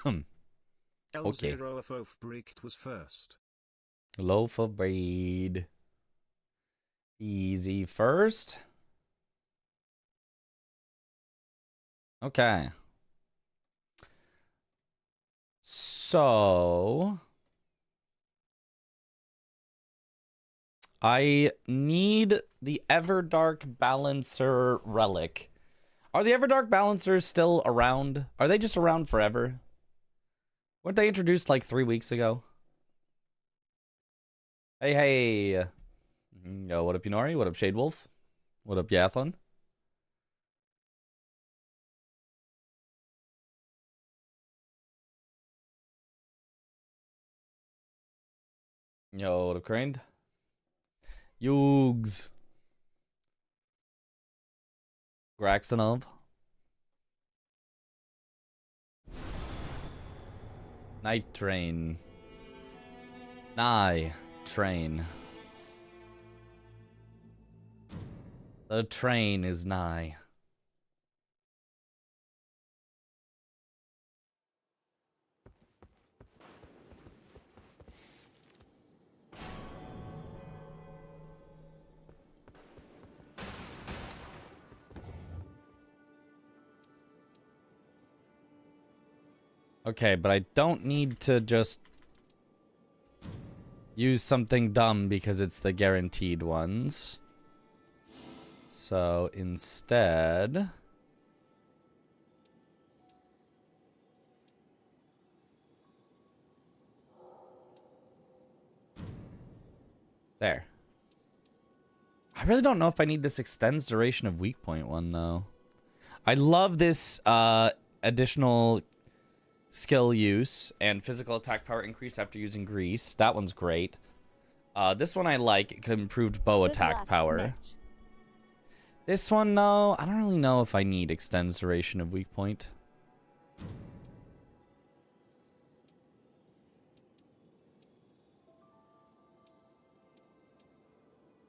Okay. L0 of Bricht was first. Loaf of bread. Easy first. Okay. So I need the Everdark Balancer relic. Are the Everdark Balancers still around? Are they just around forever? Weren't they introduced like 3 weeks ago? Hey, hey. Yo, what up, Yunari? What up, Shade Wolf? What up, Yathlon? Yo, what up, Craned? Yugs. Graxanov. Nightreign. Nightreign. The train is nigh. Okay, but I don't need to just use something dumb because it's the guaranteed ones. So instead... There. I really don't know if I need this extends duration of weak point one, though. I love this additional skill use and physical attack power increase after using grease. That one's great. This one I like, improved bow attack power. This one, no, I don't really know if I need extends duration of weak point.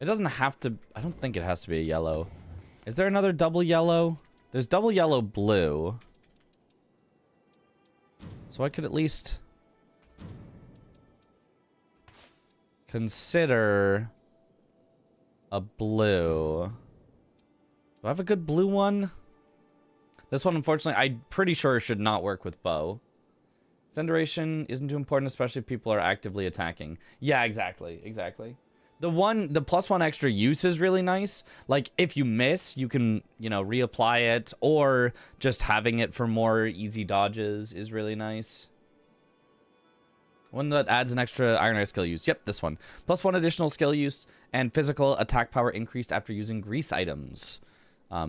It doesn't have to, I don't think it has to be a yellow. Is there another double yellow? There's double yellow blue. So I could at least consider a blue. Do I have a good blue one? This one, unfortunately, I'm pretty sure should not work with bow. Extend duration isn't too important, especially if people are actively attacking. Yeah, exactly, exactly. The +1 extra use is really nice. Like, if you miss, you can, you know, reapply it, or just having it for more easy dodges is really nice. One that adds an extra Iron Eye skill use. Yep, this one. +1 additional skill use and physical attack power increased after using grease items.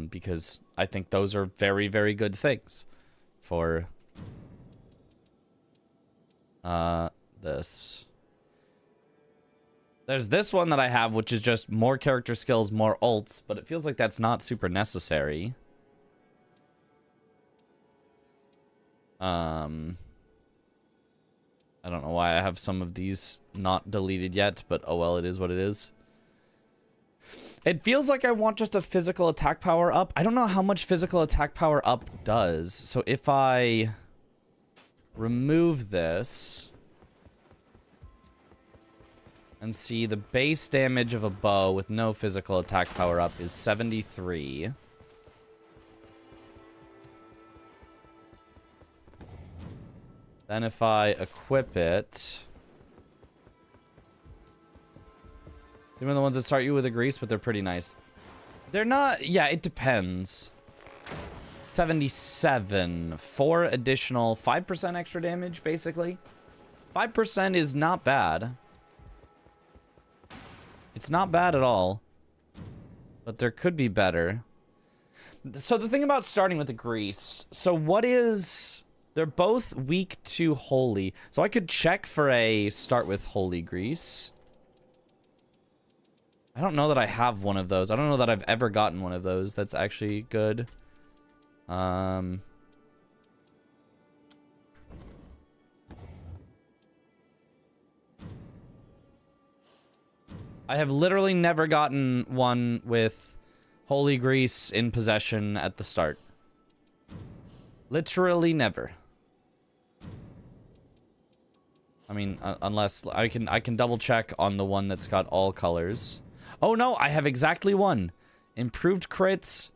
Because I think those are very, very good things for this. There's this one that I have, which is just more character skills, more ults, but it feels like that's not super necessary. I don't know why I have some of these not deleted yet, but oh well, it is what it is. It feels like I want just a physical attack power up. I don't know how much physical attack power up does. So if I remove this and see, the base damage of a bow with no physical attack power up is 73. Then if I equip it... These are the ones that start you with a grease, but they're pretty nice. They're not... Yeah, it depends. 77. 4 additional... 5% extra damage, basically. 5% is not bad. It's not bad at all. But there could be better. So the thing about starting with the grease... So what is... They're both weak to holy. So I could check for a start with holy grease. I don't know that I have one of those. I don't know that I've ever gotten one of those that's actually good. I have literally never gotten one with holy grease in possession at the start. Literally never. I mean, unless I can double check on the one that's got all colors. Oh no, I have exactly one. Improved crits.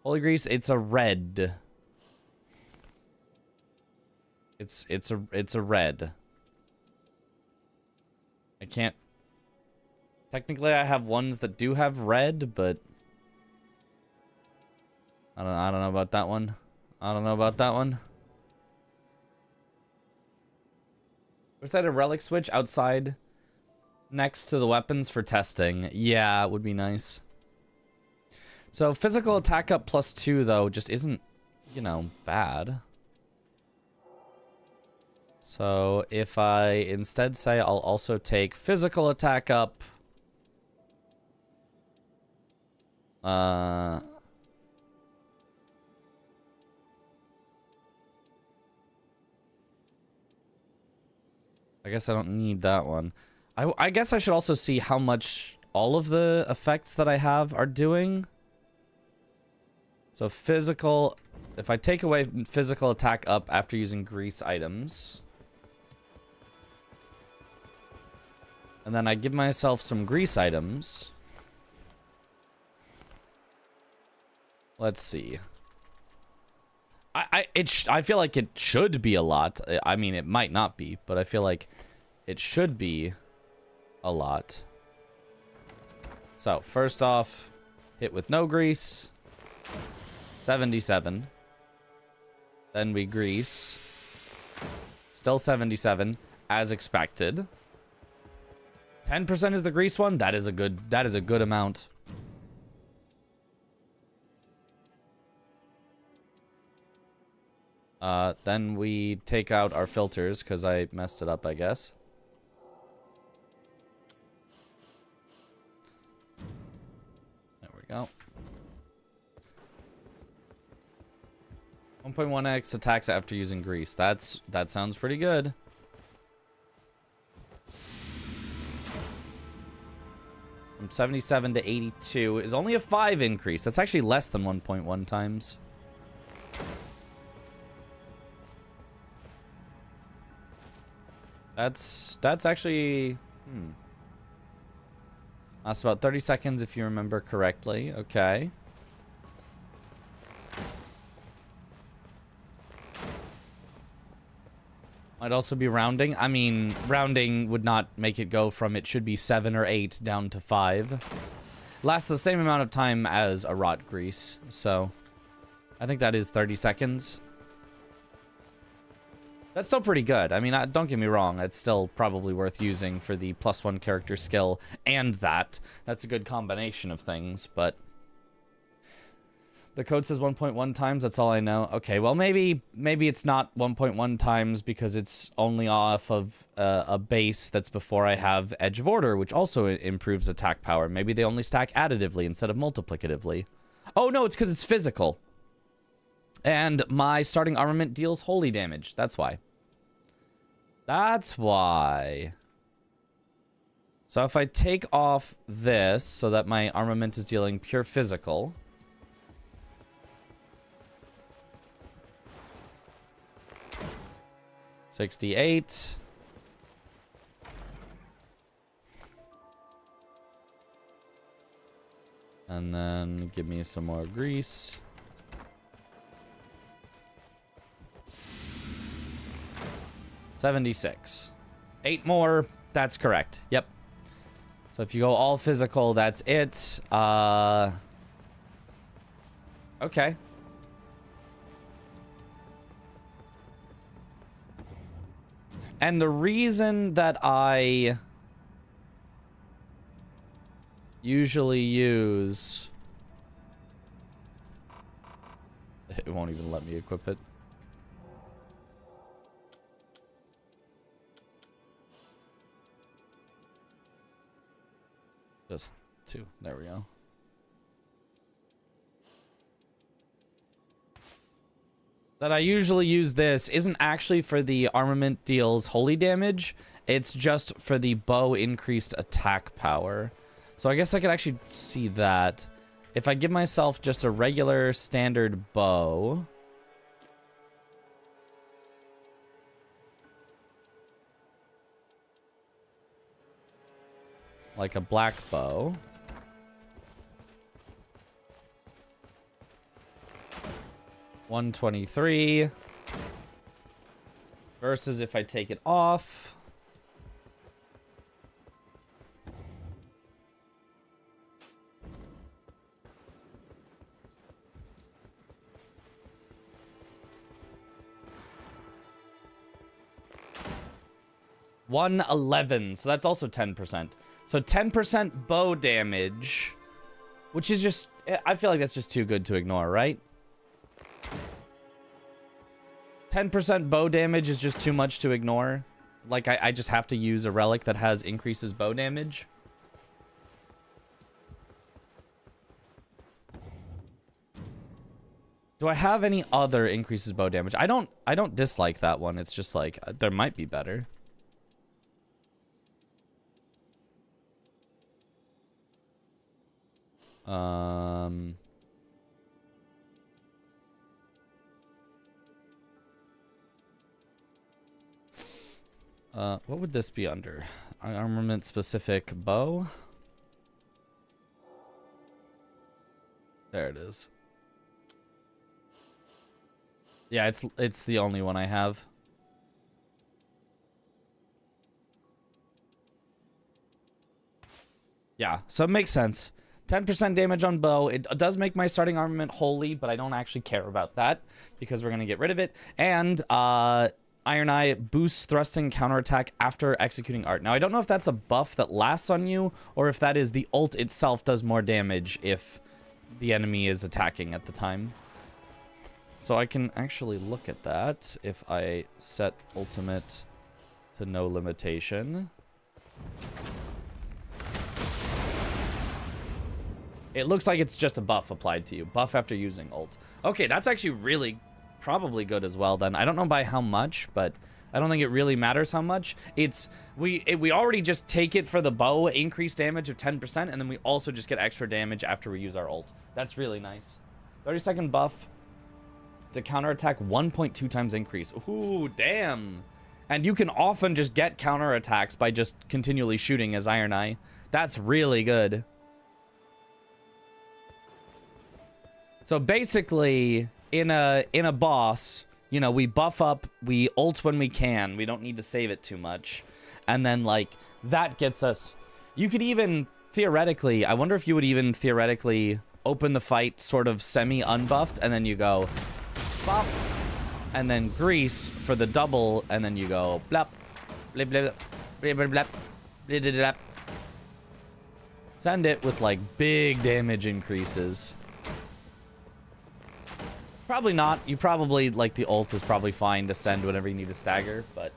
Holy grease, it's a red. It's a red. I can't. Technically, I have ones that do have red, but I don't know about that one. I don't know about that one. Was that a relic switch outside next to the weapons for testing? Yeah, it would be nice. So physical attack up +2 though just isn't, you know, bad. So if I instead say I'll also take physical attack up, I guess I don't need that one. I guess I should also see how much all of the effects that I have are doing. So physical, if I take away physical attack up after using grease items, and then I give myself some grease items. Let's see. I feel like it should be a lot. I mean, it might not be, but I feel like it should be a lot. So, first off, hit with no grease. 77. Then we grease. Still 77, as expected. 10% is the grease one. That is a good amount. Then we take out our filters because I messed it up, I guess. There we go. 1.1x attacks after using grease. That sounds pretty good. From 77 to 82 is only a 5 increase. That's actually less than 1.1 times. That's actually... That's about 30 seconds if you remember correctly. Okay. Might also be rounding. I mean, rounding would not make it go from it should be 7 or 8 down to 5. Lasts the same amount of time as a rot grease. So, I think that is 30 seconds. That's still pretty good. I mean, don't get me wrong. It's still probably worth using for the +1 character skill and that. That's a good combination of things, but... The code says 1.1 times, that's all I know. Okay, well, maybe it's not 1.1 times because it's only off of a base that's before I have Edge of Order, which also improves attack power. Maybe they only stack additively instead of multiplicatively. Oh, no, it's because it's physical. And my starting armament deals holy damage. That's why. That's why. So if I take off this so that my armament is dealing pure physical... 68. And then give me some more grease. 76. 8 more. That's correct. Yep. So if you go all physical, that's it. Okay. And the reason that I usually use... It won't even let me equip it. Just 2. There we go. That I usually use this isn't actually for the armament deals holy damage. It's just for the bow increased attack power. So I guess I could actually see that. If I give myself just a regular standard bow... like a black bow. $123 versus if I take it off. $111, so that's also 10%. So 10% bow damage, which is just, I feel like that's just too good to ignore, right? 10% bow damage is just too much to ignore. Like, I just have to use a relic that has increases bow damage. Do I have any other increases bow damage? I don't dislike that one. It's just like, there might be better. What would this be under? Armament specific bow? There it is. Yeah, it's the only one I have. Yeah, so it makes sense. 10% damage on bow. It does make my starting armament holy, but I don't actually care about that because we're going to get rid of it. And Iron Eye boosts thrusting counterattack after executing art. Now, I don't know if that's a buff that lasts on you or if that is the ult itself does more damage if the enemy is attacking at the time. So I can actually look at that if I set ultimate to no limitation. It looks like it's just a buff applied to you. Buff after using ult. Okay, that's actually really probably good as well then. I don't know by how much, but I don't think it really matters how much. We already just take it for the bow, increased damage of 10%, and then we also just get extra damage after we use our ult. That's really nice. 30-second buff to counterattack 1.2 times increase. Ooh, damn. And you can often just get counterattacks by just continually shooting as Iron Eye. That's really good. So basically, in a boss, you know, we buff up, we ult when we can. We don't need to save it too much. And then, like, that gets us... You could even, theoretically, I wonder if you would even theoretically open the fight sort of semi-unbuffed, and then you go... Bop, and then grease for the double, and then you go... Blop, blip, blip, blip, blip, blip, blip, blip, blip. Send it with, like, big damage increases. Probably not. You probably, like, the ult is probably fine to send whenever you need to stagger, but...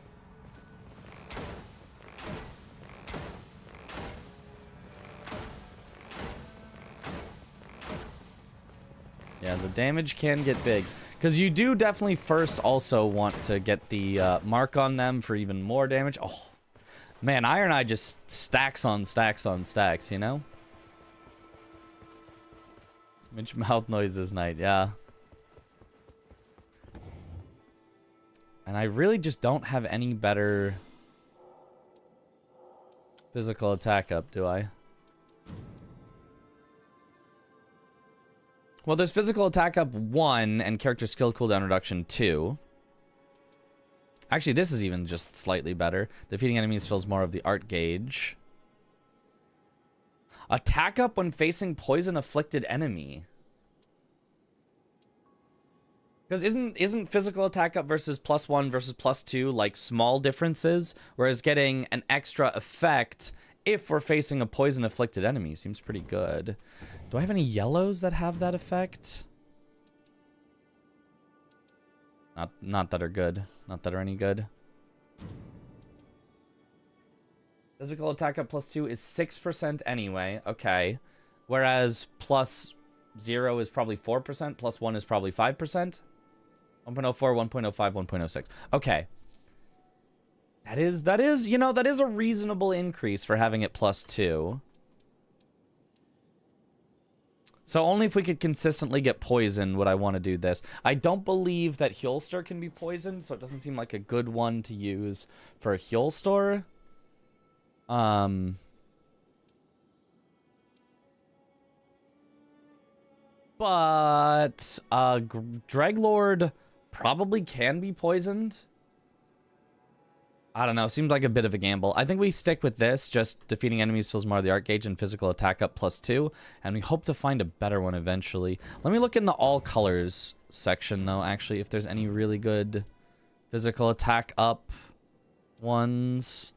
Yeah, the damage can get big. Because you do definitely first also want to get the mark on them for even more damage. Oh, man, Iron Eye just stacks on stacks on stacks, you know? Which mouth noise this night, yeah. And I really just don't have any better physical attack up, do I? Well, there's physical attack up 1 and character skill cooldown reduction 2. Actually, this is even just slightly better. Defeating enemies fills more of the art gauge. Attack up when facing poison afflicted enemy. Because isn't physical attack up versus +1 versus +2 like small differences? Whereas getting an extra effect if we're facing a poison afflicted enemy seems pretty good. Do I have any yellows that have that effect? Not that are good. Not that are any good. Physical attack up +2 is 6% anyway. Okay. Whereas +0 is probably 4%. +1 is probably 5%. 1.04, 1.05, 1.06. Okay. That is, you know, that is a reasonable increase for having it +2. So only if we could consistently get poison would I want to do this. I don't believe that Hulster can be poisoned, so it doesn't seem like a good one to use for a Hulster. But Dreglord probably can be poisoned. I don't know. Seems like a bit of a gamble. I think we stick with this. Just defeating enemies fills more of the art gauge and physical attack up +2. And we hope to find a better one eventually. Let me look in the all colors section, though, actually, if there's any really good physical attack up ones.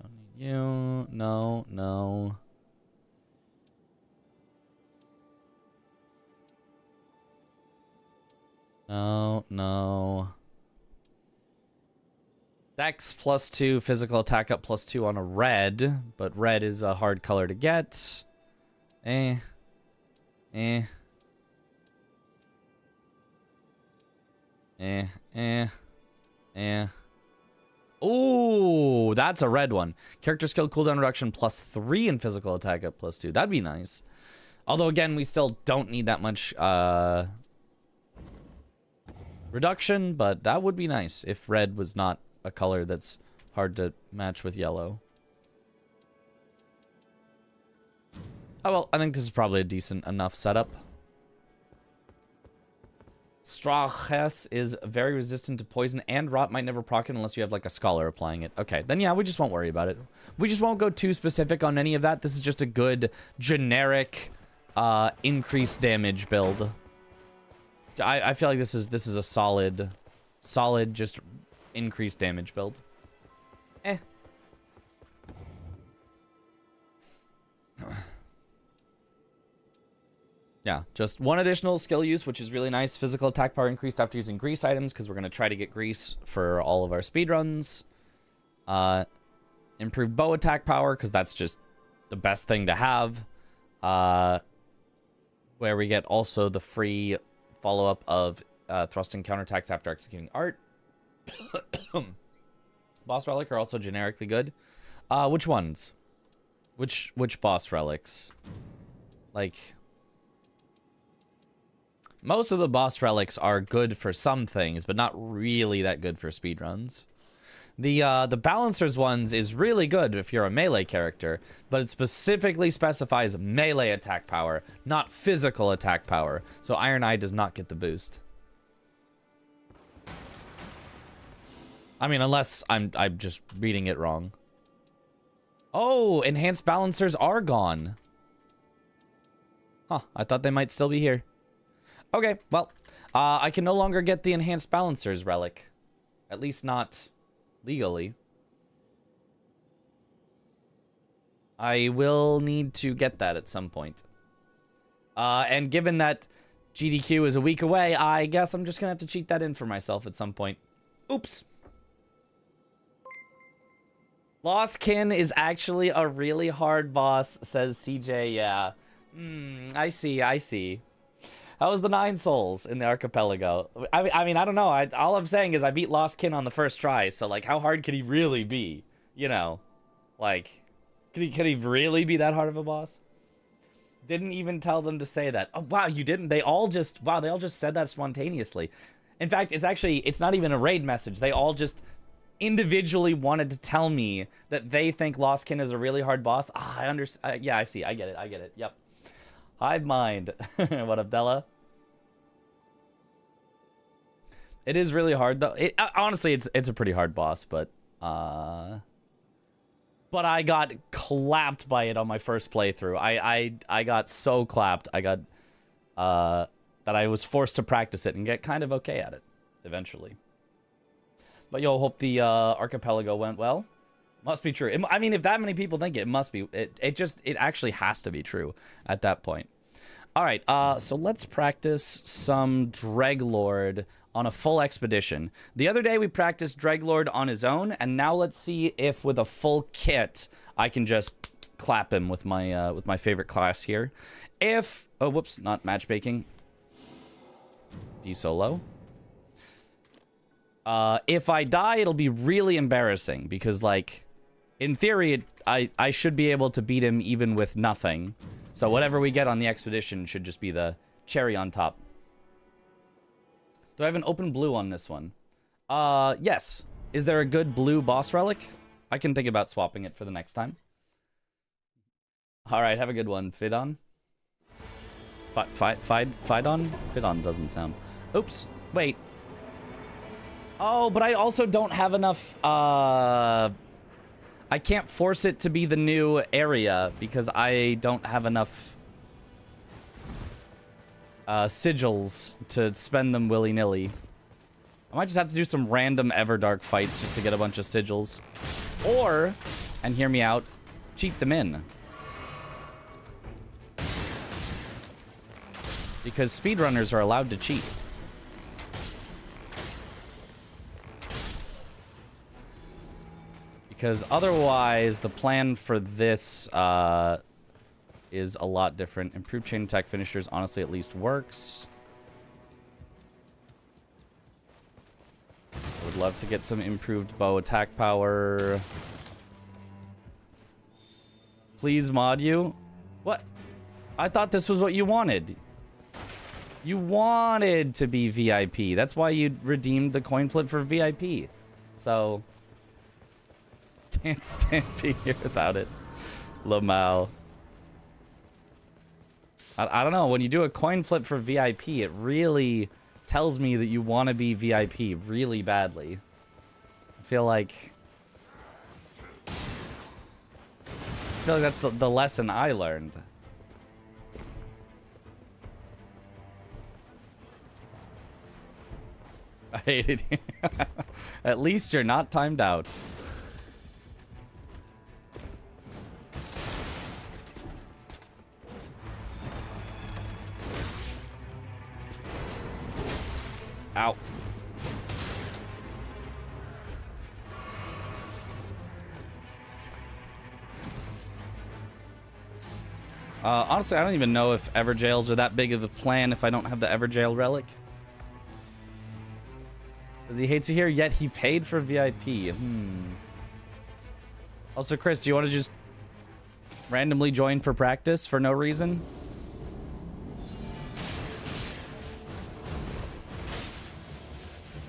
Don't need you. No, no. No, no. Dex +2, physical attack up +2 on a red, but red is a hard color to get. Eh. Eh. Eh. Eh. Eh. Ooh, that's a red one. Character skill cooldown reduction +3 and physical attack up +2. That'd be nice. Although, again, we still don't need that much, reduction, but that would be nice if red was not a color that's hard to match with yellow. Oh well, I think this is probably a decent enough setup. Straches is very resistant to poison and rot, might never proc it unless you have like a scholar applying it. Okay, then yeah, we just won't worry about it. We just won't go too specific on any of that. This is just a good generic increased damage build. I feel like this is a solid just increased damage build. Eh. Yeah, just one additional skill use, which is really nice. Physical attack power increased after using grease items, because we're going to try to get grease for all of our speedruns. Improved bow attack power, because that's just the best thing to have. Where we get also the free follow-up of thrusting counterattacks after executing art. Boss relic are also generically good. Which ones? Which boss relics? Like, most of the boss relics are good for some things, but not really that good for speedruns. The balancers ones is really good if you're a melee character, but it specifically specifies melee attack power, not physical attack power. So Iron Eye does not get the boost. I mean, unless I'm just reading it wrong. Oh, enhanced balancers are gone. Huh, I thought they might still be here. Okay, well, I can no longer get the enhanced balancers relic. At least not legally. I will need to get that at some point. And given that GDQ is a week away, I guess I'm just gonna have to cheat that in for myself at some point. Oops. Lost Kin is actually a really hard boss, says CJ. Yeah. I see, I see. How was the 9 souls in the archipelago? I mean, I don't know. All I'm saying is I beat Lost Kin on the first try, so, like, how hard could he really be? You know? Like, could he really be that hard of a boss? Didn't even tell them to say that. Oh, wow, you didn't? They all just said that spontaneously. In fact, it's not even a raid message. They all just individually wanted to tell me that they think Lost Kin is a really hard boss. I understand. Yeah, I see. I get it. Yep. Hive mind. What up, Della? It is really hard, though. Honestly, it's a pretty hard boss, but I got clapped by it on my first playthrough. I got so clapped. I got that I was forced to practice it and get kind of okay at it eventually. But yo, hope the archipelago went well. Must be true. I mean, if that many people think it must be. It actually has to be true at that point. All right, so let's practice some Dreglord on a full expedition. The other day we practiced Dreglord on his own, and now let's see if with a full kit I can just clap him with my favorite class here. Oh, whoops, not matchmaking. D solo. If I die, it'll be really embarrassing because, like, in theory, I should be able to beat him even with nothing. So whatever we get on the expedition should just be the cherry on top. Do I have an open blue on this one? Yes. Is there a good blue boss relic? I can think about swapping it for the next time. All right, have a good one, Fidon. Fidon? Fidon doesn't sound. Oops. Wait. Oh, but I also don't have enough. I can't force it to be the new area because I don't have enough sigils to spend them willy-nilly. I might just have to do some random Everdark fights just to get a bunch of sigils. Or, and hear me out, cheat them in. Because speedrunners are allowed to cheat. Because otherwise, the plan for this is a lot different. Improved chain attack finishers honestly at least works. I would love to get some improved bow attack power. Please mod you. What? I thought this was what you wanted. You wanted to be VIP. That's why you redeemed the coin flip for VIP. So, can't stand being here without it. Lamau. I don't know. When you do a coin flip for VIP, it really tells me that you want to be VIP really badly. I feel like that's the lesson I learned. I hate it here. At least you're not timed out. Ow. Honestly, I don't even know if Everjails are that big of a plan if I don't have the Everjail relic. Because he hates it here, yet he paid for VIP. Also, Chris, do you want to just randomly join for practice for no reason?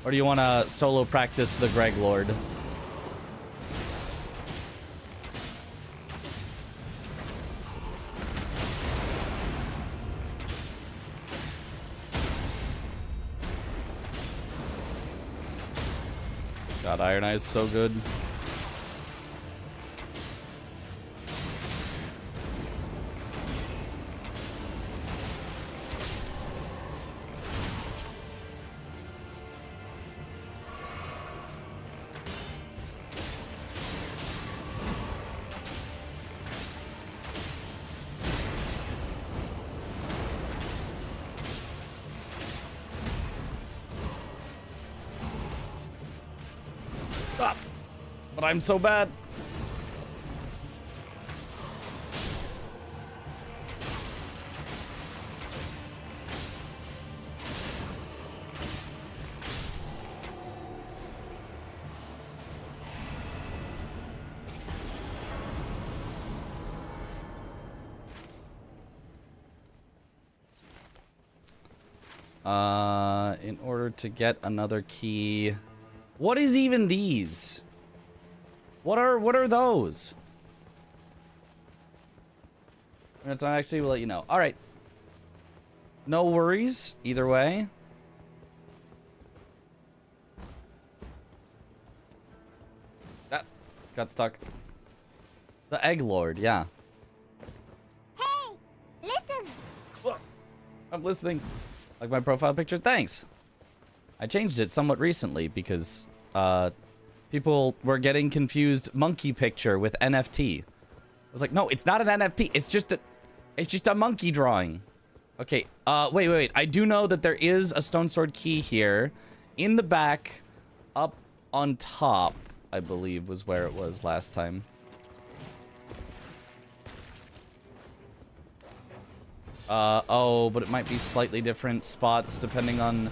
Or do you want to solo practice the Greg Lord? God, Iron Eye is so good. But I'm so bad. In order to get another key. What is even these? What are those? It's not actually, we'll let you know. All right. No worries either way. Ah, got stuck. The Egg Lord, yeah. Hey, listen. Whoa, I'm listening. Like my profile picture? Thanks. I changed it somewhat recently because people were getting confused monkey picture with NFT. I was like, no, it's not an NFT. It's just a monkey drawing. Okay, wait. I do know that there is a stone sword key here in the back up on top, I believe was where it was last time. Oh, but it might be slightly different spots depending on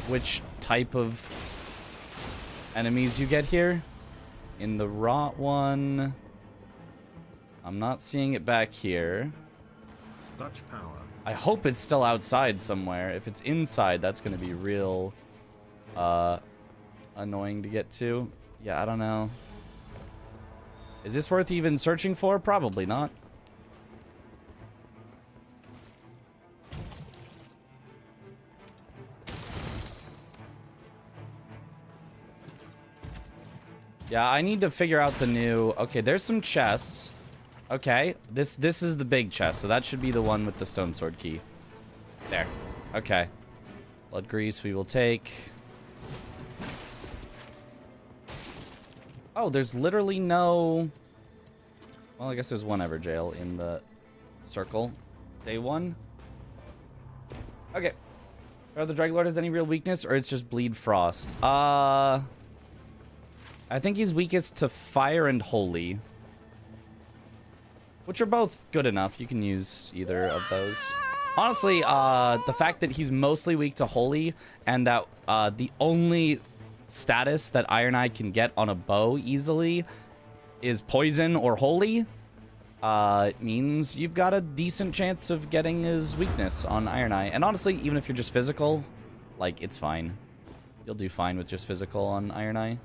which type of enemies you get here. In the rot one, I'm not seeing it back here. Dutch power. I hope it's still outside somewhere. If it's inside, that's going to be real annoying to get to. Yeah, I don't know. Is this worth even searching for? Probably not. Yeah, I need to figure out the new... Okay, there's some chests. Okay, this is the big chest, so that should be the one with the stone sword key. There. Okay. Blood grease we will take. Oh, there's literally no... Well, I guess there's one Everjail in the circle. Day 1. Okay. Are the Dragonlord has any real weakness, or it's just Bleed Frost? I think he's weakest to Fire and Holy. Which are both good enough. You can use either of those. Honestly, the fact that he's mostly weak to Holy, and that the only status that Iron Eye can get on a bow easily is Poison or Holy, it means you've got a decent chance of getting his weakness on Iron Eye. And honestly, even if you're just physical, like, it's fine. You'll do fine with just physical on Iron Eye.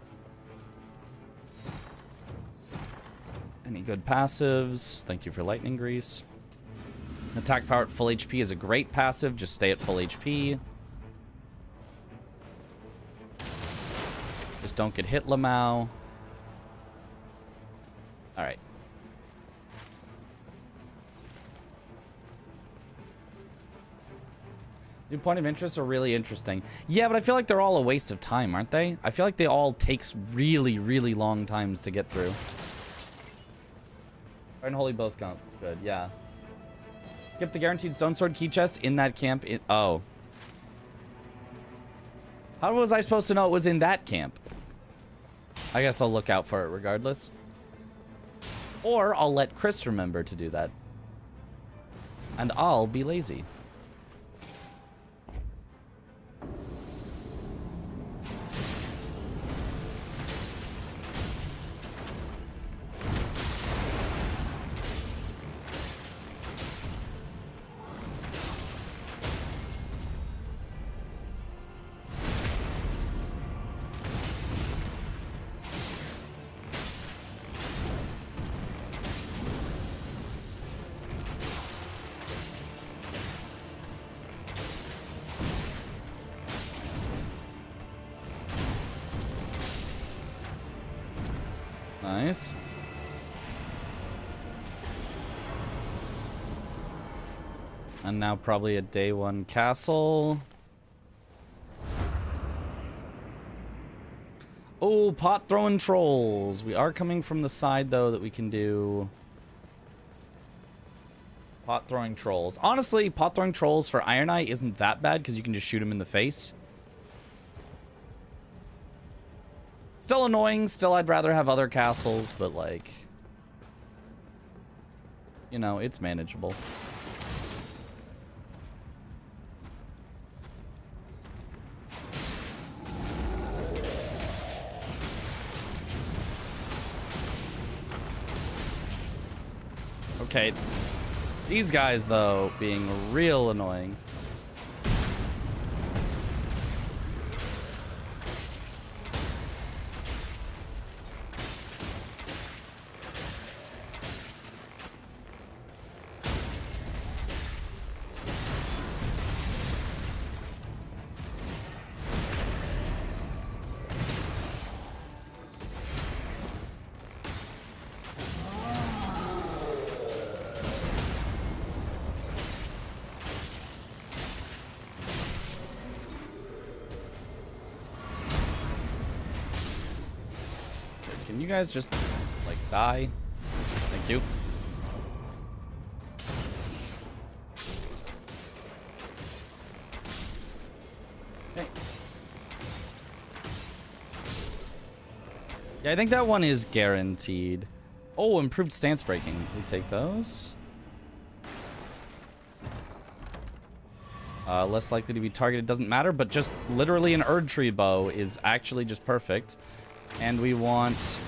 Any good passives? Thank you for Lightning Grease. Attack power at full HP is a great passive. Just stay at full HP. Just don't get hit, Lamau. Alright. New point of interest are really interesting. Yeah, but I feel like they're all a waste of time, aren't they? I feel like they all takes really, really long times to get through. Fire and Holy both count. Good, yeah. Skip the guaranteed stone sword key chest in that camp. Oh. How was I supposed to know it was in that camp? I guess I'll look out for it regardless. Or I'll let Chris remember to do that. And I'll be lazy. Nice. And now probably a day 1 castle. Oh, pot throwing trolls. We are coming from the side though that we can do pot throwing trolls. Honestly, pot throwing trolls for Iron Eye isn't that bad because you can just shoot him in the face. Still annoying. Still, I'd rather have other castles, but like, you know, it's manageable. Okay. These guys, though, being real annoying. Can you guys just, like, die? Thank you. Okay. Yeah, I think that one is guaranteed. Oh, improved stance breaking. We take those. Less likely to be targeted, doesn't matter, but just literally an Erd Tree bow is actually just perfect. And we want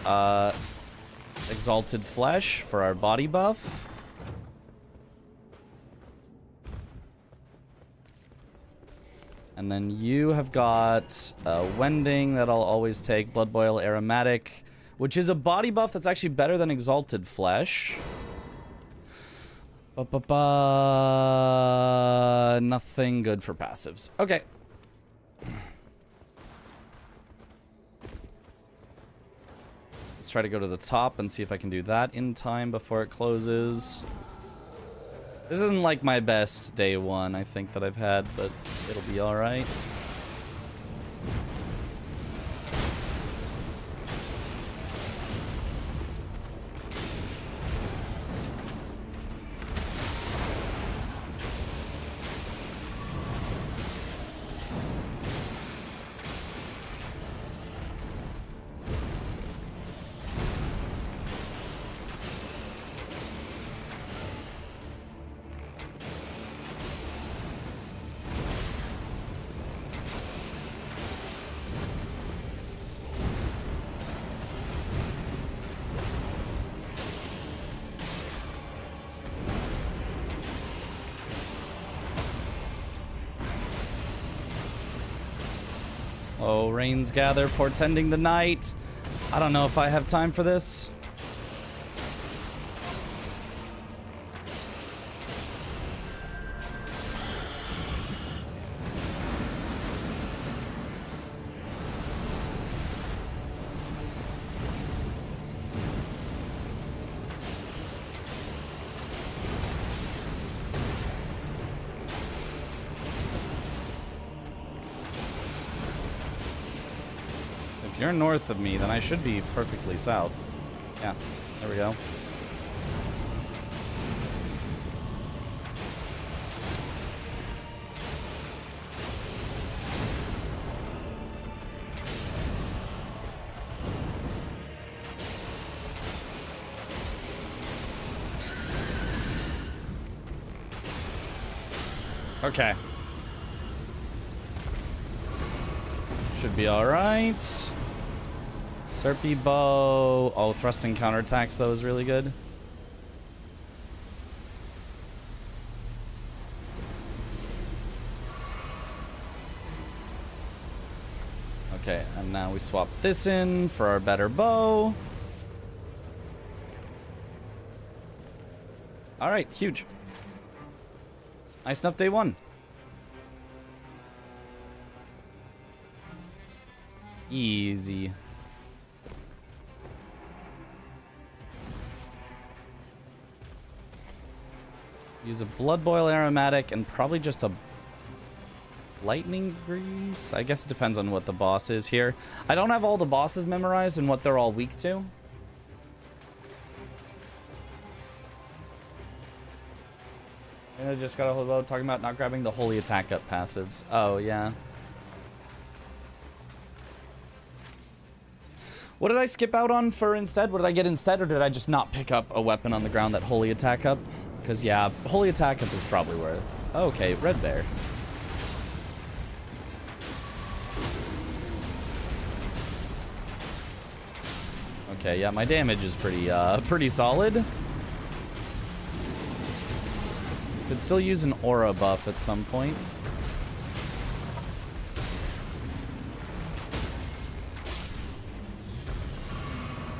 Exalted Flesh for our body buff. And then you have got Wending that I'll always take. Blood Boil Aromatic, which is a body buff that's actually better than Exalted Flesh. Nothing good for passives. Okay. try to go to the top and see if I can do that in time before it closes. This isn't like my best day one, I think, that I've had, but it'll be alright. Oh, rains gather, portending the night. I don't know if I have time for this. If you're north of me, then I should be perfectly south. Yeah, there we go. Okay. Should be alright. Serpy bow. Oh, thrusting counterattacks, though, is really good. Okay, and now we swap this in for our better bow. Alright, huge. Nice enough day one. Easy. Use a blood boil aromatic and probably just a lightning grease. I guess it depends on what the boss is here. I don't have all the bosses memorized and what they're all weak to. And I just got a hold about talking about not grabbing the holy attack up passives. Oh, yeah. What did I skip out on for instead? What did I get instead, or did I just not pick up a weapon on the ground that holy attack up? Because, yeah, holy attack up is probably worth. Okay, red bear. Okay, yeah, my damage is pretty solid. Could still use an aura buff at some point.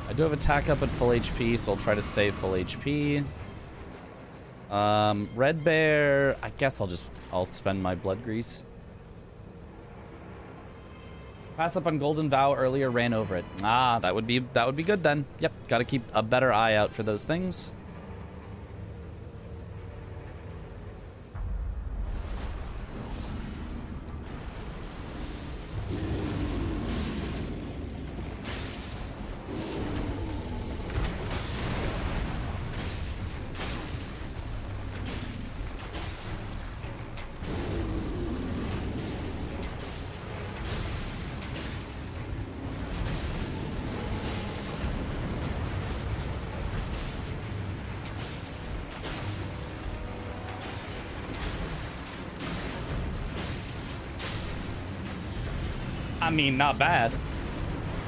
I do have attack up at full HP, so I'll try to stay full HP. Red bear, I guess I'll spend my blood grease. Pass up on Golden Vow earlier, ran over it. Ah, that would be good then. Yep, gotta keep a better eye out for those things. I mean, not bad.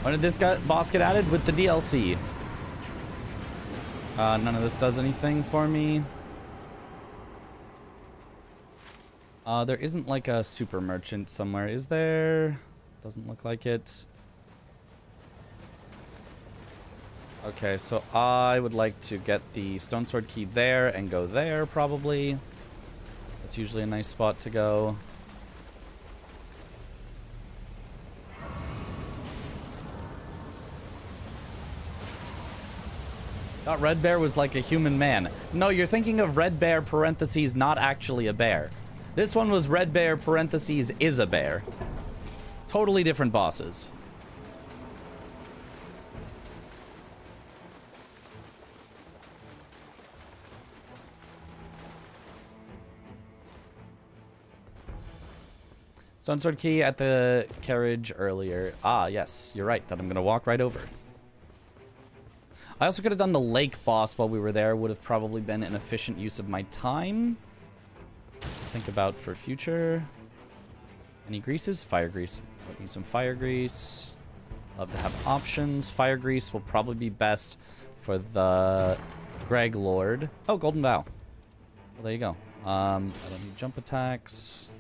When did this boss get added? With the DLC. None of this does anything for me. There isn't like a super merchant somewhere, is there? Doesn't look like it. Okay, so I would like to get the stone sword key there and go there, probably. That's usually a nice spot to go. Thought Red Bear was like a human man. No, you're thinking of Red Bear parentheses not actually a bear. This one was Red Bear parentheses is a bear. Totally different bosses. Stone Sword Key at the carriage earlier. Ah, yes, you're right. That I'm going to walk right over. I also could have done the lake boss while we were there. Would have probably been an efficient use of my time. Think about for future. Any greases? Fire grease. Let me some fire grease. Love to have options. Fire grease will probably be best for the Greg Lord. Oh, Golden Bow. Well, there you go. I don't need jump attacks.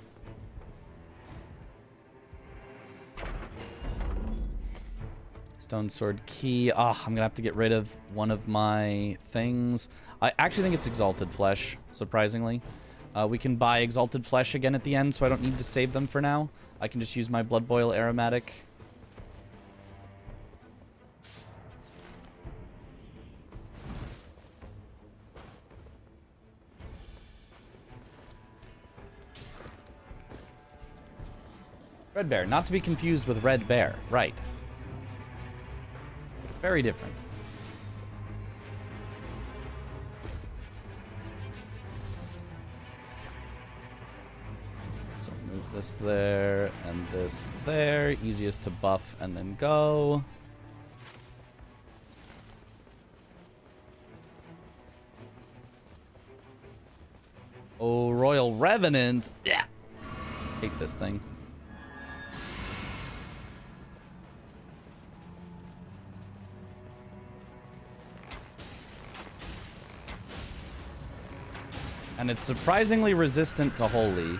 Stone Sword Key. Ah, I'm gonna have to get rid of one of my things. I actually think it's Exalted Flesh, surprisingly. We can buy Exalted Flesh again at the end, so I don't need to save them for now. I can just use my Blood Boil Aromatic. Red Bear, not to be confused with Red Bear. Right. Very different. So move this there and this there. Easiest to buff and then go. Oh, Royal Revenant. Yeah. Hate this thing. And it's surprisingly resistant to Holy.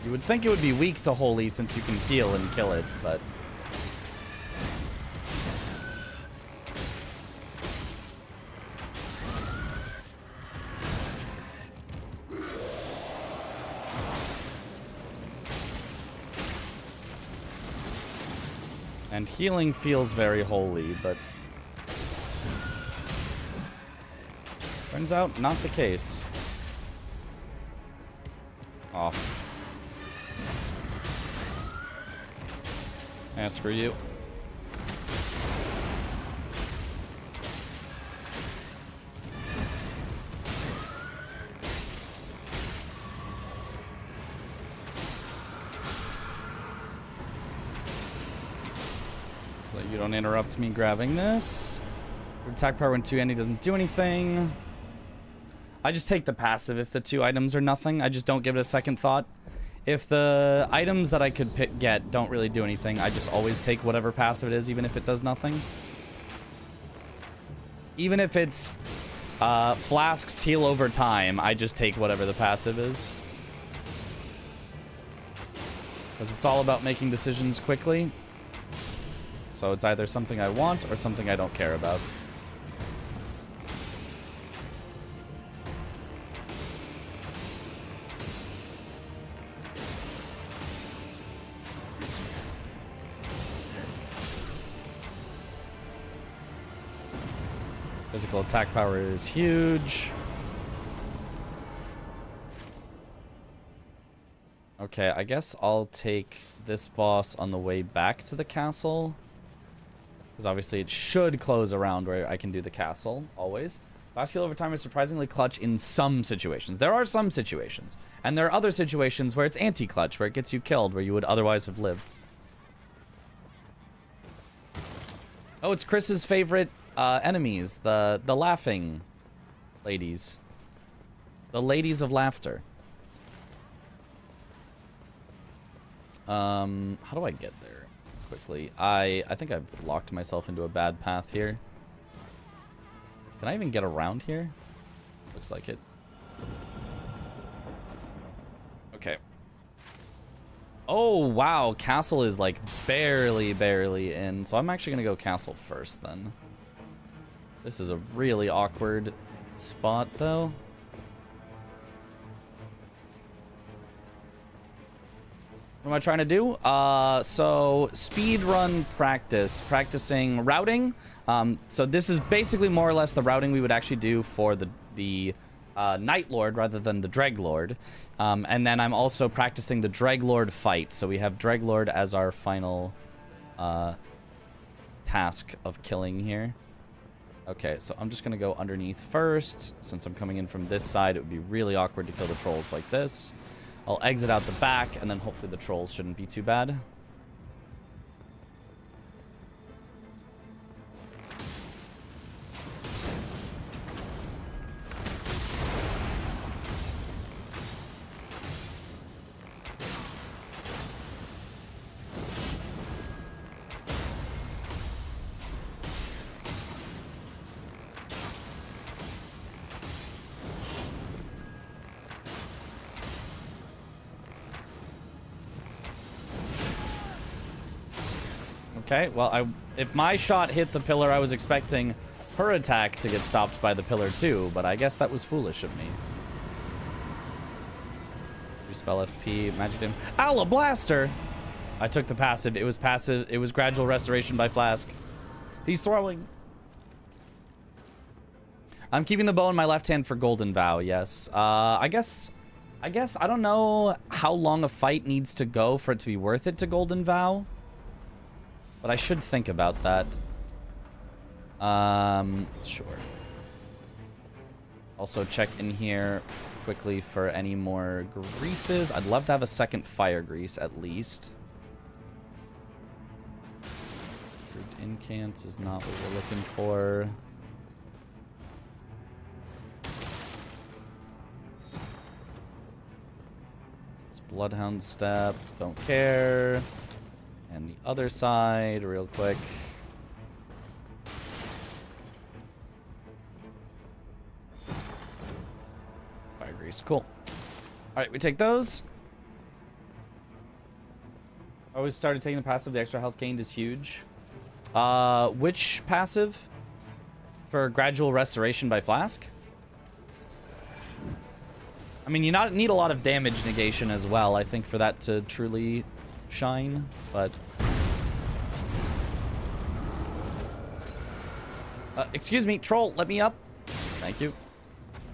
You would think it would be weak to Holy since you can heal and kill it, but... And healing feels very holy, but... Turns out, not the case. Oh. As for you. So that you don't interrupt me grabbing this. Attack power when 2 Andy doesn't do anything. I just take the passive if the 2 items are nothing. I just don't give it a second thought. If the items that I could get don't really do anything, I just always take whatever passive it is, even if it does nothing. Even if it's flasks heal over time, I just take whatever the passive is. Because it's all about making decisions quickly. So it's either something I want or something I don't care about. Physical attack power is huge. Okay, I guess I'll take this boss on the way back to the castle. Because obviously it should close around where I can do the castle, always. Last kill over time is surprisingly clutch in some situations. There are some situations. And there are other situations where it's anti-clutch, where it gets you killed, where you would otherwise have lived. Oh, it's Chris's favorite enemies, the laughing ladies. The ladies of laughter. How do I get there quickly? I think I've locked myself into a bad path here. Can I even get around here? Looks like it. Okay. Oh, wow. Castle is like barely in. So I'm actually going to go castle first then. This is a really awkward spot though. What am I trying to do? So speedrun practice, practicing routing. So this is basically more or less the routing we would actually do for the Night Lord rather than the Dreg Lord. And then I'm also practicing the Dreg Lord fight. So we have Dreg Lord as our final task of killing here. Okay, so I'm just gonna go underneath first. Since I'm coming in from this side, it would be really awkward to kill the trolls like this. I'll exit out the back, and then hopefully the trolls shouldn't be too bad. Okay, well, if my shot hit the pillar, I was expecting her attack to get stopped by the pillar too, but I guess that was foolish of me. Spell FP, magic dim. Ow, a blaster! I took the passive. It was passive. It was gradual restoration by Flask. He's throwing. I'm keeping the bow in my left hand for Golden Vow, yes. I guess I don't know how long a fight needs to go for it to be worth it to Golden Vow. But I should think about that. Sure. Also check in here quickly for any more greases. I'd love to have a second fire grease at least. Improved incants is not what we're looking for. It's Bloodhound Step, don't care. And the other side, real quick. Fire grease, cool. Alright, we take those. I always started taking the passive. The extra health gained is huge. Which passive? For gradual restoration by Flask? I mean, you need a lot of damage negation as well, I think, for that to truly shine, but excuse me, troll, let me up. Thank you.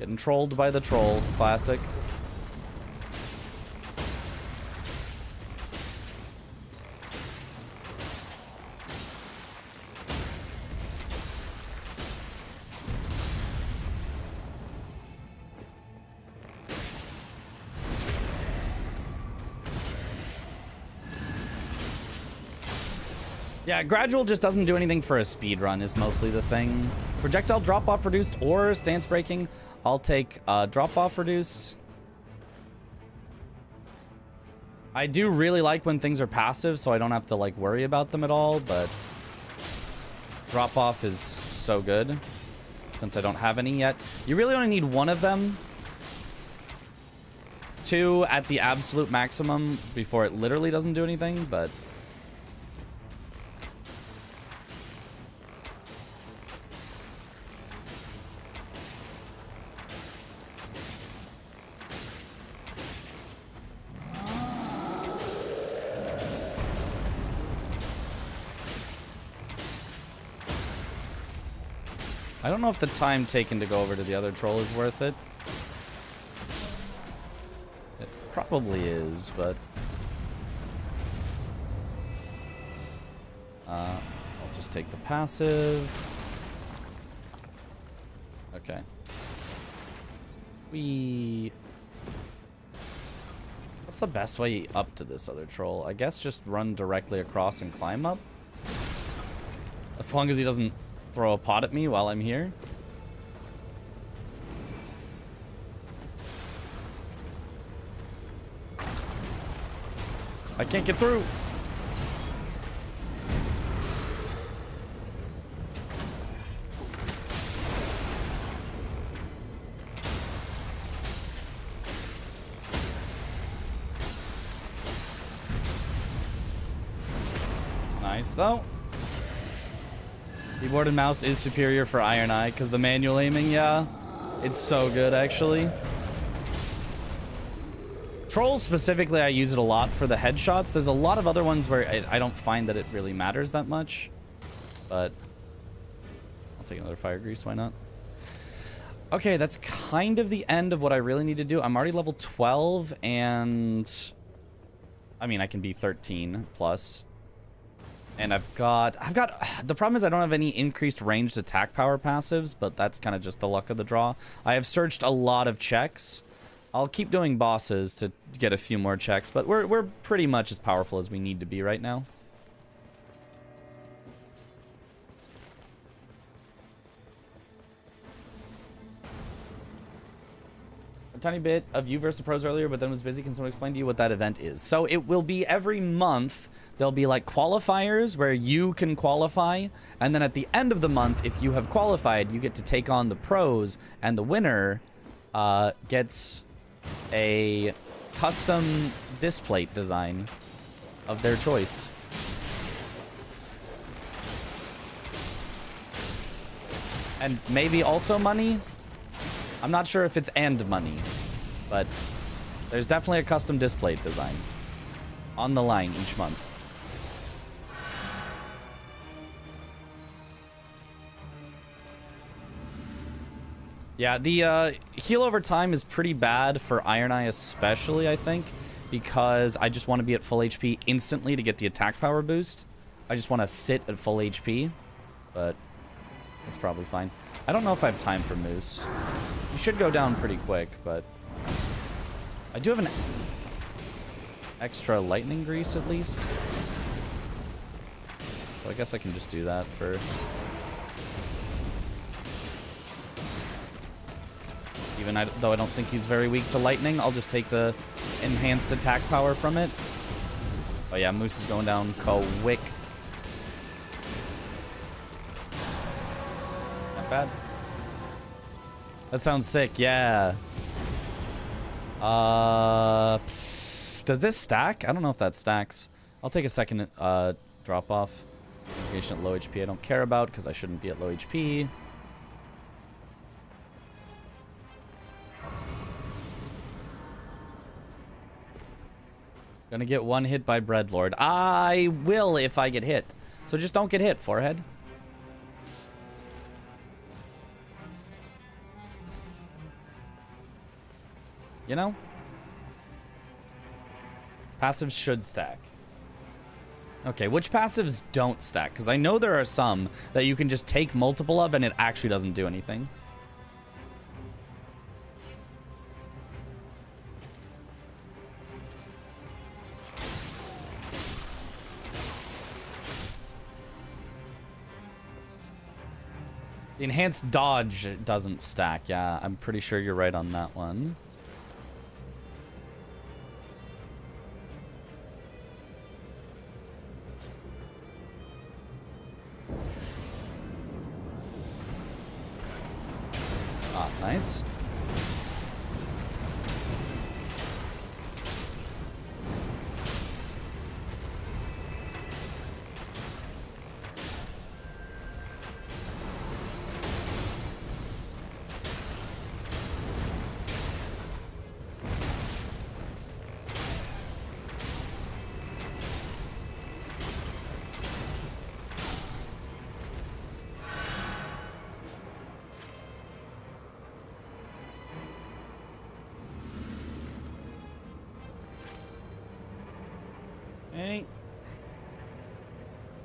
Getting trolled by the troll, classic. Yeah, gradual just doesn't do anything for a speed run is mostly the thing. Projectile drop-off reduced or stance breaking. I'll take drop-off reduced. I do really like when things are passive, so I don't have to like worry about them at all, but drop-off is so good since I don't have any yet. You really only need one of them. Two at the absolute maximum before it literally doesn't do anything, but I don't know if the time taken to go over to the other troll is worth it. It probably is, but I'll just take the passive. Okay. What's the best way up to this other troll? I guess just run directly across and climb up. As long as he doesn't throw a pot at me while I'm here. I can't get through. Nice though. Keyboard and mouse is superior for Iron Eye because the manual aiming, yeah. It's so good, actually. Trolls specifically, I use it a lot for the headshots. There's a lot of other ones where I don't find that it really matters that much. But I'll take another fire grease, why not? Okay, that's kind of the end of what I really need to do. I'm already level 12, and I mean, I can be 13 plus. And I've got, the problem is I don't have any increased ranged attack power passives, but that's kind of just the luck of the draw. I have searched a lot of checks. I'll keep doing bosses to get a few more checks, but we're pretty much as powerful as we need to be right now. A tiny bit of you versus pros earlier, but then was busy. Can someone explain to you what that event is? So it will be every month. There'll be like qualifiers where you can qualify, and then at the end of the month, if you have qualified, you get to take on the pros, and the winner gets a custom displate design of their choice. And maybe also money? I'm not sure if it's and money, but there's definitely a custom displate design on the line each month. Yeah, the heal over time is pretty bad for Iron Eye especially, I think, because I just want to be at full HP instantly to get the attack power boost. I just want to sit at full HP, but that's probably fine. I don't know if I have time for Moose. You should go down pretty quick, but I do have an extra lightning grease at least. So I guess I can just do that for... Even though I don't think he's very weak to lightning, I'll just take the enhanced attack power from it. Oh yeah, Moose is going down quick. Not bad. That sounds sick, yeah. Does this stack? I don't know if that stacks. I'll take a second drop off. Patient at low HP I don't care about because I shouldn't be at low HP. Gonna get one hit by Breadlord. I will if I get hit. So just don't get hit, forehead. You know? Passives should stack. Okay, which passives don't stack? Because I know there are some that you can just take multiple of and it actually doesn't do anything. The enhanced dodge doesn't stack. Yeah, I'm pretty sure you're right on that one. Ah, nice. Hey.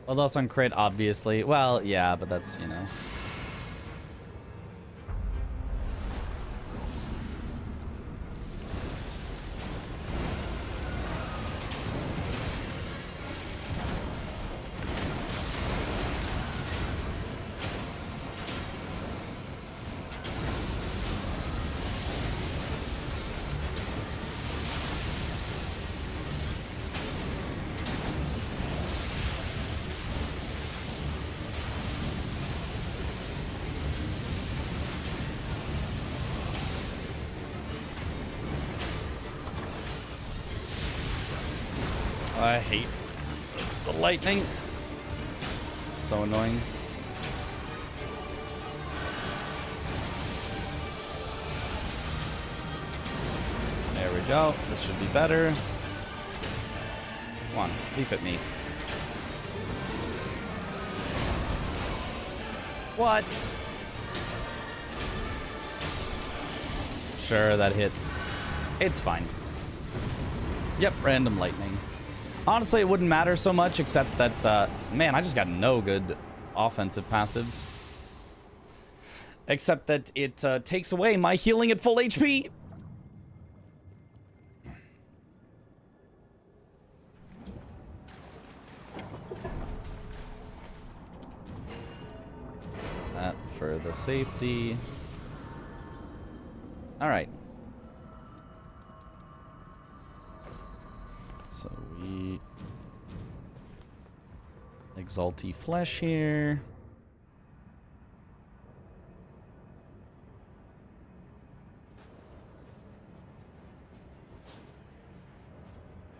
Well, that's on crit, obviously. Well, yeah, but that's, you know. I hate the lightning. So annoying. There we go. This should be better. Come on, leap at me. What? Sure, that hit. It's fine. Yep, random lightning. Honestly, it wouldn't matter so much, except that, man, I just got no good offensive passives. Except that it takes away my healing at full HP. That for the safety. All right. So we exalty flesh here.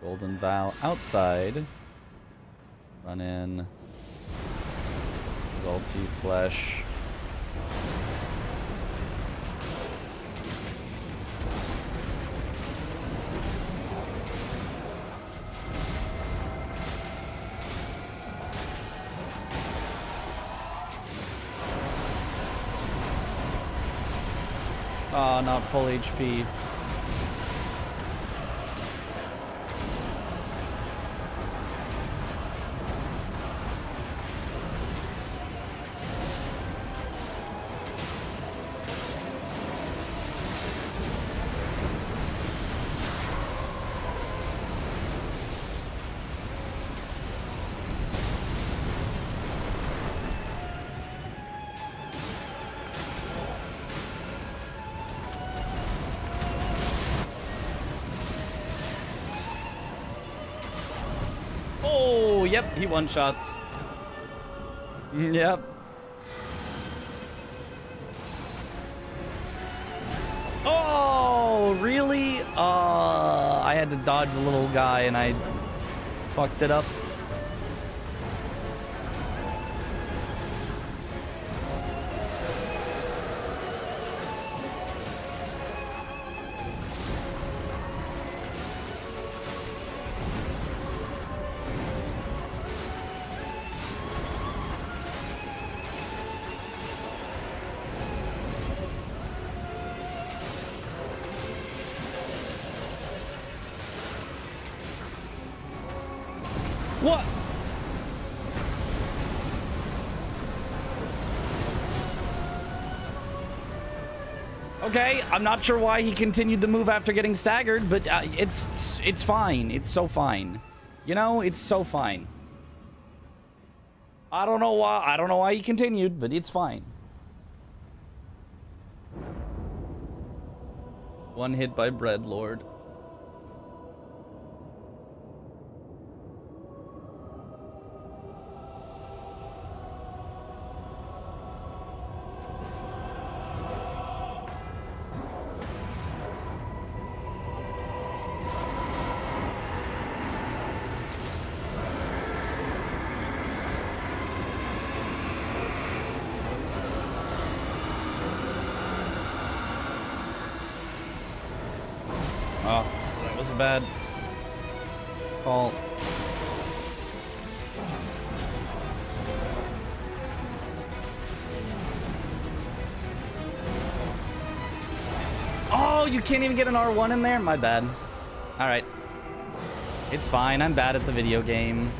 Golden Vow outside. Run in. Exalty flesh. Oh, not full HP. Yep, he one-shots. Yep. Oh, really? I had to dodge the little guy and I fucked it up. What? Okay, I'm not sure why he continued the move after getting staggered, but it's fine. It's so fine. You know, it's so fine. I don't know why he continued, but it's fine. One hit by Bread Lord. Oh, that was a bad call. Oh, you can't even get an R1 in there? My bad. All right. It's fine. I'm bad at the video game.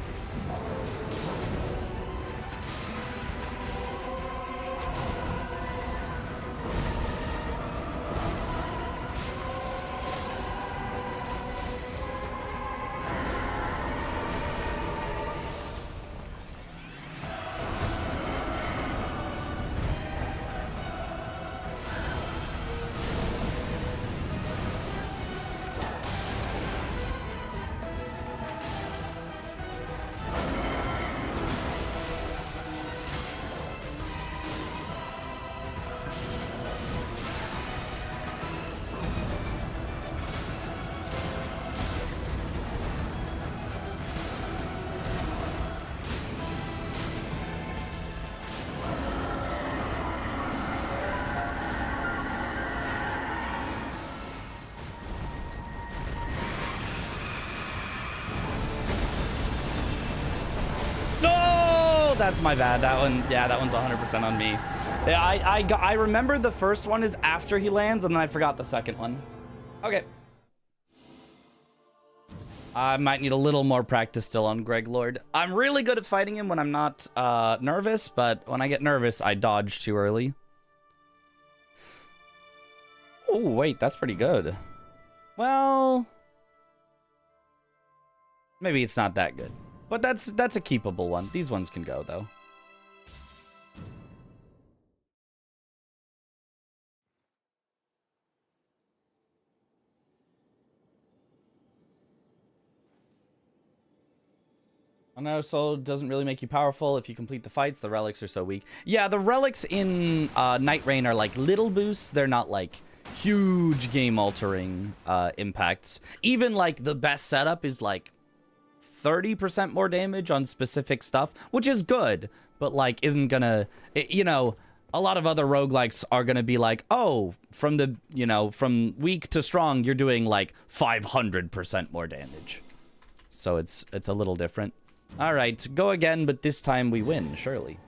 That's my bad. That one, yeah, that one's 100% on me. Yeah, I remember the first one is after he lands, and then I forgot the second one. Okay. I might need a little more practice still on Greg Lord. I'm really good at fighting him when I'm not nervous, but when I get nervous, I dodge too early. Oh, wait, that's pretty good. Well, maybe it's not that good. But that's a keepable one. These ones can go, though. Another soul doesn't really make you powerful if you complete the fights. The relics are so weak. Yeah, the relics in Nightreign are like little boosts. They're not like huge game-altering impacts. Even like the best setup is like 30% more damage on specific stuff, which is good, but like isn't gonna, you know, a lot of other roguelikes are gonna be like, oh, from the, you know, from weak to strong, you're doing like 500% more damage. So it's a little different. All right, go again, but this time we win, surely.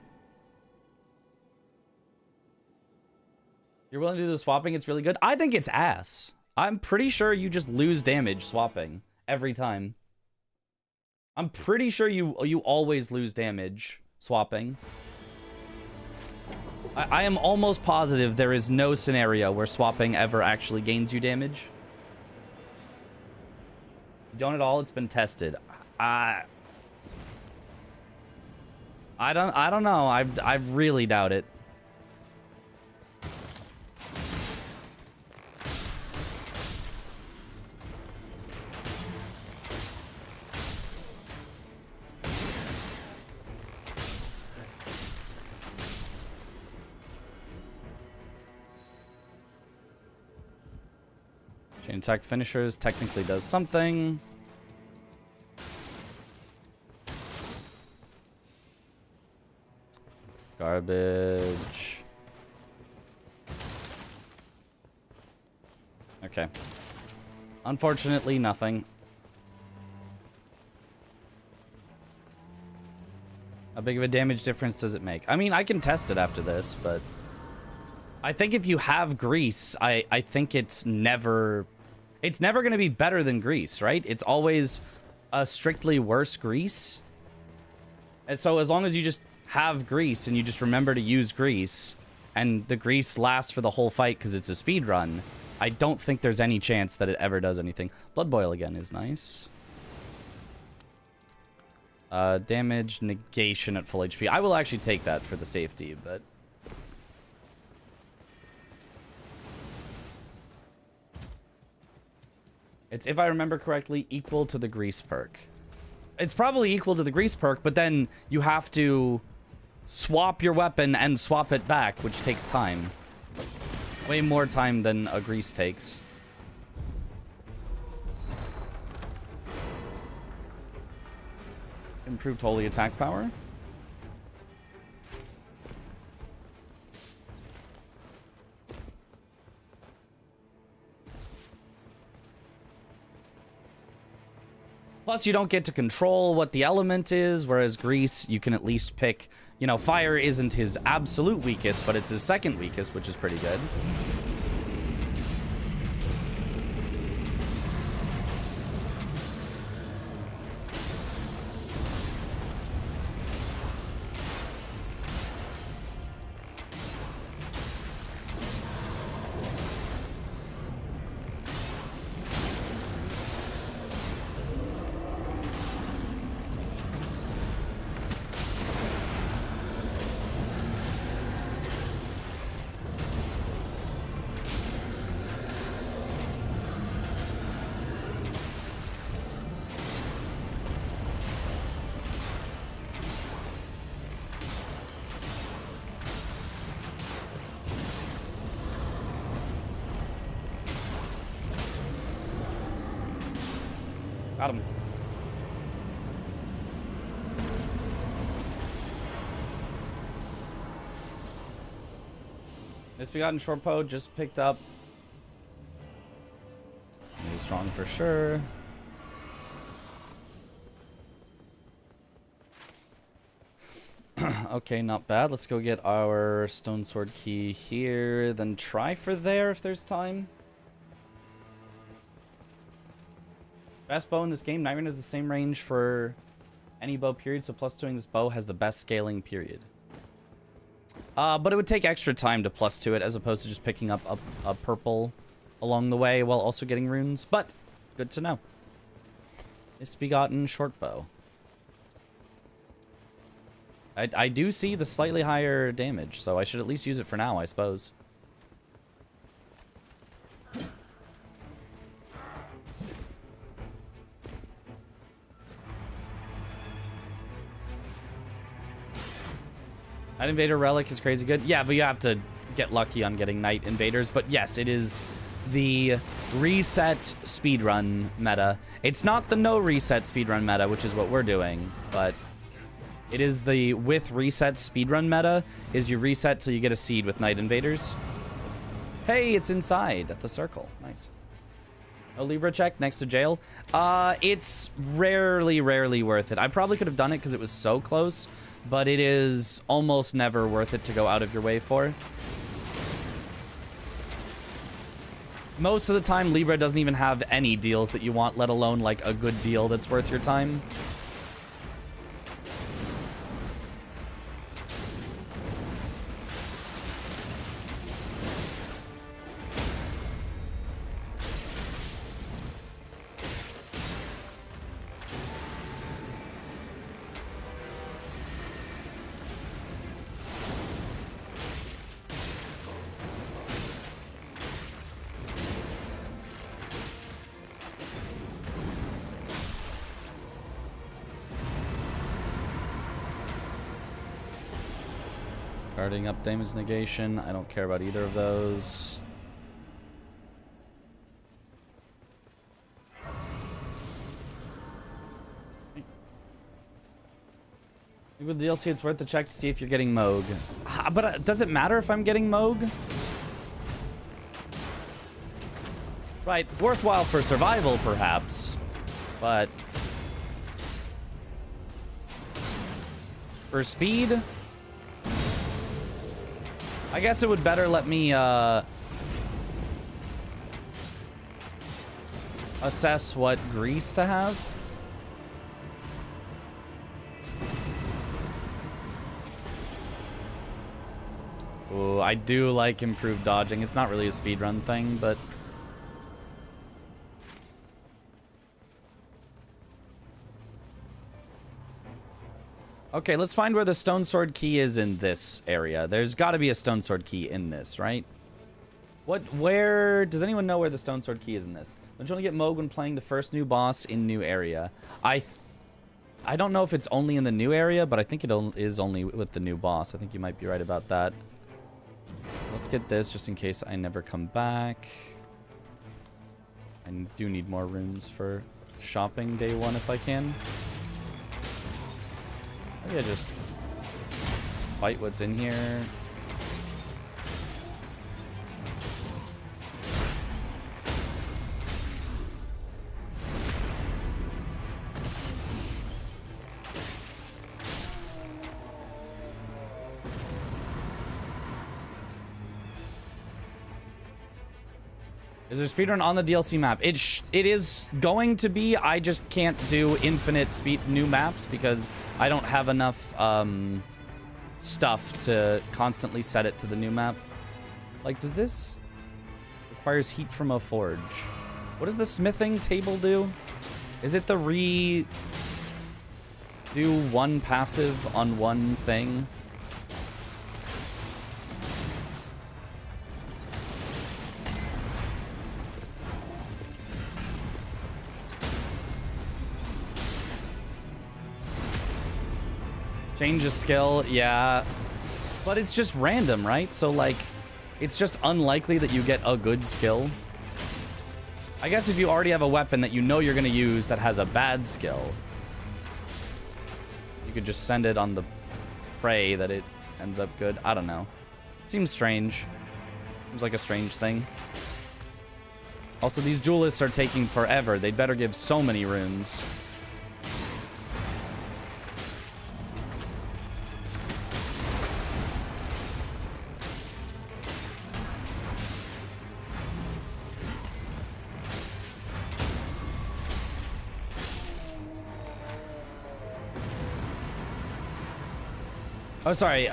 You're willing to do the swapping? It's really good. I think it's ass. I'm pretty sure you just lose damage swapping every time. I'm pretty sure you always lose damage swapping. I am almost positive there is no scenario where swapping ever actually gains you damage. You don't at all. It's been tested. I don't know. I really doubt it. Chain attack finishers technically does something. Garbage. Okay. Unfortunately, nothing. How big of a damage difference does it make? I mean, I can test it after this, but I think if you have grease, I think it's never going to be better than grease, right? It's always a strictly worse grease. And so as long as you just have grease and you just remember to use grease and the grease lasts for the whole fight because it's a speed run, I don't think there's any chance that it ever does anything. Blood Boil again is nice. Damage negation at full HP. I will actually take that for the safety, but it's, if I remember correctly, equal to the grease perk. It's probably equal to the grease perk, but then you have to swap your weapon and swap it back, which takes time. Way more time than a grease takes. Improved holy attack power. Plus, you don't get to control what the element is, whereas grease, you can at least pick, you know, fire isn't his absolute weakest, but it's his second weakest, which is pretty good. Got him. Misbegotten Shortpo just picked up. He's strong for sure. Okay, not bad. Let's go get our stone sword key here, then try for there if there's time. Best bow in this game. Nightreign has the same range for any bow period, so plus 2ing this bow has the best scaling period. But it would take extra time to plus 2 it as opposed to just picking up a purple along the way while also getting runes. But good to know. Misbegotten short bow. I do see the slightly higher damage, so I should at least use it for now, I suppose. Night Invader Relic is crazy good. Yeah, but you have to get lucky on getting Night Invaders. But yes, it is the reset speedrun meta. It's not the no reset speedrun meta, which is what we're doing, but it is the with reset speedrun meta, is you reset till you get a seed with Night Invaders. Hey, it's inside at the circle. Nice. No Libra check next to jail. It's rarely worth it. I probably could have done it because it was so close, but it is almost never worth it to go out of your way for. Most of the time, Libra doesn't even have any deals that you want, let alone like a good deal that's worth your time. Guarding up damage negation. I don't care about either of those. With the DLC, it's worth the check to see if you're getting Moog. But does it matter if I'm getting Moog? Right, worthwhile for survival, perhaps. But for speed, I guess it would better let me assess what grease to have. Ooh, I do like improved dodging. It's not really a speedrun thing, but okay, let's find where the stone sword key is in this area. There's got to be a stone sword key in this, right? Where does anyone know where the stone sword key is in this? Don't you only get Moog when playing the first new boss in new area? I don't know if it's only in the new area, but I think it is only with the new boss. I think you might be right about that. Let's get this just in case I never come back. I do need more runes for shopping day one if I can. Maybe I just fight what's in here. Is there speedrun on the DLC map? It is going to be. I just can't do infinite new maps because I don't have enough stuff to constantly set it to the new map. Like, does this requires heat from a forge? What does the smithing table do? Is it the do one passive on one thing? Change a skill, yeah. But it's just random, right? So, like, it's just unlikely that you get a good skill. I guess if you already have a weapon that you know you're going to use that has a bad skill, you could just send it on the pray that it ends up good. I don't know. Seems strange. Seems like a strange thing. Also, these duelists are taking forever. They'd better give so many runes. Oh, sorry.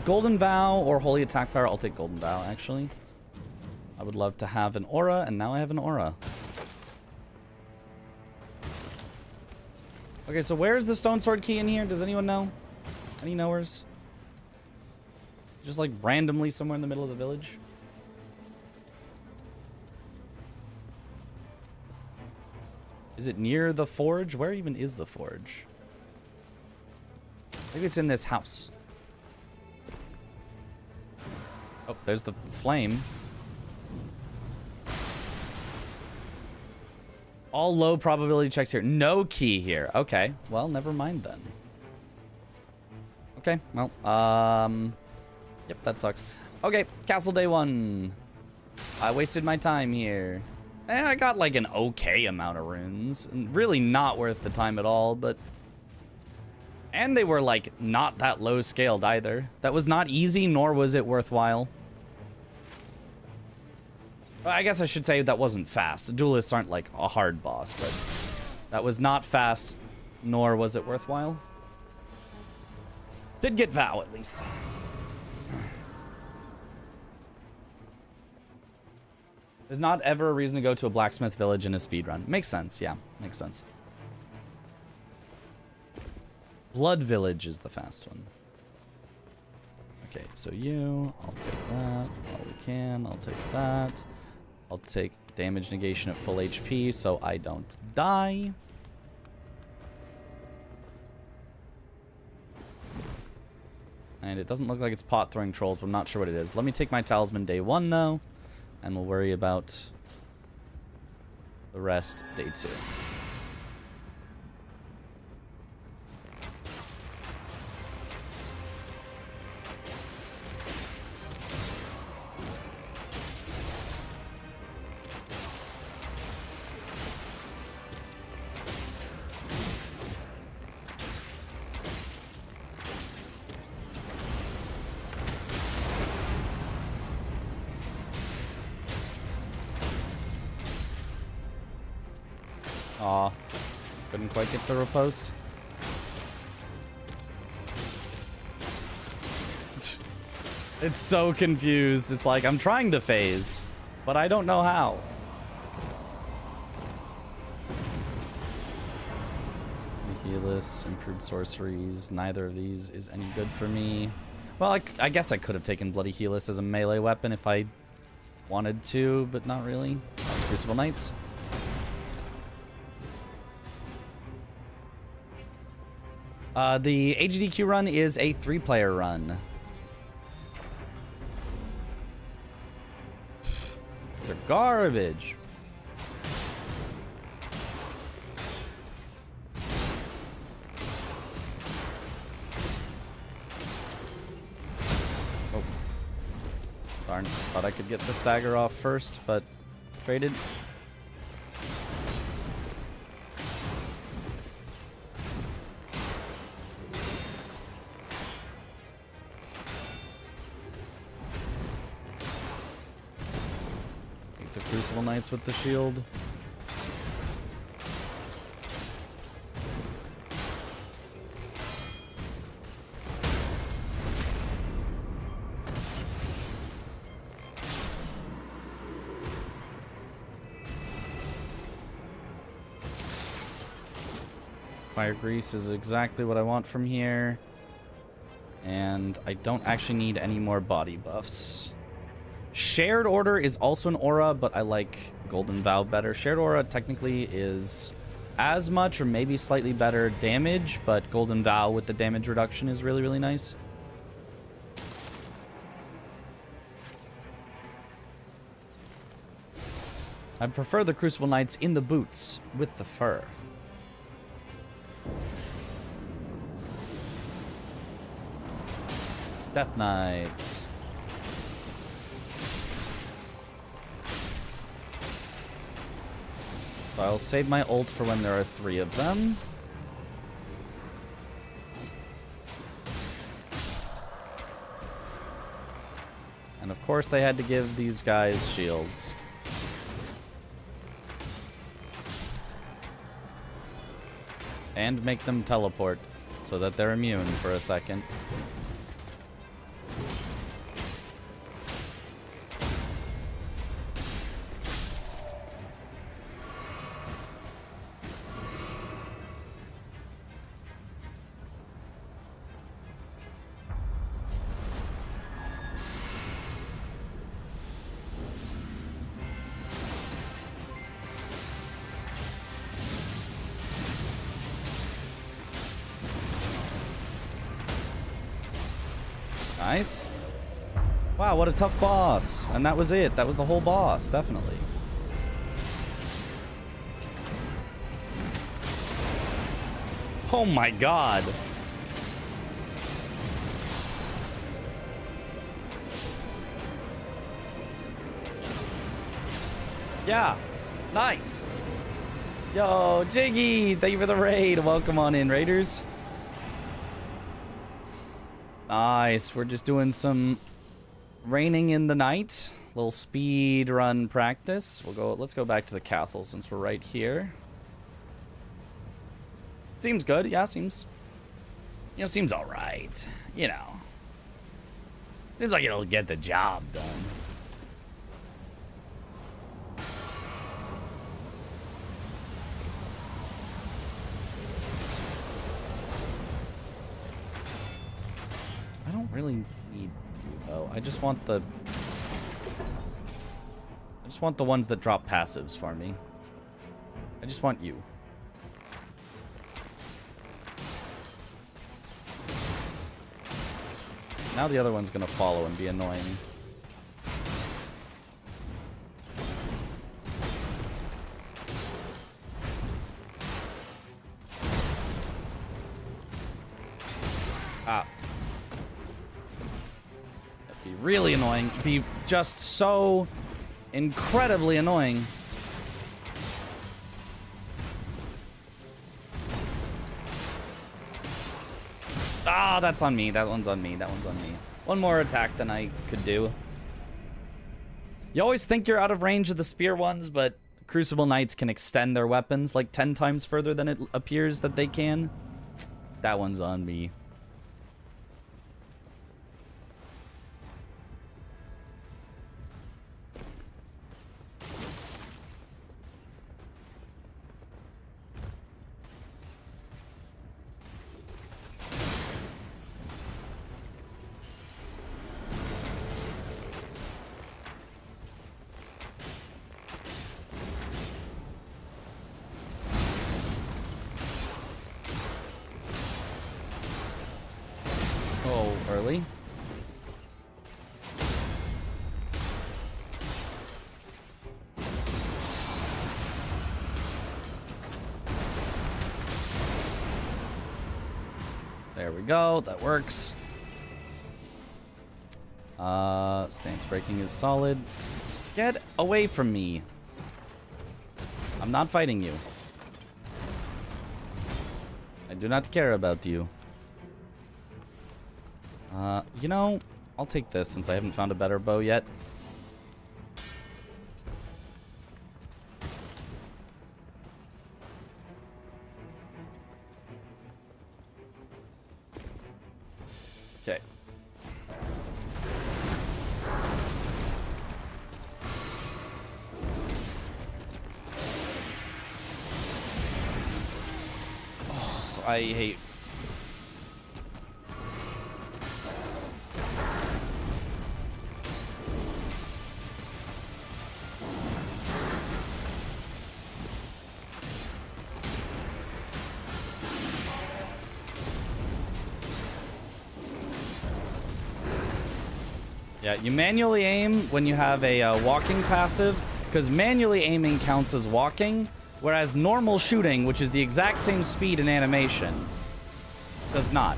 Golden Vow or Holy Attack Power. I'll take Golden Vow, actually. I would love to have an aura, and now I have an aura. Okay, so where's the Stone Sword key in here? Does anyone know? Any knowers? Just like randomly somewhere in the middle of the village? Is it near the forge? Where even is the forge? Maybe it's in this house. Oh, there's the flame. All low probability checks here. No key here. Okay. Well, never mind then. Okay. Well, yep, that sucks. Okay, Castle Day 1. I wasted my time here. I got like an okay amount of runes. Really not worth the time at all, but... And they were like not that low scaled either. That was not easy, nor was it worthwhile. I guess I should say that wasn't fast. Duelists aren't like a hard boss, but that was not fast, nor was it worthwhile. Did get Vow, at least. There's not ever a reason to go to a blacksmith village in a speedrun. Makes sense, yeah. Makes sense. Blood Village is the fast one. Okay, so you, I'll take that. All we can, I'll take that. I'll take damage negation at full HP so I don't die. And it doesn't look like it's pot throwing trolls, but I'm not sure what it is. Let me take my talisman day 1 though, and we'll worry about the rest day 2. Aw, couldn't quite get the riposte. It's so confused. It's like, I'm trying to phase, but I don't know how. Healus, improved sorceries. Neither of these is any good for me. Well, I guess I could have taken Bloody Healus as a melee weapon if I wanted to, but not really. That's Crucible Knights. The AGDQ run is a 3-player run. These are garbage. Oh. Darn. Thought I could get the stagger off first, but traded. Crucible Knights with the shield. Fire Grease is exactly what I want from here. And I don't actually need any more body buffs. Shared Order is also an aura, but I like Golden Vow better. Shared Aura technically is as much or maybe slightly better damage, but Golden Vow with the damage reduction is really, really nice. I prefer the Crucible Knights in the boots with the fur. Death Knights. So I'll save my ult for when there are 3 of them. And of course they had to give these guys shields. And make them teleport so that they're immune for a second. Nice. Wow, what a tough boss. And that was it. That was the whole boss, definitely. Oh my god. Yeah. Nice. Yo, Jiggy, thank you for the raid. Welcome on in, Raiders. Nice. We're just doing some raining in the night. Little speed run practice. Let's go back to the castle since we're right here. Seems good. Yeah, seems all right. You know. Seems like it'll get the job done. I don't really need you, though. I just want the ones that drop passives for me. I just want you. Now the other one's gonna follow and be annoying. Ah. That'd be really annoying. Be just so incredibly annoying. Ah, that's on me. That one's on me. That one's on me. One more attack than I could do. You always think you're out of range of the spear ones, but Crucible Knights can extend their weapons like 10 times further than it appears that they can. That one's on me. Oh, early. There we go. That works. Stance breaking is solid. Get away from me. I'm not fighting you. I do not care about you. You know, I'll take this since I haven't found a better bow yet. Okay. Oh, I hate... Yeah, you manually aim when you have a walking passive, because manually aiming counts as walking, whereas normal shooting, which is the exact same speed and animation, does not.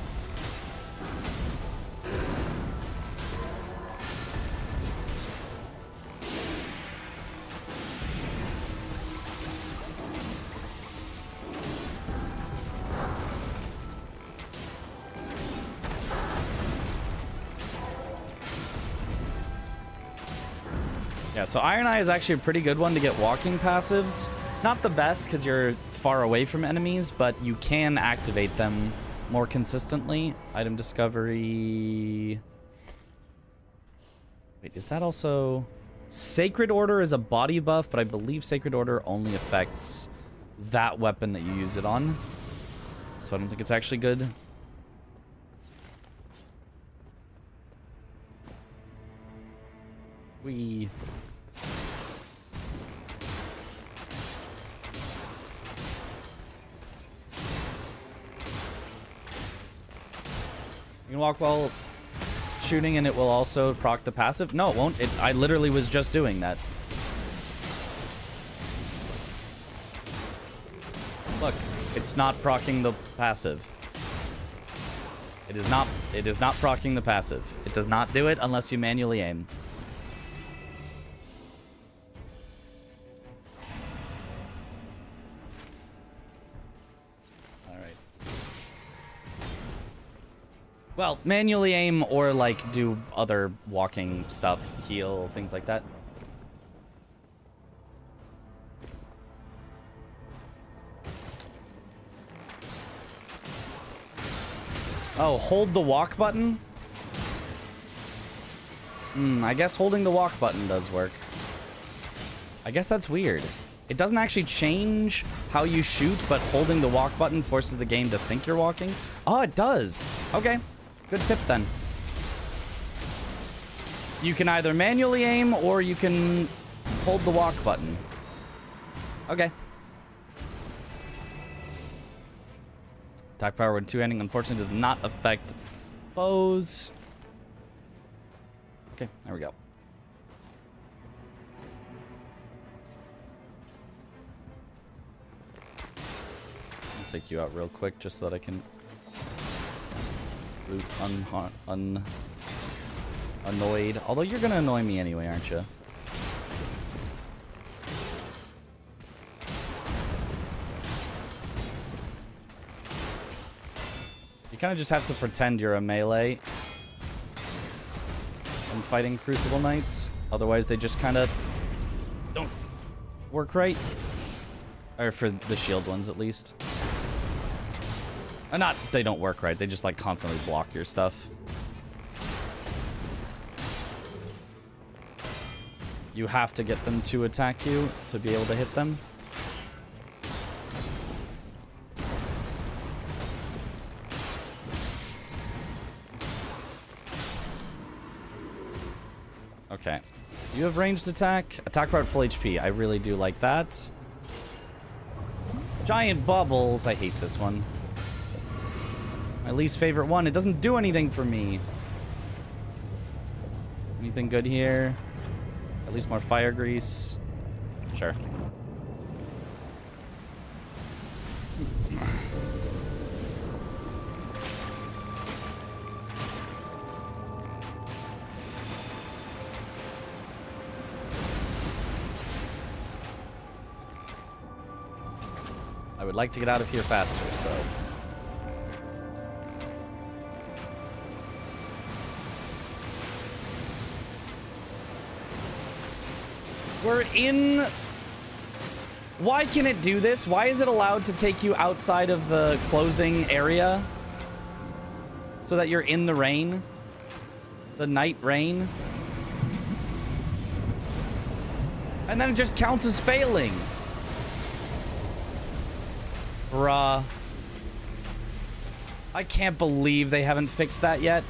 Yeah, so Iron Eye is actually a pretty good one to get walking passives. Not the best because you're far away from enemies, but you can activate them more consistently. Item discovery. Wait, is that also... Sacred Order is a body buff, but I believe Sacred Order only affects that weapon that you use it on. So I don't think it's actually good. We... You can walk while shooting and it will also proc the passive? No, it won't. I literally was just doing that. Look, it's not proccing the passive. It is not proccing the passive. It does not do it unless you manually aim. Well, manually aim or, like, do other walking stuff, heal, things like that. Oh, hold the walk button? I guess holding the walk button does work. I guess that's weird. It doesn't actually change how you shoot, but holding the walk button forces the game to think you're walking. Oh, it does. Okay. Good tip, then. You can either manually aim, or you can hold the walk button. Okay. Attack power when two-handing, unfortunately, does not affect bows. Okay, there we go. I'll take you out real quick, just so that I can... loot annoyed. Although you're gonna annoy me anyway, aren't you? You kind of just have to pretend you're a melee when fighting Crucible Knights. Otherwise, they just kind of don't work right. Or for the shield ones, at least. Not, they don't work right. They just, like, constantly block your stuff. You have to get them to attack you to be able to hit them. Okay. You have ranged attack. Attack power at full HP. I really do like that. Giant bubbles. I hate this one. My least favorite one. It doesn't do anything for me. Anything good here? At least more fire grease. Sure. I would like to get out of here faster, so... We're in... Why can it do this? Why is it allowed to take you outside of the closing area? So that you're in the rain? The Nightreign? And then it just counts as failing. Bruh. I can't believe they haven't fixed that yet.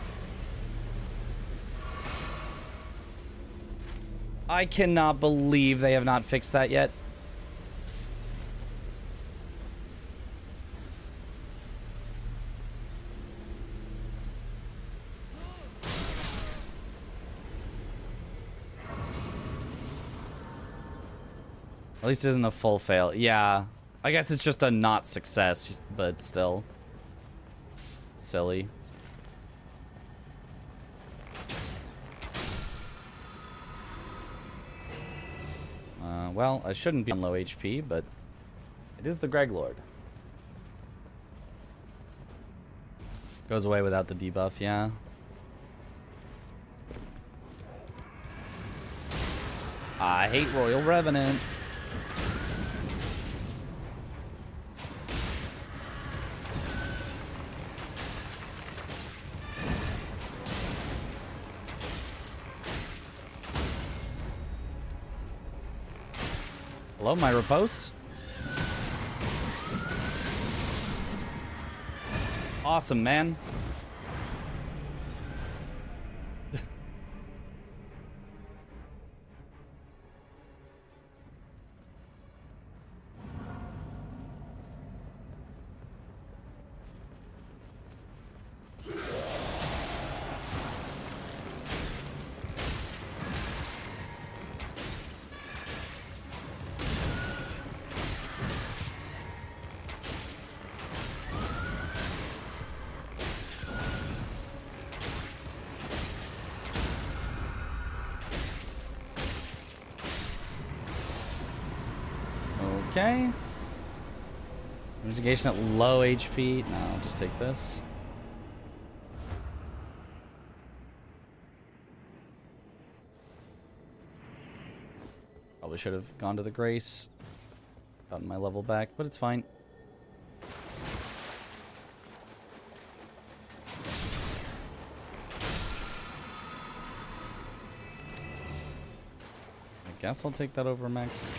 I cannot believe they have not fixed that yet. At least it isn't a full fail. Yeah. I guess it's just a not success, but still. Silly. Well, I shouldn't be on low HP, but it is the Greg Lord. Goes away without the debuff, yeah. I hate Royal Revenant. Hello, my riposte. Awesome, man. Okay. Investigation at low HP. No, I'll just take this. Probably should have gone to the Grace. Gotten my level back, but it's fine. I guess I'll take that over max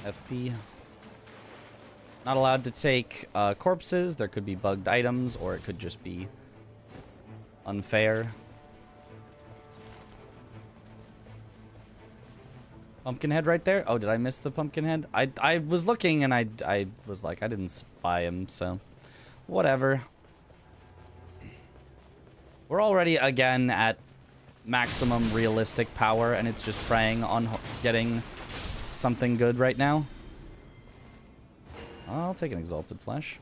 FP. Not allowed to take corpses. There could be bugged items, or it could just be unfair. Pumpkinhead right there. Oh, did I miss the Pumpkinhead? I was looking and I was like, I didn't spy him, so whatever. We're already again at maximum realistic power, and it's just preying on getting something good right now. I'll take an Exalted Flesh.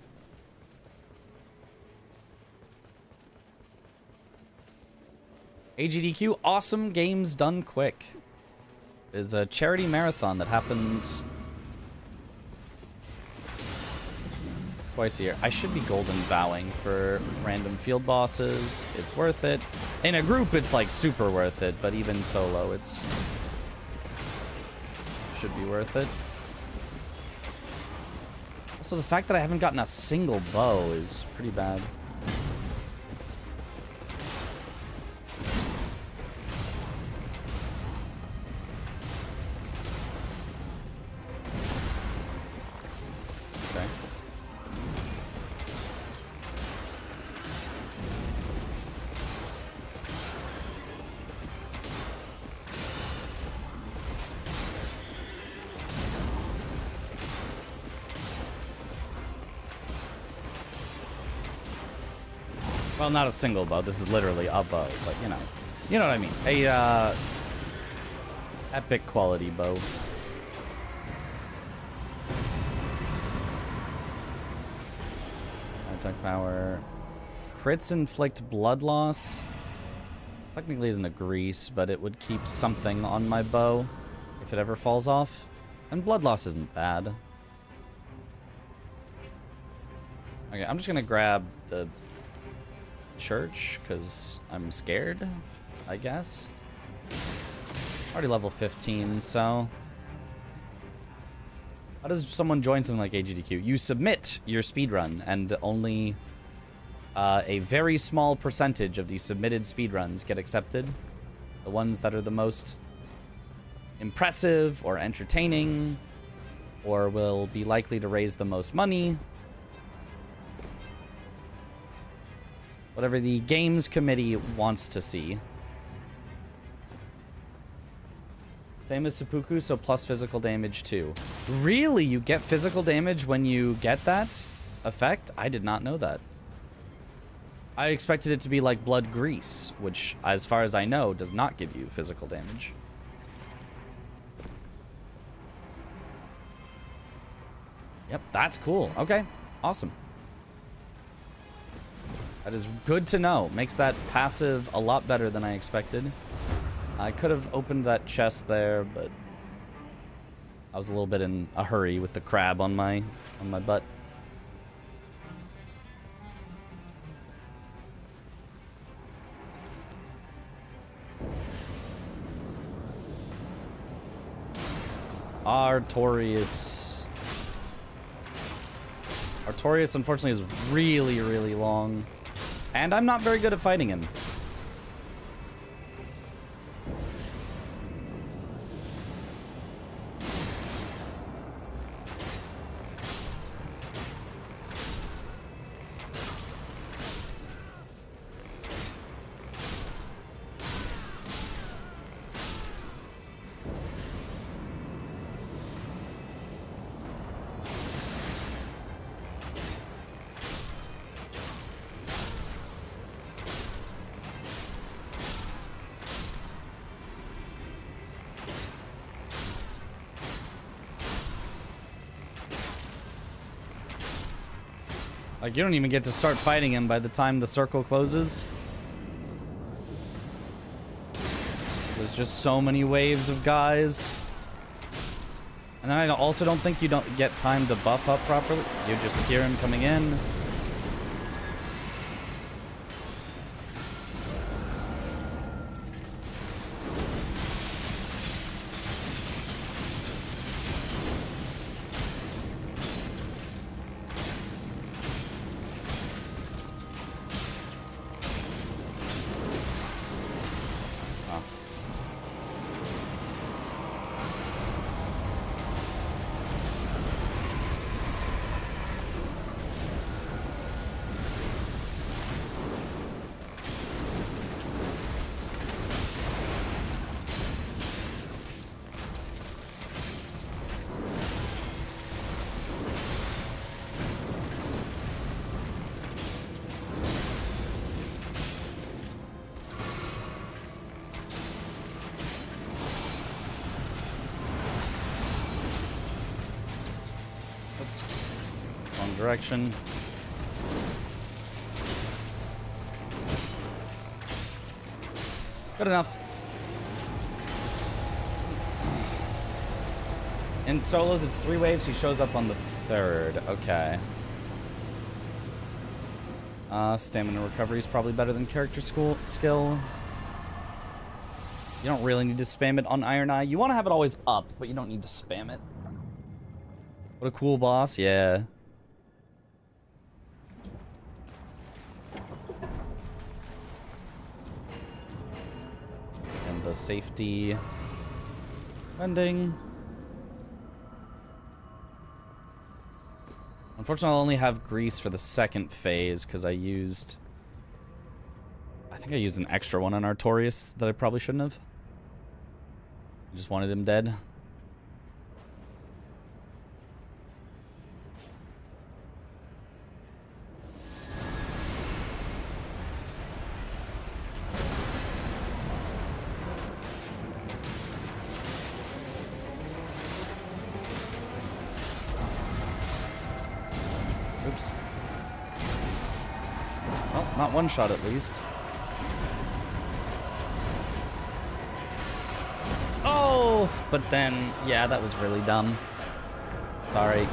AGDQ, awesome games done quick. Is a charity marathon that happens twice a year. I should be golden vowing for random field bosses. It's worth it. In a group, it's like super worth it, but even solo, it's should be worth it. Also, the fact that I haven't gotten a single bow is pretty bad. Well, not a single bow. This is literally a bow, but you know what I mean. A epic quality bow. Attack power. Crits inflict blood loss. Technically isn't a grease, but it would keep something on my bow if it ever falls off. And blood loss isn't bad. Okay, I'm just gonna grab the church because I'm scared, I guess. Already level 15, so how does someone join something like AGDQ? You submit your speedrun, and only a very small percentage of the submitted speedruns get accepted. The ones that are the most impressive or entertaining or will be likely to raise the most money. Whatever the games committee wants to see. Same as seppuku, so plus physical damage too. Really? You get physical damage when you get that effect? I did not know that. I expected it to be like blood grease, which, as far as I know, does not give you physical damage. Yep, that's cool. Okay, awesome. That is good to know. Makes that passive a lot better than I expected. I could have opened that chest there, but I was a little bit in a hurry with the crab on my butt. Artorias. Artorias, unfortunately, is really, really long. And I'm not very good at fighting him. Like, you don't even get to start fighting him by the time the circle closes. There's just so many waves of guys. And then I also don't think you don't get time to buff up properly. You just hear him coming in. Wrong direction. Good enough. In solos, it's 3 waves. He shows up on the 3rd. Okay. Stamina recovery is probably better than character skill. You don't really need to spam it on Iron Eye. You want to have it always up, but you don't need to spam it. What a cool boss. Yeah. And the safety ending. Unfortunately, I'll only have grease for the 2nd phase because I think I used an extra one on Artorias that I probably shouldn't have. I just wanted him dead. Oops. Well, not one shot at least. Oh, but then, yeah, that was really dumb. Sorry.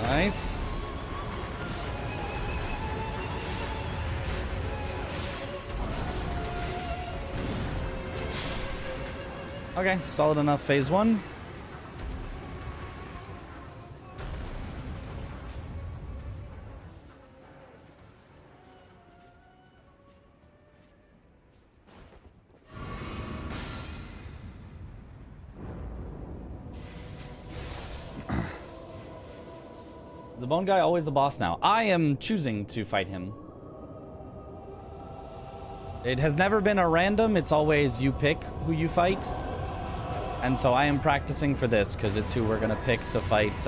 Nice. Okay, solid enough phase 1. The bone guy always the boss now. I am choosing to fight him. It has never been a random. It's always you pick who you fight. And so I am practicing for this because it's who we're going to pick to fight.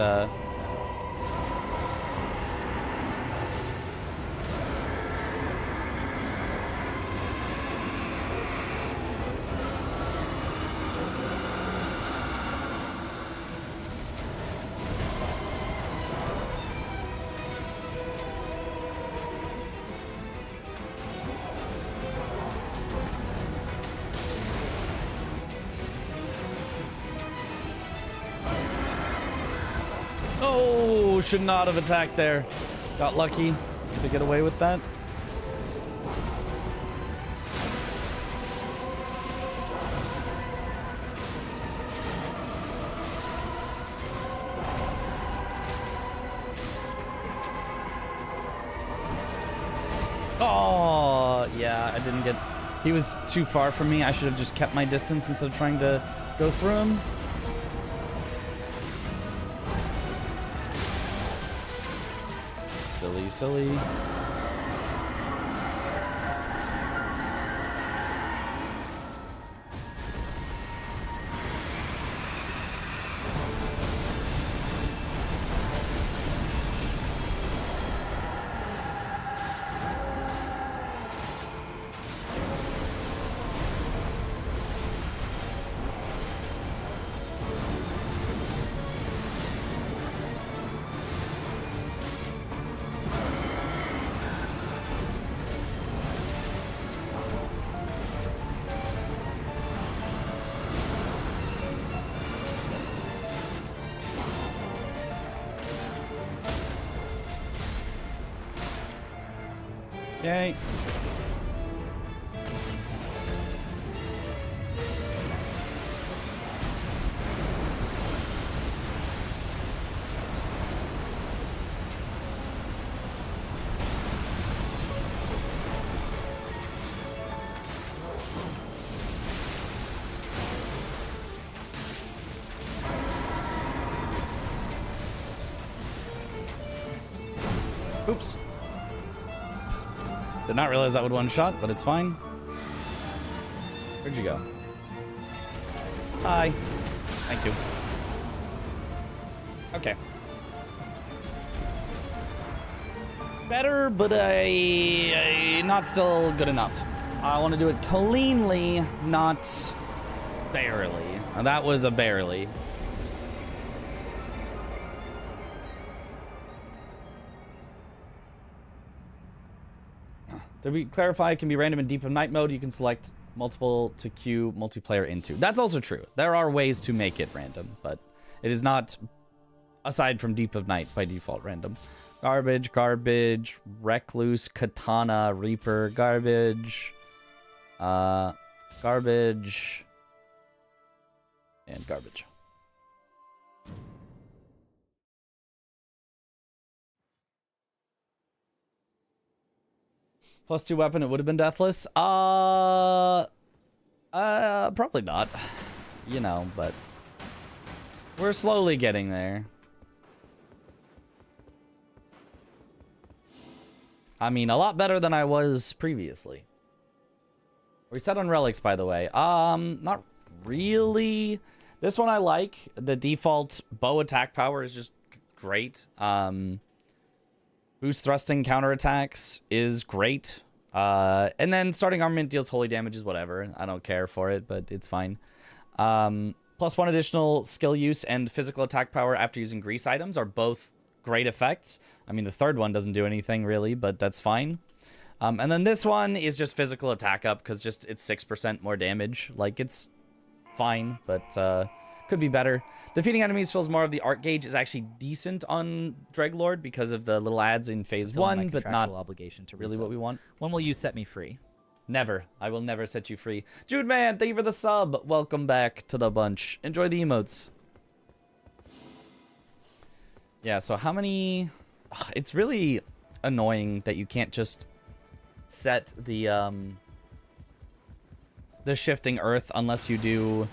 Oh, should not have attacked there. Got lucky to get away with that. Oh, yeah, I didn't get... He was too far from me. I should have just kept my distance instead of trying to go through him. Silly, silly. Okay. Oops. Did not realize that would one shot, but it's fine. Where'd you go? Hi. Thank you. Okay. Better, but not still good enough. I want to do it cleanly, not barely. Now, that was a barely. To be clarify, it can be random in Deep of Night mode. You can select multiple to queue multiplayer into. That's also true. There are ways to make it random, but it is not, aside from Deep of Night, by default random. Garbage, garbage, Recluse, Katana, Reaper, garbage, garbage, and garbage. +2 weapon, it would have been deathless. Probably not. You know, but we're slowly getting there. I mean, a lot better than I was previously. We set on relics, by the way. Not really. This one I like. The default bow attack power is just great. Boost thrusting counterattacks is great. And then starting armament deals holy damages, whatever. I don't care for it, but it's fine. +1 additional skill use and physical attack power after using grease items are both great effects. I mean, the third one doesn't do anything really, but that's fine. And then this one is just physical attack up because just it's 6% more damage. Like, it's fine, but could be better. Defeating enemies fills more of the art gauge is actually decent on Dreglord because of the little ads in phase 1, but not obligation to really what we want. When will you set me free? Never. I will never set you free. Jude man, thank you for the sub. Welcome back to the bunch. Enjoy the emotes. Yeah, so how many... It's really annoying that you can't just set the shifting earth unless you do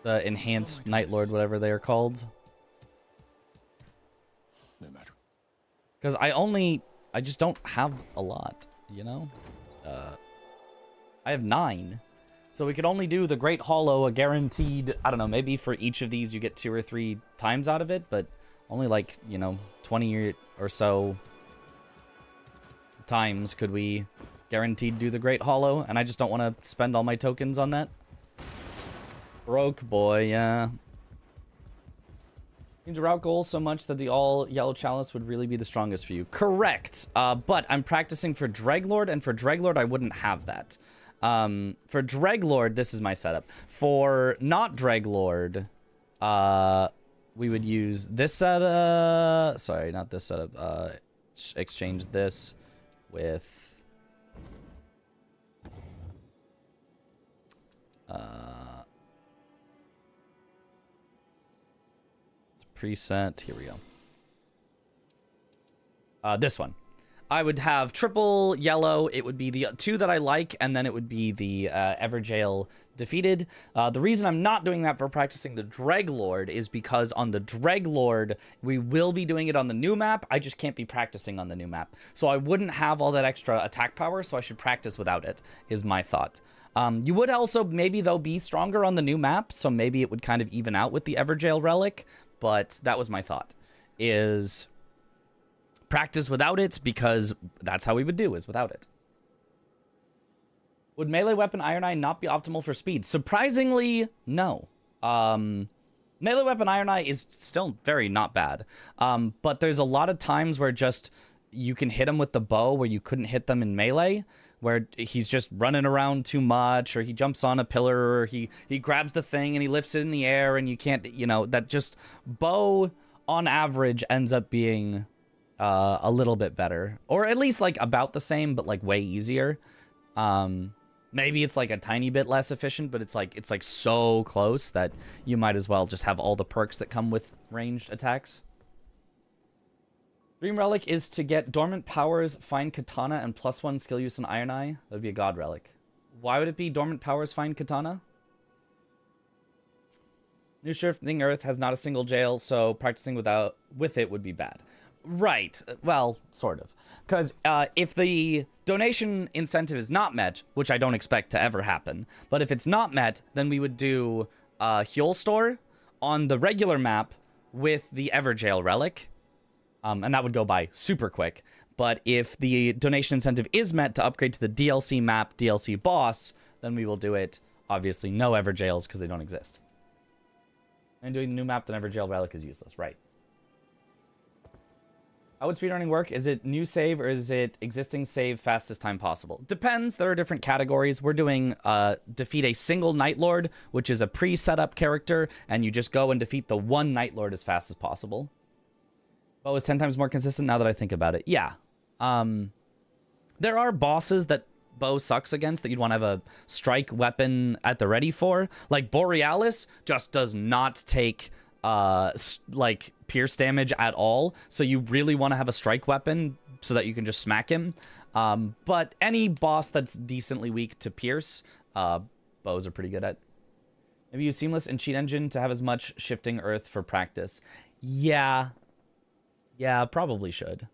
the enhanced Night Lord, whatever they are called. No matter. Because I just don't have a lot, you know? I have 9. So we could only do the Great Hollow, a guaranteed, I don't know, maybe for each of these you get 2 or 3 times out of it, but only like, you know, 20 or so times could we guaranteed do the Great Hollow, and I just don't want to spend all my tokens on that. Broke boy, yeah. You need to route goals so much that the all-yellow chalice would really be the strongest for you. Correct, but I'm practicing for Dreglord, and for Dreglord I wouldn't have that. For Dreglord, this is my setup. For not Dreglord, we would use this setup. Sorry, not this setup. Exchange this with preset. Here we go. This one. I would have triple yellow. It would be the two that I like, and then it would be the Everjail defeated. The reason I'm not doing that for practicing the Dreglord is because on the Dreglord, we will be doing it on the new map. I just can't be practicing on the new map. So I wouldn't have all that extra attack power, so I should practice without it, is my thought. You would also maybe, though, be stronger on the new map, so maybe it would kind of even out with the Everjail relic, but that was my thought, is practice without it, because that's how we would do, is without it. Would melee weapon Iron Eye not be optimal for speed? Surprisingly, no. Melee weapon Iron Eye is still very not bad. But there's a lot of times where just you can hit him with the bow where you couldn't hit them in melee, where he's just running around too much, or he jumps on a pillar, or he grabs the thing and he lifts it in the air and you can't, you know, that just bow on average ends up being a little bit better, or at least like about the same, but like way easier. Maybe it's like a tiny bit less efficient, but it's like so close that you might as well just have all the perks that come with ranged attacks. Dream Relic is to get Dormant Powers, Find Katana, and +1 skill use on Iron Eye. That would be a God Relic. Why would it be Dormant Powers, Find Katana? New Shifting Earth has not a single jail, so practicing with it would be bad. Right. Well, sort of. Because if the donation incentive is not met, which I don't expect to ever happen, but if it's not met, then we would do Huel Store on the regular map with the Everjail Relic. And that would go by super quick. But if the donation incentive is met to upgrade to the DLC map, DLC boss, then we will do it. Obviously, no Everjails because they don't exist. And doing the new map, the Everjail Relic is useless. Right. How would speedrunning work? Is it new save or is it existing save fastest time possible? Depends. There are different categories. We're doing defeat a single Night Lord, which is a pre-set-up character, and you just go and defeat the one Night Lord as fast as possible. Bow is 10 times more consistent now that I think about it. Yeah. There are bosses that bow sucks against that you'd want to have a strike weapon at the ready for. Like Borealis just does not take like pierce damage at all, so you really want to have a strike weapon so that you can just smack him. But any boss that's decently weak to pierce, bows are pretty good at. Maybe use Seamless and Cheat Engine to have as much shifting earth for practice. Yeah, probably should.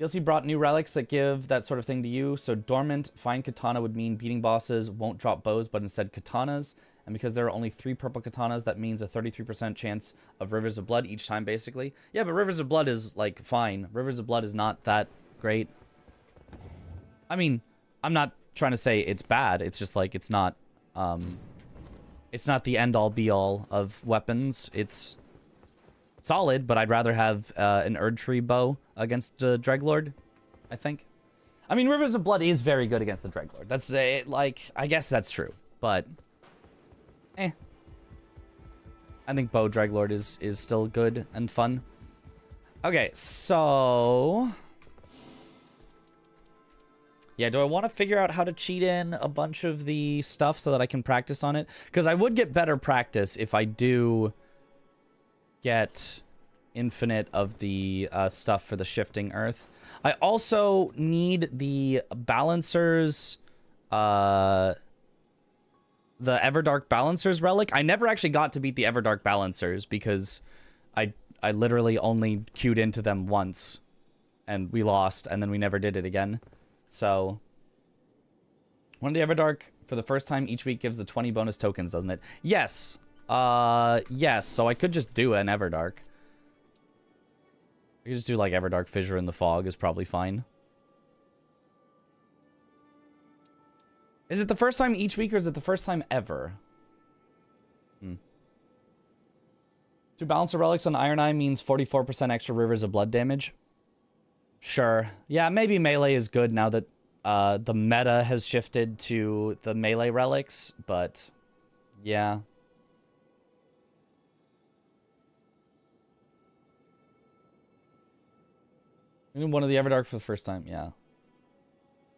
DLC brought new relics that give that sort of thing to you, so Dormant, Find Katana would mean beating bosses won't drop bows, but instead katanas. And because there are only 3 purple katanas, that means a 33% chance of Rivers of Blood each time, basically. Yeah, but Rivers of Blood is, like, fine. Rivers of Blood is not that great. I mean, I'm not trying to say it's bad. It's just, like, it's not the end-all, be-all of weapons. It's solid, but I'd rather have an Erdtree bow against the Dreglord, I think. I mean, Rivers of Blood is very good against the Dreglord. That's, like, I guess that's true, but... I think Bow Dreglord is still good and fun. Okay, so... yeah, do I want to figure out how to cheat in a bunch of the stuff so that I can practice on it? Because I would get better practice if I do get infinite of the stuff for the Shifting Earth. I also need the Balancers... the Everdark Balancers relic. I never actually got to beat the Everdark Balancers because I literally only queued into them once and we lost and then we never did it again. So one of the Everdark for the first time each week gives the 20 bonus tokens, doesn't it? Yes. Yes. So I could just do an Everdark. I could just do like Everdark Fissure in the Fog is probably fine. Is it the first time each week, or is it the first time ever? 2 Balancer Relics on Iron Eye means 44% extra Rivers of Blood damage. Sure. Yeah, maybe melee is good now that the meta has shifted to the melee relics, but yeah. Even one of the Everdark for the first time, yeah.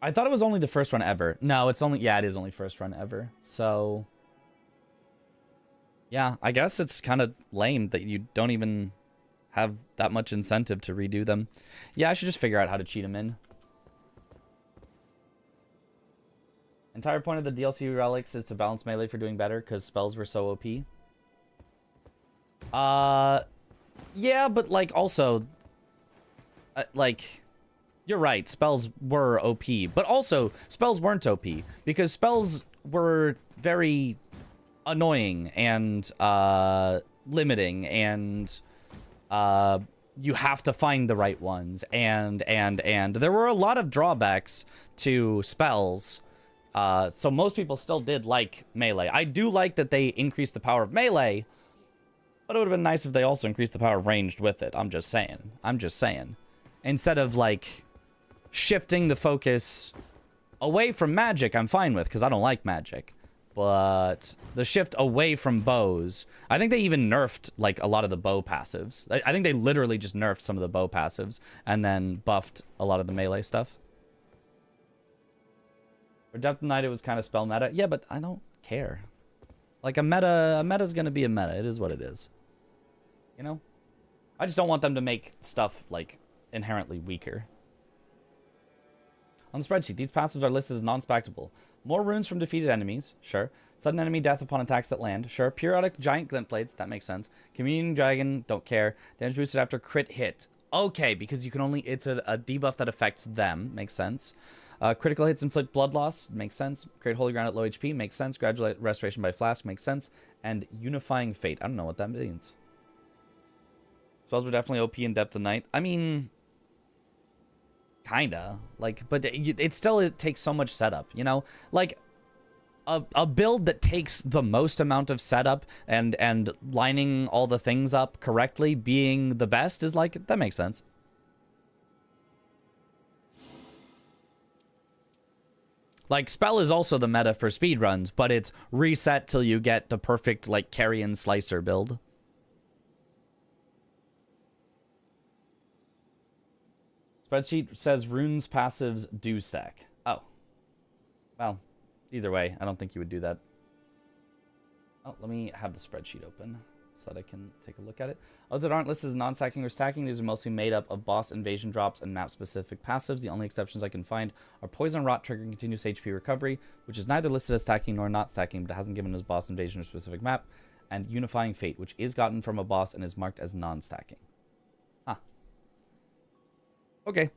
I thought it was only the first run ever. No, it's only, yeah, it is only first run ever. So, yeah, I guess it's kind of lame that you don't even have that much incentive to redo them. Yeah, I should just figure out how to cheat them in. Entire point of the DLC relics is to balance melee for doing better because spells were so OP. Yeah, but like also, like, you're right, spells were OP, but also spells weren't OP because spells were very annoying and limiting, and you have to find the right ones, and there were a lot of drawbacks to spells. So most people still did like melee. I do like that they increased the power of melee, but it would have been nice if they also increased the power of ranged with it. I'm just saying. Instead of like shifting the focus away from magic, I'm fine with, because I don't like magic. But the shift away from bows, I think they even nerfed like a lot of the bow passives. I think they literally just nerfed some of the bow passives and then buffed a lot of the melee stuff. For Depth of Night, it was kind of spell meta. Yeah, but I don't care. Like a meta's gonna be a meta. It is what it is. You know? I just don't want them to make stuff like inherently weaker. On the spreadsheet, these passives are listed as non-spectable. More runes from defeated enemies, sure. Sudden enemy death upon attacks that land, sure. Periodic giant glint blades, that makes sense. Communion dragon, don't care. Damage boosted after crit hit. Okay, because you can only, it's a debuff that affects them, makes sense. Critical hits inflict blood loss, makes sense. Create holy ground at low HP, makes sense. Gradual restoration by flask, makes sense. And unifying fate, I don't know what that means. Spells were definitely OP in Depth of Night. I mean, kinda. Like, but it still takes so much setup, you know? Like, a build that takes the most amount of setup and lining all the things up correctly being the best is like, that makes sense. Like, spell is also the meta for speedruns, but it's reset till you get the perfect, like, carrion slicer build. Spreadsheet says runes passives do stack. Oh. Well, either way, I don't think you would do that. Oh, let me have the spreadsheet open so that I can take a look at it. Odds that aren't listed as non-stacking or stacking, these are mostly made up of boss invasion drops and map-specific passives. The only exceptions I can find are Poison Rot triggering continuous HP recovery, which is neither listed as stacking nor not stacking, but it hasn't given us boss invasion or specific map, and Unifying Fate, which is gotten from a boss and is marked as non-stacking. Huh. Okay.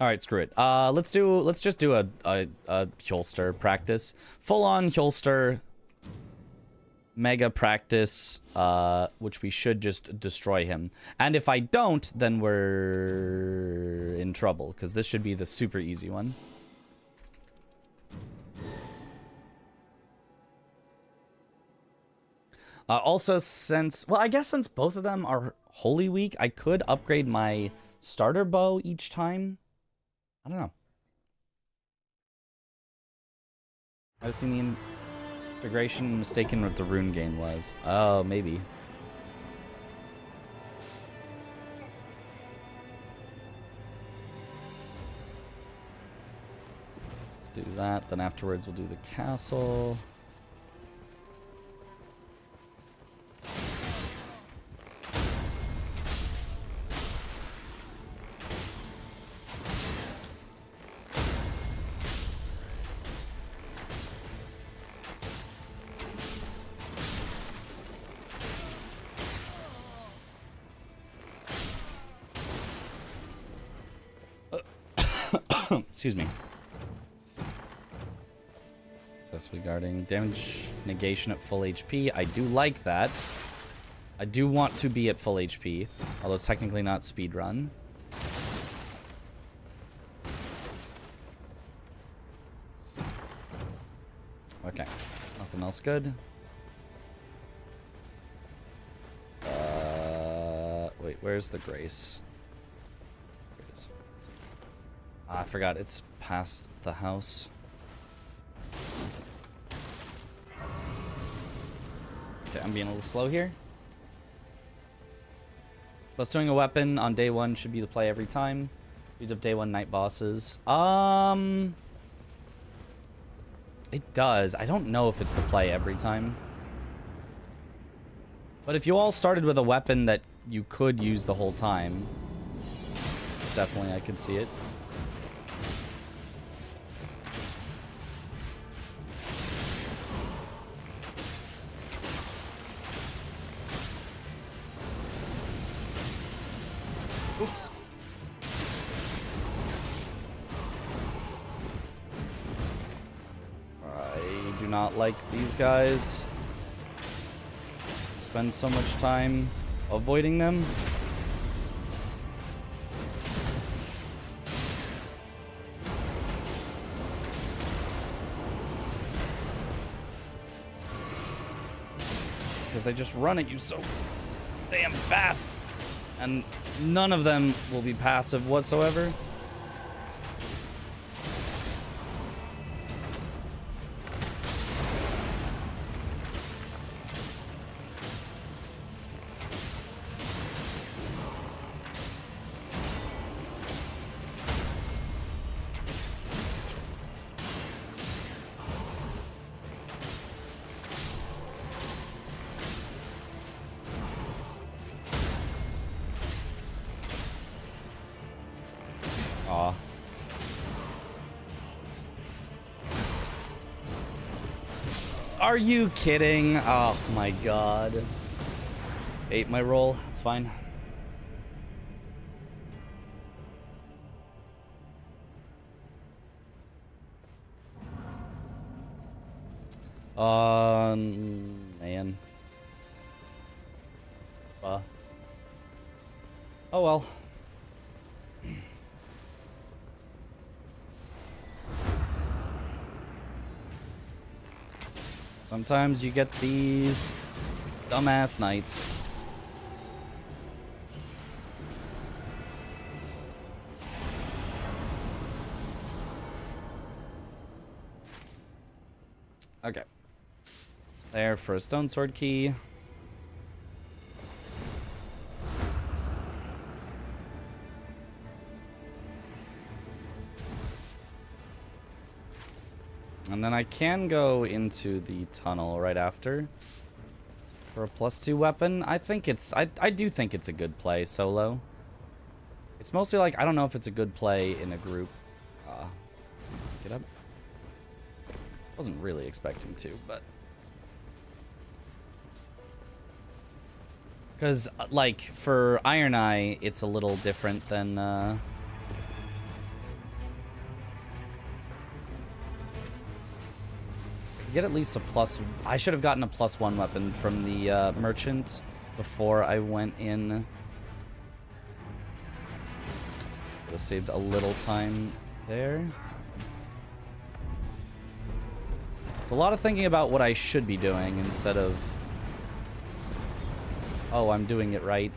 All right, screw it. Let's just do a Hjolster practice. Full on Hjolster mega practice, which we should just destroy him. And if I don't, then we're in trouble, because this should be the super easy one. Also, since, well, I guess since both of them are Holy Week, I could upgrade my starter bow each time. I don't know. I've seen the integration mistaken what the rune gain was. Oh, maybe. Let's do that. Then afterwards we'll do the castle. Excuse me. Just regarding damage negation at full HP. I do like that. I do want to be at full HP, although it's technically not speedrun. Okay. Nothing else good. Wait, where's the Grace? I forgot, it's past the house. Okay, I'm being a little slow here. Bestowing a weapon on day 1 should be the play every time. Use up day 1 night bosses. It does. I don't know if it's the play every time. But if you all started with a weapon that you could use the whole time, definitely I could see it. Oops. I do not like these guys. Spend so much time avoiding them. Because they just run at you so damn fast. And none of them will be passive whatsoever. Aw. Are you kidding? Oh my god. Ate my roll. It's fine. Man. Oh well. Sometimes you get these dumbass nights. Okay. There for a stone sword key. And then I can go into the tunnel right after for a +2 weapon. I think it's... I do think it's a good play solo. It's mostly like, I don't know if it's a good play in a group. Get up. Wasn't really expecting to, but... Because, like, for Iron Eye, it's a little different than... Get at least a plus... I should have gotten a +1 weapon from the merchant before I went in. Would have saved a little time there. It's a lot of thinking about what I should be doing instead of... Oh, I'm doing it right.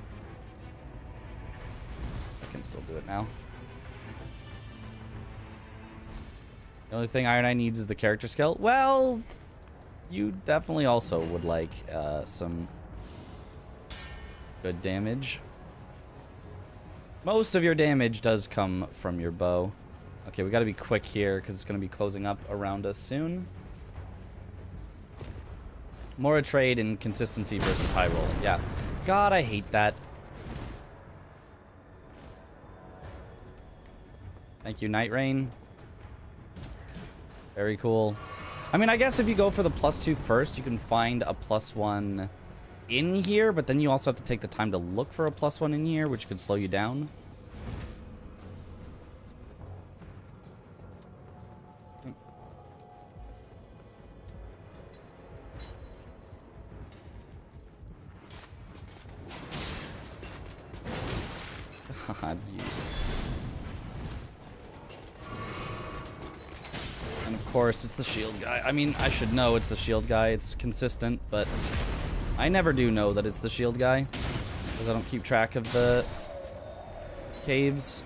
I can still do it now. The only thing Iron Eye needs is the character skill. Well, you definitely also would like some good damage. Most of your damage does come from your bow. Okay, we gotta be quick here because it's gonna be closing up around us soon. More a trade in consistency versus high rolling. Yeah. God, I hate that. Thank you, Nightreign. Very cool. I mean, I guess if you go for the +2 first, you can find a +1 in here, but then you also have to take the time to look for a +1 in here, which could slow you down. God, you... And of course, it's the shield guy. I mean, I should know it's the shield guy. It's consistent, but I never do know that it's the shield guy because I don't keep track of the caves.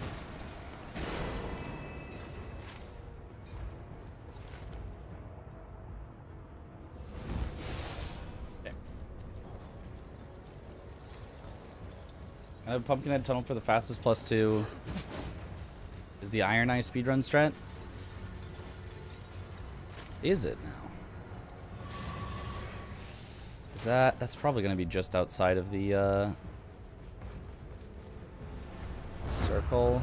Okay. I have Pumpkinhead Tunnel for the fastest +2. Is the Iron Eye speedrun strat? Is it now? Is that's probably gonna be just outside of the circle.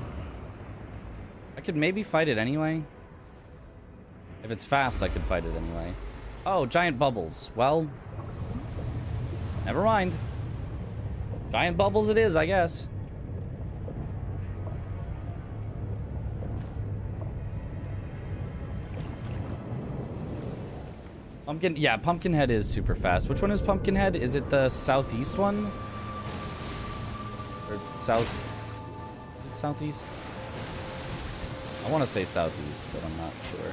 I could maybe fight it anyway. If it's fast, I could fight it anyway. Oh, giant bubbles. Well, never mind. Giant bubbles it is, I guess. Yeah, Pumpkinhead is super fast. Which one is Pumpkinhead? Is it the southeast one? Or south? Is it southeast? I want to say southeast, but I'm not sure.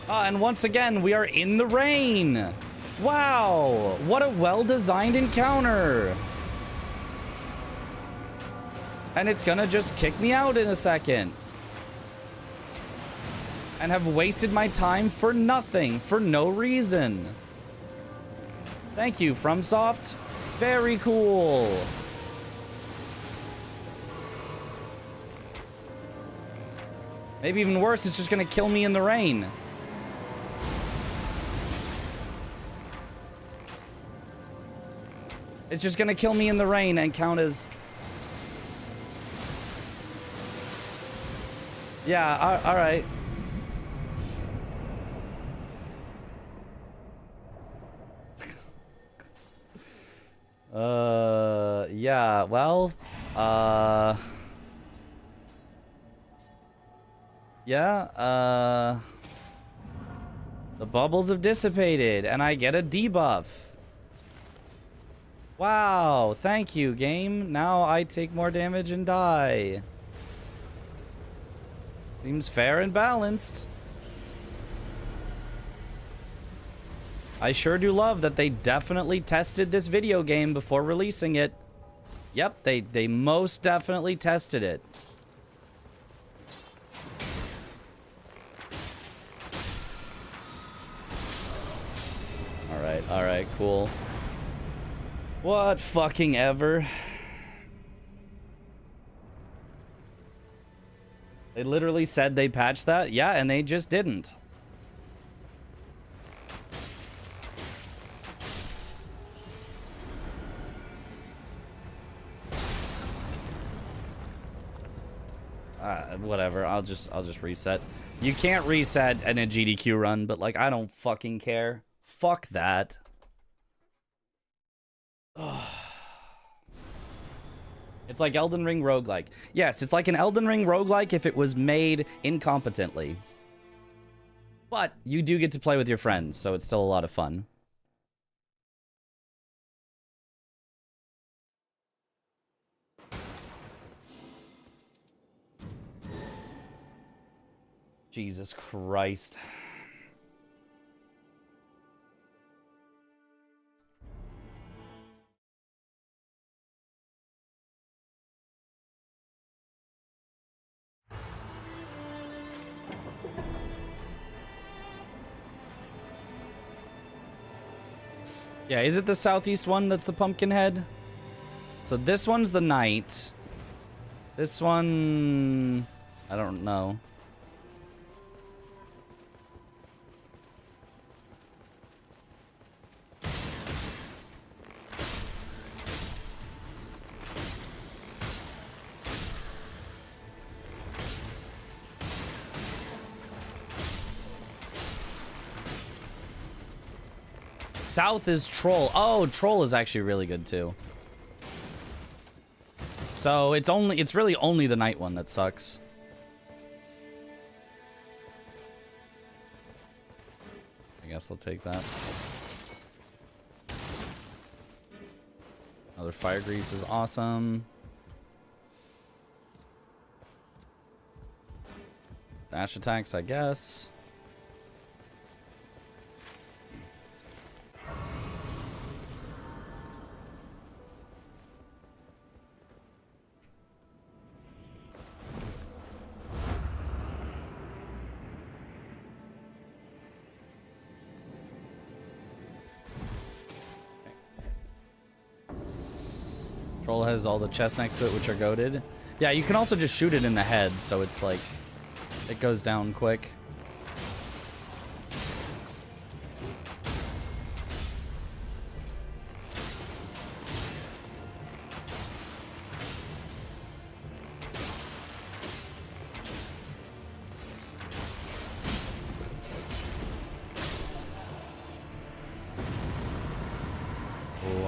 And once again, we are in the rain. Wow, what a well-designed encounter. And it's gonna just kick me out in a second. And have wasted my time for nothing, for no reason. Thank you, FromSoft. Very cool. Maybe even worse, it's just gonna kill me in the rain. It's just gonna kill me in the rain and count as... Yeah, alright. Yeah, well, yeah, the bubbles have dissipated, and I get a debuff. Wow, thank you, game. Now I take more damage and die. Seems fair and balanced. I sure do love that they definitely tested this video game before releasing it. Yep, they most definitely tested it. Alright, cool. What fucking ever. They literally said they patched that? Yeah, and they just didn't. Whatever, I'll just reset. You can't reset in a GDQ run, but like I don't fucking care. Fuck that. It's like Elden Ring roguelike. Yes, it's like an Elden Ring roguelike if it was made incompetently. But you do get to play with your friends, so it's still a lot of fun. Jesus Christ. Yeah, is it the southeast one that's the Pumpkinhead? So this one's the knight. This one... I don't know. South is Troll. Oh, Troll is actually really good too. So it's really only the night one that sucks. I guess I'll take that. Another fire grease is awesome. Dash attacks, I guess. Troll has all the chests next to it, which are goated. Yeah, you can also just shoot it in the head, so it's like, it goes down quick.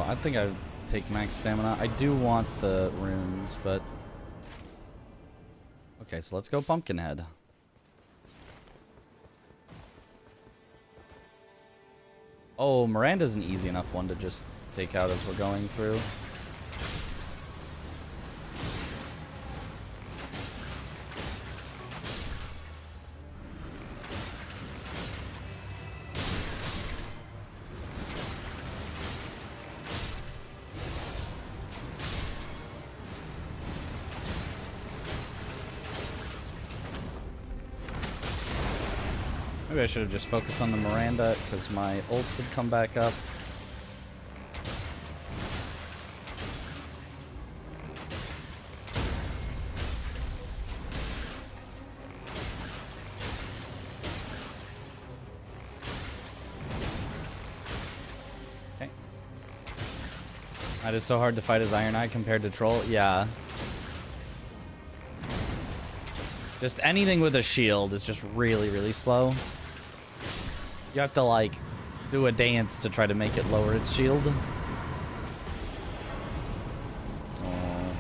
I think I would take max stamina. I do want the runes, but... Okay, so let's go Pumpkinhead. Oh, Miranda's an easy enough one to just take out as we're going through. Maybe I should have just focused on the Miranda, because my ult would come back up. Okay. That is so hard to fight as Iron Eye compared to Troll. Yeah. Just anything with a shield is just really, really slow. You have to, like, do a dance to try to make it lower its shield. Oh.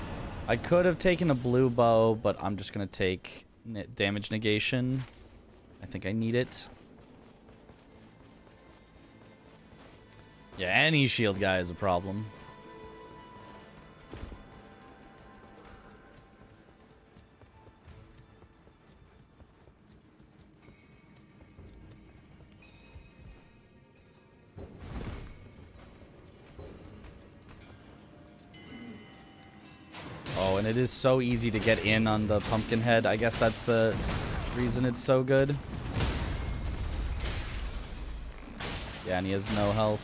I could have taken a blue bow, but I'm just going to take damage negation. I think I need it. Yeah, any shield guy is a problem. Oh, and it is so easy to get in on the Pumpkinhead. I guess that's the reason it's so good. Yeah, and he has no health.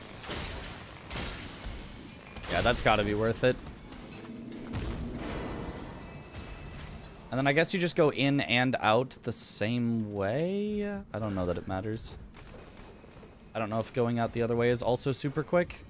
Yeah, that's gotta be worth it. And then I guess you just go in and out the same way? I don't know that it matters. I don't know if going out the other way is also super quick.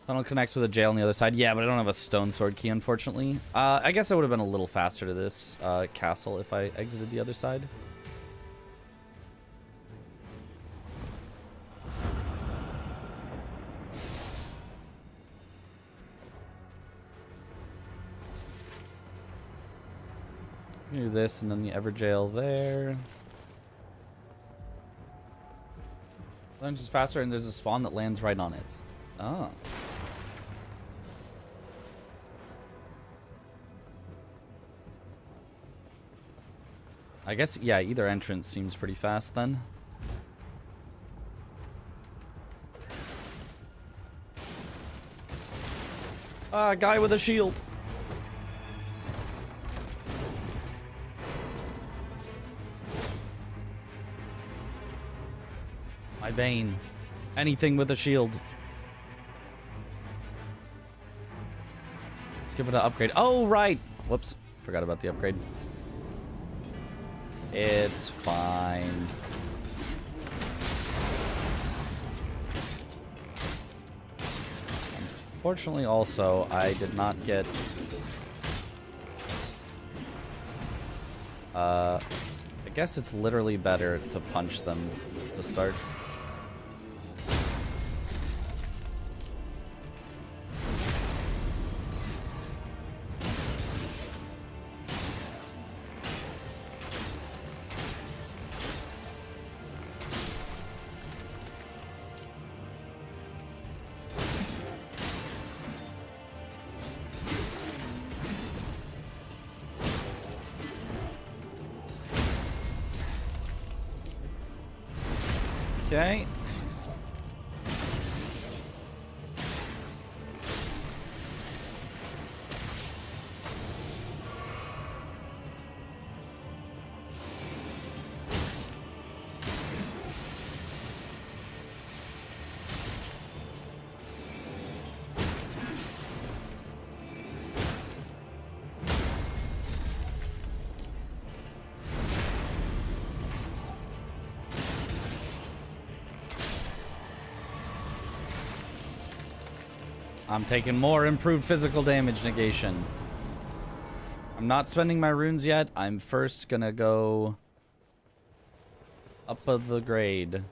Tunnel connects with a jail on the other side. Yeah, but I don't have a stone sword key, unfortunately. I guess I would have been a little faster to this castle if I exited the other side. Do this and then the Everjail there. Lands is faster and there's a spawn that lands right on it. Oh. I guess, yeah, either entrance seems pretty fast then. Ah, guy with a shield. My bane. Anything with a shield. Let's give it an upgrade. Oh, right. Whoops. Forgot about the upgrade. It's fine. Unfortunately, also, I did not get... I guess it's literally better to punch them to start. Okay. I'm taking more improved physical damage negation. I'm not spending my runes yet. I'm first gonna go up of the grade.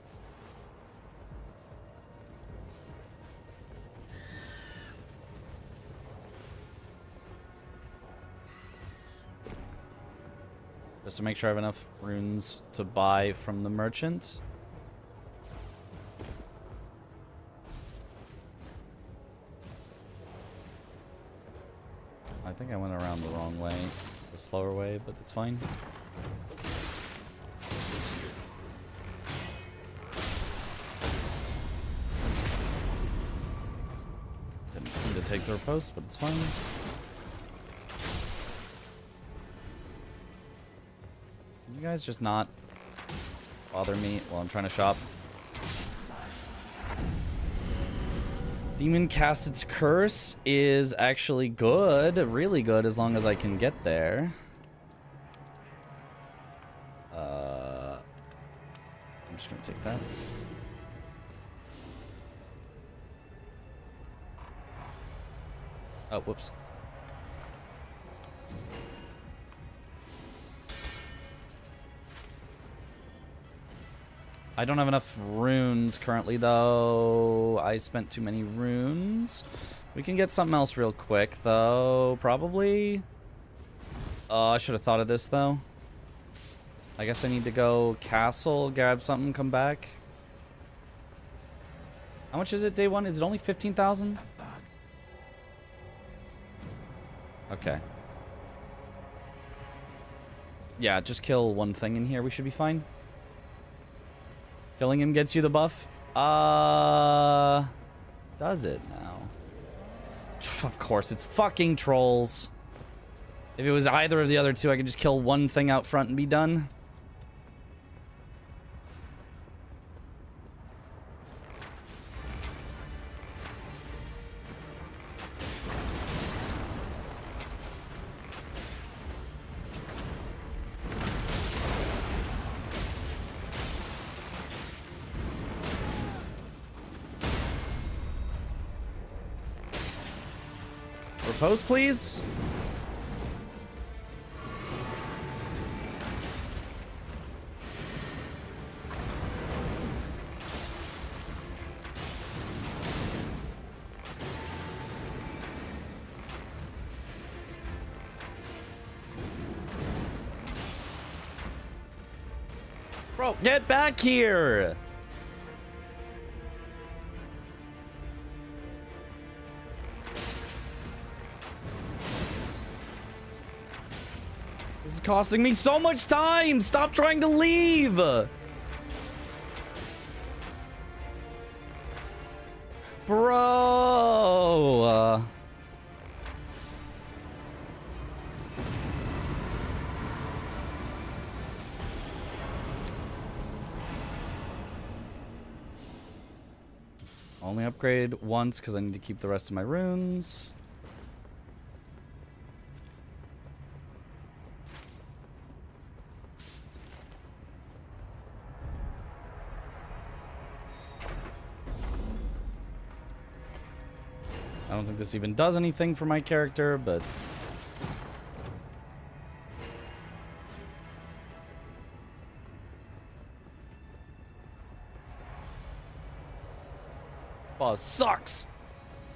Just to make sure I have enough runes to buy from the merchant. I think I went around the wrong way, the slower way, but it's fine. Didn't need to take their post, but it's fine. Can you guys just not bother me while I'm trying to shop? Demon cast its curse is actually good, really good, as long as I can get there. I'm just gonna take that. Oh, whoops. I don't have enough runes currently, though. I spent too many runes. We can get something else real quick, though. Probably. Oh, I should have thought of this, though. I guess I need to go castle, grab something, come back. How much is it day one? Is it only 15,000? Okay. Yeah, just kill one thing in here. We should be fine. Killing him gets you the buff? Does it now? Of course, it's fucking trolls. If it was either of the other two, I could just kill one thing out front and be done. Repose, please. Bro, get back here. This is costing me so much time! Stop trying to leave! Bro! Only upgrade once because I need to keep the rest of my runes. I don't think this even does anything for my character, but... Oh, it sucks!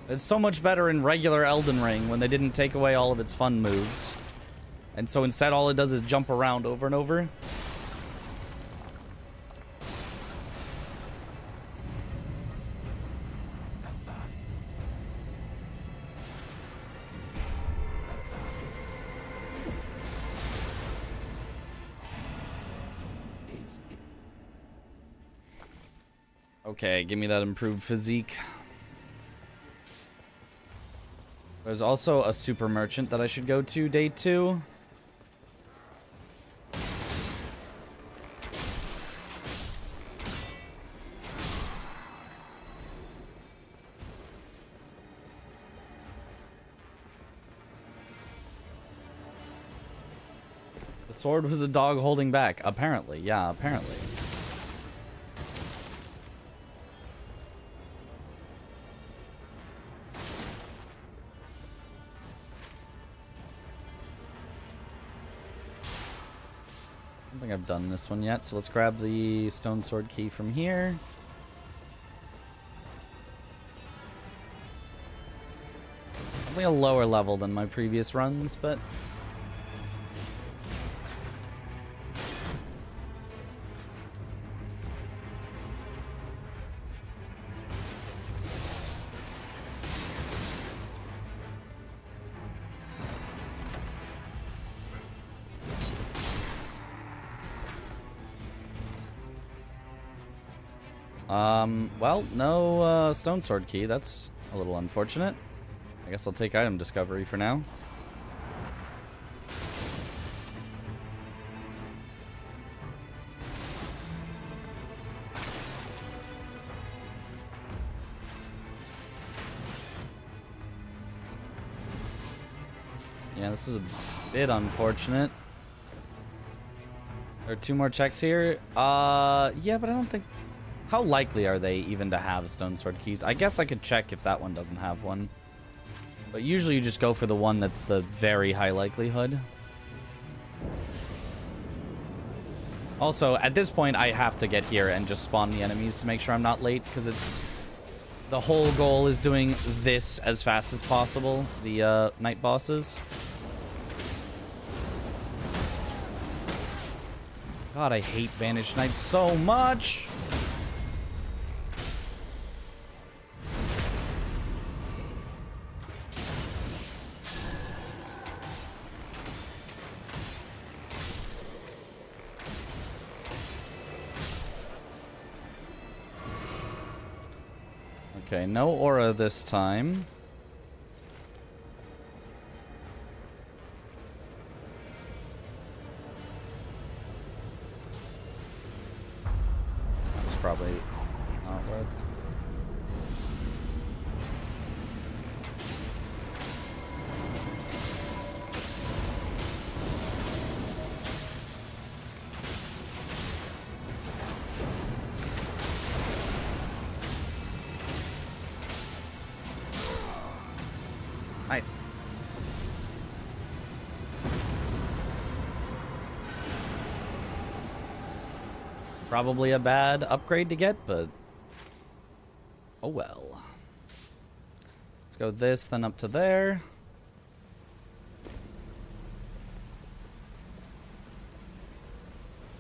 It's so much better in regular Elden Ring when they didn't take away all of its fun moves. And so instead all it does is jump around over and over. Okay, give me that improved physique. There's also a super merchant that I should go to day 2. The sword was the dog holding back. Apparently, yeah, apparently. don't think I've done this one yet, so let's grab the stone sword key from here. Probably a lower level than my previous runs, but... well, no stone sword key. That's a little unfortunate. I guess I'll take item discovery for now. Yeah, this is a bit unfortunate. There are 2 more checks here. Yeah, but I don't think... How likely are they even to have stone sword keys? I guess I could check if that one doesn't have one. But usually you just go for the one that's the very high likelihood. Also, at this point, I have to get here and just spawn the enemies to make sure I'm not late, because it's... The whole goal is doing this as fast as possible, the night bosses. God, I hate Banished Knights so much! Okay, no aura this time. That's probably not worth. Nice. Probably a bad upgrade to get, but oh well. Let's go this, then up to there.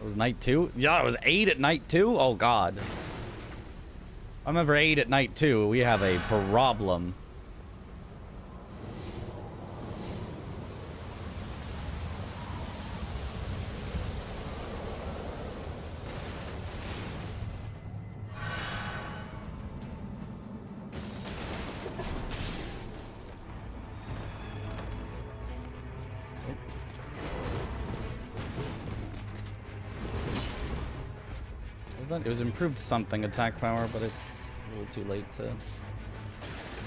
It was night 2? Yeah, it was 8 at night 2? Oh god. I'm ever 8 at night 2. We have a problem. It was improved something attack power, but it's a little too late to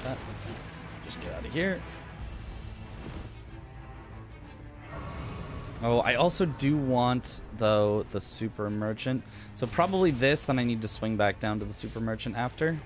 that. Just get out of here. Oh, I also do want, though, the super merchant. So probably this, then I need to swing back down to the super merchant after.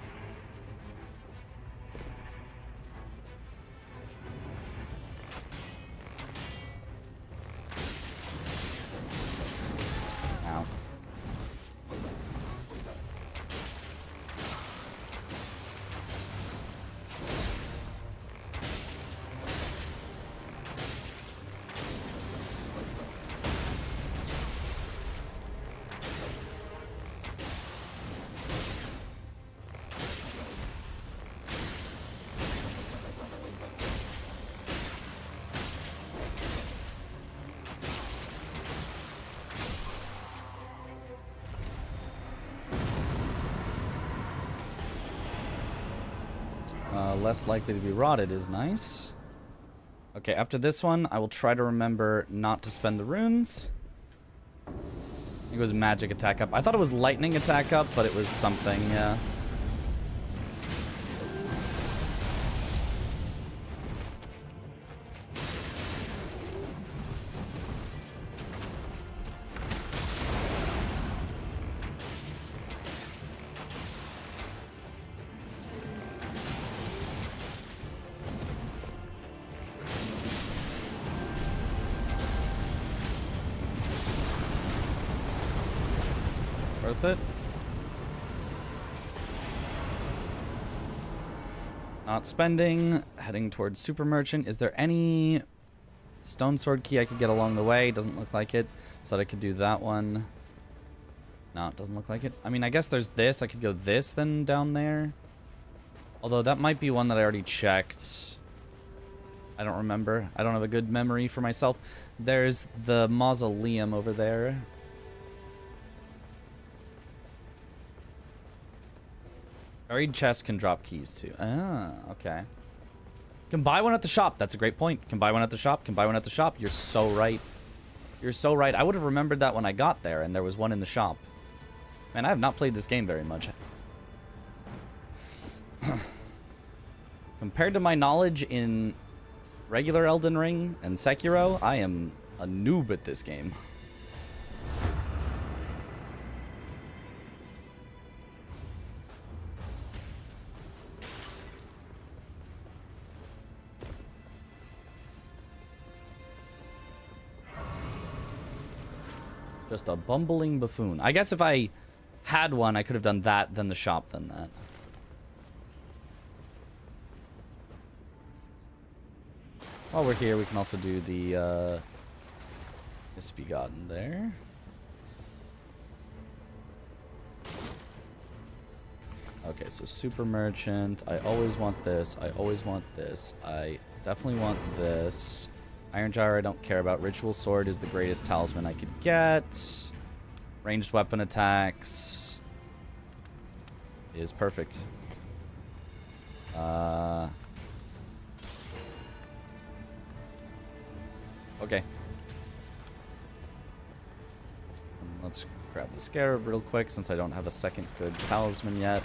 Less likely to be rotted is nice. Okay, after this one, I will try to remember not to spend the runes. I think it was magic attack up. I thought it was lightning attack up, but it was something, yeah. Worth it. Not spending. Heading towards Super Merchant. Is there any stone sword key I could get along the way? Doesn't look like it. So I could do that one. No, it doesn't look like it. I mean, I guess there's this. I could go this then down there. Although that might be one that I already checked. I don't remember. I don't have a good memory for myself. There's the mausoleum over there. Buried chest can drop keys too. Ah, okay. Can buy one at the shop. That's a great point. Can buy one at the shop. Can buy one at the shop. You're so right. You're so right. I would have remembered that when I got there and there was one in the shop. Man, I have not played this game very much. Compared to my knowledge in regular Elden Ring and Sekiro, I am a noob at this game. Just a bumbling buffoon. I guess if I had one, I could have done that, then the shop, then that. While we're here, we can also do the Misbegotten there. Okay, so Super Merchant. I always want this. I always want this. I definitely want this. Iron Jar I don't care about. Ritual Sword is the greatest talisman I could get. Ranged weapon attacks is perfect. Okay. Let's grab the Scarab real quick since I don't have a second good talisman yet.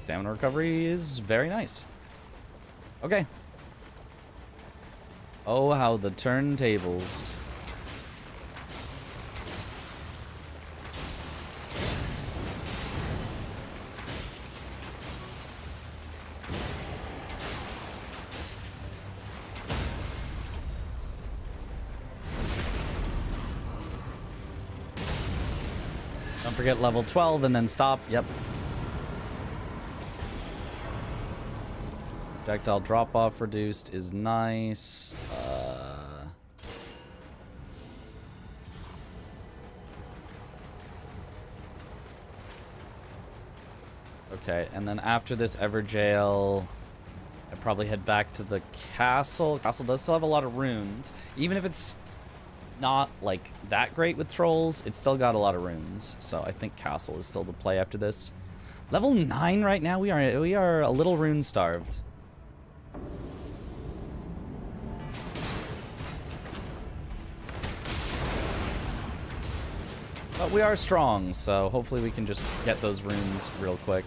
Stamina recovery is very nice. Okay. Oh, how the turntables. Don't forget level 12 and then stop. Yep. Projectile drop-off reduced is nice. Okay, and then after this Everjail, I probably head back to the castle. Castle does still have a lot of runes. Even if it's not like that great with trolls, it's still got a lot of runes. So I think castle is still the play after this. Level 9 right now. We are a little rune starved. But we are strong, so hopefully we can just get those runes real quick.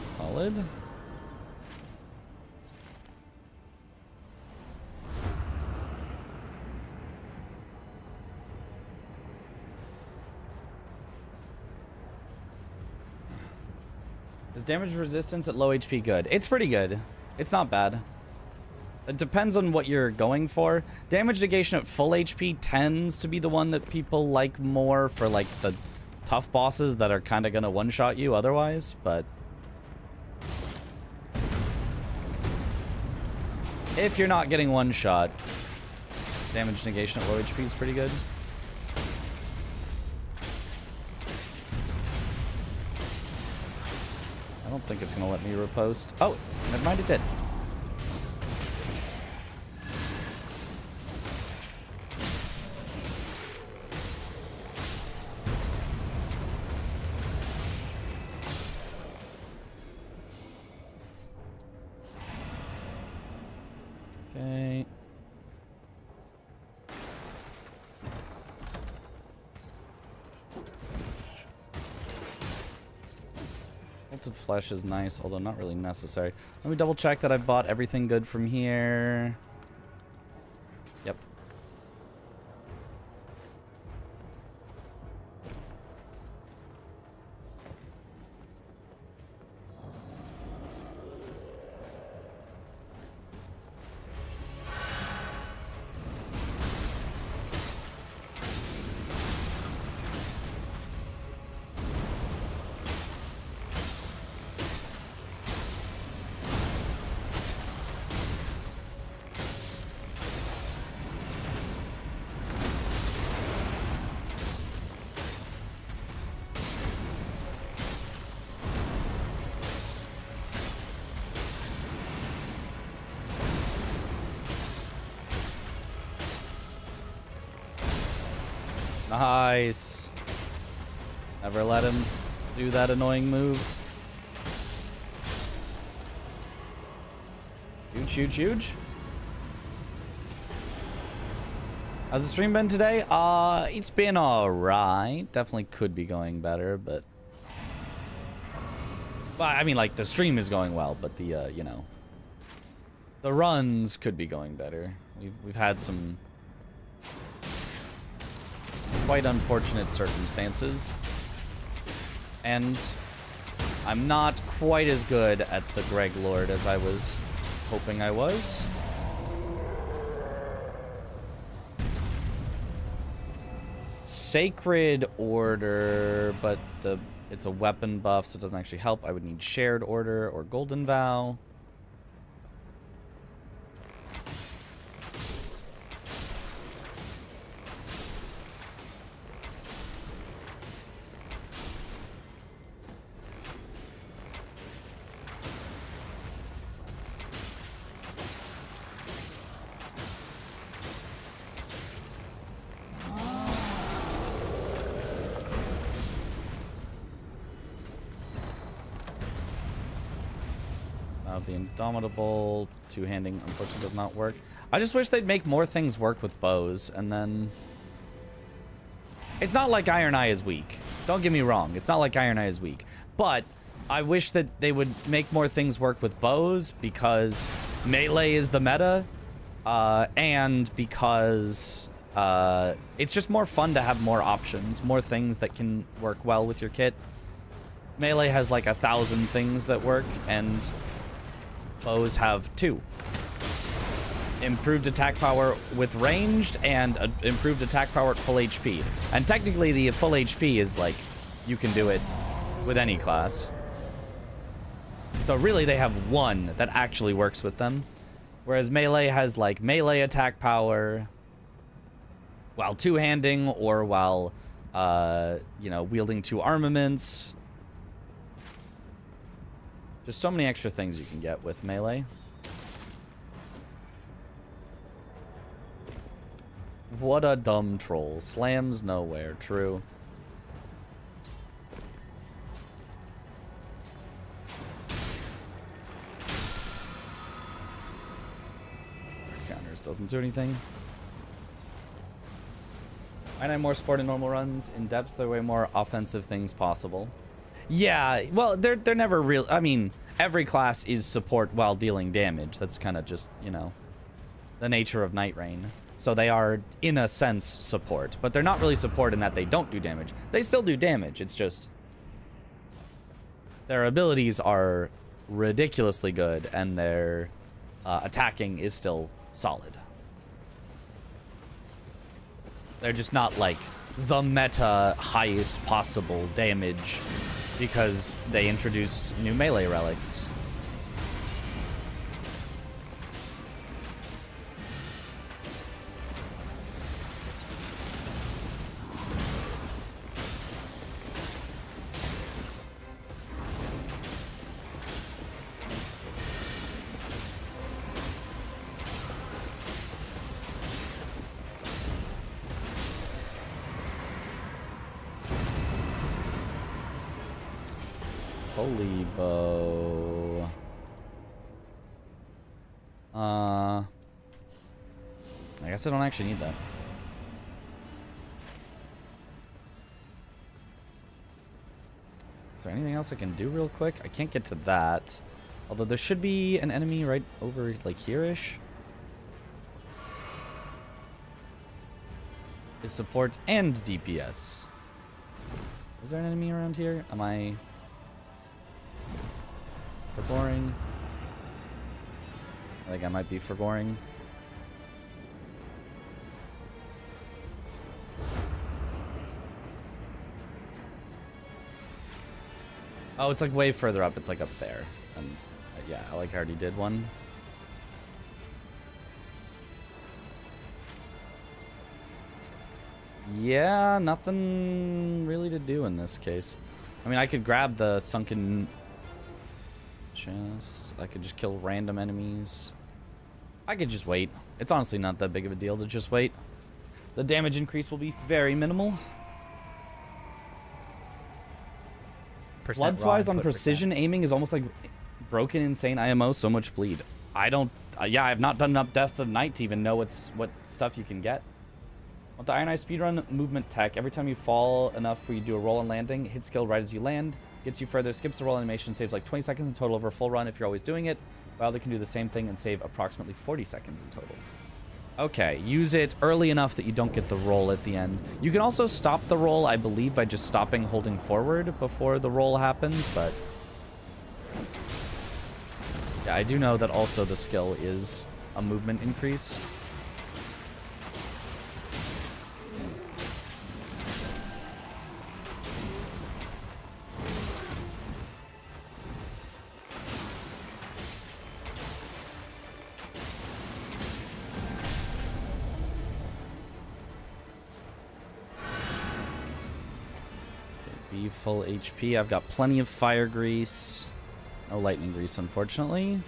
Solid. Is damage resistance at low HP good? It's pretty good. It's not bad. It depends on what you're going for. Damage negation at full HP tends to be the one that people like more for like the tough bosses that are kind of going to one-shot you otherwise, but if you're not getting one-shot, damage negation at low HP is pretty good. I don't think it's going to let me riposte. Oh, never mind, it did. Okay. Melted flesh is nice, although not really necessary. Let me double check that I bought everything good from here. Yep. Nice. Never let him do that annoying move. Huge, huge, huge. How's the stream been today? It's been alright. Definitely could be going better, but... Well, I mean, like, the stream is going well, but the, you know... The runs could be going better. We've had some... quite unfortunate circumstances. And... I'm not quite as good at the Greg Lord as I was hoping I was. Sacred Order, but it's a weapon buff, so it doesn't actually help. I would need Shared Order or Golden Vow. The Indomitable two-handing unfortunately does not work. I just wish they'd make more things work with bows, and then... It's not like Iron Eye is weak. Don't get me wrong. It's not like Iron Eye is weak. But I wish that they would make more things work with bows, because melee is the meta, and because it's just more fun to have more options, more things that can work well with your kit. Melee has like 1,000 things that work, and... bows have 2. Improved attack power with ranged and improved attack power at full HP. And technically the full HP is like, you can do it with any class. So really they have 1 that actually works with them. Whereas melee has like melee attack power while two-handing or while, you know, wielding 2 armaments. Just so many extra things you can get with melee. What a dumb troll. Slams nowhere. True. Counters doesn't do anything. I know more sport in normal runs. In depths, there are way more offensive things possible. Yeah, well, they're never real. I mean, every class is support while dealing damage. That's kind of just, you know, the nature of Nightreign. So they are, in a sense, support. But they're not really support in that they don't do damage. They still do damage. It's just... their abilities are ridiculously good, and their attacking is still solid. They're just not, like, the meta highest possible damage... because they introduced new melee relics. Holy bow. I guess I don't actually need that. Is there anything else I can do real quick? I can't get to that. Although there should be an enemy right over, like, here-ish. Is support and DPS. Is there an enemy around here? Am I... forgoing? I think I might be forgoing. Oh, it's like way further up. It's like up there. And yeah, I like already did one. Yeah, nothing really to do in this case. I mean, I could grab the sunken chest. I could just kill random enemies. I could just wait. It's honestly not that big of a deal to just wait. The damage increase will be very minimal. Blood flies on precision aiming is almost like broken insane IMO, so much bleed. I don't, yeah, I've not done enough Depth of Night to even know what stuff you can get. With the Iron Eye speedrun movement tech, every time you fall enough where you do a roll and landing, hit skill right as you land, gets you further, skips the roll animation, saves like 20 seconds in total over a full run if you're always doing it. Wilder can do the same thing and save approximately 40 seconds in total. Okay, use it early enough that you don't get the roll at the end. You can also stop the roll, I believe, by just stopping holding forward before the roll happens, but... yeah, I do know that also the skill is a movement increase. Be full HP. I've got plenty of fire grease. No lightning grease, unfortunately.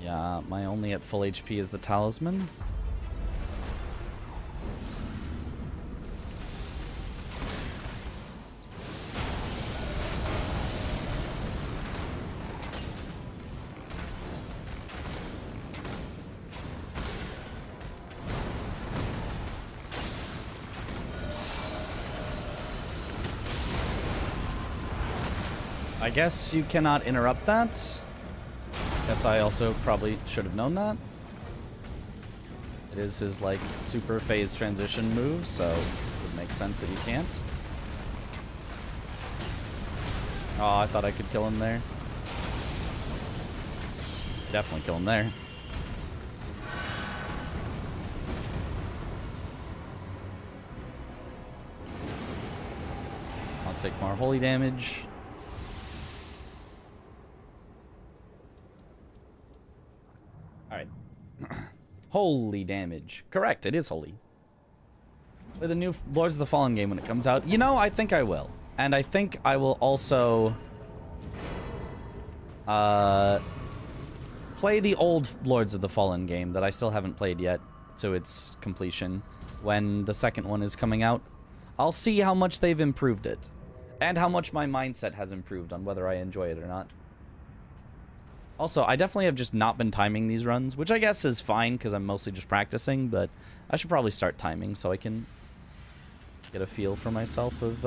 Yeah, my only at full HP is the talisman. I guess you cannot interrupt that. Guess I also probably should have known that. It is his, like, super phase transition move, so it would make sense that you can't. Oh, I thought I could kill him there. Definitely kill him there. I'll take more holy damage. Alright. Holy damage. Correct, it is holy. Play the new Lords of the Fallen game when it comes out. You know, I think I will. And I think I will also... play the old Lords of the Fallen game that I still haven't played yet to its completion when the second one is coming out. I'll see how much they've improved it. And how much my mindset has improved on whether I enjoy it or not. Also, I definitely have just not been timing these runs, which I guess is fine because I'm mostly just practicing, but I should probably start timing so I can get a feel for myself of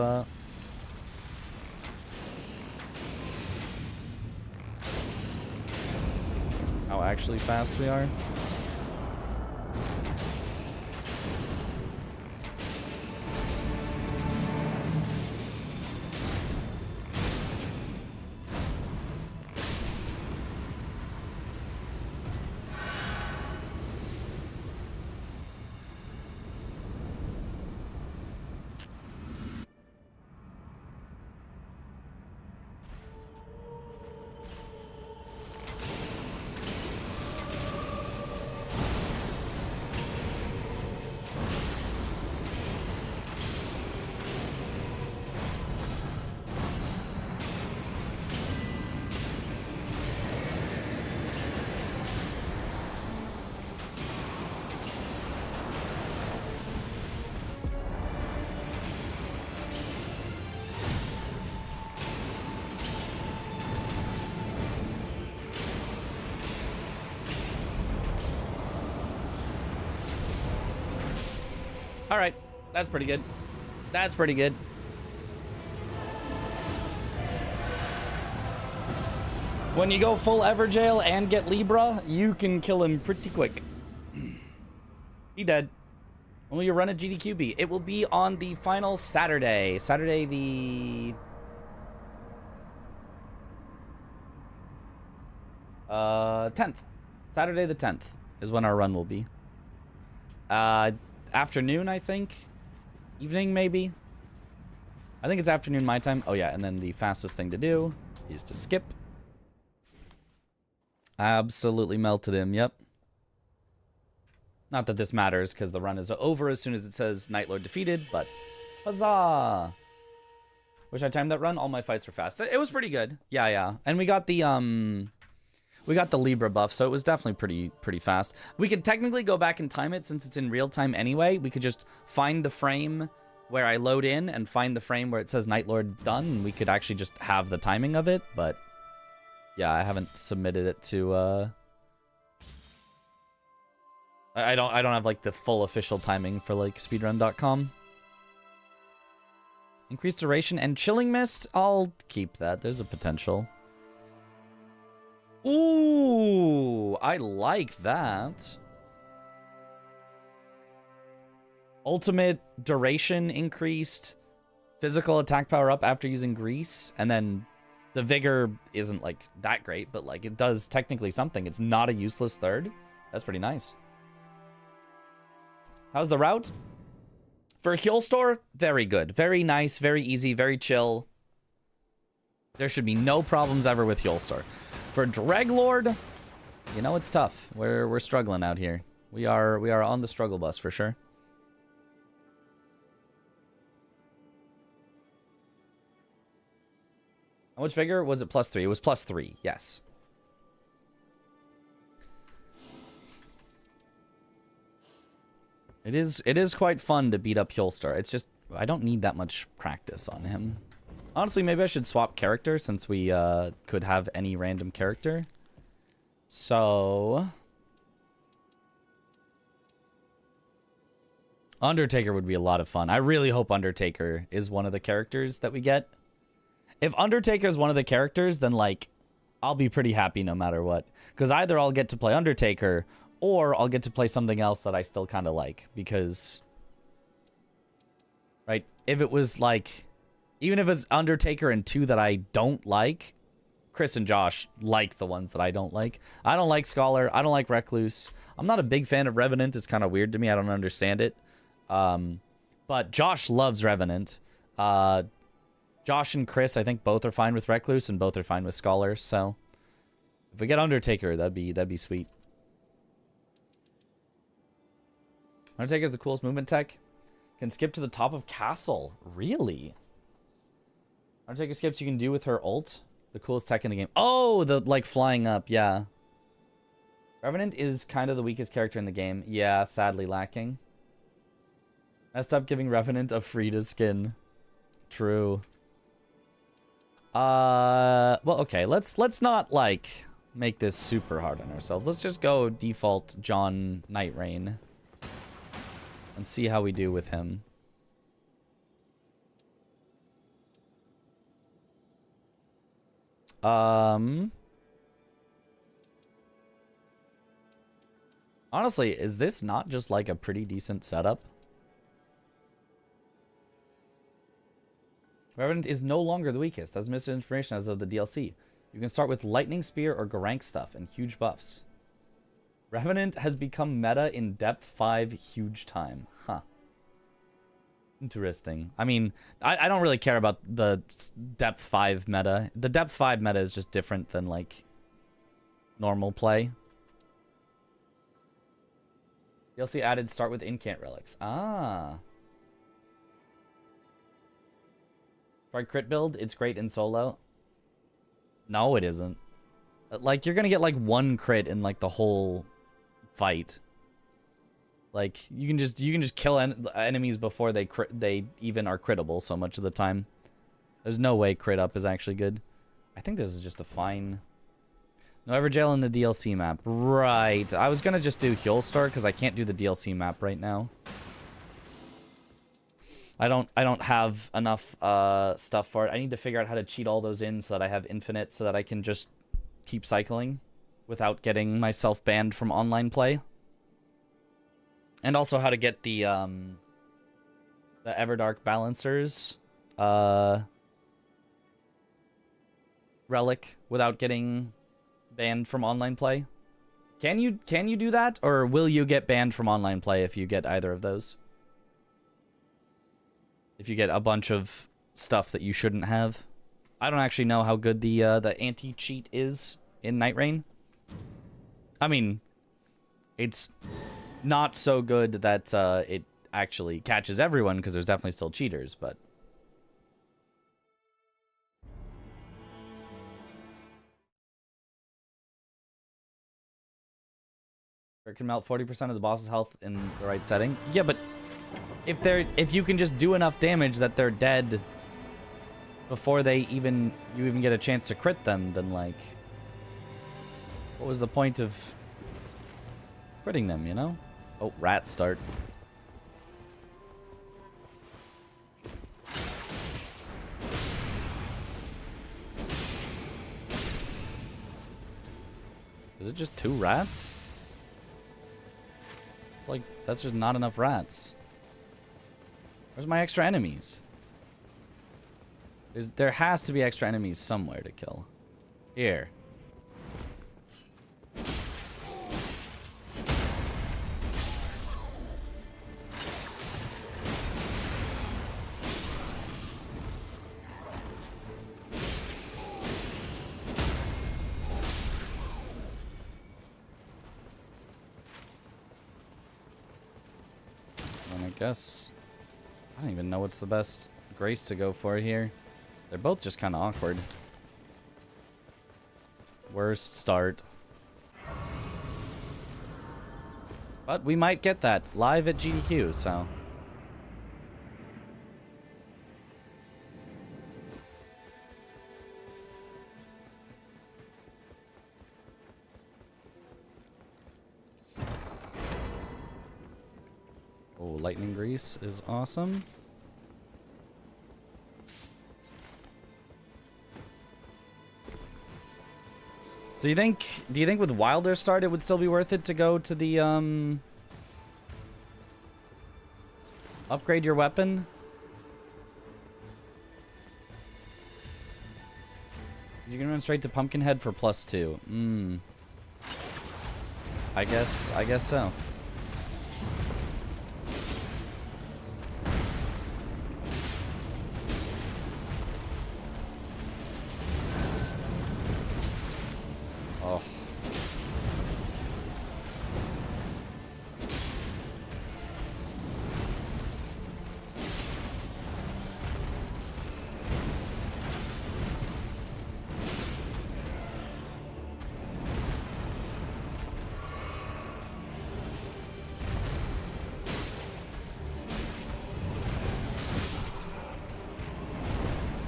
how actually fast we are. All right, that's pretty good. That's pretty good. When you go full Everjail and get Libra, you can kill him pretty quick. He dead. When will you run a GDQB? It will be on the final Saturday. Saturday the... 10th. Saturday the 10th is when our run will be. Afternoon, I think. Evening, maybe. I think it's afternoon my time. Oh, yeah, and then the fastest thing to do is to skip. Absolutely melted him, yep. Not that this matters, because the run is over as soon as it says Night Lord defeated, but huzzah! Wish I timed that run. All my fights were fast. It was pretty good. Yeah, yeah. And we got the, We got the Libra buff, so it was definitely pretty fast. We could technically go back and time it since it's in real time anyway. We could just find the frame where I load in and find the frame where it says Night Lord done, and we could actually just have the timing of it, but yeah, I haven't submitted it to I don't have like the full official timing for like speedrun.com. Increased duration and chilling mist, I'll keep that. There's a potential. Ooh, I like that. Ultimate duration increased, physical attack power up after using grease, and then the vigor isn't like that great, but like it does technically something. It's not a useless third. That's pretty nice. How's the route? For a heal store, very good. Very nice, very easy, very chill. There should be no problems ever with heal store. For Dreglord, you know it's tough. We're struggling out here. We are on the struggle bus for sure. How much vigor was it? +3. It was +3. Yes. It is quite fun to beat up Hjolstar. It's just I don't need that much practice on him. Honestly, maybe I should swap character since we could have any random character. So Undertaker would be a lot of fun. I really hope Undertaker is one of the characters that we get. If Undertaker is one of the characters, then like I'll be pretty happy no matter what. Because either I'll get to play Undertaker or I'll get to play something else that I still kind of like. Because, right, if it was like, even if it's Undertaker and 2 that I don't like, Chris and Josh like the ones that I don't like. I don't like Scholar. I don't like Recluse. I'm not a big fan of Revenant. It's kind of weird to me. I don't understand it. But Josh loves Revenant. Josh and Chris, I think both are fine with Recluse and both are fine with Scholar. So if we get Undertaker, that'd be sweet. Undertaker's the coolest movement tech. Can skip to the top of castle. Really? Undertaker skips you can do with her ult. The coolest tech in the game. Oh, the like flying up. Yeah. Revenant is kind of the weakest character in the game. Yeah, sadly lacking. Messed up giving Revenant a Frida skin. True. Well, okay. Let's not like make this super hard on ourselves. Let's just go default John Nightreign and see how we do with him. Honestly, is this not just like a pretty decent setup? Revenant is no longer the weakest. That's misinformation as of the DLC. You can start with Lightning Spear or Garank stuff and huge buffs. Revenant has become meta in Depth 5 huge time. Huh. Interesting. I mean, I don't really care about the Depth 5 meta. The Depth 5 meta is just different than, like, normal play. DLC added start with Incant Relics. Ah. Tried crit build. It's great in solo. No, it isn't. Like, you're gonna get, like, 1 crit in, like, the whole fight. Like, you can just kill enemies before they even are critable so much of the time. There's no way crit up is actually good. I think this is just a fine... No Everjail in the DLC map. Right. I was gonna just do Hjolstar because I can't do the DLC map right now. I don't have enough stuff for it. I need to figure out how to cheat all those in so that I have infinite so that I can just keep cycling without getting myself banned from online play. And also how to get the Everdark Balancers relic without getting banned from online play. Can you do that, or will you get banned from online play if you get either of those? If you get a bunch of stuff that you shouldn't have. I don't actually know how good the anti-cheat is in Nightreign. I mean, it's not so good that it actually catches everyone, because there's definitely still cheaters, but It can melt 40% of the boss's health in the right setting. Yeah, but if you can just do enough damage that they're dead before you even get a chance to crit them, then like, what was the point of critting them, you know? Oh, rat start. Is it just 2 rats? It's like, that's just not enough rats. Where's my extra enemies? There has to be extra enemies somewhere to kill. Here. Guess I don't even know what's the best grace to go for here. They're both just kind of awkward. Worst start. But we might get that live at GDQ, so. Oh, lightning grease is awesome. So do you think with Wilder start it would still be worth it to go to the upgrade your weapon? You can run straight to Pumpkinhead for +2. I guess so.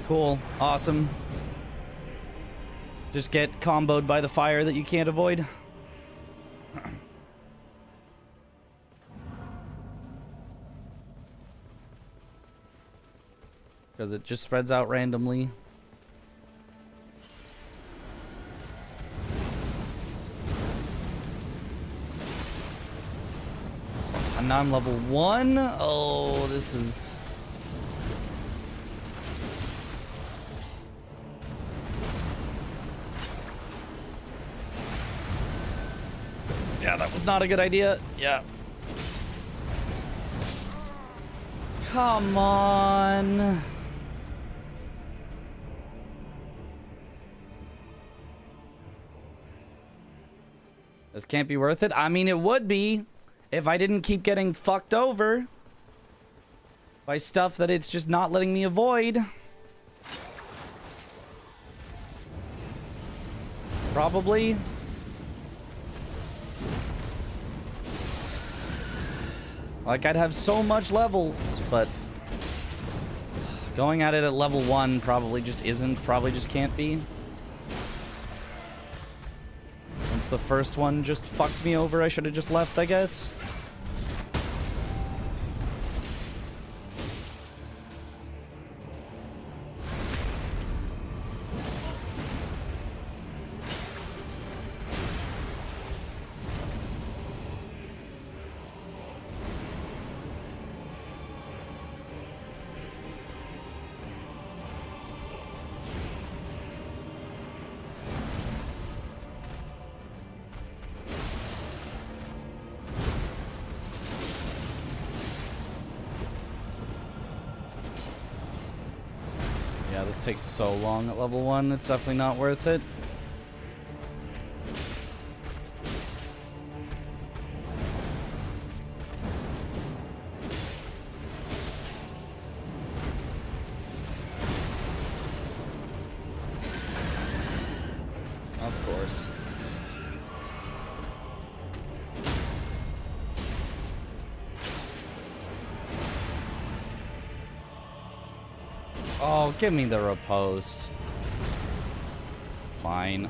Cool. Awesome. Just get comboed by the fire that you can't avoid. Because it just spreads out randomly. And now I'm level 1. Oh, this is... Yeah, that was not a good idea. Yeah. Come on. This can't be worth it. I mean, it would be if I didn't keep getting fucked over by stuff that it's just not letting me avoid. Probably. Like, I'd have so much levels, but going at it at level 1 probably just isn't, probably just can't be. Once the first one just fucked me over, I should have just left, I guess. Yeah, this takes so long at level 1, it's definitely not worth it. Of course. Oh, give me the riposte. Fine.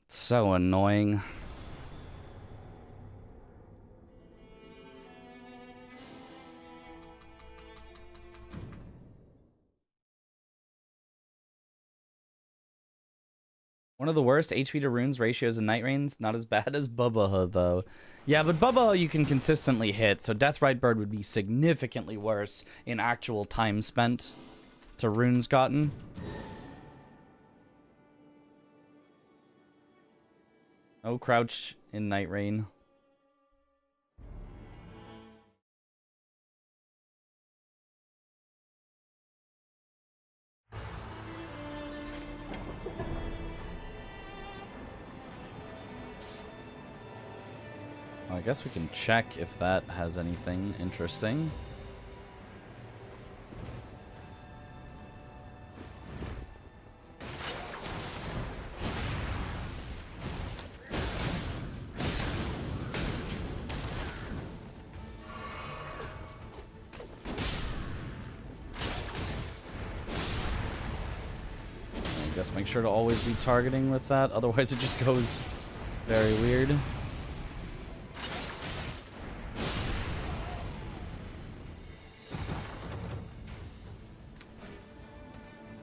So annoying. One of the worst HP to runes ratios in Nightreigns. Not as bad as Bubba, though. Yeah, but Bubba you can consistently hit, so Deathrite Bird would be significantly worse in actual time spent to runes gotten. No crouch in Nightreign. Well, I guess we can check if that has anything interesting. I guess make sure to always be targeting with that, otherwise it just goes very weird.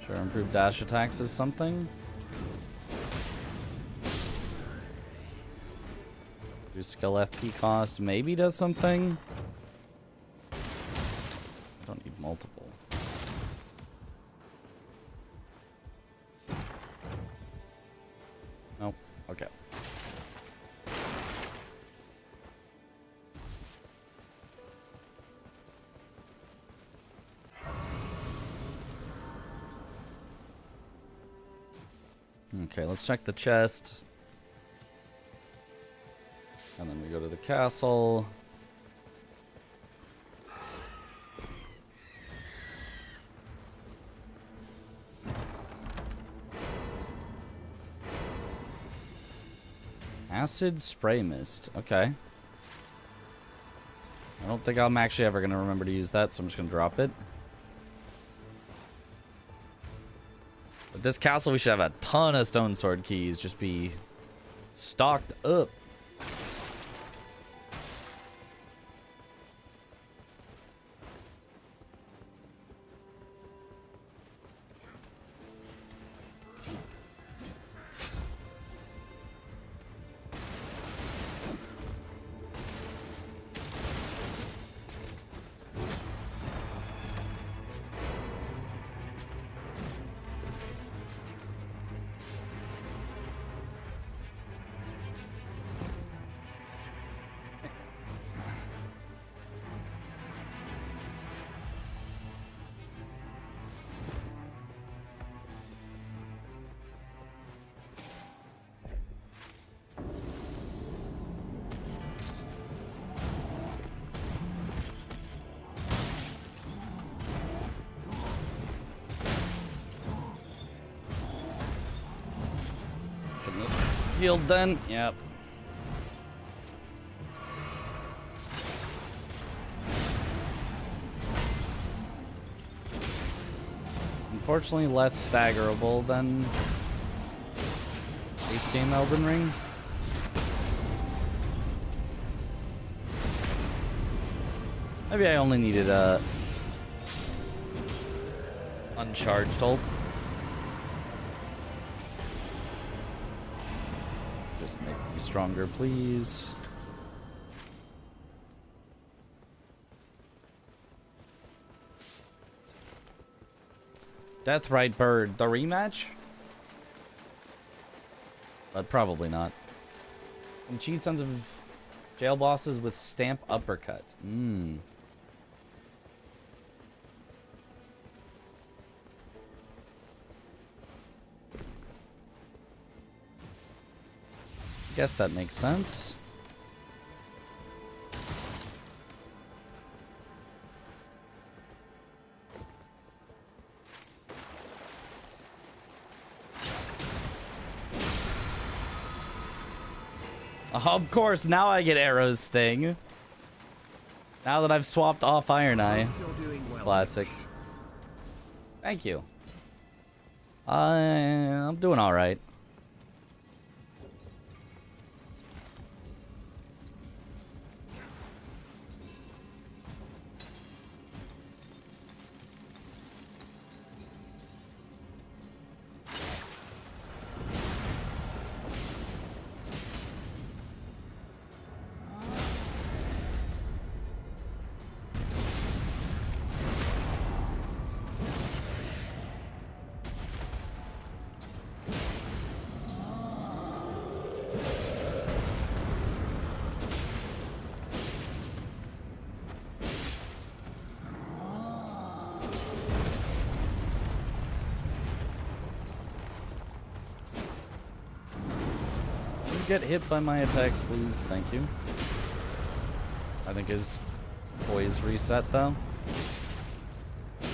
Sure, improved dash attacks is something. Your skill FP cost maybe does something. I don't need multiple. Nope. Okay. Okay, let's check the chest. And then we go to the castle. Acid spray mist. Okay. I don't think I'm actually ever going to remember to use that, so I'm just going to drop it. With this castle, we should have a ton of stone sword keys. Just be stocked up. Healed then? Yep. Unfortunately, less staggerable than base game Elden Ring. Maybe I only needed a uncharged ult. Just make me stronger, please. Deathrite Bird, the rematch? But probably not. And cheat sons of jail bosses with stamp uppercut. Guess that makes sense. Of course, now I get arrows sting. Now that I've swapped off Iron Eye. You're doing well. Classic. Thank you. I'm doing all right. Get hit by my attacks, please. Thank you. I think his poise reset, though. There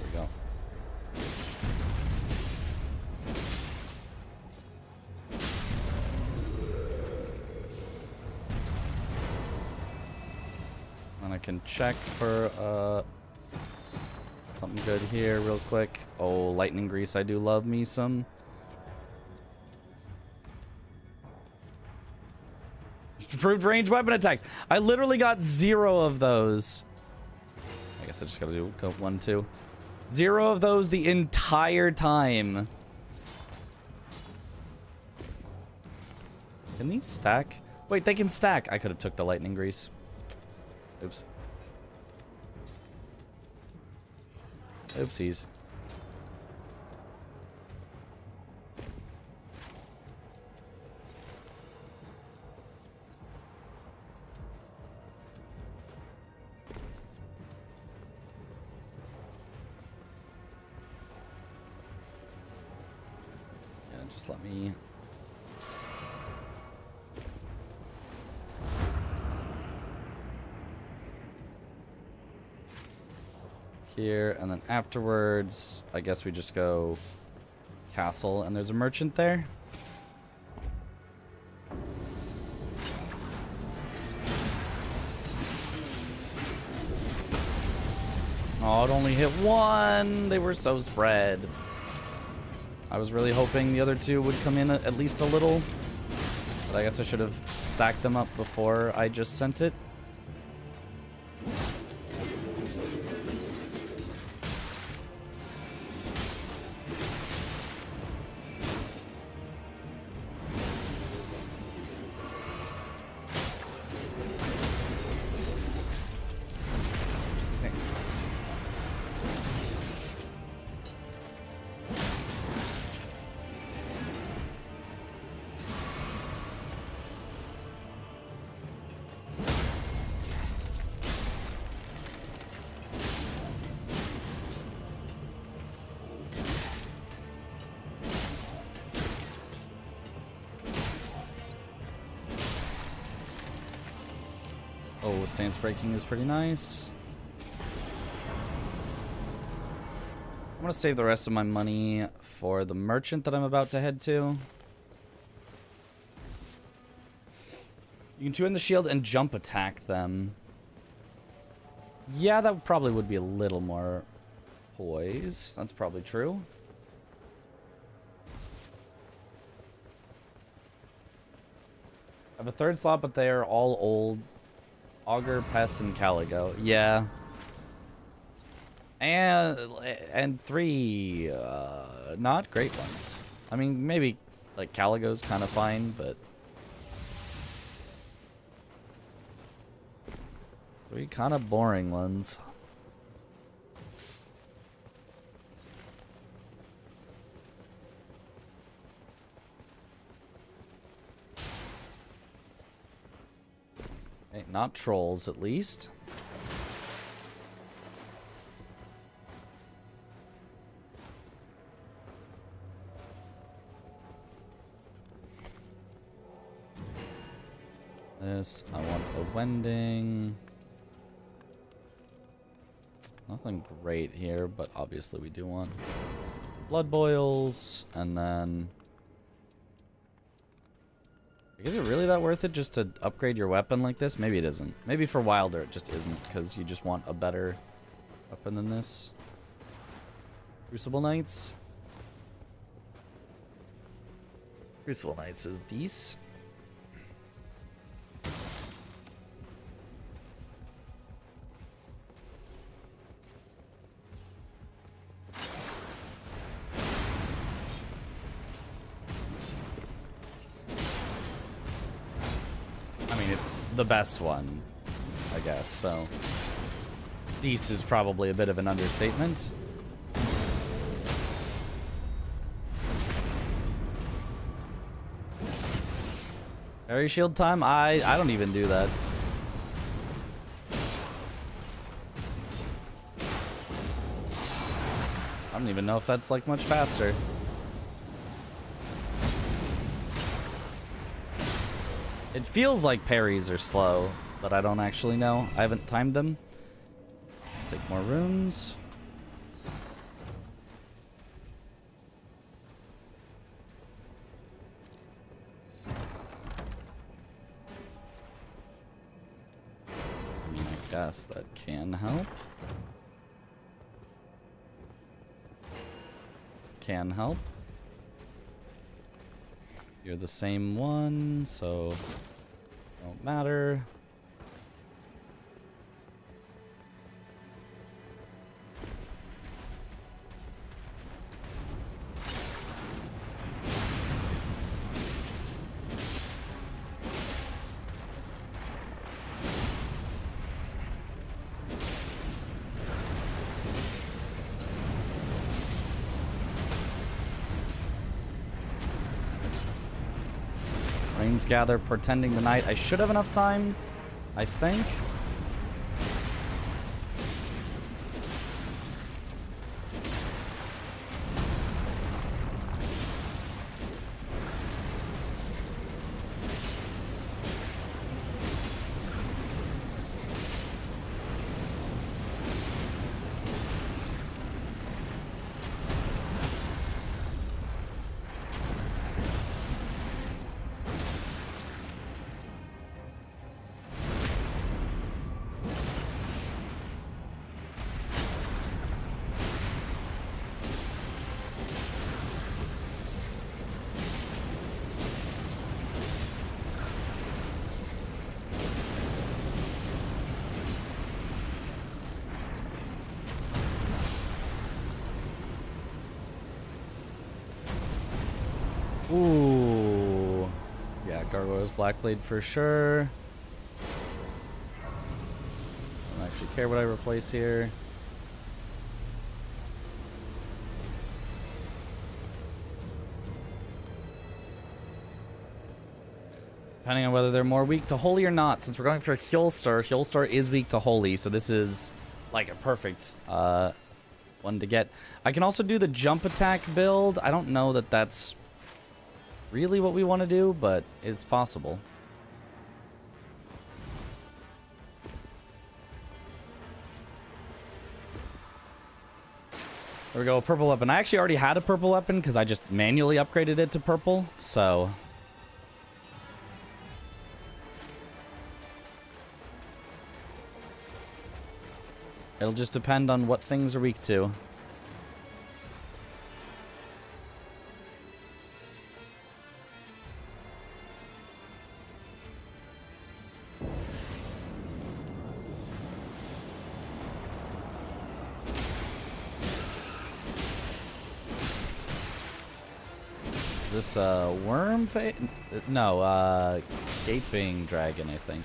we go. And I can check for, something good here real quick. Oh, lightning grease. I do love me some. Improved range weapon attacks. I literally got 0 of those. I guess I just gotta go 1, 2. 0 of those the entire time. Can these stack? Wait, they can stack. I could have took the lightning grease. Oops. Oopsies. Yeah, just let me... here, and then afterwards, I guess we just go castle, and there's a merchant there. Oh, it only hit 1. They were so spread. I was really hoping the other 2 would come in at least a little, but I guess I should have stacked them up before I just sent it. Oh, stance breaking is pretty nice. I'm gonna save the rest of my money for the merchant that I'm about to head to. You can 2 in the shield and jump attack them. Yeah, that probably would be a little more poise. That's probably true. I have a 3rd slot, but they are all old. Augur, Pest, and Caligo. Yeah. And 3 not great ones. I mean, maybe like Caligo's kind of fine, but 3 kind of boring ones. Okay, not trolls, at least. This, I want a wending. Nothing great here, but obviously we do want blood boils, and then Is it really that worth it just to upgrade your weapon like this? Maybe it isn't. Maybe for Wilder it just isn't, because you just want a better weapon than this. Crucible Knights. Crucible Knights is decent. I mean, it's the best one, I guess, so. Decent is probably a bit of an understatement. Fairy shield time? I don't even do that. I don't even know if that's like much faster. It feels like parries are slow, but I don't actually know. I haven't timed them. Take more runes. I mean, I guess that can help. Can help. You're the same one, so don't matter. Rains gather, portending the night. I should have enough time, I think. Ooh. Yeah, Gargoyle's Blackblade for sure. Don't actually care what I replace here. Depending on whether they're more weak to Holy or not. Since we're going for Hyolstar, Hyolstar is weak to Holy, so this is like a perfect one to get. I can also do the jump attack build. I don't know that that's really what we want to do, but it's possible. There we go, purple weapon. I actually already had a purple weapon because I just manually upgraded it to purple, so it'll just depend on what things are weak to. Is this worm face? No, gaping dragon, I think.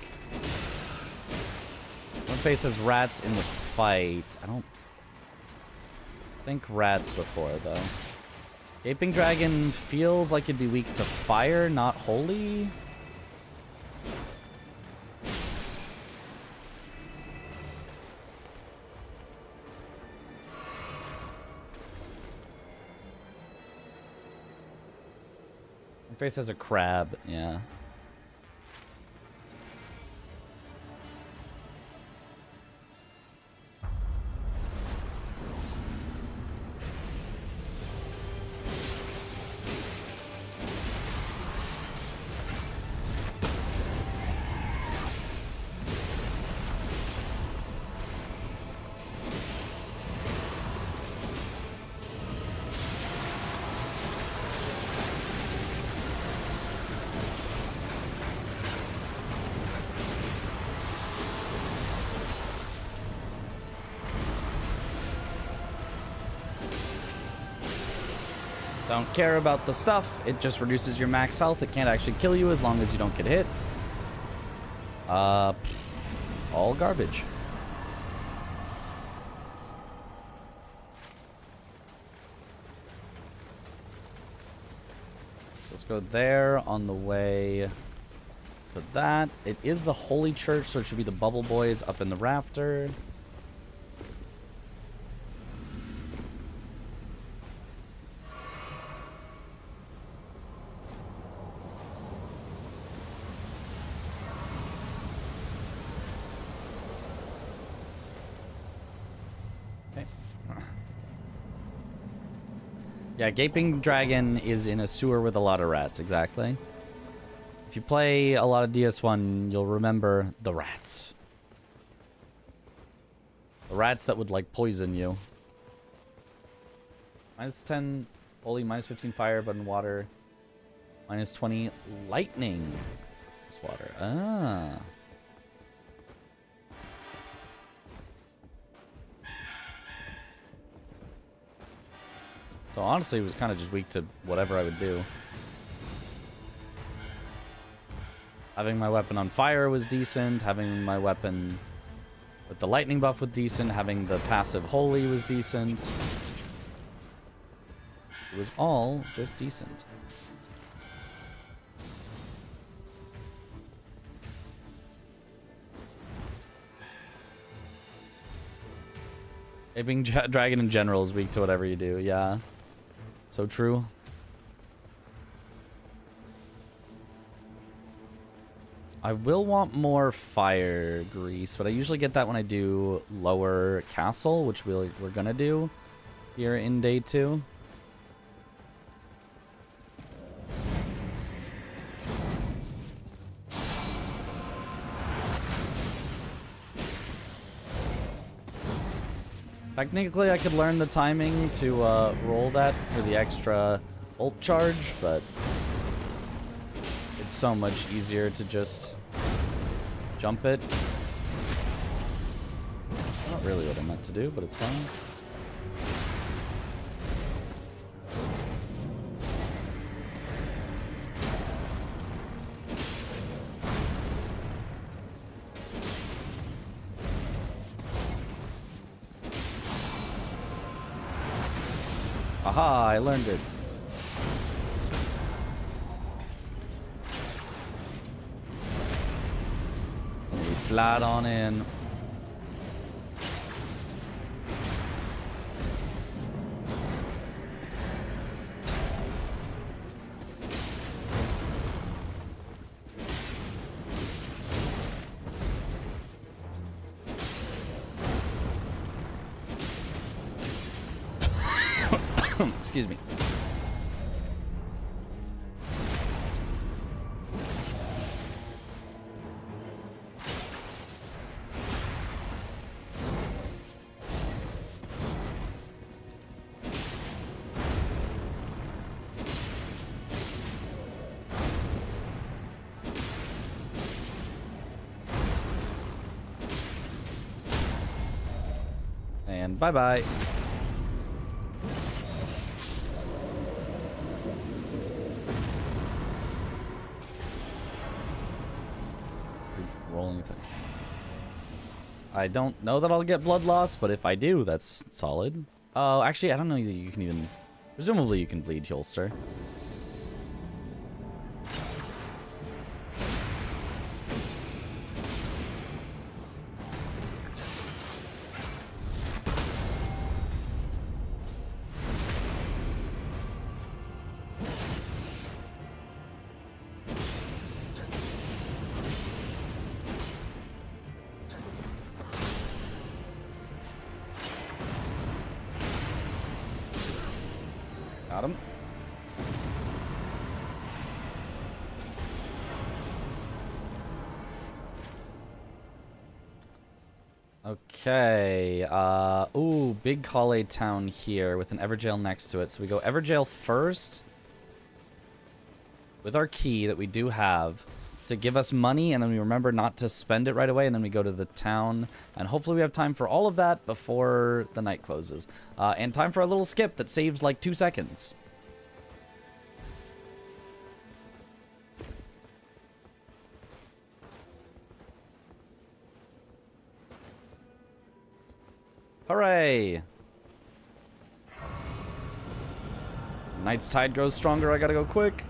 Worm face has rats in the fight. I don't think rats before, though. Gaping dragon feels like it'd be weak to fire, not holy. Face has a crab, yeah. Don't care about the stuff. It just reduces your max health. It can't actually kill you as long as you don't get hit. All garbage. So let's go there on the way to that. It is the Holy Church, so it should be the Bubble Boys up in the rafter. Yeah, Gaping Dragon is in a sewer with a lot of rats, exactly. If you play a lot of DS1, you'll remember the rats. The rats that would, like, poison you. Minus 10 holy, minus 15 fire, but in water. Minus 20 lightning. This water. Ah. So honestly, it was kind of just weak to whatever I would do. Having my weapon on fire was decent. Having my weapon with the lightning buff was decent. Having the passive holy was decent. It was all just decent. Aping Dragon in general is weak to whatever you do, yeah. So true. I will want more fire grease, but I usually get that when I do lower castle, which we're gonna do here in day 2. Technically, I could learn the timing to roll that for the extra ult charge, but it's so much easier to just jump it. Not really what I meant to do, but it's fine. Aha, I learned it. We slide on in. Excuse me. And bye-bye. Rolling attacks. I don't know that I'll get blood loss, but if I do, that's solid. Oh, actually, I don't know that you can even... Presumably you can bleed Holster. Got him. Okay. Ooh, big Kale town here with an Everjail next to it. So we go Everjail first with our key that we do have to give us money, and then we remember not to spend it right away, and then we go to the town, and hopefully we have time for all of that before the night closes. And time for a little skip that saves like 2 seconds. Hooray! Knight's Tide grows stronger. I gotta go quick.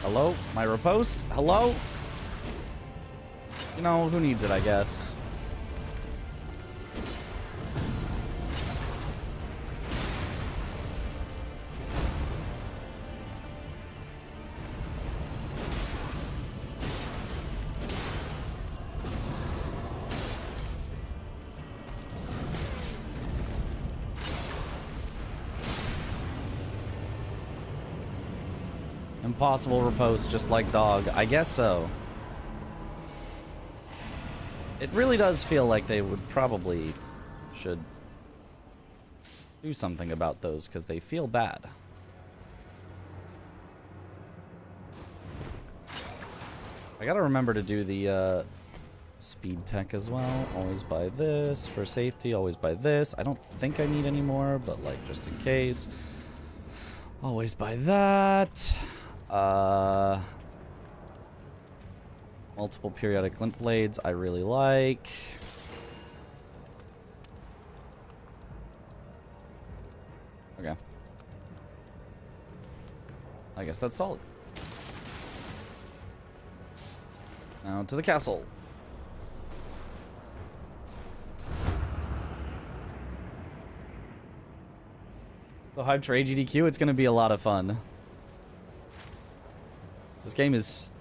Hello? My riposte? Hello? You know, who needs it, I guess. Impossible riposte, just like dog. I guess so. It really does feel like they would probably should do something about those because they feel bad. I gotta remember to do the speed tech as well. Always buy this for safety. Always buy this. I don't think I need any more, but like just in case. Always buy that. Multiple periodic lint blades I really like. Okay. I guess that's solid. Now to the castle. So hyped for AGDQ, it's gonna be a lot of fun. This game is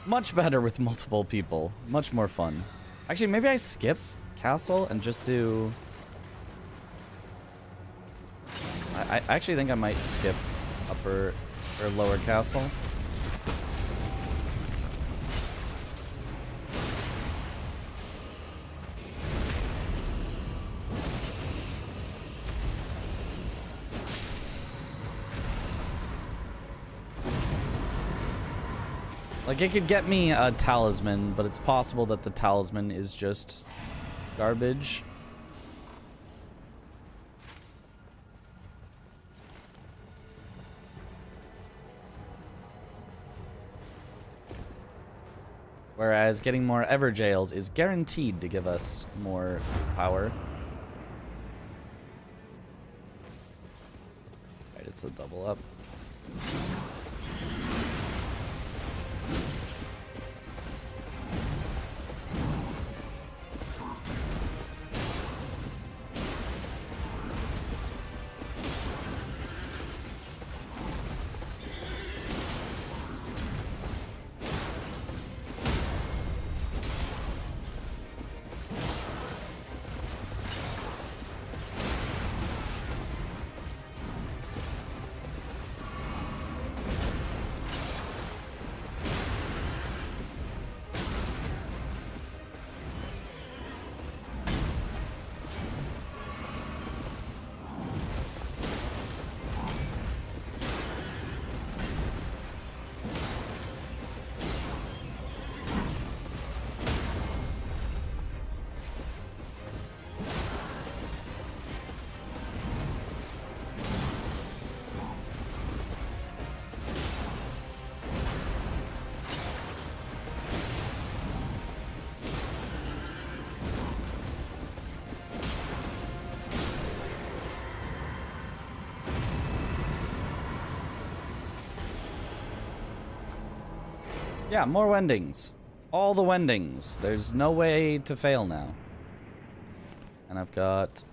much better with multiple people. Much more fun. Actually, maybe I skip castle and just do... I actually think I might skip upper or lower castle. Like, it could get me a talisman, but it's possible that the talisman is just garbage. Whereas getting more Everjails is guaranteed to give us more power. Right, it's a double up. Yeah, more wendings. All the wendings. There's no way to fail now. And I've got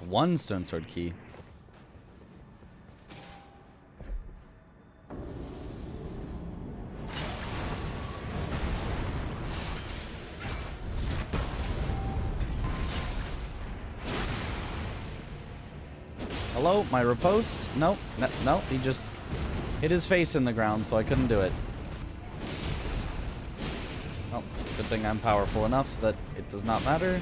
one stone sword key. Hello, my riposte? Nope, no, he just hit his face in the ground, so I couldn't do it. Oh, Good thing I'm powerful enough that it does not matter.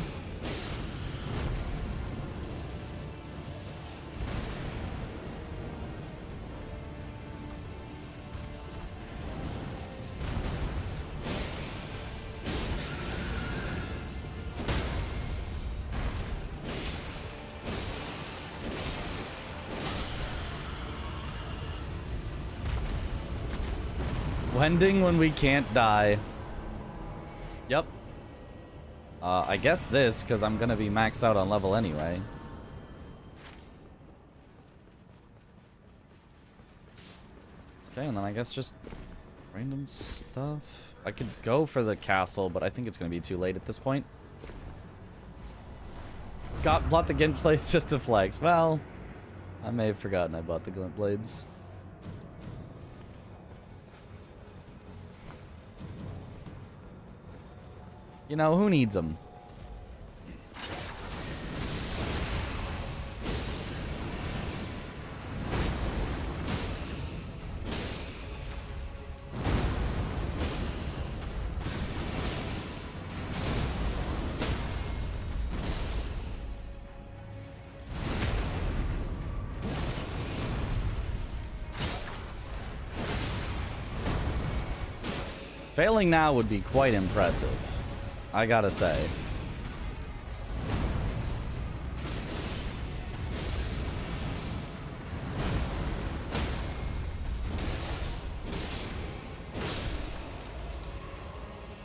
Wending when we can't die. Yep. I guess this, because I'm going to be maxed out on level anyway. Okay, and then I guess just random stuff. I could go for the castle, but I think it's going to be too late at this point. Bought the glint blades just to flex. Well, I may have forgotten I bought the glint blades. You know, who needs them? Failing now would be quite impressive, I gotta say.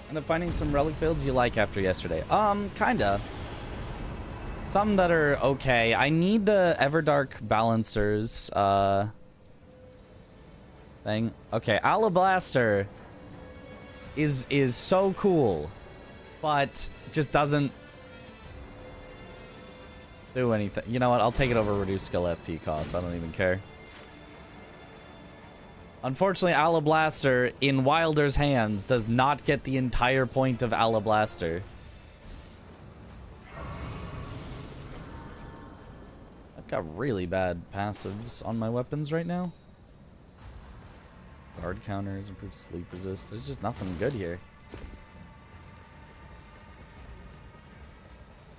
End up finding some relic builds you like after yesterday. Kinda. Some that are okay. I need the Everdark balancers, thing. Okay, Alablaster is so cool, but just doesn't do anything. You know what? I'll take it over reduced skill FP cost. I don't even care. Unfortunately, Alablaster in Wilder's hands does not get the entire point of Alablaster. I've got really bad passives on my weapons right now. Guard counters, improved sleep resist. There's just nothing good here.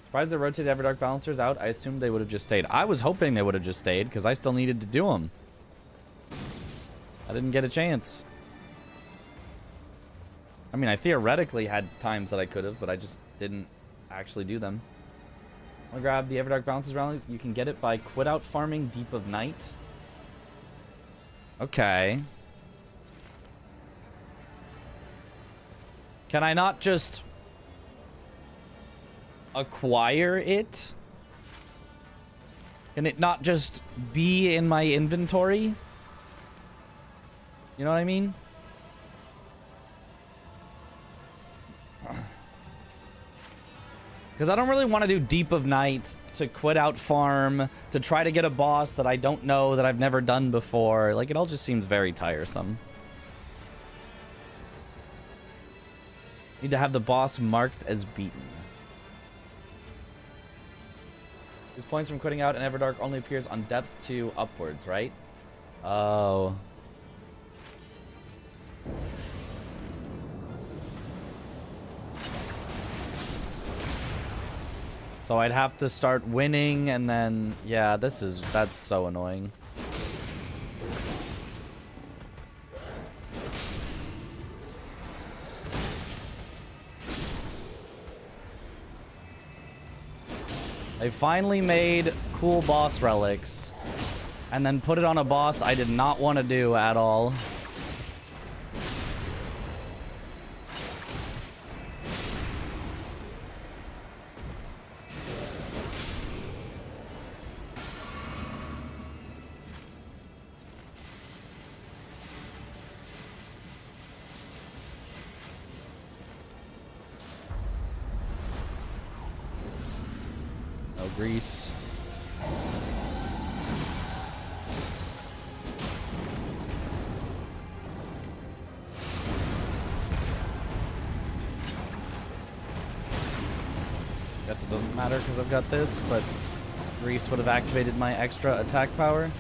Surprised they rotated Everdark balancers out. I assumed they would have just stayed. I was hoping they would have just stayed because I still needed to do them. I didn't get a chance. I mean, I theoretically had times that I could have, but I just didn't actually do them. I'm gonna grab the Everdark balancers round. You can get it by quit out farming Deep of Night. Okay. Can I not just acquire it? Can it not just be in my inventory? You know what I mean? Because I don't really want to do Deep of Night to quit out farm, to try to get a boss that I don't know, that I've never done before. Like, it all just seems very tiresome. Need to have the boss marked as beaten. His points from quitting out and Everdark only appears on depth 2 upwards, right? Oh. So I'd have to start winning and then, yeah, that's so annoying. They finally made cool boss relics and then put it on a boss I did not want to do at all. Grease. Guess it doesn't matter because I've got this, but Grease would have activated my extra attack power.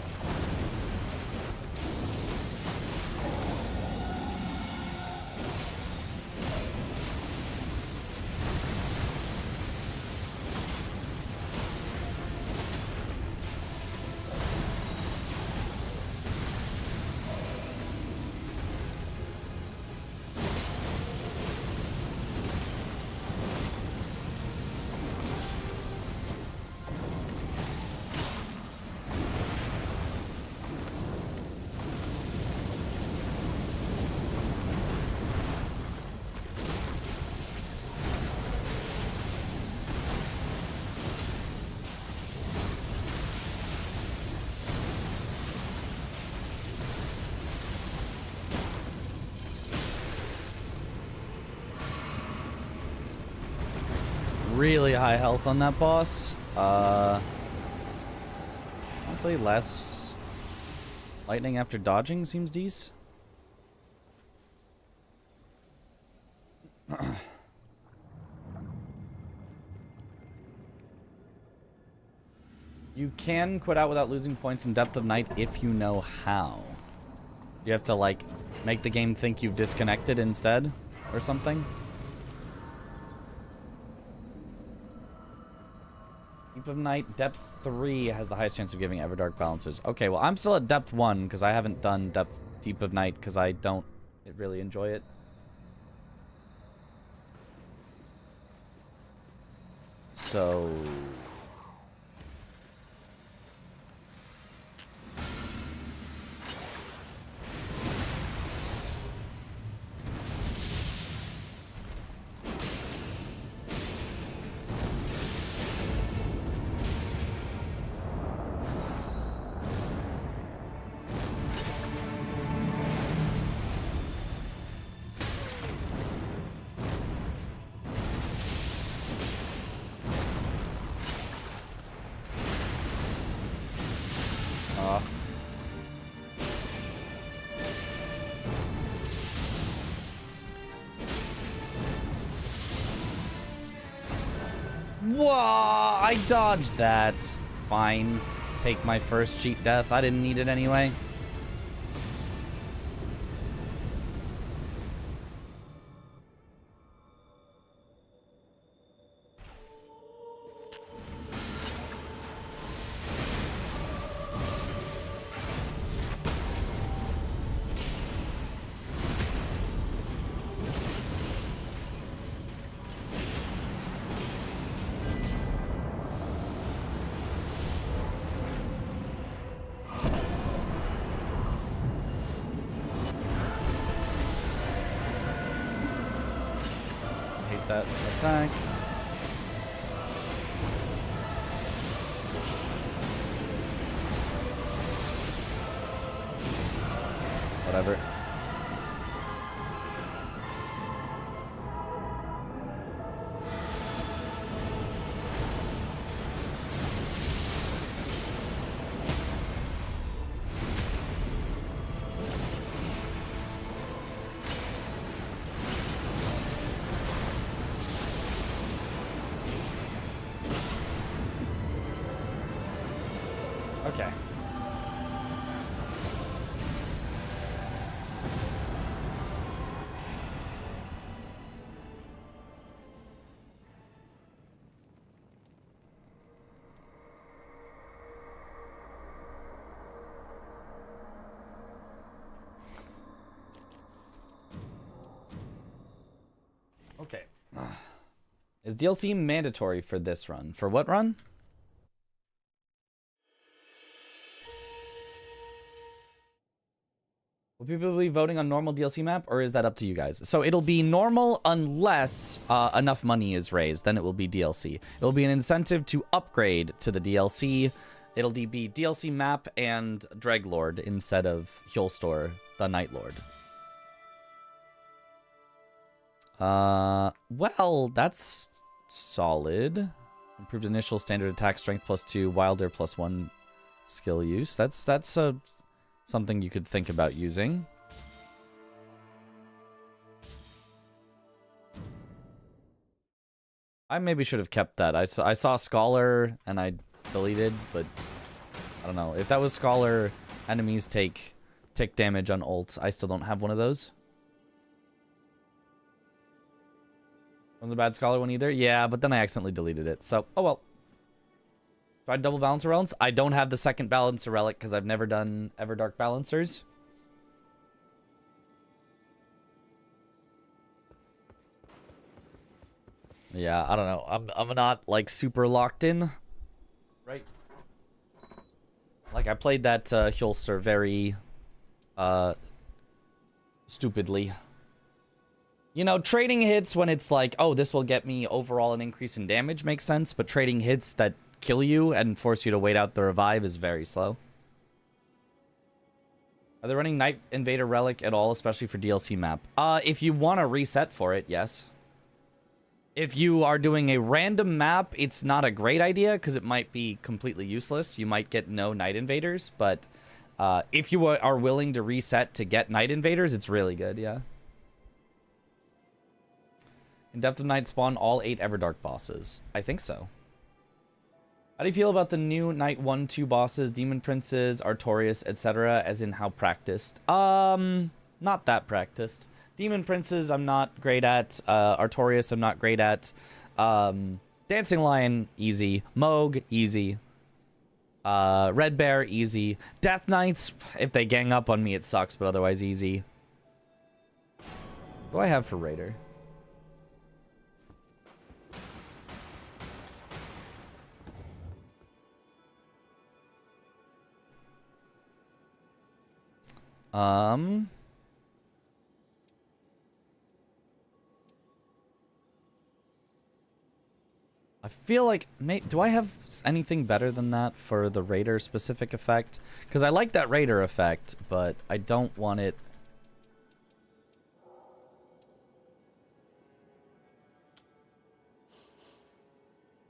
really high health on that boss. Honestly, less lightning after dodging seems decent. You can quit out without losing points in Depth of Night if you know how. You have to, like, make the game think you've disconnected instead or something. Deep of Night, Depth 3 has the highest chance of giving Everdark balancers. Okay, well, I'm still at Depth 1 because I haven't done Deep of Night because I don't really enjoy it. So... Whoa, I dodged that. Fine. Take my first cheat death. I didn't need it anyway. That attack. Whatever. Okay. Okay. Is DLC mandatory for this run? For what run? Will people be voting on normal DLC map, or is that up to you guys? So it'll be normal unless enough money is raised. Then it will be DLC. It'll be an incentive to upgrade to the DLC. It'll be DLC map and Dreglord instead of Hjolstor, the Night Lord. Well, that's solid. Improved initial standard attack strength +2, Wilder +1 skill use. That's something you could think about using. I maybe should have kept that. I saw Scholar and I deleted, but I don't know. If that was Scholar, enemies take tick damage on ult. I still don't have one of those. Wasn't a bad Scholar one either? Yeah, but then I accidentally deleted it. So, oh well. Tried double balancer relics. I don't have the second balancer relic because I've never done Everdark balancers. Yeah, I don't know. I'm not like super locked in. Right. Like I played that Hjolster very stupidly. You know, trading hits when it's like, oh, this will get me overall an increase in damage makes sense, but trading hits that kill you and force you to wait out the revive is very slow. Are they running Night Invader Relic at all, especially for DLC map? If you want to reset for it, yes. If you are doing a random map, it's not a great idea because it might be completely useless. You might get no Night Invaders, but if you are willing to reset to get Night Invaders, it's really good, yeah. In Depth of Night spawn all 8 Everdark bosses. I think so. How do you feel about the new Night 1-2 bosses, Demon Princes, Artorias, etc., as in how practiced? Not that practiced. Demon Princes, I'm not great at. Artorias, I'm not great at. Dancing Lion, easy. Moog, easy. Red Bear, easy. Death Knights, if they gang up on me, it sucks, but otherwise easy. What do I have for Raider? I feel like, do I have anything better than that for the Raider specific effect? Because I like that Raider effect, but I don't want it.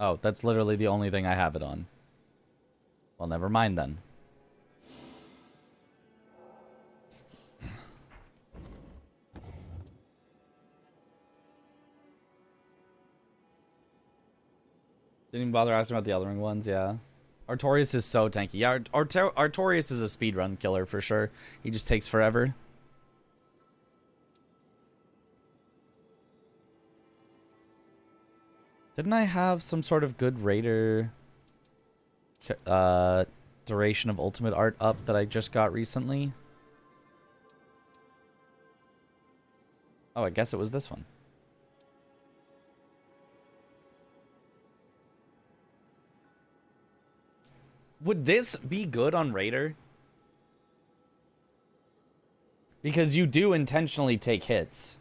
Oh, that's literally the only thing I have it on. Well, never mind then. Didn't even bother asking about the Othering ones, yeah. Artorias is so tanky. Yeah, Artorias is a speedrun killer for sure. He just takes forever. Didn't I have some sort of good Raider duration of ultimate art up that I just got recently? Oh, I guess it was this one. Would this be good on Raider? Because you do intentionally take hits.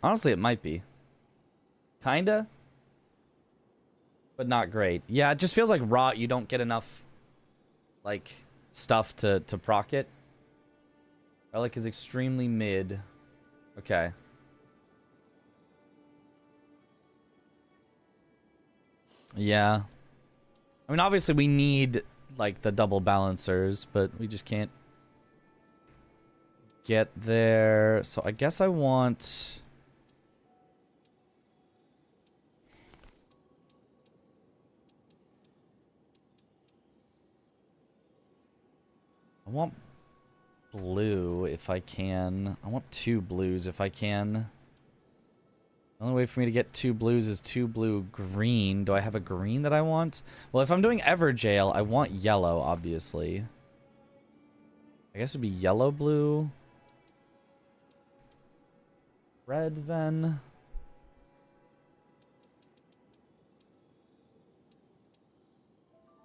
Honestly, it might be. Kinda. But not great. Yeah, it just feels like rot. You don't get enough, like, stuff to proc it. Relic is extremely mid. Okay. Yeah. I mean, obviously we need, like, the double balancers, but we just can't get there. So I guess I want... I want blue if I can. I want 2 blues if I can. The only way for me to get 2 blues is 2 blue green. Do I have a green that I want? Well, if I'm doing Everjail, I want yellow, obviously. I guess it'd be yellow, blue. Red, then.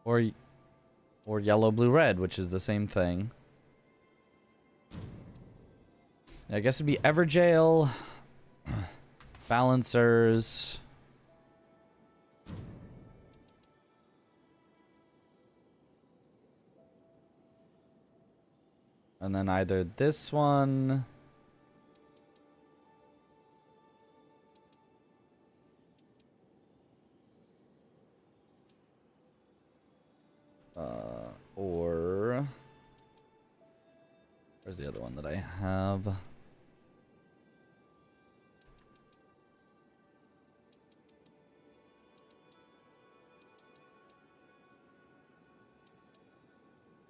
Or yellow, blue, red, which is the same thing. I guess it'd be Everjail. Balancers. And then either this one. Or where's the other one that I have?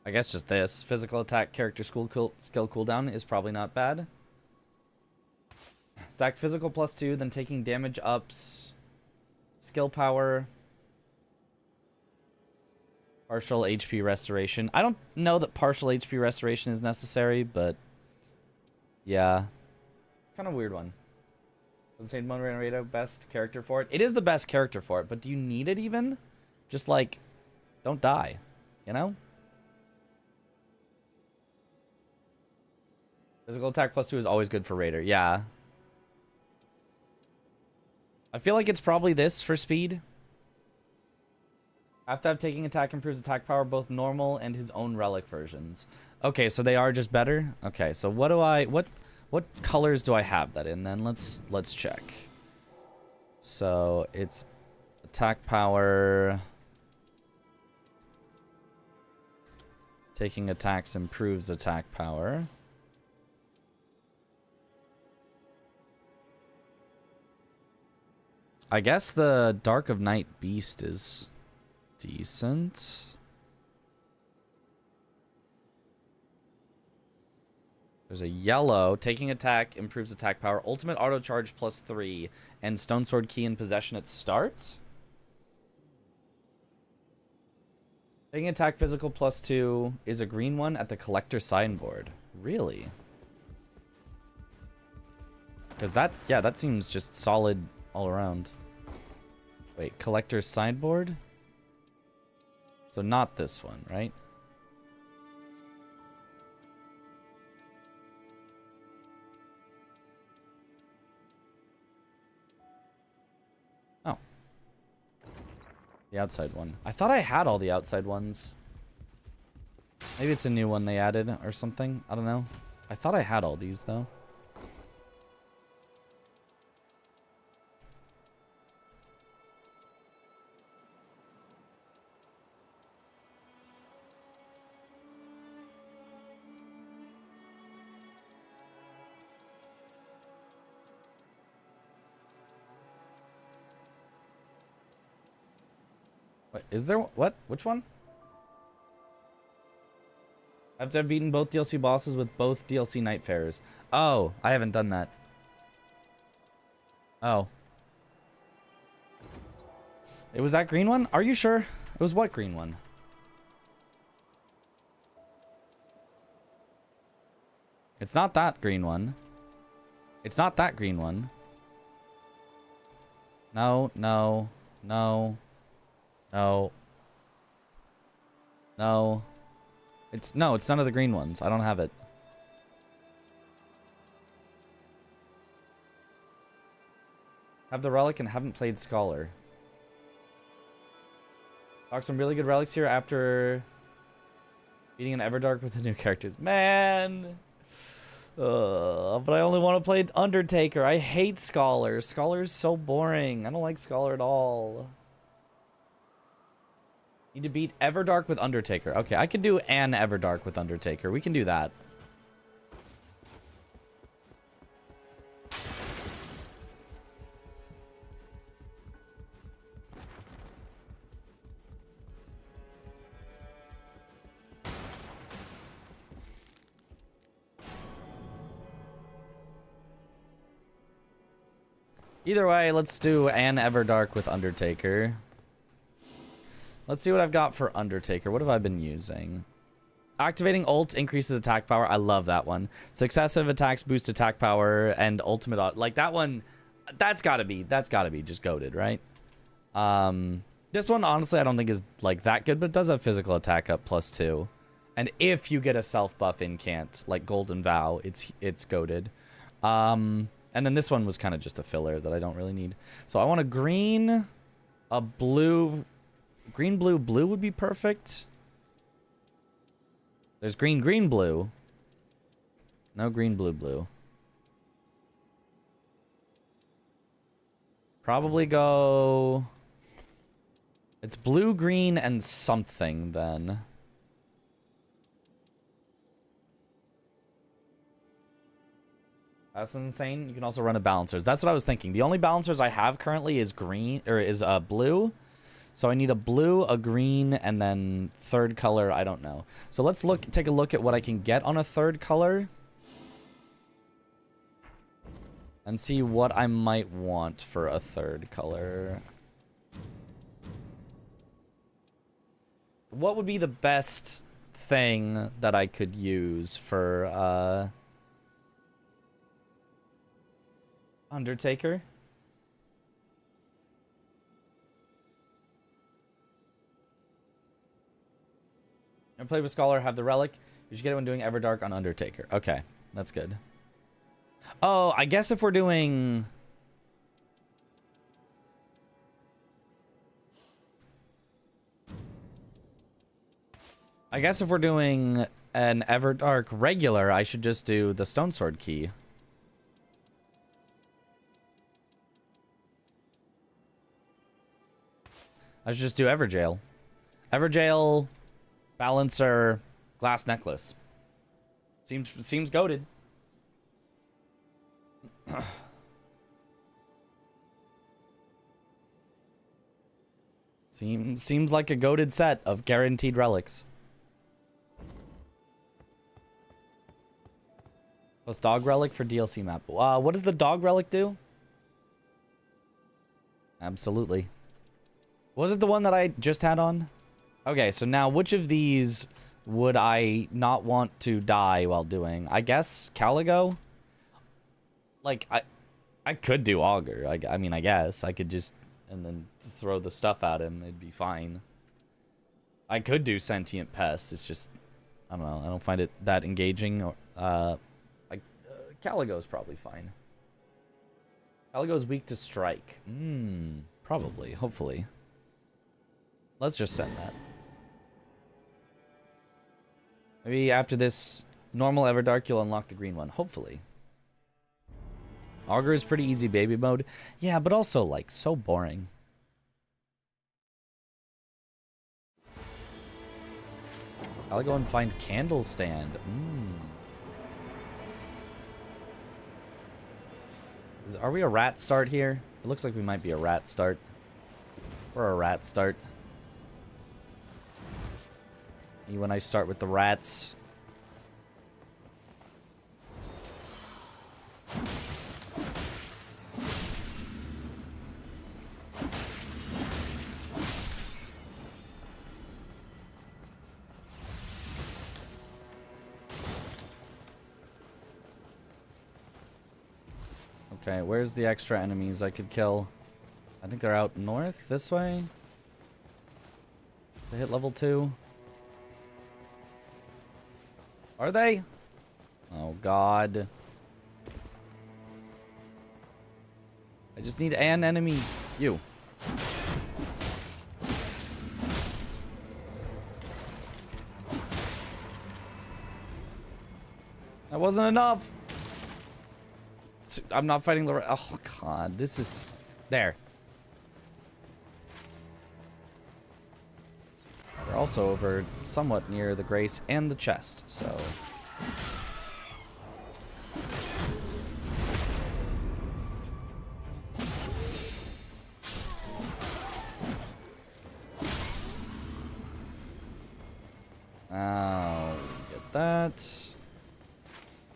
I guess just this. Physical attack character skill cooldown is probably not bad. Stack physical +2, then taking damage ups. Skill power. Partial HP restoration. I don't know that partial HP restoration is necessary, but yeah. Kind of a weird one. Was Saint Monrado best character for it? It is the best character for it, but do you need it even? Just like, don't die, you know? Physical attack +2 is always good for Raider. Yeah. I feel like it's probably this for speed. Have to have taking attack improves attack power, both normal and his own relic versions. Okay, so they are just better? Okay, so what What colors do I have that in then? Let's check. So it's attack power. Taking attacks improves attack power. I guess the Dark of Night Beast is decent. There's a yellow. Taking attack improves attack power. Ultimate auto charge +3. And Stone Sword Key in possession at start. Taking attack physical +2 is a green one at the collector sideboard. Really? Because that, yeah, that seems just solid all around. Wait, collector's sideboard? So not this one, right? Oh. The outside one. I thought I had all the outside ones. Maybe it's a new one they added or something. I don't know. I thought I had all these, though. What, is there? What? Which one? I have to have beaten both DLC bosses with both DLC Nightfarers. Oh, I haven't done that. Oh. It was that green one? Are you sure? It was what green one? It's not that green one. It's not that green one. No, no, no. No. No. It's none of the green ones. I don't have it. Have the relic and haven't played Scholar. Talk some really good relics here after beating an Everdark with the new characters. Man! But I only want to play Undertaker. I hate Scholar. Scholar's so boring. I don't like Scholar at all. Need to beat Everdark with Undertaker. Okay, I could do an Everdark with Undertaker. We can do that. Either way, let's do an Everdark with Undertaker. Let's see what I've got for Undertaker. What have I been using? Activating ult increases attack power. I love that one. Successive attacks boost attack power and ultimate like that one. That's gotta be just goated, right? This one honestly I don't think is like that good, but it does have physical attack up +2. And if you get a self buff incant like Golden Vow, it's goated. And then this one was kind of just a filler that I don't really need. So I want a green, a blue. Green, blue, blue would be perfect. There's green, green, blue. No green, blue, blue. Probably go... It's blue, green, and something then. That's insane. You can also run a balancers. That's what I was thinking. The only balancers I have currently is green, or is blue. So I need a blue, a green, and then third color, I don't know. So let's take a look at what I can get on a third color. And see what I might want for a third color. What would be the best thing that I could use for Undertaker? And play with Scholar, have the relic. You should get it when doing Everdark on Undertaker. Okay, that's good. Oh, I guess if we're doing... I guess if we're doing an Everdark regular, I should just do the Stone Sword Key. I should just do Everjail. Everjail, Balancer, Glass Necklace. Seems goated. Seems like a goated set of guaranteed relics. Plus dog relic for DLC map. What does the dog relic do? Absolutely. Was it the one that I just had on? Okay, so now which of these would I not want to die while doing? I guess Caligo? Like, I could do Augur. I mean, I guess. I could just, and then throw the stuff at him. It'd be fine. I could do Sentient Pest. It's just, I don't know. I don't find it that engaging. Caligo's probably fine. Caligo's weak to strike. Probably. Hopefully. Let's just send that. Maybe after this normal Everdark, you'll unlock the green one. Hopefully. Augur is pretty easy baby mode. Yeah, but also, like, so boring. I'll go and find Candle Stand. Are we a rat start here? It looks like we might be a rat start. We're a rat start. When I start with the rats. Okay, where's the extra enemies I could kill? I think they're out north, this way. They hit level 2. Are they? Oh, God. I just need an enemy. You. That wasn't enough. I'm not fighting the... Oh, God. This is... There. They're also over somewhat near the Grace and the chest, so... Now, get that.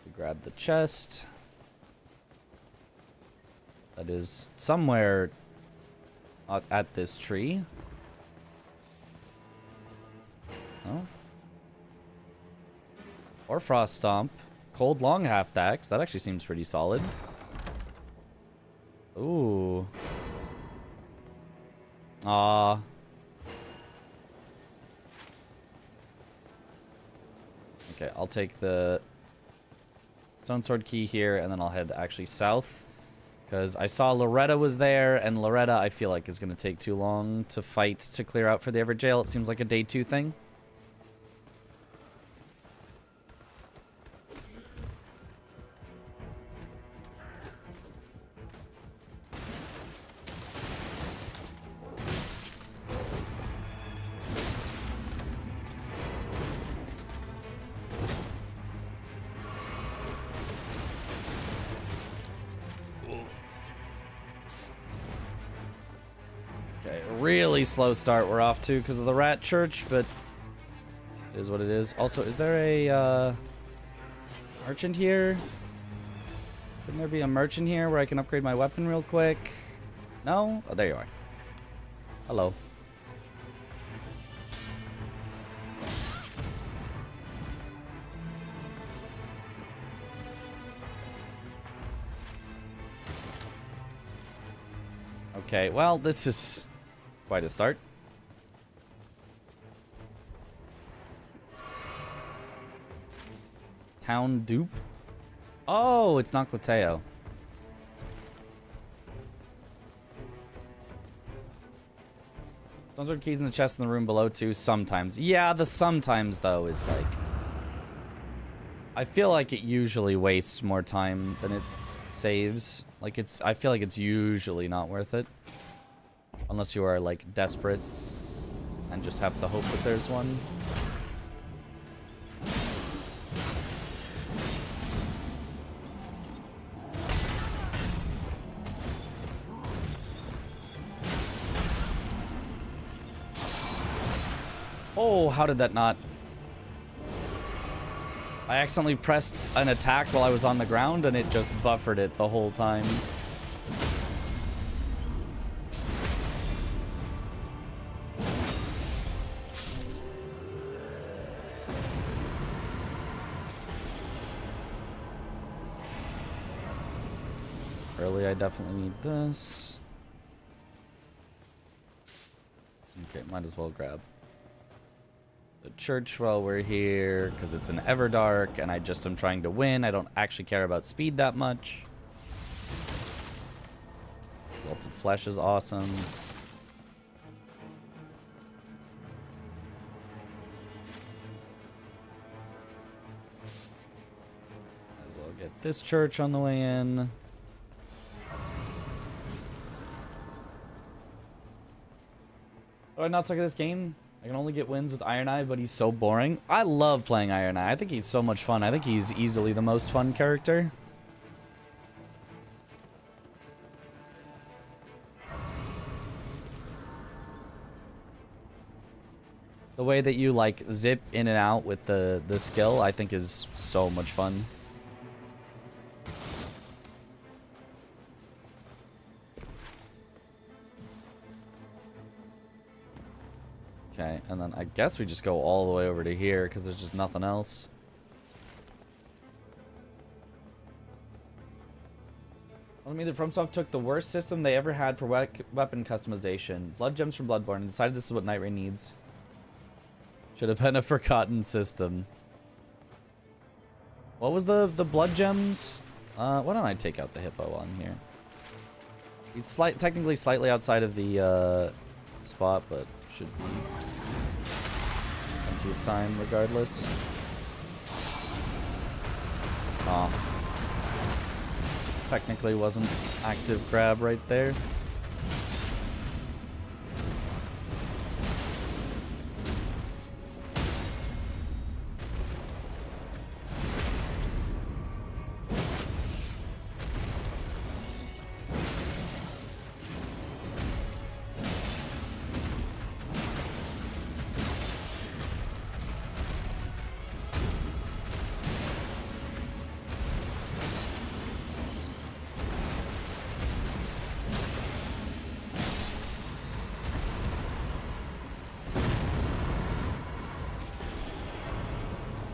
We grab the chest. That is somewhere at this tree. Oh. Or Frost Stomp. Cold Long Half Axe. That actually seems pretty solid. Ooh. Ah. Okay, I'll take the Stone Sword Key here, and then I'll head actually south. Because I saw Loretta was there, and Loretta I feel like is going to take too long to fight to clear out for the Everjail. It seems like a day 2 thing. Really slow start we're off to because of the rat church, but it is what it is. Also, is there a merchant here? Couldn't there be a merchant here where I can upgrade my weapon real quick? No? Oh, there you are. Hello. Okay, well, this is quite a start. Town dupe? Oh, it's not Clateo. Stones are keys in the chest in the room below too, sometimes. Yeah, the sometimes though is like... I feel like it usually wastes more time than it saves. Like I feel like it's usually not worth it. Unless you are, like, desperate and just have to hope that there's one. Oh, how did that not? I accidentally pressed an attack while I was on the ground and it just buffered it the whole time. Early, I definitely need this. Okay, might as well grab the church while we're here, because it's an Everdark, and I just am trying to win. I don't actually care about speed that much. Exalted Flesh is awesome. Might as well get this church on the way in. Oh, I not suck at this game? I can only get wins with Iron Eye, but he's so boring. I love playing Iron Eye. I think he's so much fun. I think he's easily the most fun character. The way that you, like, zip in and out with the skill, I think is so much fun. Okay, and then I guess we just go all the way over to here because there's just nothing else. I mean, the FromSoft took the worst system they ever had for weapon customization. Blood gems from Bloodborne and decided this is what Nightreign needs. Should have been a forgotten system. What was the blood gems? Why don't I take out the hippo on here? He's technically slightly outside of the spot, but should be plenty of time regardless. Oh. Technically wasn't active grab right there.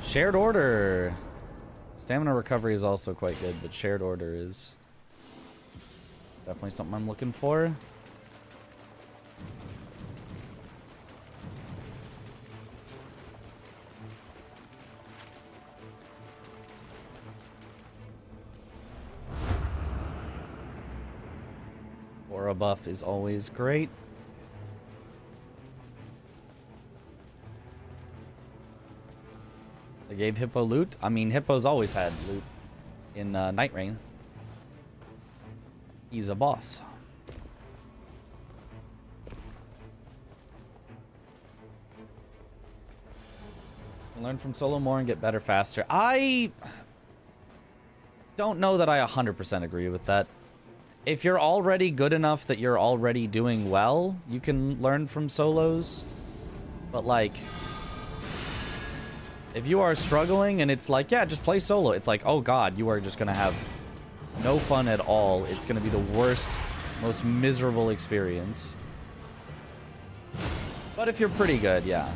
Shared order. Stamina recovery is also quite good, but shared order is definitely something I'm looking for. Aura buff is always great. They gave Hippo loot. I mean, Hippo's always had loot in Nightreign. He's a boss. Learn from solo more and get better faster. I don't know that I 100% agree with that. If you're already good enough that you're already doing well, you can learn from solos. But like, if you are struggling and it's like, yeah, just play solo. It's like, oh god, you are just gonna have no fun at all. It's gonna be the worst, most miserable experience. But if you're pretty good, yeah.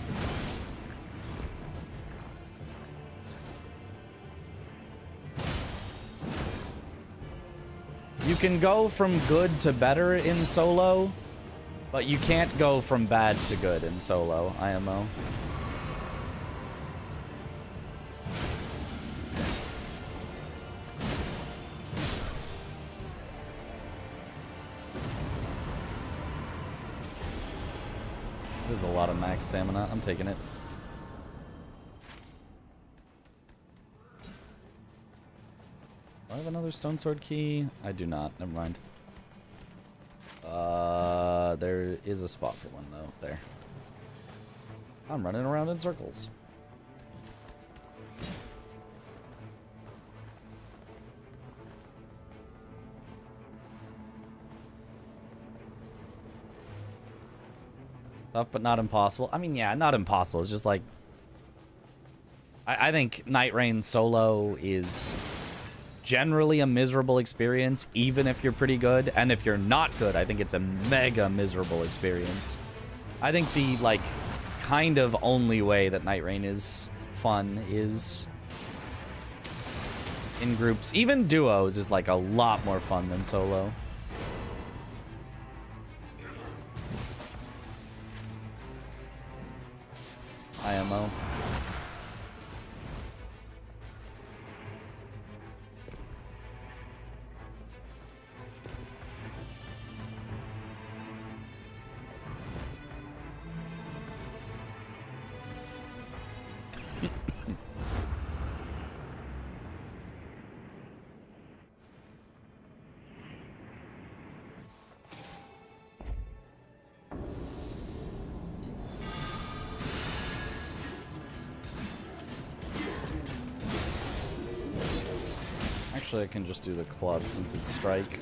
You can go from good to better in solo, but you can't go from bad to good in solo, IMO. This is a lot of max stamina. I'm taking it. Do I have another stone sword key? I do not. Never mind. There is a spot for one, though. There. I'm running around in circles. Tough, but not impossible. I mean, yeah, not impossible. It's just like... I think Nightreign solo is generally a miserable experience, even if you're pretty good. And if you're not good, I think it's a mega miserable experience. I think the, like, kind of only way that Nightreign is fun is in groups. Even duos is, like, a lot more fun than solo. IMO. Actually, I can just do the club since it's strike.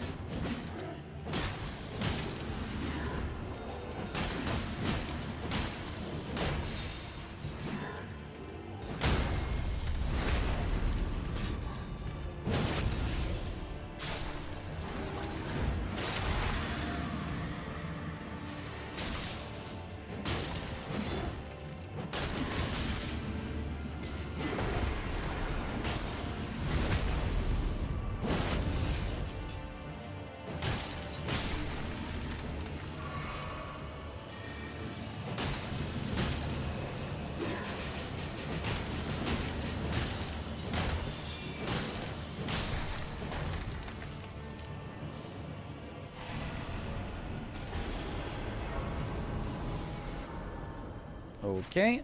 Okay.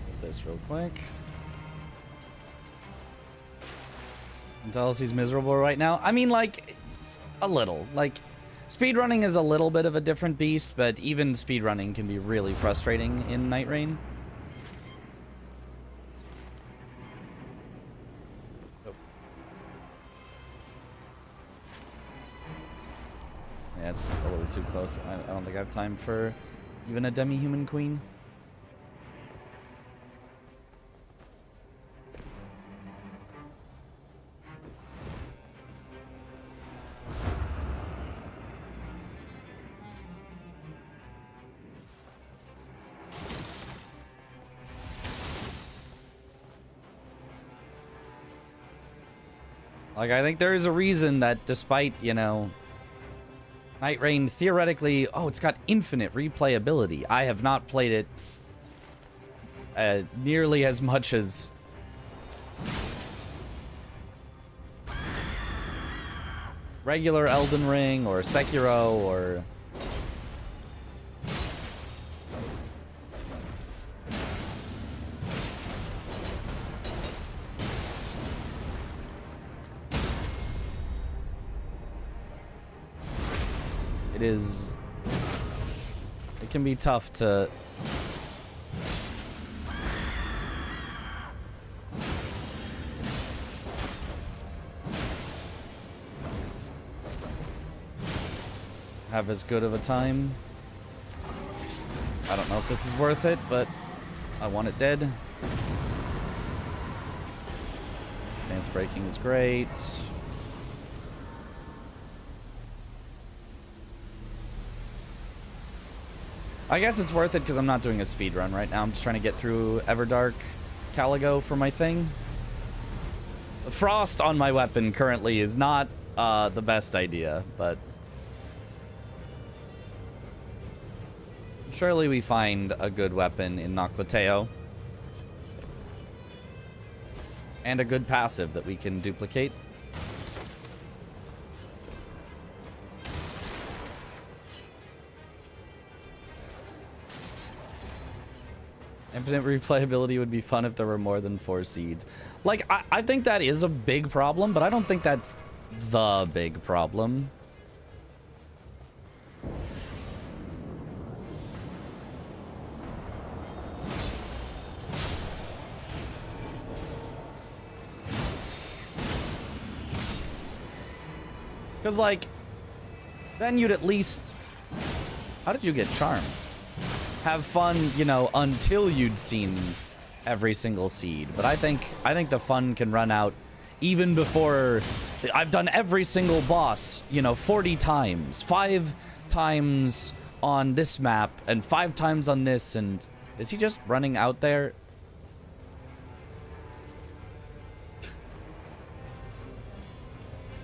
Put this real quick. And tell us he's miserable right now. I mean, like, a little. Like, speedrunning is a little bit of a different beast, but even speedrunning can be really frustrating in Nightreign. Yeah, it's a little too close. I don't think I have time for even a demi-human queen. Like, I think there is a reason that despite, you know, Nightreign theoretically, oh, it's got infinite replayability. I have not played it nearly as much as regular Elden Ring or Sekiro or it can be tough to have as good of a time. I don't know if this is worth it, but I want it dead. Stance breaking is great. I guess it's worth it because I'm not doing a speed run right now. I'm just trying to get through Everdark Caligo for my thing. The frost on my weapon currently is not the best idea, but surely we find a good weapon in Noclateo. And a good passive that we can duplicate. Infinite replayability would be fun if there were more than 4 seeds. Like, I think that is a big problem, but I don't think that's the big problem. Because, like, then you'd at least... How did you get charmed? Have fun, you know, until you'd seen every single seed. But I think the fun can run out even before... I've done every single boss, you know, 40 times. 5 times on this map and 5 times on this. And is he just running out there?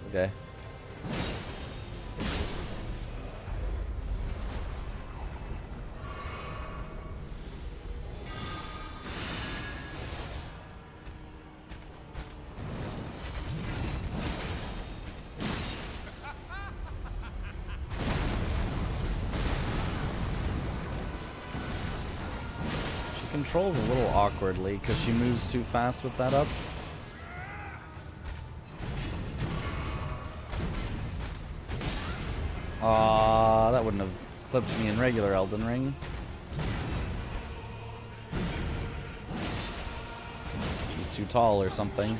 Okay. Controls a little awkwardly because she moves too fast with that up. That wouldn't have clipped me in regular Elden Ring. She's too tall or something.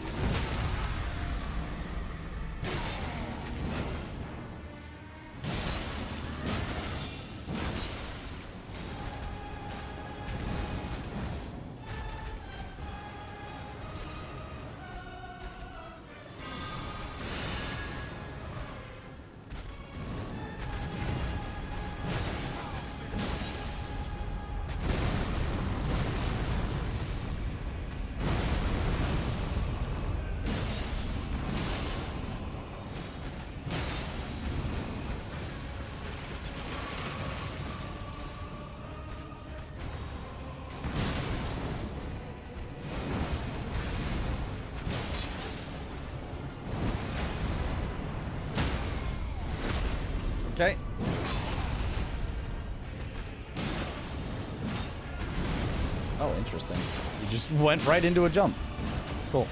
Okay. Oh, interesting. You just went right into a jump. Cool.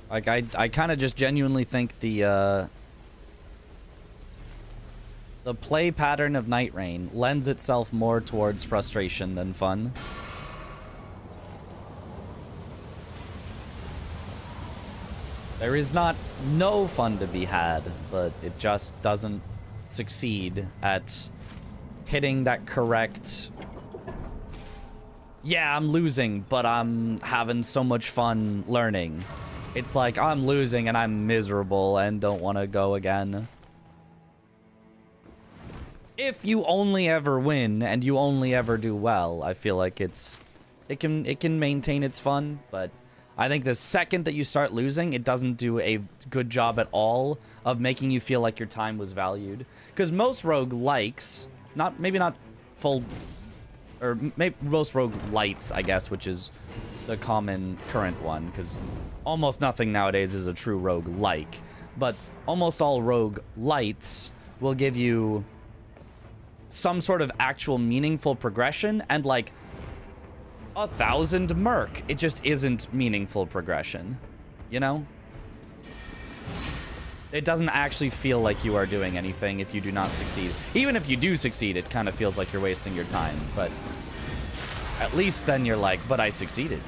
Like, I kind of just genuinely think the play pattern of Nightreign lends itself more towards frustration than fun. There is not no fun to be had, but it just doesn't succeed at hitting that correct... Yeah, I'm losing, but I'm having so much fun learning. It's like, I'm losing and I'm miserable and don't want to go again. If you only ever win and you only ever do well, I feel like it can maintain its fun, but I think the second that you start losing, it doesn't do a good job at all of making you feel like your time was valued. Because most roguelikes, maybe not full, or most roguelites, I guess, which is the common current one, because almost nothing nowadays is a true roguelike, but almost all roguelites will give you some sort of actual meaningful progression, and like 1,000 merc, it just isn't meaningful progression, you know? It doesn't actually feel like you are doing anything if you do not succeed. Even if you do succeed, it kind of feels like you're wasting your time, but at least then you're like, but I succeeded.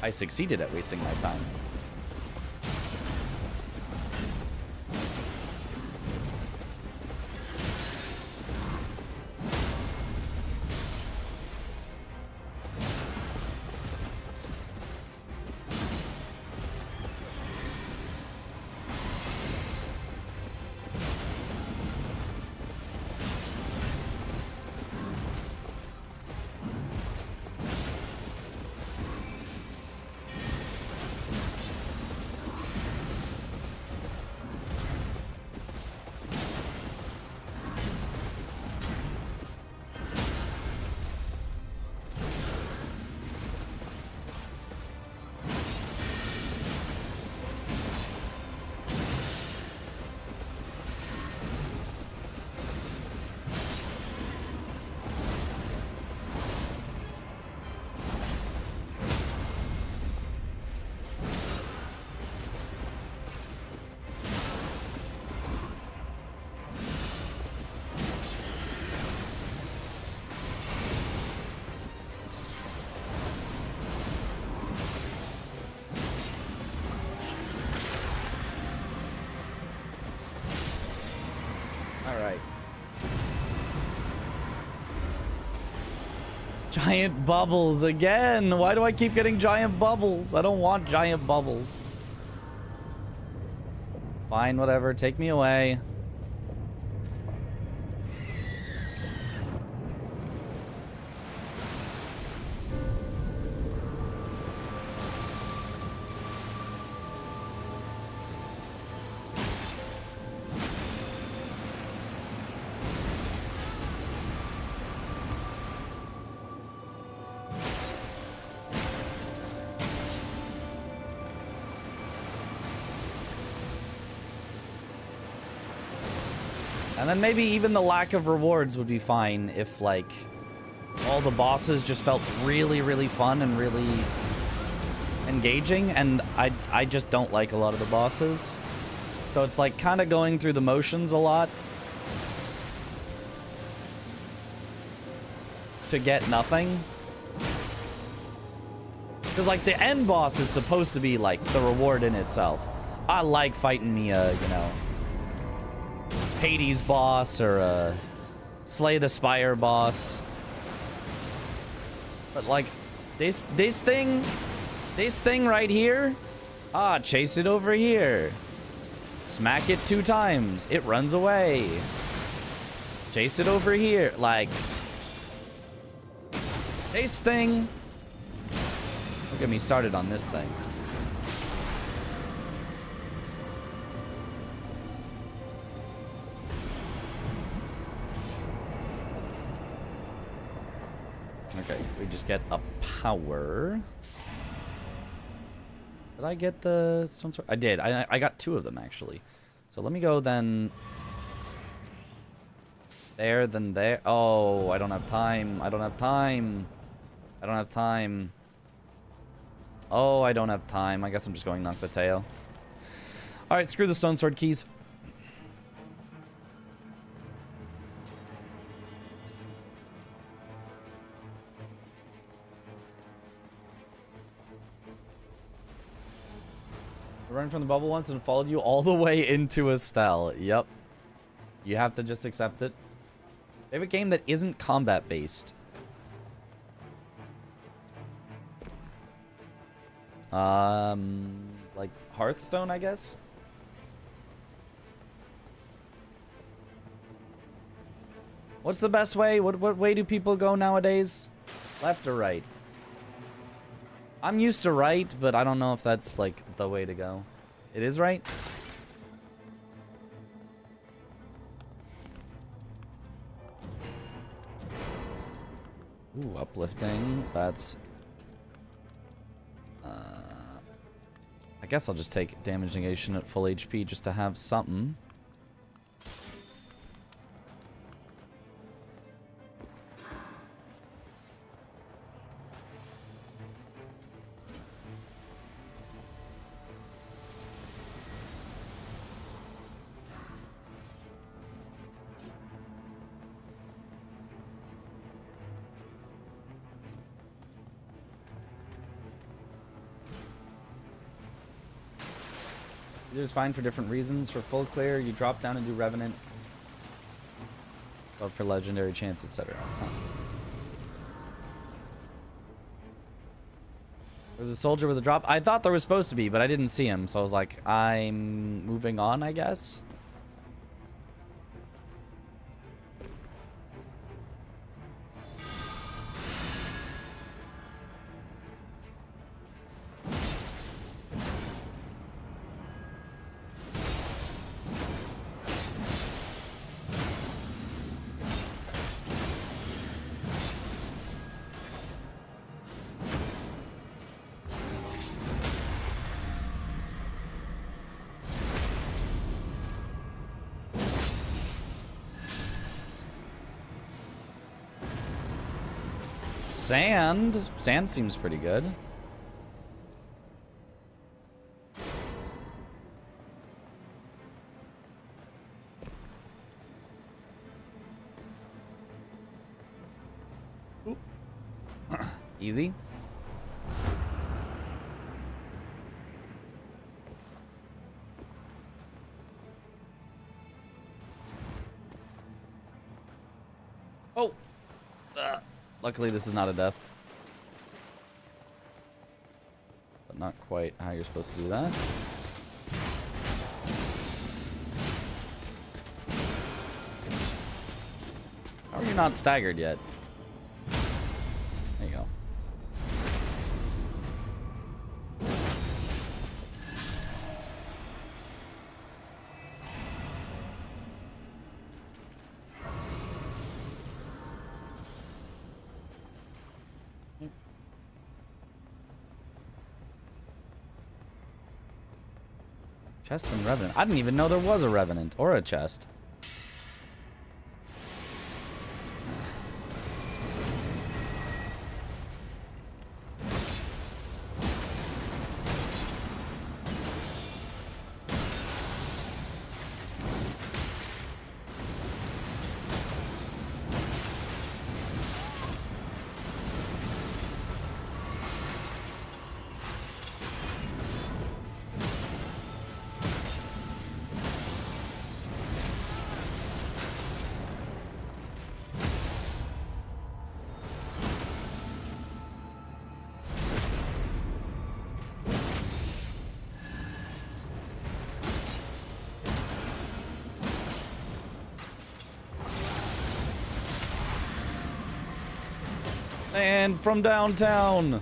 I succeeded at wasting my time. Alright. Giant bubbles again! Why do I keep getting giant bubbles? I don't want giant bubbles. Fine, whatever. Take me away. And then maybe even the lack of rewards would be fine if, like, all the bosses just felt really, really fun and really engaging. And I just don't like a lot of the bosses. So it's, like, kind of going through the motions a lot to get nothing. Because, like, the end boss is supposed to be, like, the reward in itself. I like fighting me, you know, Hades boss or a Slay the Spire boss. But like this thing right here, chase it over here. Smack it 2 times, it runs away. Chase it over here, like this thing. Don't get me started on this thing. Okay, we just get a power. Did I get the stone sword? I did. I got 2 of them, actually. So let me go then. There, then there. Oh, I don't have time. I don't have time. I don't have time. Oh, I don't have time. I guess I'm just going knock the tail. Alright, screw the stone sword keys. Run from the bubble once and followed you all the way into Estelle. Yep. You have to just accept it. Favorite game that isn't combat based. Like Hearthstone, I guess. What's the best way? What way do people go nowadays? Left or right? I'm used to right, but I don't know if that's, like, the way to go. It is right? Ooh, uplifting. That's... I guess I'll just take damage negation at full HP just to have something. It is fine for different reasons. For full clear, you drop down and do Revenant. But for legendary chance, etc. Huh. There's a soldier with a drop. I thought there was supposed to be, but I didn't see him. So I was like, I'm moving on, I guess. Sand. Sand seems pretty good. Easy. Oh! Luckily, this is not a death. But not quite how you're supposed to do that. How are you not staggered yet? There you go. Chest and Revenant. I didn't even know there was a Revenant or a chest. And from downtown.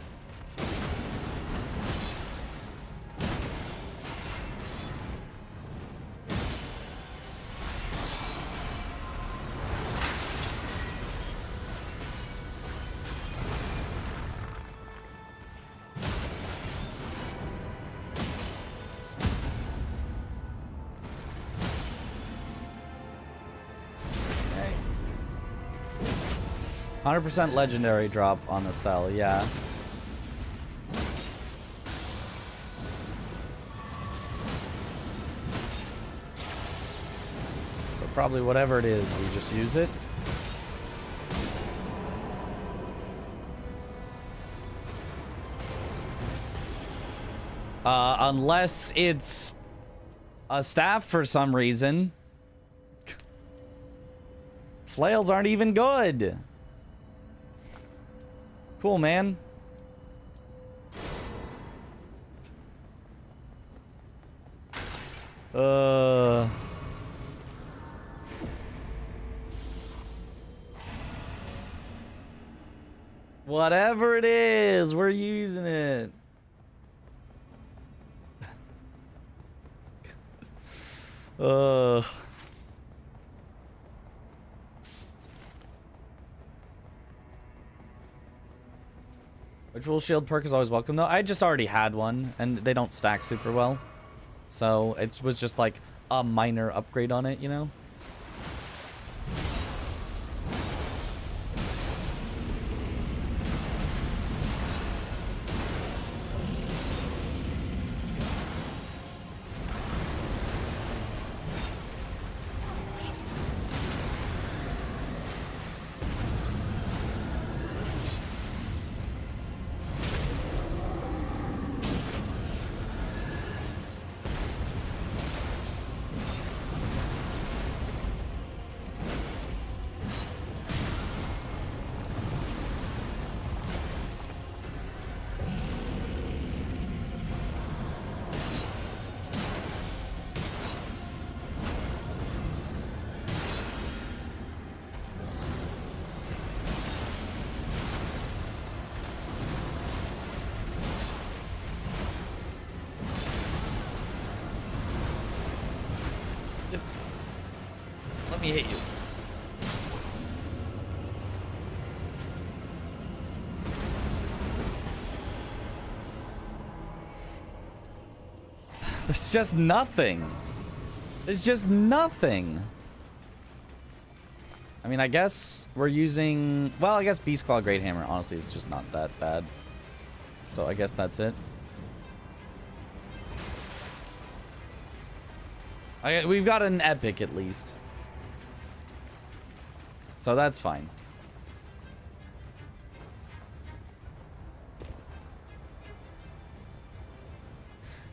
Okay. 100% legendary drop on the style, yeah. So probably whatever it is, we just use it. Unless it's a staff for some reason. Flails aren't even good. Cool, man. Whatever it is, we're using it. Ritual shield perk is always welcome, though. I just already had one, and they don't stack super well. So it was just like a minor upgrade on it, you know? Let me hit you. There's just nothing. There's just nothing. I mean, I guess we're using... Well, I guess Beast Claw Great Hammer, honestly, is just not that bad. So I guess that's it. We've got an epic, at least. So that's fine.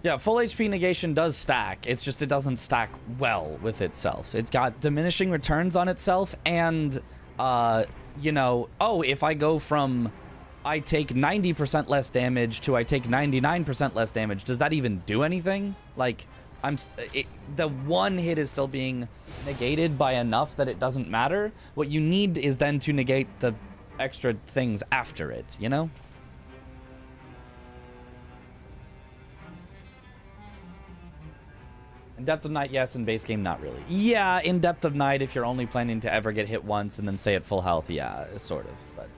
Yeah, full HP negation does stack. It's just it doesn't stack well with itself. It's got diminishing returns on itself and you know, oh, if I go from I take 90% less damage to I take 99% less damage, does that even do anything? Like, the one hit is still being negated by enough that it doesn't matter. What you need is then to negate the extra things after it, you know? In Depth of Night, yes. In base game, not really. Yeah, in Depth of Night, if you're only planning to ever get hit once and then stay at full health, yeah, sort of, but...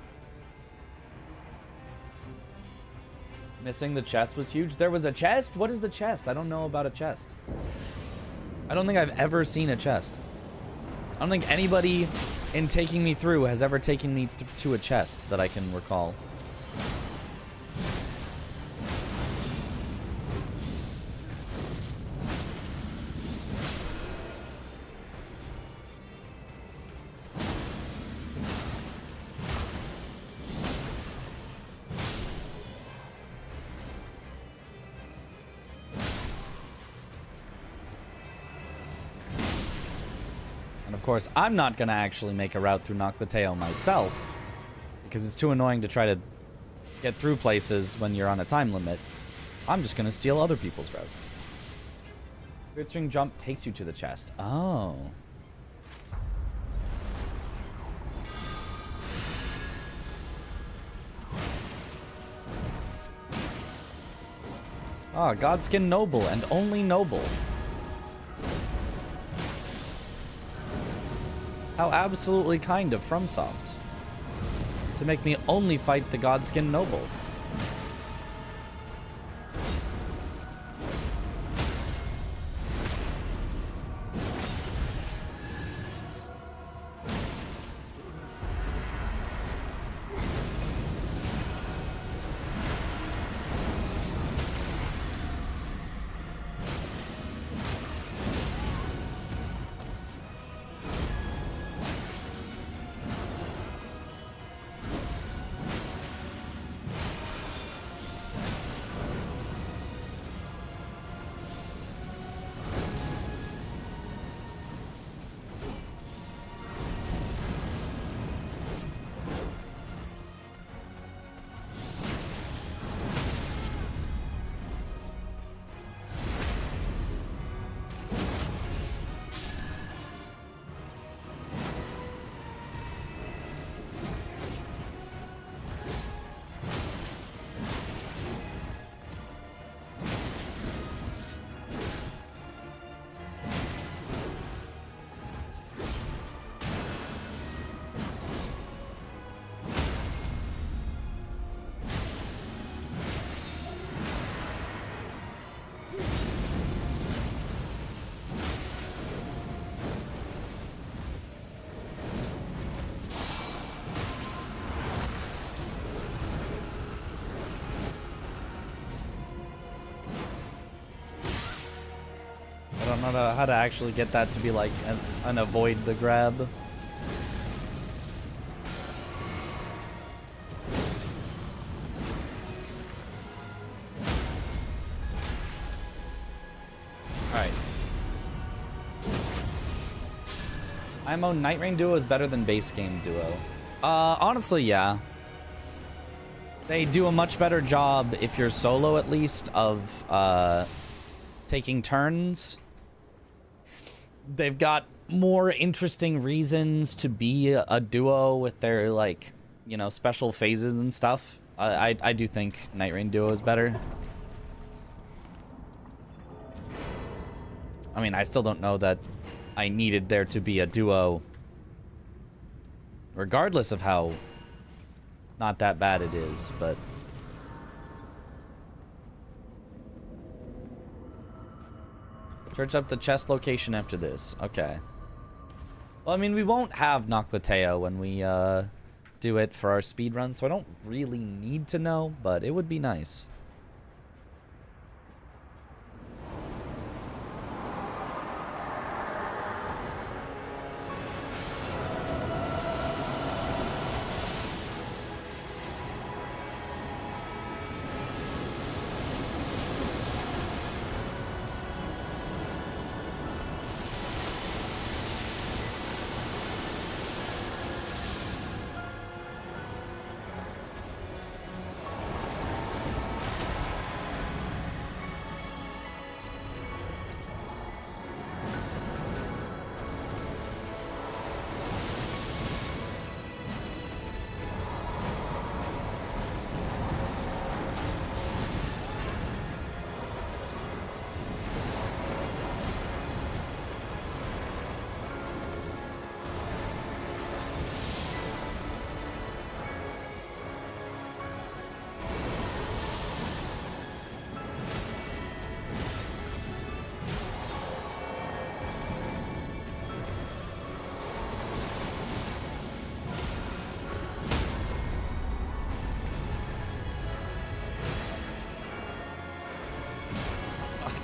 Missing the chest was huge. There was a chest? What is the chest? I don't know about a chest. I don't think I've ever seen a chest. I don't think anybody in taking me through has ever taken me to a chest that I can recall. Of course, I'm not going to actually make a route through Noctlateo myself, because it's too annoying to try to get through places when you're on a time limit. I'm just going to steal other people's routes. Grid string jump takes you to the chest. Oh. Ah, Godskin Noble, and only Noble. How absolutely kind of FromSoft to make me only fight the Godskin Noble. I don't know how to actually get that to be like an avoid the grab. Alright. IMO Nightreign Duo is better than base game Duo. Honestly, yeah. They do a much better job, if you're solo at least, of taking turns. They've got more interesting reasons to be a duo with their, like, you know, special phases and stuff. I do think Nightreign Duo is better. I mean, I still don't know that I needed there to be a duo, regardless of how not that bad it is, but... Search up the chest location after this. Okay. Well, I mean, we won't have Noctlateo when we do it for our speedrun, so I don't really need to know, but it would be nice.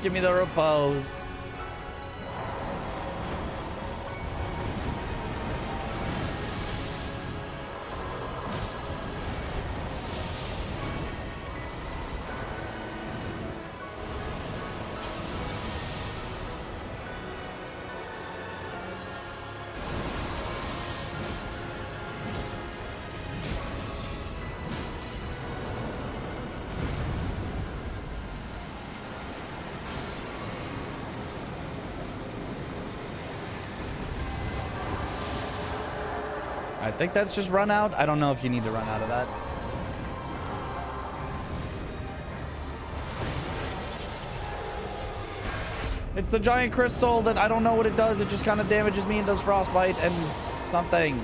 Give me the reposed. I think that's just run out. I don't know if you need to run out of that. It's the giant crystal that I don't know what it does. It just kind of damages me and does frostbite and something.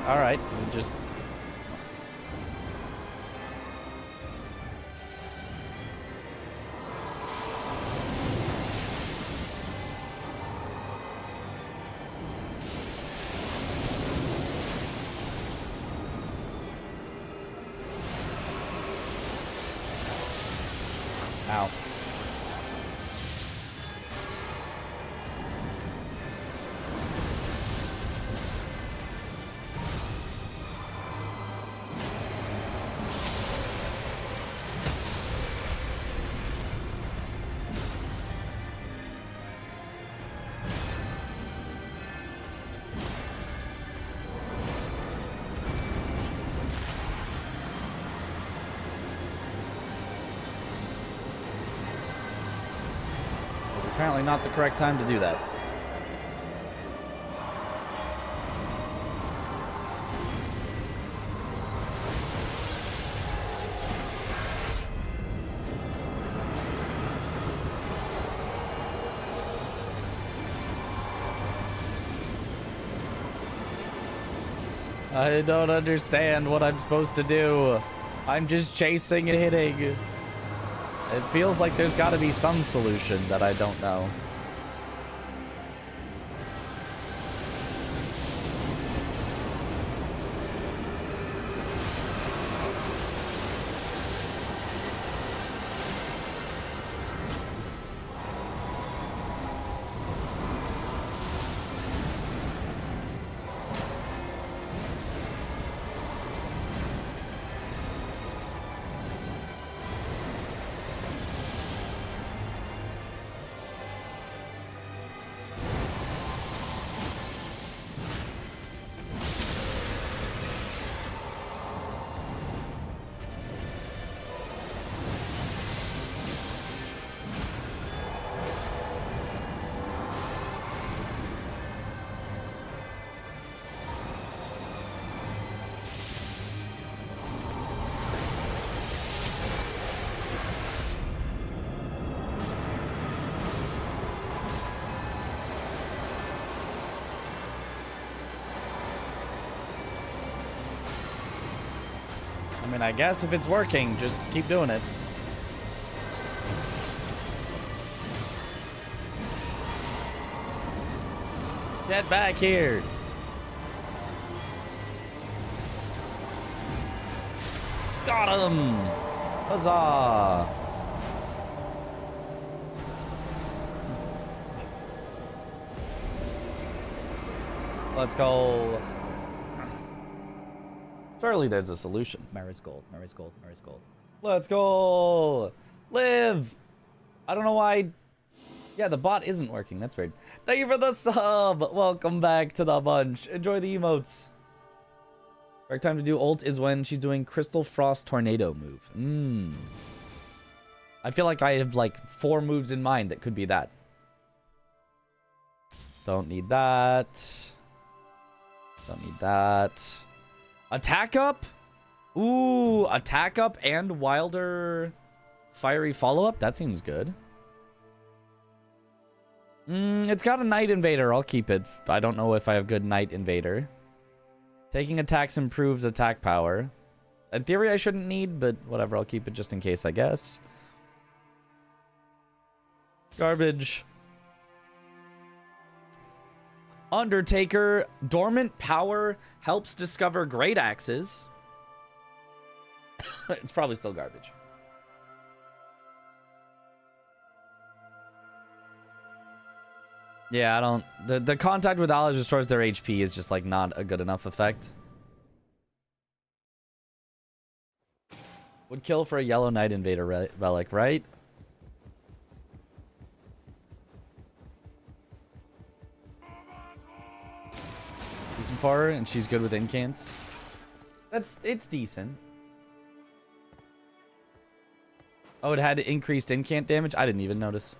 All right, we'll just... Ow. Apparently not the correct time to do that. I don't understand what I'm supposed to do. I'm just chasing and hitting. It feels like there's got to be some solution that I don't know. I mean, I guess if it's working, just keep doing it. Get back here. Got him. Huzzah. Let's go. Surely there's a solution. Maris gold, Maris gold, Maris gold. Let's go. Live. I don't know why. Yeah, the bot isn't working. That's weird. Thank you for the sub. Welcome back to the bunch. Enjoy the emotes. Correct time to do ult is when she's doing Crystal Frost Tornado move. I feel like I have like 4 moves in mind that could be that. Don't need that. Don't need that. Attack up? Ooh, attack up and Wilder fiery follow-up? That seems good. It's got a Night Invader. I'll keep it. I don't know if I have good Night Invader. Taking attacks improves attack power. In theory, I shouldn't need, but whatever. I'll keep it just in case, I guess. Garbage. Undertaker. Dormant power helps discover great axes. It's probably still garbage. Yeah, I don't... The contact with allies restores their HP is just, like, not a good enough effect. Would kill for a yellow Night Invader relic, right? Decent for her, and she's good with incants. It's decent. Oh, it had increased incant damage? I didn't even notice.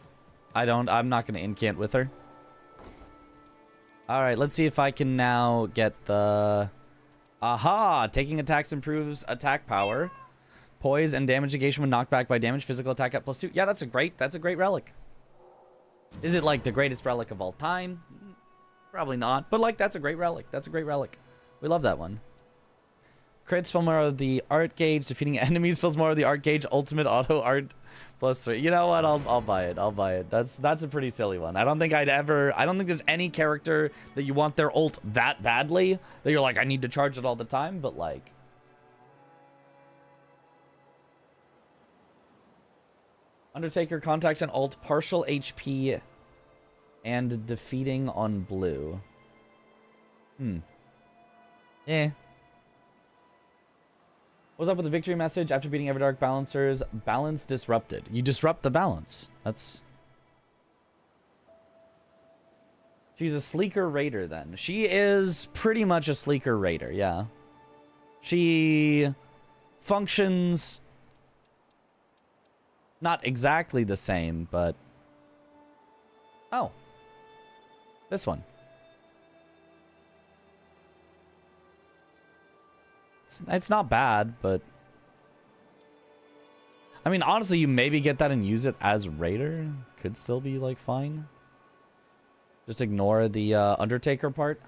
I'm not going to incant with her. Alright, let's see if I can now get the... Aha! Taking attacks improves attack power. Poise and damage negation when knocked back by damage. Physical attack at +2. Yeah, that's a great relic. Is it like the greatest relic of all time? Probably not. But like, that's a great relic. That's a great relic. We love that one. Crits fill more of the art gauge. Defeating enemies fills more of the art gauge. Ultimate auto art +3. You know what? I'll buy it. I'll buy it. That's a pretty silly one. I don't think there's any character that you want their ult that badly that you're like, I need to charge it all the time, but like... Undertaker contact and ult partial HP and defeating on blue. Eh. What's up with the victory message? After beating Everdark Balancers, balance disrupted. You disrupt the balance. That's... She's a sleeker raider then. She is pretty much a sleeker raider, yeah. She functions not exactly the same, but... Oh. This one. It's not bad, but... I mean, honestly, you maybe get that and use it as Raider. Could still be, like, fine. Just ignore the Undertaker part.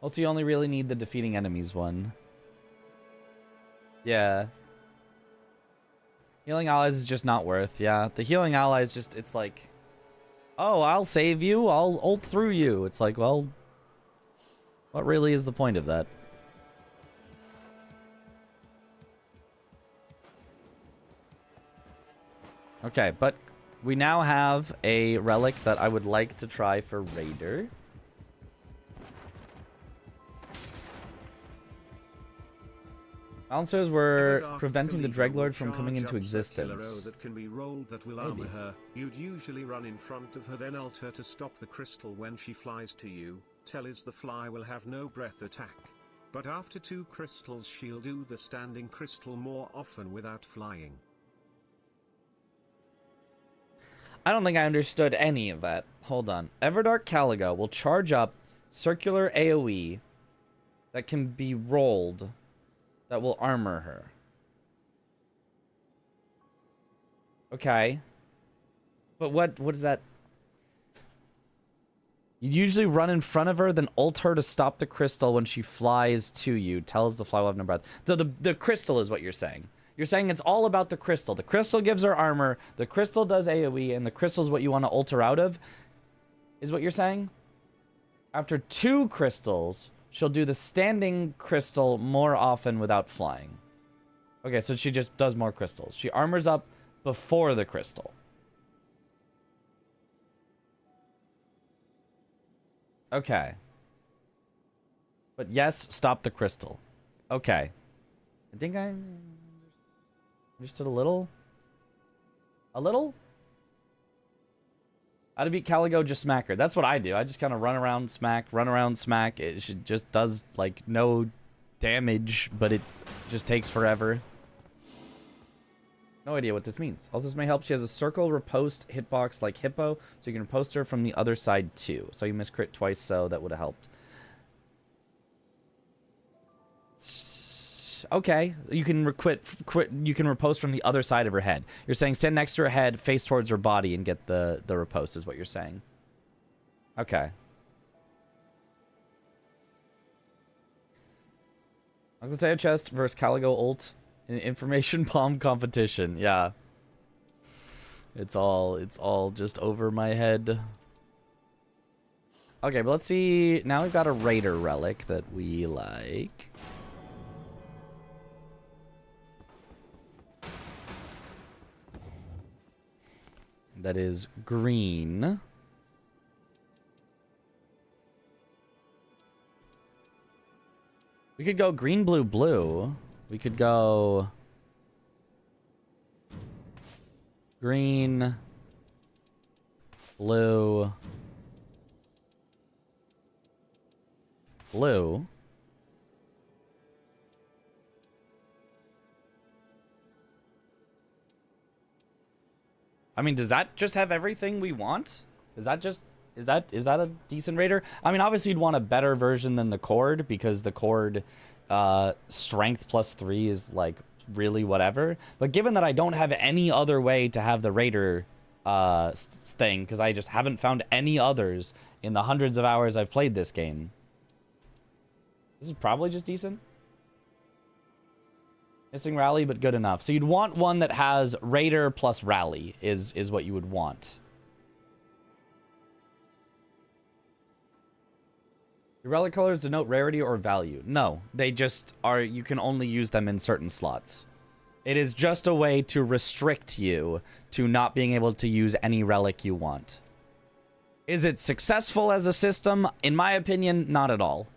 Also, you only really need the defeating enemies one. Yeah. Healing allies is just not worth, yeah. The healing allies just, it's like... Oh, I'll save you, I'll ult through you. It's like, well... What really is the point of that? Okay, but we now have a relic that I would like to try for Raider. Balancers were preventing the Dreglord from coming into existence. That can be rolled that will armor her. You'd usually run in front of her, then ult her to stop the crystal when she flies to you. Tell is the fly will have no breath attack. But after 2 crystals she'll do the standing crystal more often without flying. I don't think I understood any of that. Hold on. Everdark Caliga will charge up circular AoE that can be rolled that will armor her. Okay. But what is that? You usually run in front of her, then ult her to stop the crystal when she flies to you. Tells the fly will have no breath. So the crystal is what you're saying. You're saying it's all about the crystal. The crystal gives her armor, the crystal does AoE, and the crystal is what you want to ult her out of, is what you're saying? After 2 crystals, she'll do the standing crystal more often without flying. Okay, so she just does more crystals. She armors up before the crystal. Okay. But yes, stop the crystal. Okay. I think I understood a little. A little? How to beat Caligo, just smack her. That's what I do. I just kind of run around, smack, run around, smack. It just does, like, no damage, but it just takes forever. No idea what this means. Also, this may help. She has a circle riposte hitbox like Hippo, so you can riposte her from the other side, too. So you miscrit twice, so that would have helped. Okay, you can you can riposte from the other side of her head. You're saying stand next to her head, face towards her body, and get the riposte is what you're saying. Okay. Octoteo chest versus Caligo ult in an information bomb competition. Yeah. It's all just over my head. Okay, but let's see. Now we've got a Raider relic that we like. That is green. We could go green, blue, blue. We could go green, blue, blue. I mean, does that just have everything we want? Is that a decent raider? I mean, obviously you'd want a better version than the Cord, because the Cord strength +3 is like really whatever. But given that I don't have any other way to have the raider thing, because I just haven't found any others in the hundreds of hours I've played this game, this is probably just decent. Missing rally, but good enough. So you'd want one that has raider plus rally is what you would want. The relic colors denote rarity or value. No, they just are, you can only use them in certain slots. It is just a way to restrict you to not being able to use any relic you want. Is it successful as a system? In my opinion, not at all.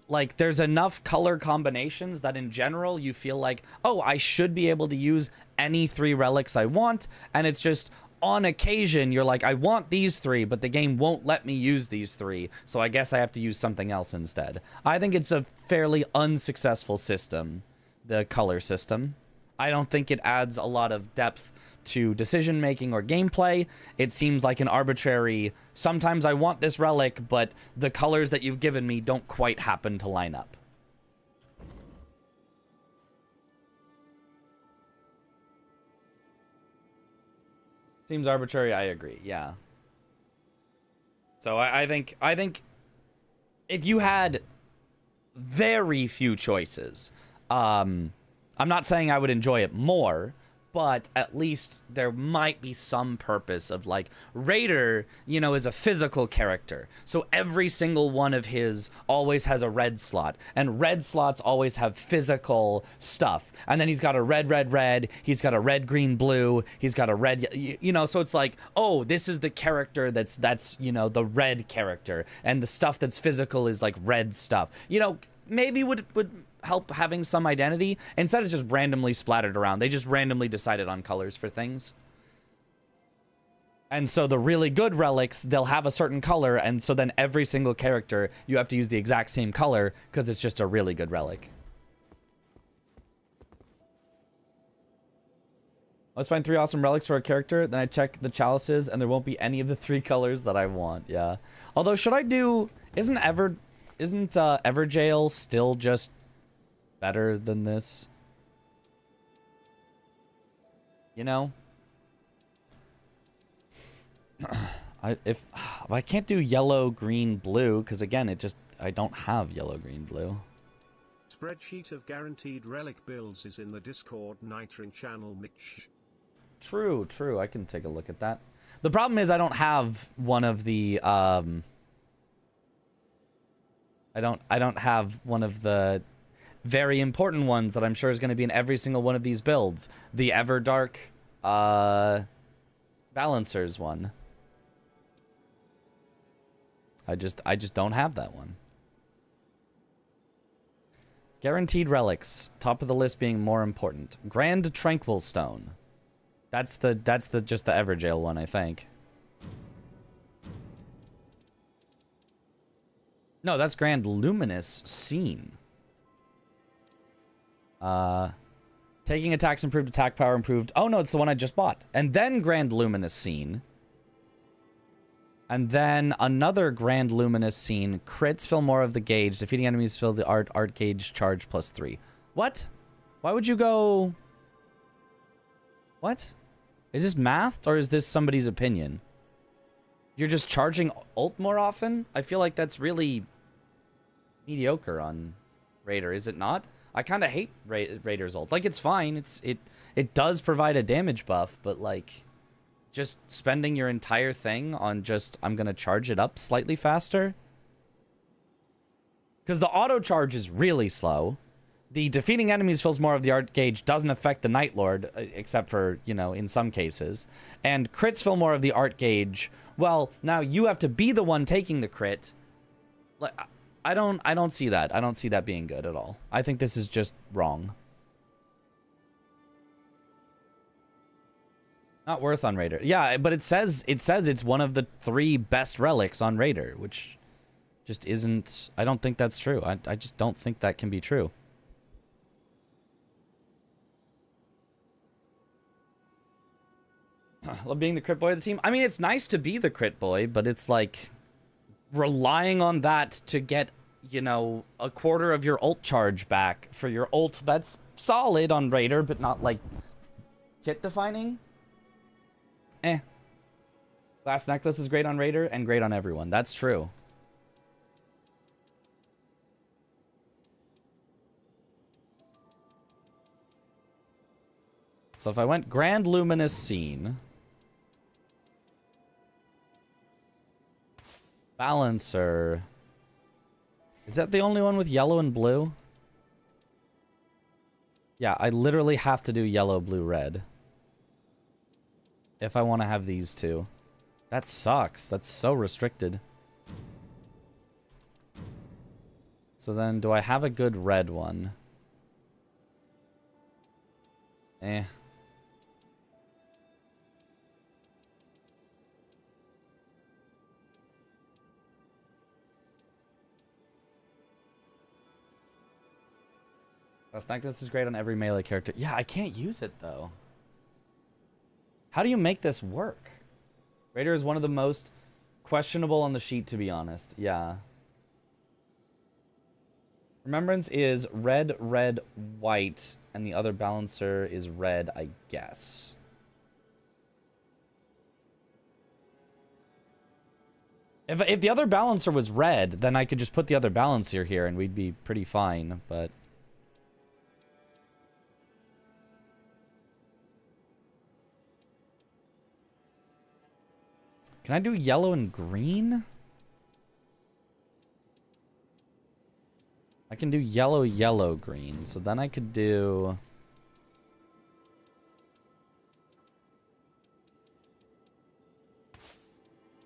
Like, there's enough color combinations that in general you feel like, oh, I should be able to use any 3 relics I want, and it's just on occasion you're like, I want these 3, but the game won't let me use these 3, so I guess I have to use something else instead. I think it's a fairly unsuccessful system, the color system. I don't think it adds a lot of depth to decision making or gameplay. It seems like an arbitrary, sometimes I want this relic, but the colors that you've given me don't quite happen to line up. Seems arbitrary, I agree, yeah. So I think if you had very few choices, I'm not saying I would enjoy it more, but at least there might be some purpose of, like, Raider, you know, is a physical character. So every single one of his always has a red slot, and red slots always have physical stuff. And then he's got a red, red, red, he's got a red, green, blue, he's got a red, you know, so it's like, oh, this is the character that's, you know, the red character, and the stuff that's physical is like red stuff. You know, maybe would help having some identity. Instead it's just randomly splattered around. They just randomly decided on colors for things. And so the really good relics, they'll have a certain color, and so then every single character you have to use the exact same color because it's just a really good relic. Let's find 3 awesome relics for a character, then I check the chalices and there won't be any of the 3 colors that I want. Yeah. Although, should I do, isn't Everjail still just better than this? You know? But I can't do yellow, green, blue, because again, I don't have yellow, green, blue. Spreadsheet of guaranteed relic builds is in the Discord Nightreign channel, Mitch. True, true. I can take a look at that. The problem is I don't have one of the I don't have one of the very important ones that I'm sure is going to be in every single one of these builds. The Everdark Balancers one. I just don't have that one. Guaranteed relics, top of the list being more important. Grand Tranquil Stone. That's the just the Everjail one, I think. No, that's Grand Luminous Scene. Taking attacks improved, attack power improved. Oh no, it's the one I just bought. And then Grand Luminous Scene. And then another Grand Luminous Scene. Crits fill more of the gauge. Defeating enemies fill the art gauge charge +3. What? Why would you go... What? Is this math or is this somebody's opinion? You're just charging ult more often? I feel like that's really mediocre on Raider, is it not? I kind of hate Raider's ult. Like, it's fine. It does provide a damage buff, but like... Just spending your entire thing on just, I'm going to charge it up slightly faster. Because the auto charge is really slow. The defeating enemies fills more of the art gauge doesn't affect the Night Lord, except for, you know, in some cases. And crits fill more of the art gauge. Well, now you have to be the one taking the crit. Like, I don't see that. I don't see that being good at all. I think this is just wrong. Not worth on Raider. Yeah, but it says it's one of the 3 best relics on Raider, which just isn't... I don't think that's true. I just don't think that can be true. Love being the crit boy of the team. I mean, it's nice to be the crit boy, but it's like relying on that to get, you know, a quarter of your ult charge back for your ult. That's solid on Raider, but not like kit defining. Glass necklace is great on Raider and great on everyone. That's true. So if I went Grand Luminous Scene, Balancer, is that the only one with yellow and blue? Yeah, I literally have to do yellow, blue, red. If I want to have these two. That sucks. That's so restricted. So then, do I have a good red one? Glass necklace is great on every melee character. Yeah, I can't use it though. How do you make this work? Raider is one of the most questionable on the sheet, to be honest. Yeah. Remembrance is red, red, white, and the other balancer is red, I guess. If the other balancer was red, then I could just put the other balancer here and we'd be pretty fine, but... Can I do yellow and green? I can do yellow, yellow, green. So then I could do...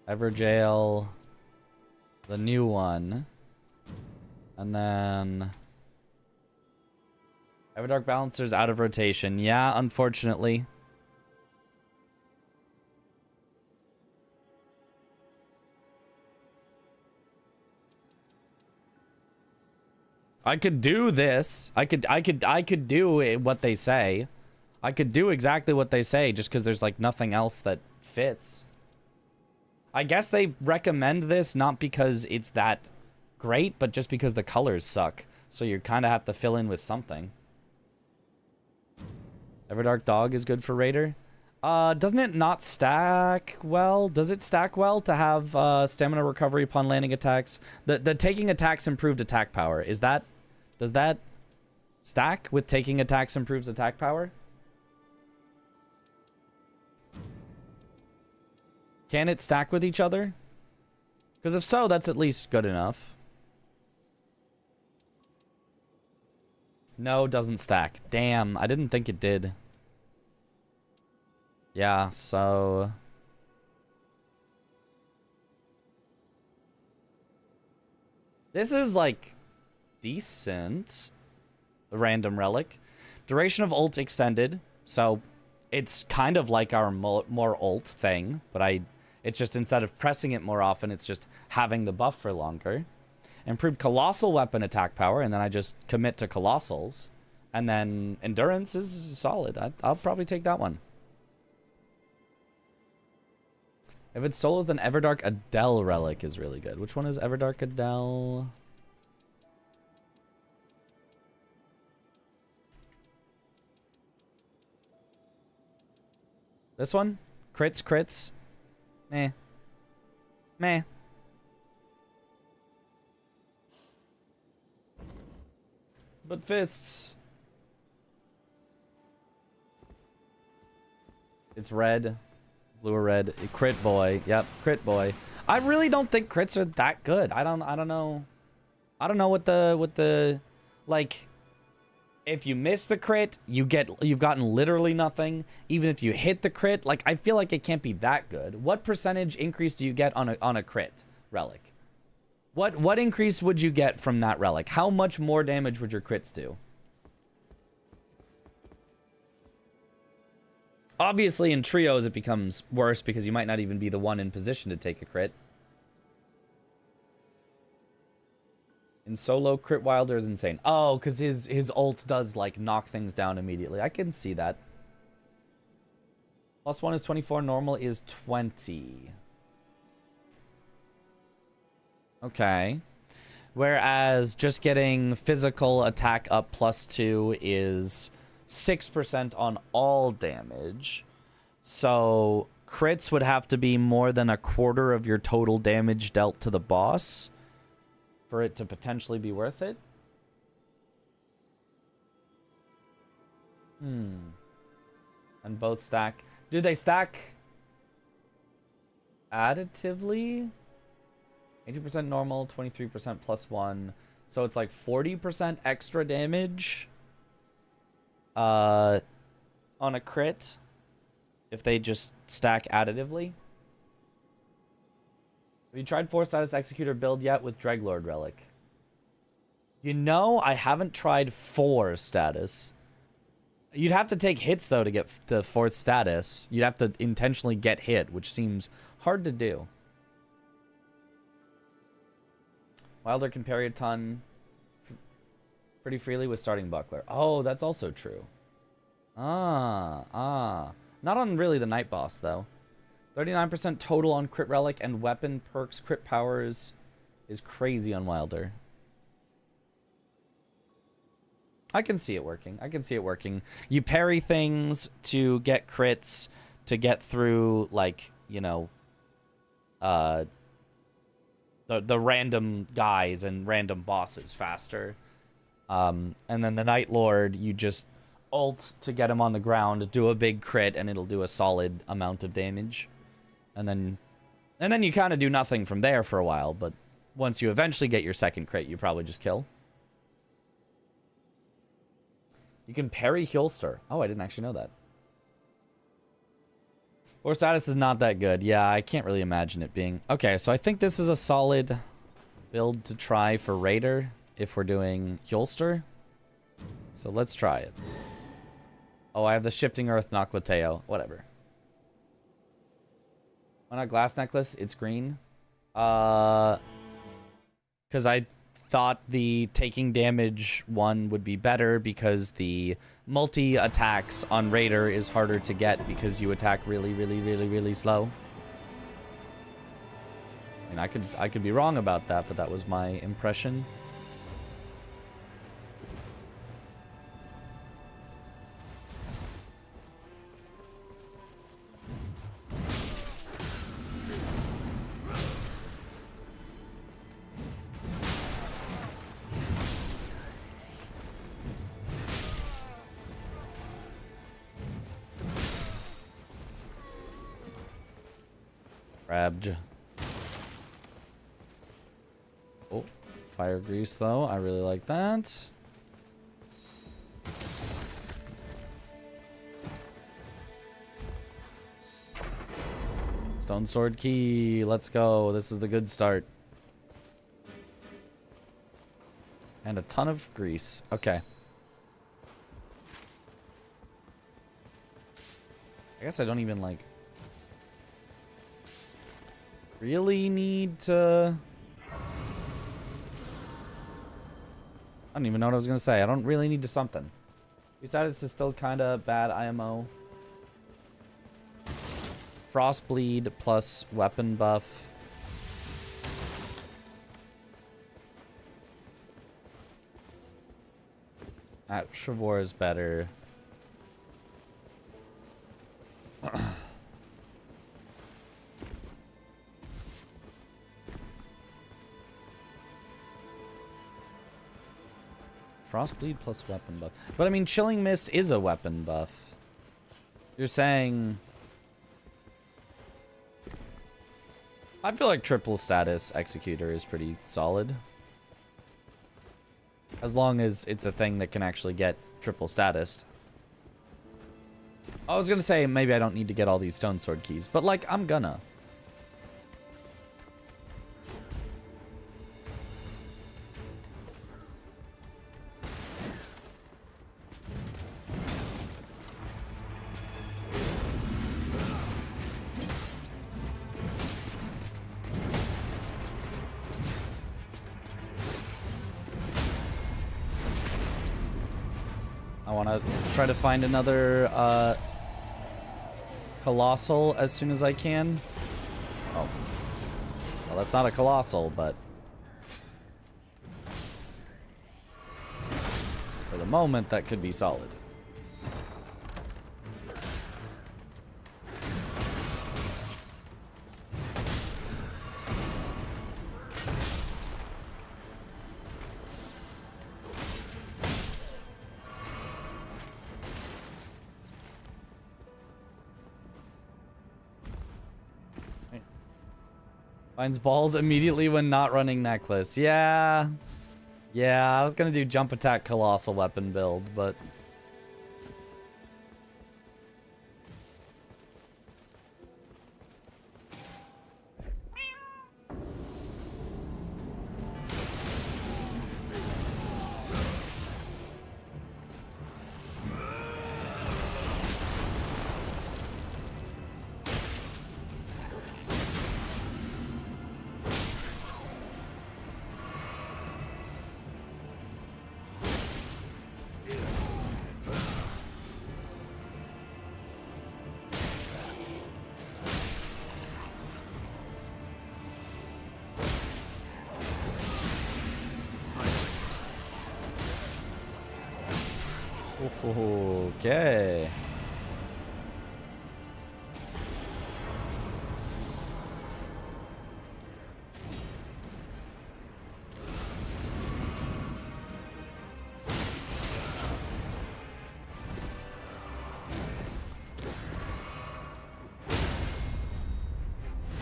Everjail, the new one, and then Everdark Balancer's out of rotation. Yeah, unfortunately. I could do this. I could do what they say. I could do exactly what they say just because there's like nothing else that fits. I guess they recommend this not because it's that great, but just because the colors suck. So you kind of have to fill in with something. Everdark Dog is good for Raider. Doesn't it not stack well? Does it stack well to have stamina recovery upon landing attacks? The taking attacks improved attack power. Does that stack with taking attacks improves attack power? Can it stack with each other? Because if so, that's at least good enough. No, doesn't stack. Damn, I didn't think it did. Yeah, so... This is, like, decent. The random relic. Duration of ult extended. So, it's kind of like our more ult thing. But it's just instead of pressing it more often, it's just having the buff for longer. Improved colossal weapon attack power, and then I just commit to colossals. And then endurance is solid. I'll probably take that one. If it's solos, then Everdark Adele relic is really good. Which one is Everdark Adele? This one? Crits. Meh. But fists. It's red. Blue or red. Crit boy. Yep, crit boy. I really don't think crits are that good. I don't know. I don't know what the like, if you miss the crit, you've gotten literally nothing. Even if you hit the crit, like, I feel like it can't be that good. What percentage increase do you get on a crit relic? What increase would you get from that relic? How much more damage would your crits do? Obviously, in trios, it becomes worse because you might not even be the one in position to take a crit. In solo, Crit Wilder is insane. Oh, because his ult does, like, knock things down immediately. I can see that. +1 is 24, normal is 20. Okay. Whereas just getting physical attack up +2 is 6% on all damage. So crits would have to be more than a quarter of your total damage dealt to the boss for it to potentially be worth it. And both stack. Do they stack additively? 80% normal, 23% +1. So it's like 40% extra damage on a crit if they just stack additively. Have you tried 4 status executor build yet with Dreglord relic? You know, I haven't tried 4 status. You'd have to take hits though to get the 4th status. You'd have to intentionally get hit, which seems hard to do. Wilder can parry a ton pretty freely with starting buckler. Oh, that's also true. Not on really the night boss though. 39% total on crit relic and weapon perks crit powers is crazy on Wilder. I can see it working. I can see it working. You parry things to get crits to get through, like, you know, the random guys and random bosses faster. And then the Night Lord, you just ult to get him on the ground, do a big crit, and it'll do a solid amount of damage. And then you kind of do nothing from there for a while, but once you eventually get your second crit, you probably just kill. You can parry Hulster. Oh, I didn't actually know that. 4 status is not that good. Yeah, I can't really imagine it being. Okay, so I think this is a solid build to try for Raider if we're doing Hulster. So let's try it. Oh, I have the Shifting Earth Noclateo. Whatever. Why not Glass Necklace? It's green. Because I thought the taking damage one would be better because the multi-attacks on Raider is harder to get because you attack really slow. I mean, I could be wrong about that, but that was my impression. Grabbed. Oh, fire grease though. I really like that. Stone sword key. Let's go. This is the good start. And a ton of grease. Okay. I guess I don't even like really need to. I don't even know what I was gonna say. I don't really need to something. Besides, this is still kind of bad IMO. Frostbleed plus weapon buff. Atravor is better. Frostbleed plus weapon buff. But I mean, Chilling Mist is a weapon buff. You're saying... I feel like triple status Executor is pretty solid. As long as it's a thing that can actually get triple status. I was gonna say maybe I don't need to get all these stone sword keys, but like I'm gonna. I want to try to find another Colossal as soon as I can. Oh. Well, that's not a Colossal, but... for the moment, that could be solid. Finds balls immediately when not running necklace. Yeah. Yeah, I was gonna do jump attack colossal weapon build, but... Okay.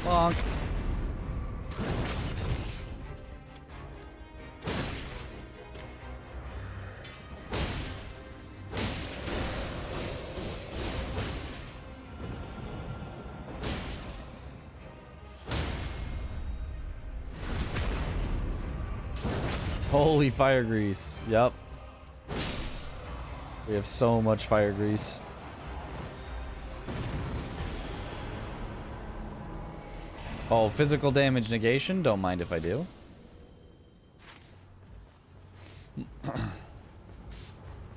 Bonk. Holy fire grease. Yep. We have so much fire grease. Oh, physical damage negation. Don't mind if I do.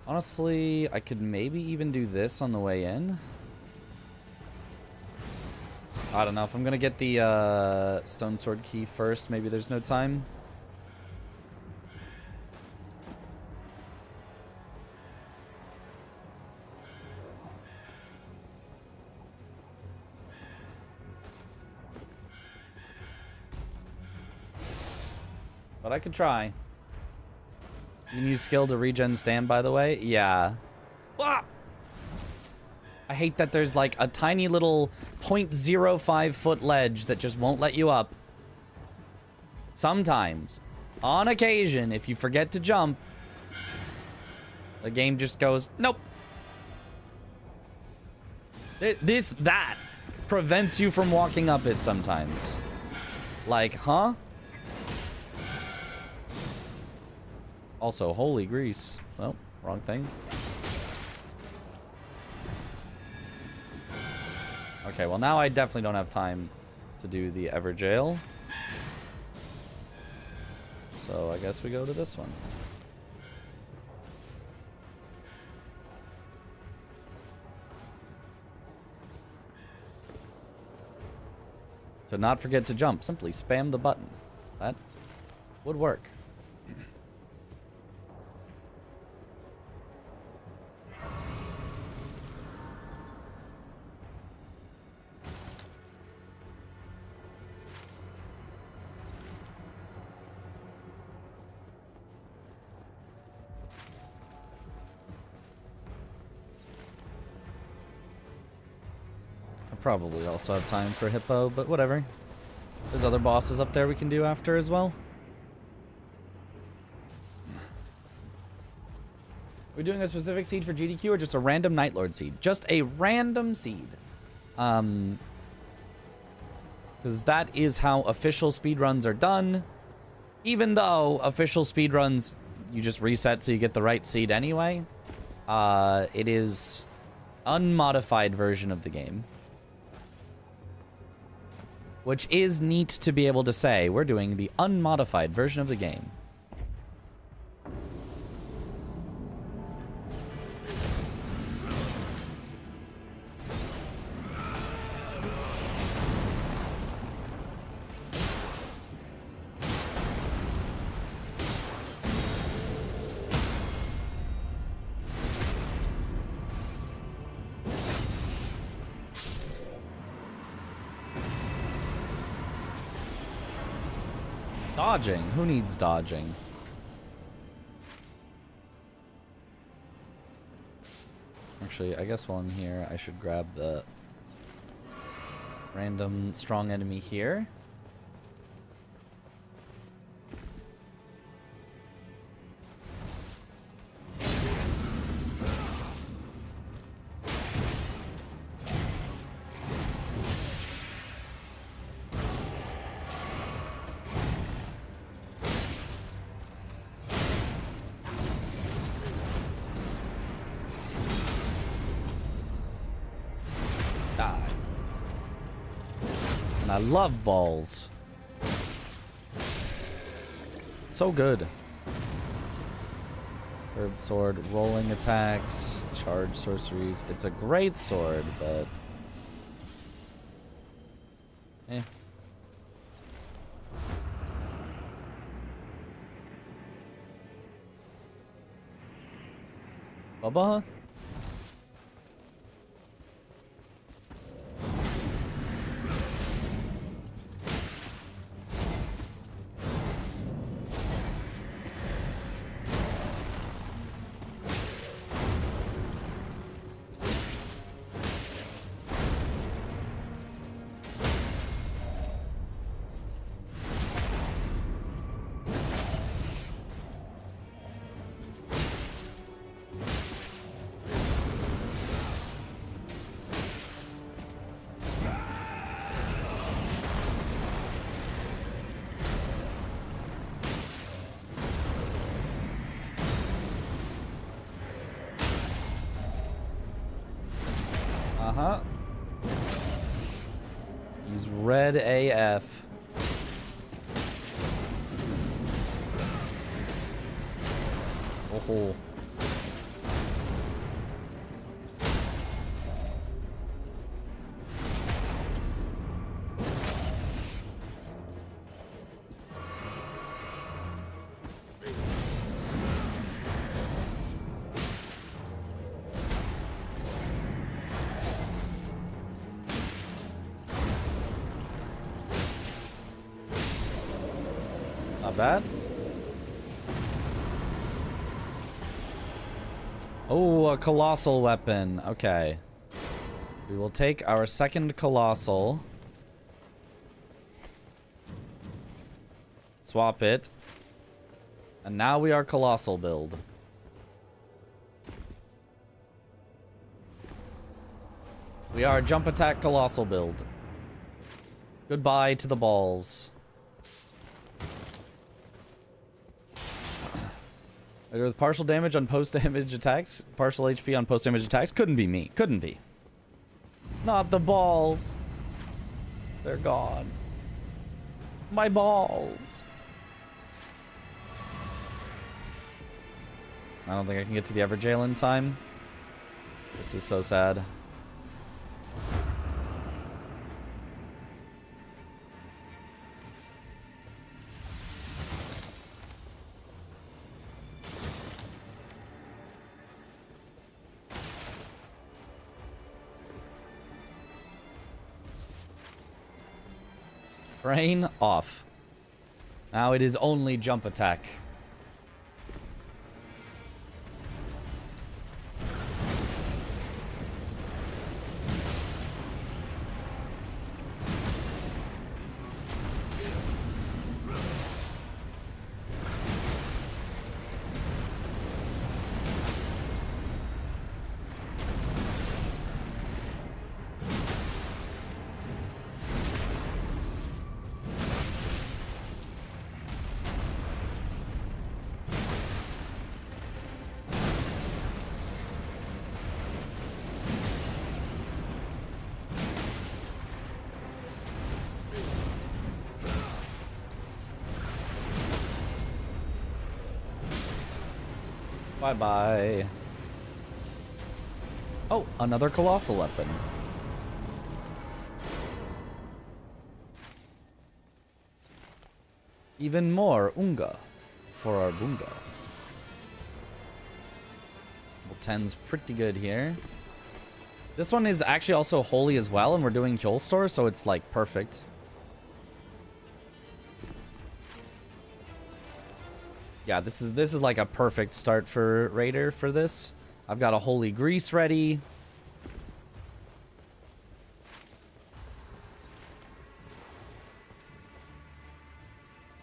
Honestly, I could maybe even do this on the way in. I don't know. If I'm going to get the stone sword key first, maybe there's no time. But I could try. You can use skill to regen stand, by the way. Yeah. Ah! I hate that there's like a tiny little 0.05 foot ledge that just won't let you up. Sometimes, on occasion, if you forget to jump, the game just goes, nope. That prevents you from walking up it sometimes. Like, huh? Also, holy grease. Well, wrong thing. Okay, well now I definitely don't have time to do the Everjail. So I guess we go to this one. To not forget to jump, simply spam the button. That would work. Probably also have time for Hippo, but whatever. There's other bosses up there we can do after as well. Are we doing a specific seed for GDQ or just a random Night Lord seed? Just a random seed. Because that is how official speedruns are done. Even though official speedruns, you just reset so you get the right seed anyway. It is unmodified version of the game. Which is neat to be able to say. We're doing the unmodified version of the game. Dodging? Who needs dodging? Actually, I guess while I'm here, I should grab the random strong enemy here. I love balls. So good. Curved sword, rolling attacks, charge sorceries. It's a great sword, but... eh. Bubba? Uh-huh. He's red AF. Oh. Not bad. Oh, a colossal weapon. Okay. We will take our second Colossal. Swap it. And now we are Colossal build. We are Jump Attack Colossal build. Goodbye to the balls. With partial damage on post-damage attacks, partial HP on post-damage attacks. Couldn't be me. Couldn't be. Not the balls. They're gone. My balls. I don't think I can get to the Everjail in time. This is so sad. Brain off. Now it is only jump attack. Bye-bye. Oh, another Colossal weapon. Even more Unga for our Bunga. Well, 10's pretty good here. This one is actually also holy as well, and we're doing Kjolstor, so it's like perfect. Yeah, this is like a perfect start for Raider for this. I've got a Holy Grease ready.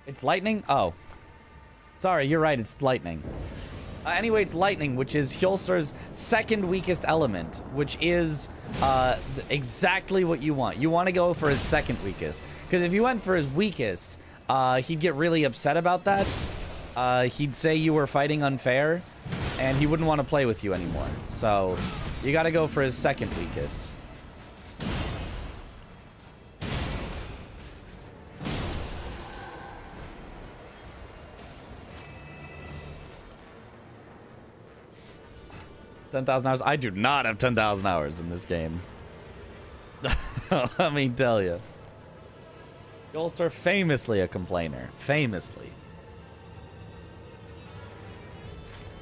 It's lightning? Oh. Sorry, you're right, it's lightning. Anyway, it's lightning, which is Hjolstor's second weakest element, which is exactly what you want. You want to go for his second weakest. Because if you went for his weakest, he'd get really upset about that. He'd say you were fighting unfair, and he wouldn't want to play with you anymore. So, you gotta go for his second weakest. $10,000 hours? I do not have 10,000 hours in this game. Let me tell you. Goldstar famously a complainer. Famously.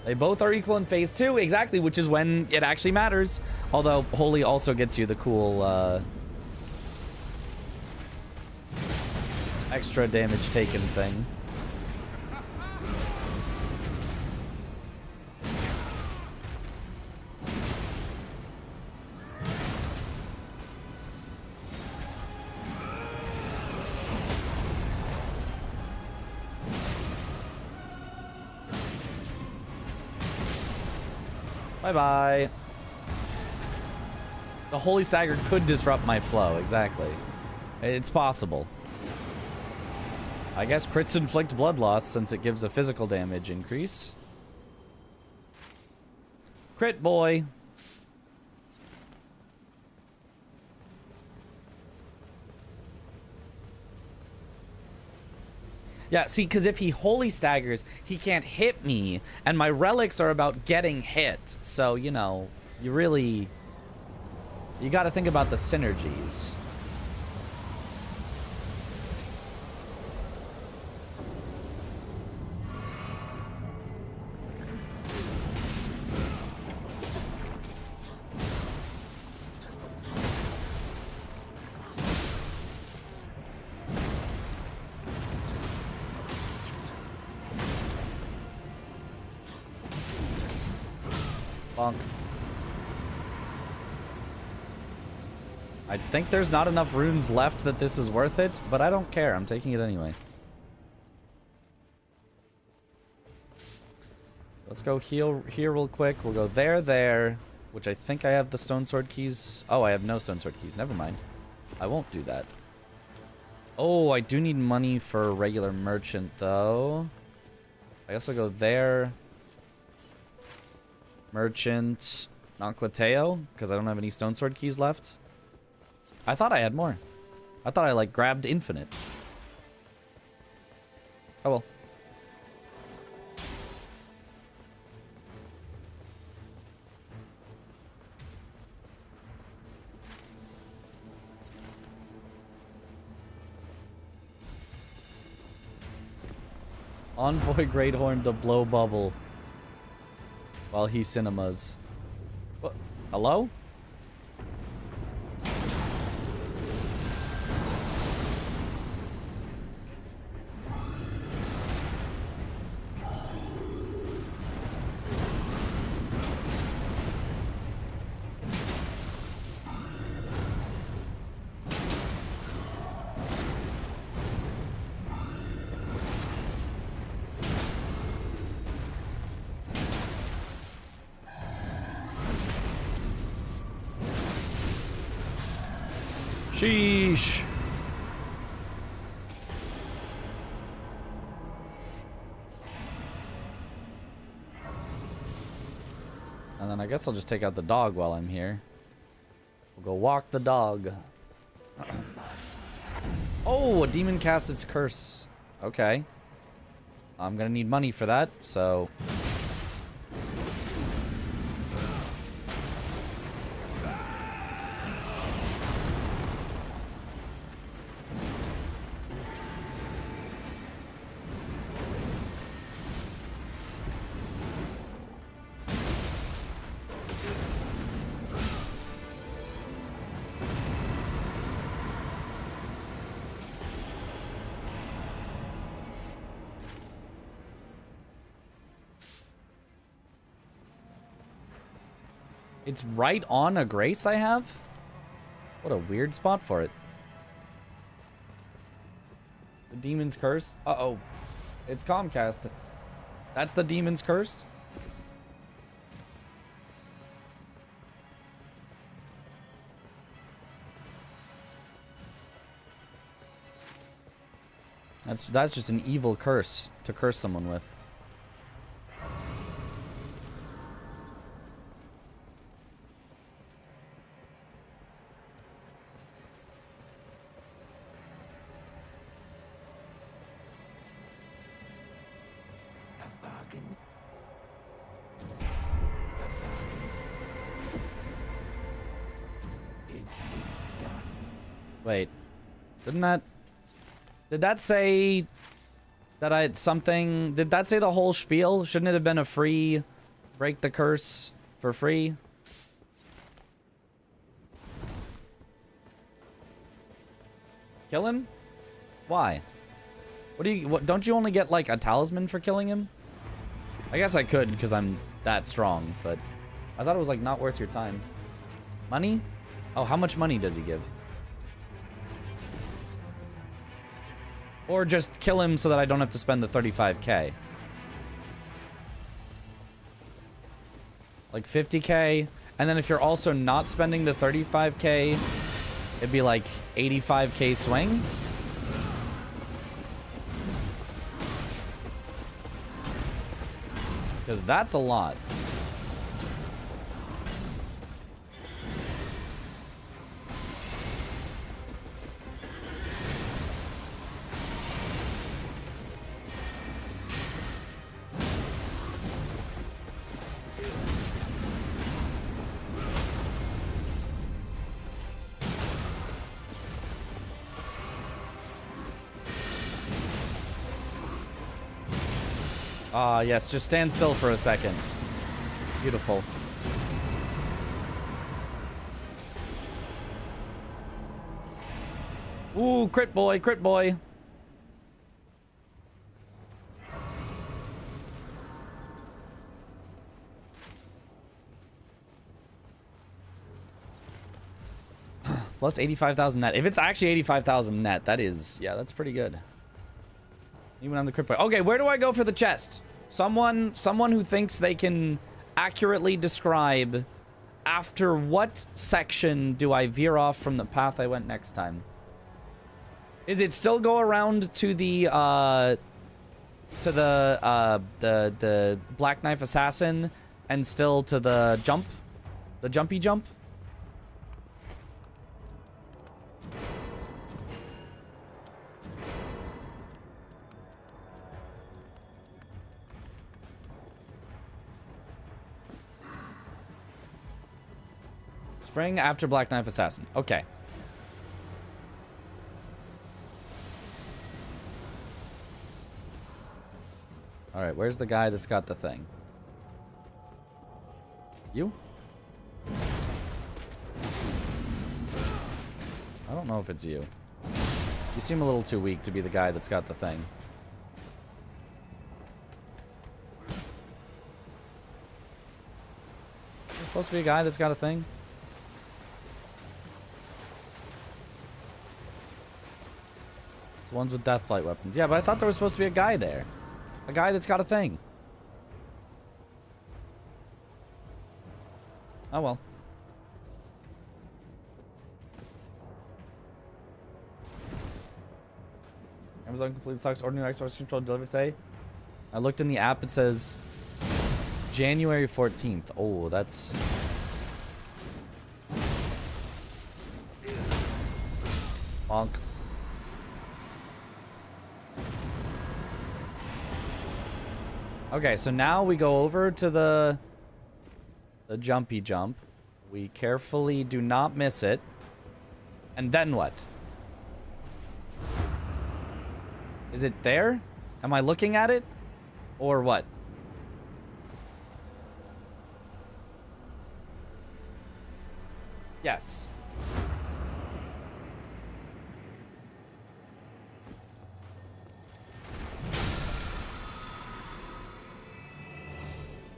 They both are equal in phase 2, exactly, which is when it actually matters. Although Holy also gets you the cool extra damage taken thing. Bye-bye. The Holy Stagger could disrupt my flow, exactly. It's possible. I guess crits inflict blood loss since it gives a physical damage increase. Crit boy. Yeah, see, because if he Holy Staggers, he can't hit me, and my relics are about getting hit. So, you know, you really... You gotta think about the synergies. Bonk. I think there's not enough runes left that this is worth it, but I don't care. I'm taking it anyway. Let's go heal here real quick. We'll go there, which I think I have the stone sword keys. Oh, I have no stone sword keys. Never mind. I won't do that. Oh, I do need money for a regular merchant, though. I guess I'll go there. Merchant. Nonclateo, because I don't have any stone sword keys left. I thought I had more. I thought I, like, grabbed infinite. Oh, well. Envoy Greathorn to blow bubble while he cinemas. What? Hello? Sheesh. And then I guess I'll just take out the dog while I'm here. We'll go walk the dog. Oh, a demon cast its curse. Okay. I'm gonna need money for that, so... It's right on a grace I have? What a weird spot for it. The demon's cursed? Uh-oh. It's Comcast. That's the demon's cursed? That's just an evil curse to curse someone with. Wait, did that say that I had something? Did that say the whole spiel? Shouldn't it have been a free break the curse for free? Kill him? Why? Don't you only get like a talisman for killing him? I guess I could because I'm that strong, but I thought it was like not worth your time. Money? Oh, how much money does he give? Or just kill him so that I don't have to spend the 35k. Like 50k. And then if you're also not spending the 35k, it'd be like 85k swing. Because that's a lot. Ah, yes, just stand still for a second. Beautiful. Ooh, crit boy, crit boy. Plus 85,000 net. If it's actually 85,000 net, that is, yeah, that's pretty good. Even on the crypto. Okay, where do I go for the chest? Someone who thinks they can accurately describe after what section do I veer off from the path I went next time? Is it still go around to the Black Knife Assassin and still to the jump? The jumpy jump? Spring after Black Knife Assassin. Okay. Alright, where's the guy that's got the thing? You? I don't know if it's you. You seem a little too weak to be the guy that's got the thing. There's supposed to be a guy that's got a thing? It's the ones with Deathblight weapons. Yeah, but I thought there was supposed to be a guy there. A guy that's got a thing. Oh well. Amazon completed stocks ordinary Xbox control delivered today. I looked in the app, it says January 14th. Oh, that's... bonk. Okay, so now we go over to the jumpy jump. We carefully do not miss it. And then what? Is it there? Am I looking at it? Or what? Yes.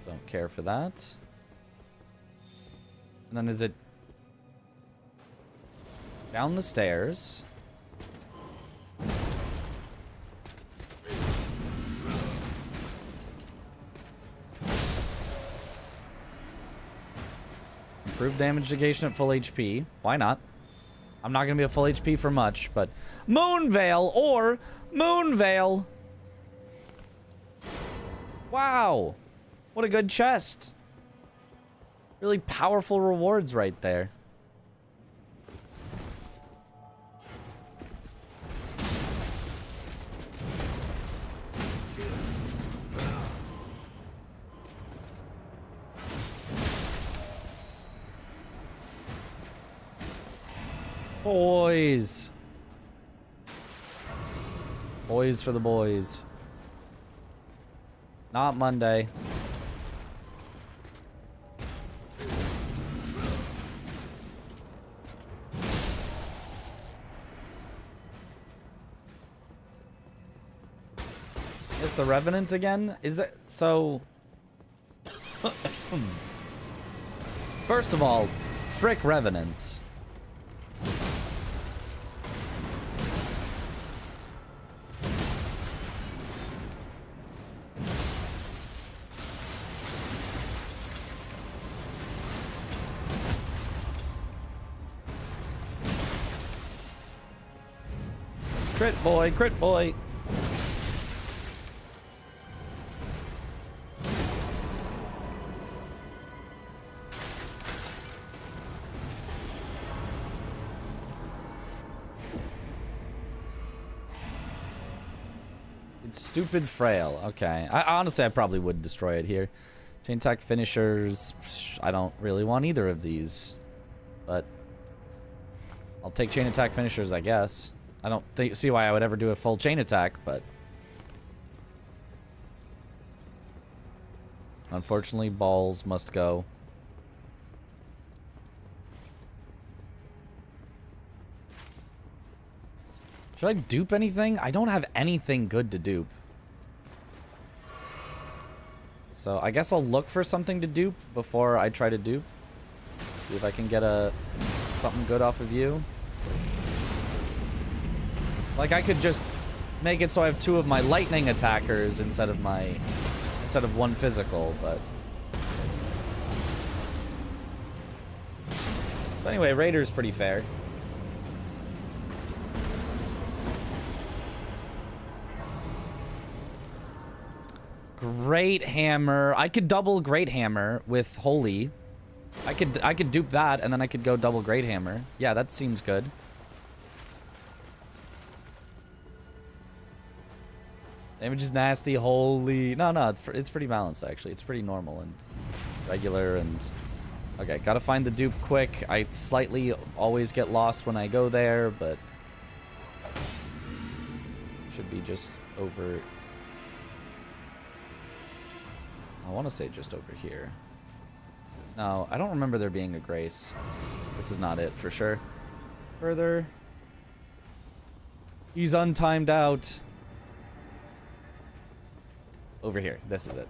Don't care for that. And then is it down the stairs? Improve damage negation at full HP. Why not? I'm not going to be at full HP for much, but... Moonveil or Moonveil! Wow! What a good chest. Really powerful rewards right there. Boys. Boys for the boys. Not Monday. Is the Revenant again? Is that so? First of all, frick Revenants. Crit boy, crit boy. It's stupid frail. Okay. Honestly, I probably would destroy it here. Chain attack finishers. I don't really want either of these. But I'll take chain attack finishers, I guess. I don't see why I would ever do a full chain attack, but... Unfortunately, balls must go. Should I dupe anything? I don't have anything good to dupe. So I guess I'll look for something to dupe before I try to dupe. See if I can get a something good off of you. Like, I could just make it so I have 2 of my lightning attackers instead of 1 physical, but... So anyway, Raider's pretty fair. Great Hammer. I could double Great Hammer with Holy. I could dupe that, and then I could go double Great Hammer. Yeah, that seems good. Damage is nasty. Holy. No, it's pretty balanced, actually. It's pretty normal and regular and... Okay, gotta find the dupe quick. I slightly always get lost when I go there, but... Should be just over... I want to say just over here. No, I don't remember there being a grace. This is not it, for sure. Further. He's untimed out. Over here. This is it.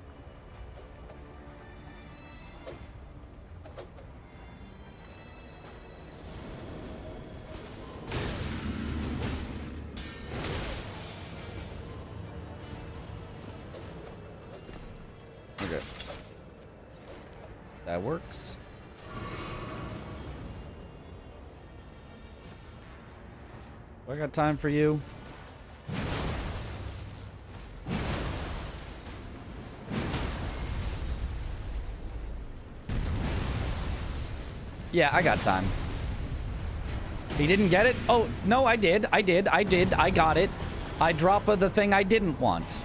Okay. That works. I got time for you. Yeah, I got time. He didn't get it? Oh, no, I did. I got it. I drop the thing I didn't want.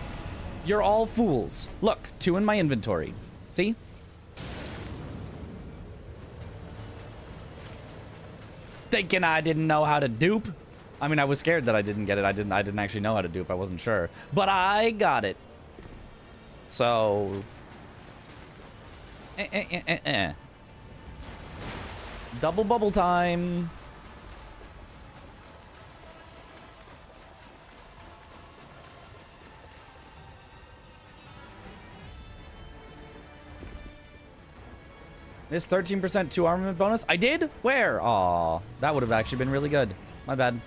You're all fools. Look, 2 in my inventory. See? Thinking I didn't know how to dupe. I mean, I was scared that I didn't get it. I didn't actually know how to dupe. I wasn't sure. But I got it. So... Double bubble time. This 13% 2 armament bonus? I did? Where? Aw, that would have actually been really good. My bad.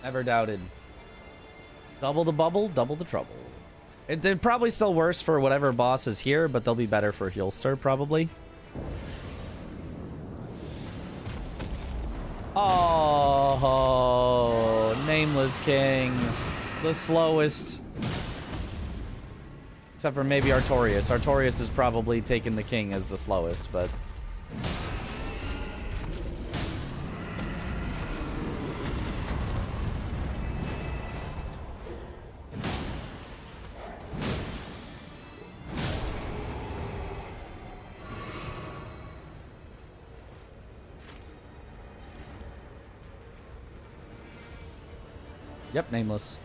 Never doubted. Double the bubble, double the trouble. They're probably still worse for whatever boss is here, but they'll be better for Healster, probably. Oh, Nameless King. The slowest. Except for maybe Artorias. Artorias is probably taking the king as the slowest, but... Yep, Nameless.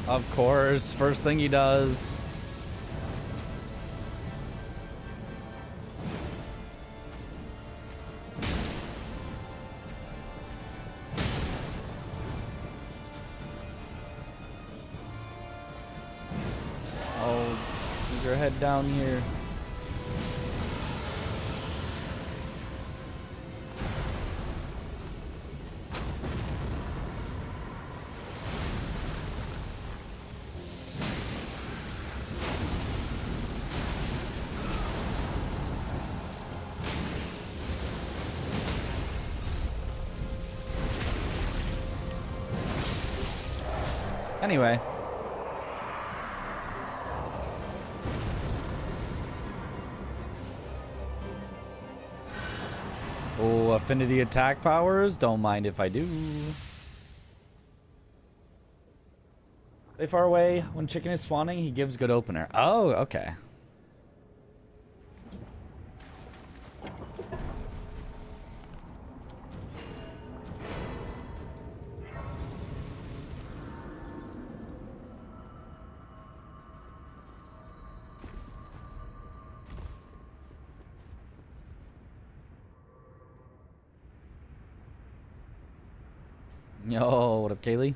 Of course, first thing he does. Oh, keep your head down here. Anyway. Oh, affinity attack powers. Don't mind if I do. Stay far away. When chicken is spawning, he gives good opener. Oh, okay. Yo, what up, Kaylee?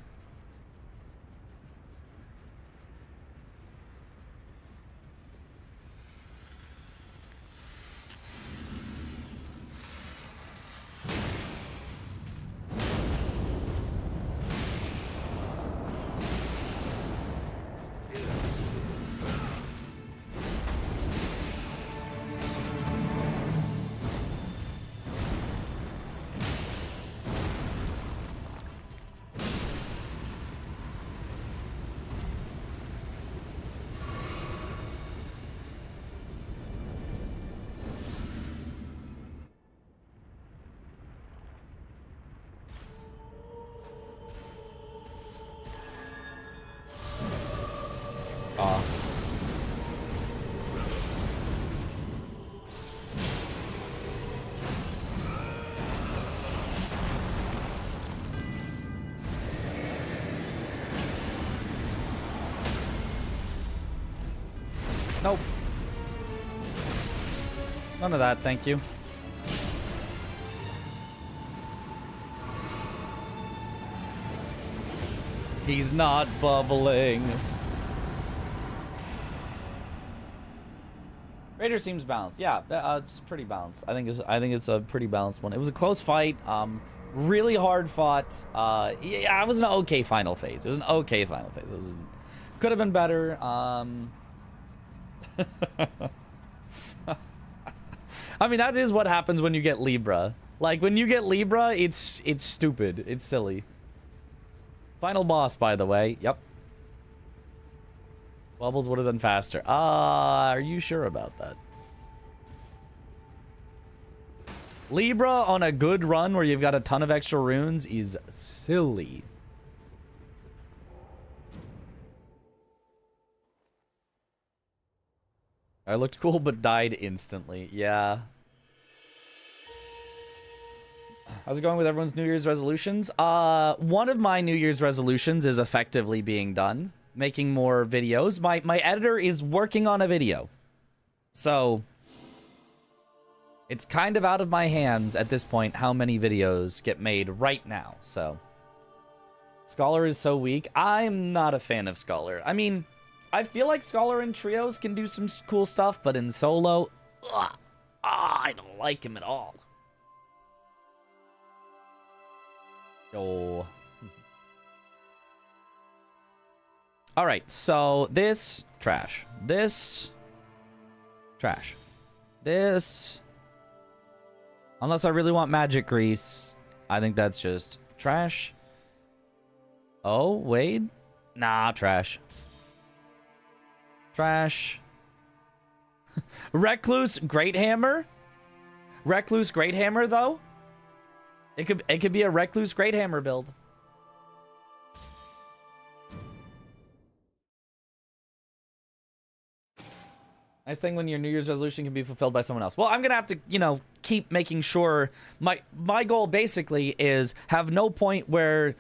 Nope. None of that, thank you. He's not bubbling. Raider seems balanced. Yeah, it's pretty balanced. I think it's a pretty balanced one. It was a close fight. Really hard fought. Yeah, it was an okay final phase. It was an okay final phase. It was could have been better. I mean, that is what happens when you get Libra. Like, when you get Libra, it's stupid. It's silly. Final boss, by the way. Yep. Bubbles would have been faster. Are you sure about that? Libra on a good run where you've got a ton of extra runes is silly. I looked cool, but died instantly. Yeah. How's it going with everyone's New Year's resolutions? One of my New Year's resolutions is effectively being done. Making more videos. My editor is working on a video. So, it's kind of out of my hands at this point how many videos get made right now. So, Scholar is so weak. I'm not a fan of Scholar. I mean, I feel like Scholar in trios can do some cool stuff, but in solo, I don't like him at all. Yo. Alright, so this, trash. This, trash. This, unless I really want magic grease, I think that's just trash. Oh, Wade? Nah, trash. Trash. Recluse Great Hammer? Recluse Great Hammer, though? It could be a Recluse Great Hammer build. Nice thing when your New Year's resolution can be fulfilled by someone else. Well, I'm gonna have to, you know, keep making sure my goal basically is have no point where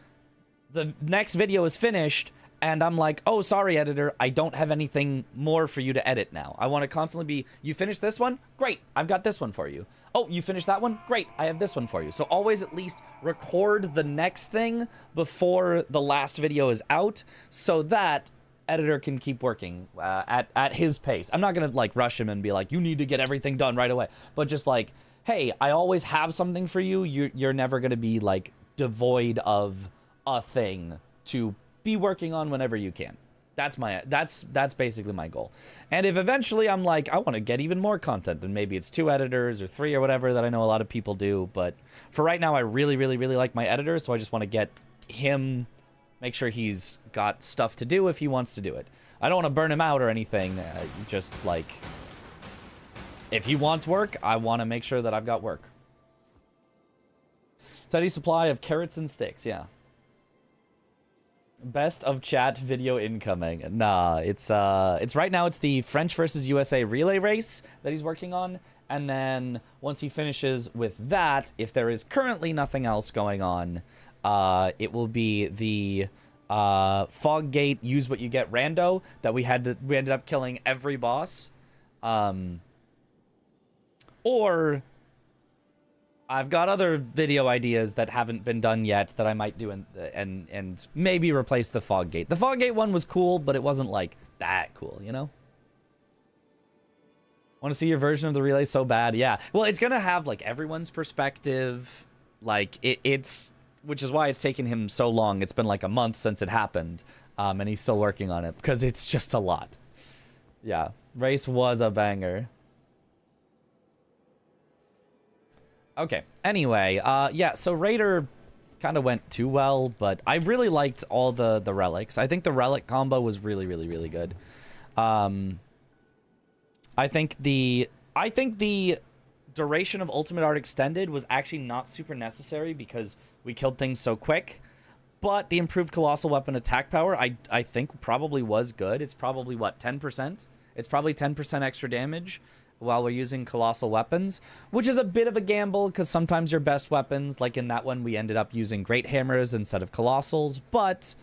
the next video is finished and I'm like, oh, sorry, editor, I don't have anything more for you to edit now. I want to constantly be, you finished this one? Great, I've got this one for you. Oh, you finished that one? Great, I have this one for you. So always at least record the next thing before the last video is out so that editor can keep working at his pace. I'm not gonna like rush him and be like, you need to get everything done right away. But just like, hey, I always have something for you. You're never gonna be like devoid of a thing to be working on whenever you can. That's basically my goal. And if eventually I'm like, I want to get even more content, then maybe it's 2 editors or 3 or whatever that I know a lot of people do. But for right now, I really, really, really like my editor, so I just want to get him, make sure he's got stuff to do if he wants to do it. I don't want to burn him out or anything. Just like, if he wants work, I want to make sure that I've got work. Steady supply of carrots and sticks, yeah. Best of chat video incoming. Nah, it's right now it's the French versus USA relay race that he's working on, and then once he finishes with that, if there is currently nothing else going on, it will be the Fog Gate use what you get rando that we ended up killing every boss. Or I've got other video ideas that haven't been done yet that I might do and maybe replace the fog gate. The fog gate one was cool, but it wasn't like that cool, you know? Want to see your version of the relay so bad? Yeah. Well, it's gonna have like everyone's perspective. Like it's which is why it's taken him so long. It's been like a month since it happened, and he's still working on it because it's just a lot. Yeah, race was a banger. Okay, anyway, yeah, so Raider kind of went too well, but I really liked all the relics. I think the relic combo was really, really, really good. I think the duration of Ultimate Art Extended was actually not super necessary because we killed things so quick, but the improved Colossal Weapon attack power, I think probably was good. It's probably, what, 10%? It's probably 10% extra damage while we're using Colossal Weapons, which is a bit of a gamble because sometimes your best weapons, like in that one, we ended up using Great Hammers instead of Colossals, but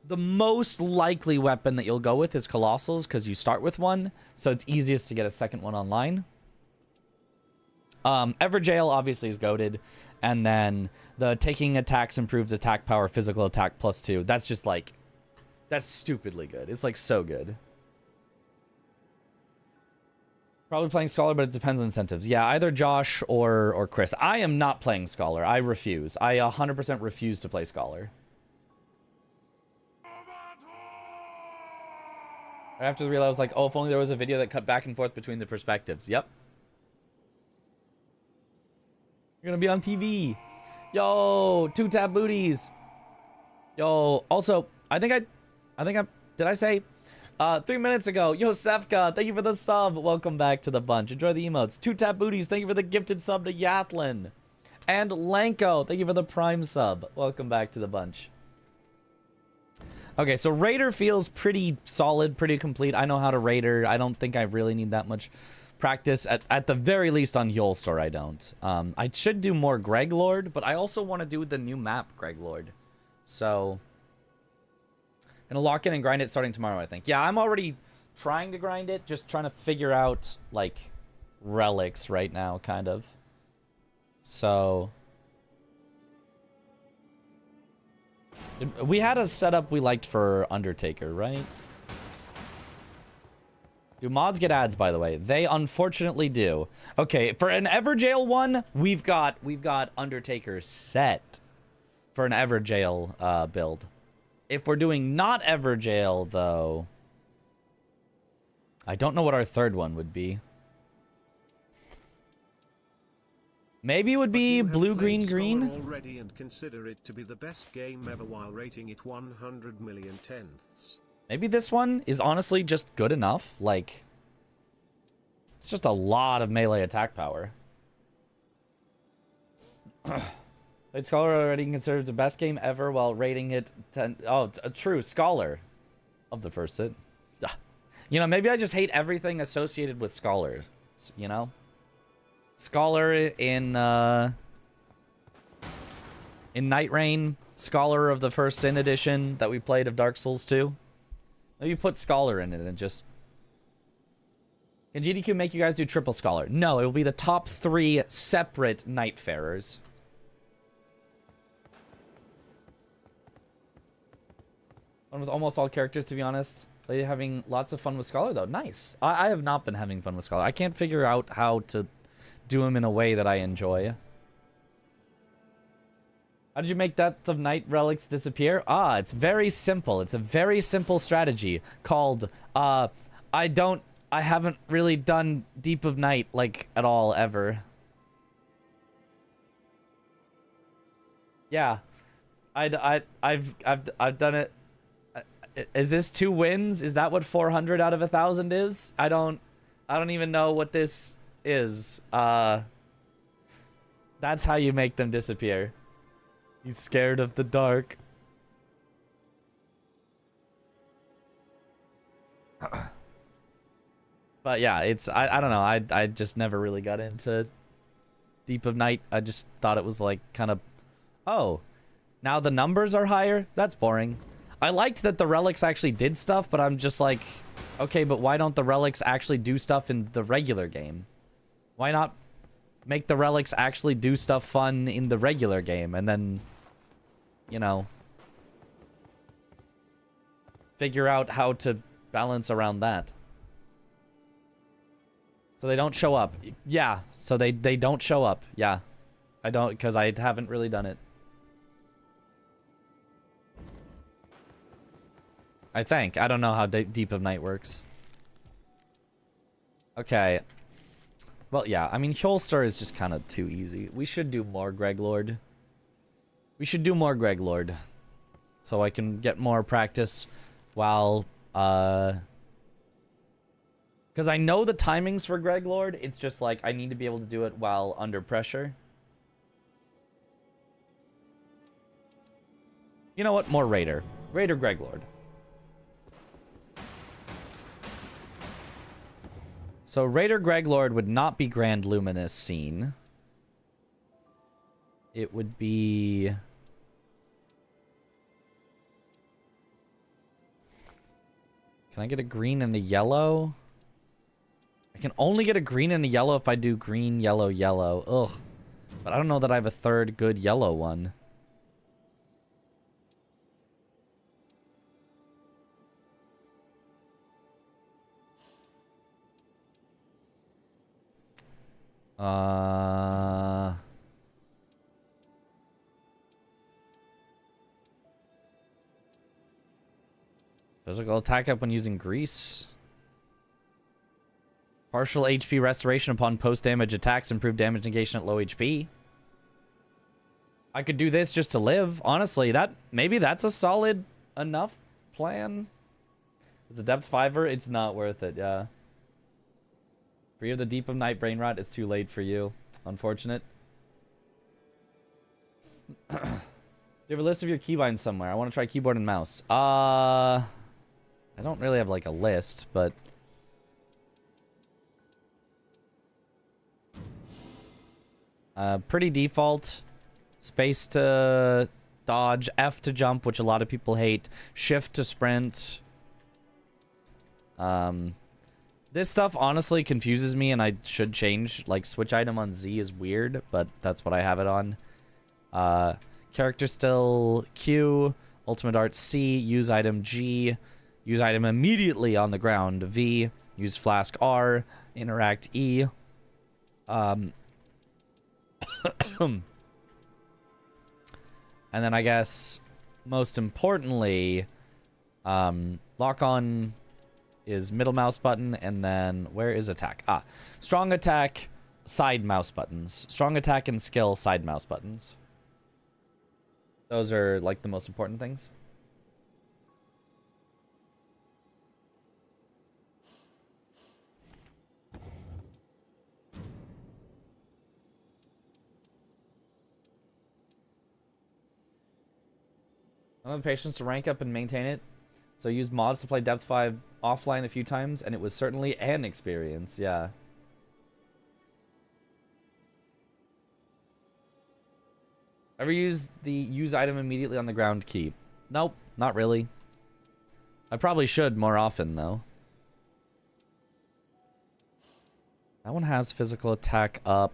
the most likely weapon that you'll go with is Colossals because you start with one, so it's easiest to get a second one online. Everjail obviously is goated, and then the taking attacks improves attack power, physical attack +2. That's just like, that's stupidly good. It's like so good. Probably playing Scholar, but it depends on incentives. Yeah, either Josh or Chris. I am not playing Scholar. I refuse. I 100% refuse to play Scholar. After the relay, I was like, oh, if only there was a video that cut back and forth between the perspectives. Yep. You're gonna be on TV. Yo, 2-tap booties. Yo, also, did I say 3 minutes ago, yo, Sefka, thank you for the sub. Welcome back to the bunch. Enjoy the emotes. 2-tap booties, thank you for the gifted sub to Yathlin. And Lanko, thank you for the prime sub. Welcome back to the bunch. Okay, so Raider feels pretty solid, pretty complete. I know how to Raider. I don't think I really need that much practice. At the very least on Yolstor, I don't. I should do more Greg Lord, but I also want to do the new map, Greg Lord. So, gonna lock in and grind it starting tomorrow, I think. Yeah, I'm already trying to grind it, just trying to figure out, like, relics right now, kind of. So, we had a setup we liked for Undertaker, right? Do mods get ads, by the way? They unfortunately do. Okay, for an Everjail one, we've got Undertaker set for an Everjail build. If we're doing not Everjail, though, I don't know what our third one would be. Maybe it would be blue, green, green. Already and consider it to be the best game ever while rating it 100 million tenths. Maybe this one is honestly just good enough. Like, it's just a lot of melee attack power. Played Scholar already considered the best game ever while rating it 10. Oh, a true Scholar of the first sit. You know, maybe I just hate everything associated with Scholar. You know? Scholar in Nightreign, Scholar of the First Sin edition that we played of Dark Souls 2. Maybe put Scholar in it and just... Can GDQ make you guys do triple Scholar? No, it will be the top 3 separate Nightfarers. Fun with almost all characters, to be honest. Like, having lots of fun with Scholar, though. Nice. I have not been having fun with Scholar. I can't figure out how to do him in a way that I enjoy. How did you make Depth of Night relics disappear? Ah, it's very simple. It's a very simple strategy called, I haven't really done Deep of Night, like, at all, ever. Yeah. I've done it. Is this 2 wins? Is that what 400 out of 1,000 is? I don't even know what this is. That's how you make them disappear. He's scared of the dark. But yeah, it's I don't know. I just never really got into Deep of Night. I just thought it was like kind of, oh, now the numbers are higher? That's boring. I liked that the relics actually did stuff, but I'm just like, okay, but why don't the relics actually do stuff in the regular game? Why not make the relics actually do stuff fun in the regular game, and then, you know, figure out how to balance around that. So they don't show up. Yeah, so they don't show up. Yeah. I don't, because I haven't really done it. I think. I don't know how Deep of Night works. Okay. Well, yeah, I mean, Holster is just kind of too easy. We should do more Greg Lord. We should do more Greg Lord. So I can get more practice while, because I know the timings for Greg Lord. It's just like, I need to be able to do it while under pressure. You know what? More Raider. Raider Greg Lord. So Raider Greg Lord would not be Grand Luminous Scene. It would be... Can I get a green and a yellow? I can only get a green and a yellow if I do green, yellow, yellow. Ugh. But I don't know that I have a third good yellow one. Physical attack up when using grease. Partial HP restoration upon post-damage attacks. Improved damage negation at low HP. I could do this just to live. Honestly, maybe that's a solid enough plan. It's a depth fiver. It's not worth it, yeah. Free of the Deep of Night brain rot, it's too late for you. Unfortunate. Do you have a list of your keybinds somewhere? I want to try keyboard and mouse. I don't really have like a list, but pretty default. Space to dodge, F to jump, which a lot of people hate, shift to sprint. This stuff honestly confuses me, and I should change. Like, switch item on Z is weird, but that's what I have it on. Character still Q, ultimate art C, use item G, use item immediately on the ground V, use flask R, interact E. And then I guess most importantly, lock on is middle mouse button, and then where is attack? Strong attack, side mouse buttons. Strong attack and skill, side mouse buttons. Those are like the most important things. I don't have patience to rank up and maintain it, so I used mods to play Depth 5 offline a few times, and it was certainly an experience, yeah. Ever use the use item immediately on the ground key? Nope, not really. I probably should more often, though. That one has physical attack up.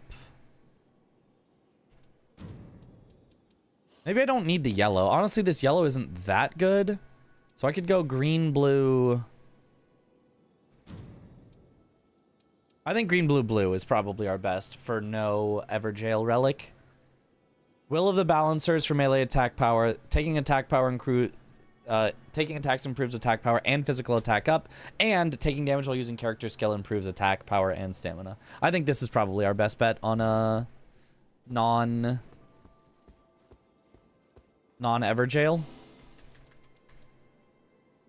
Maybe I don't need the yellow. Honestly, this yellow isn't that good. So I could go green, blue. I think green, blue, blue is probably our best for no Everjail relic. Will of the Balancers for melee attack power. Taking attack power taking attacks improves attack power and physical attack up. And taking damage while using character skill improves attack power and stamina. I think this is probably our best bet on a non-Everjail.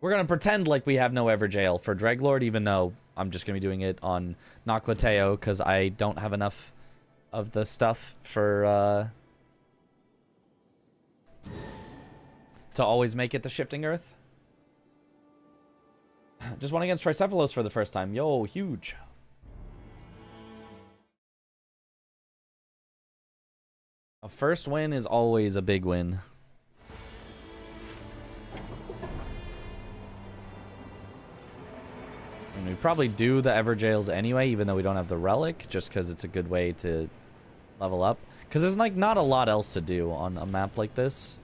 We're going to pretend like we have no Everjail for Dreglord, even though I'm just going to be doing it on Noclateo because I don't have enough of the stuff for to always make it the Shifting Earth. Just won against Tricephalos for the first time. Yo, huge. A first win is always a big win. And we probably do the Everjails anyway, even though we don't have the relic, just because it's a good way to level up. Because there's like not a lot else to do on a map like this.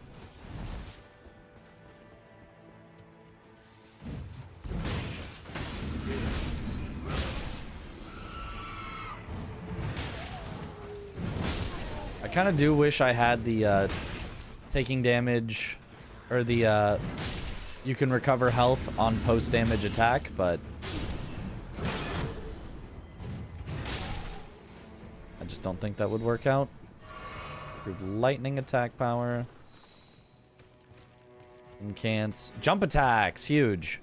I kind of do wish I had the taking damage, or the you can recover health on post-damage attack, but I just don't think that would work out. Lightning attack power. Incants. Jump attacks, huge.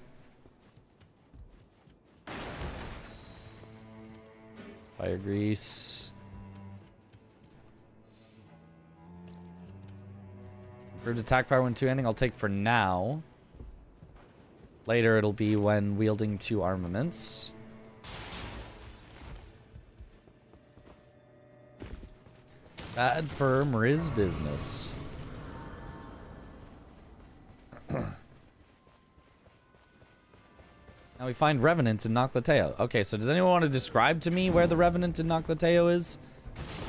Fire grease. Improved attack power when two-handing, I'll take for now. Later it'll be when wielding two armaments. Bad for Mariz business. Now we find Revenant in Noclateo. Okay, so does anyone want to describe to me where the Revenant in Noclateo is?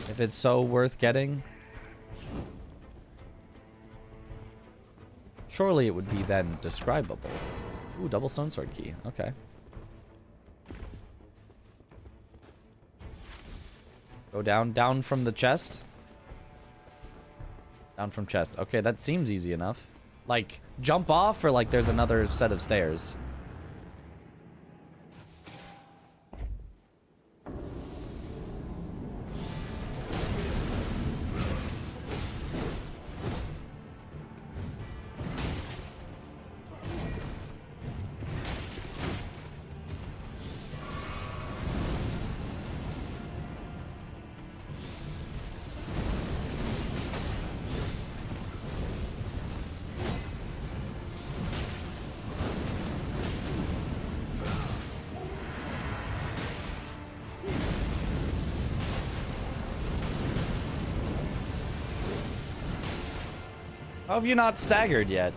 If it's so worth getting? Surely it would be then describable. Ooh, double stone sword key. Okay. Go down from the chest. Down from chest. Okay, that seems easy enough. Like, jump off, or like there's another set of stairs? How have you not staggered yet?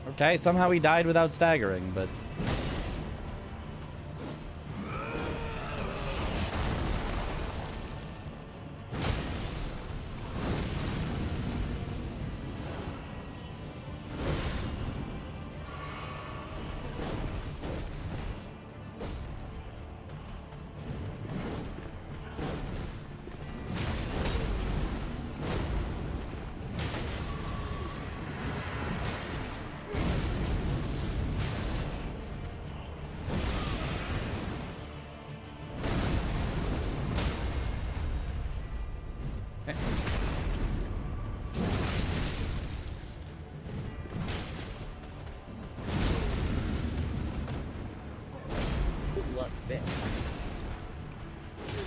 Okay, somehow he died without staggering, but...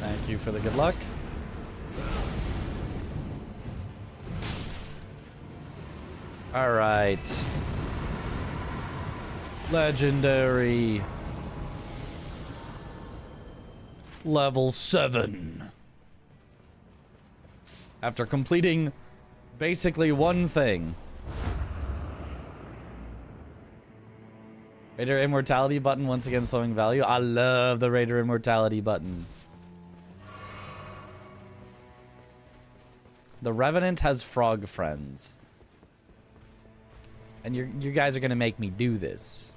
Thank you for the good luck. All right. Legendary. Level 7. After completing basically one thing. Raider Immortality button once again slowing value. I love the Raider Immortality button. The Revenant has frog friends. And you guys are gonna make me do this.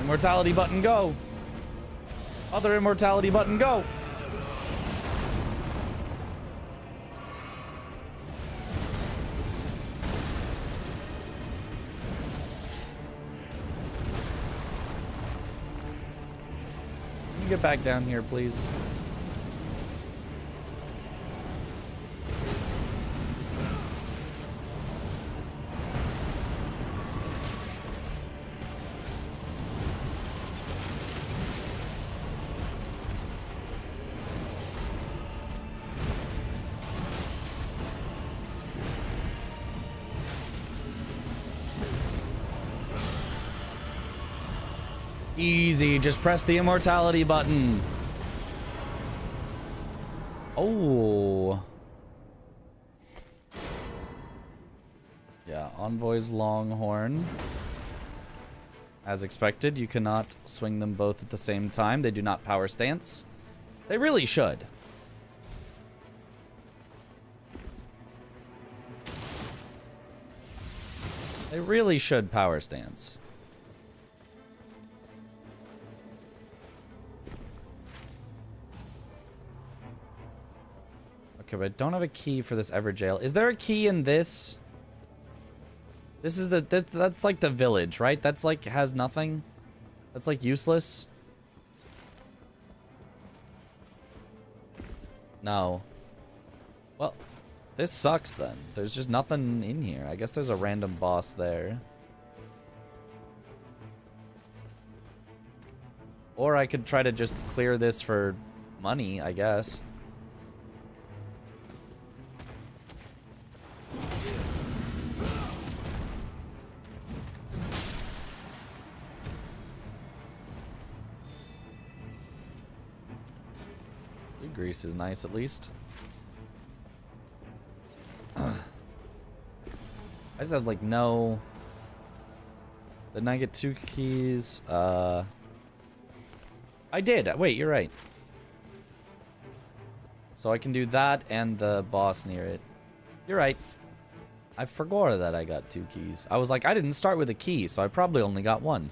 Immortality button, go. Other immortality button, go. get back down here, please? Easy, just press the immortality button. Oh. Yeah, Envoy's Longhorn. As expected, you cannot swing them both at the same time. They do not power stance. They really should. They really should power stance. Okay, but I don't have a key for this Everjail. Is there a key in this? This is that's like the village, right? That's like has nothing. That's like useless. No. Well, this sucks then. There's just nothing in here. I guess there's a random boss there. Or I could try to just clear this for money, I guess. Grease is nice, at least. I just have, like, no... Didn't I get 2 keys? I did. Wait, you're right. So I can do that and the boss near it. You're right. I forgot that I got 2 keys. I was like, I didn't start with a key, so I probably only got 1.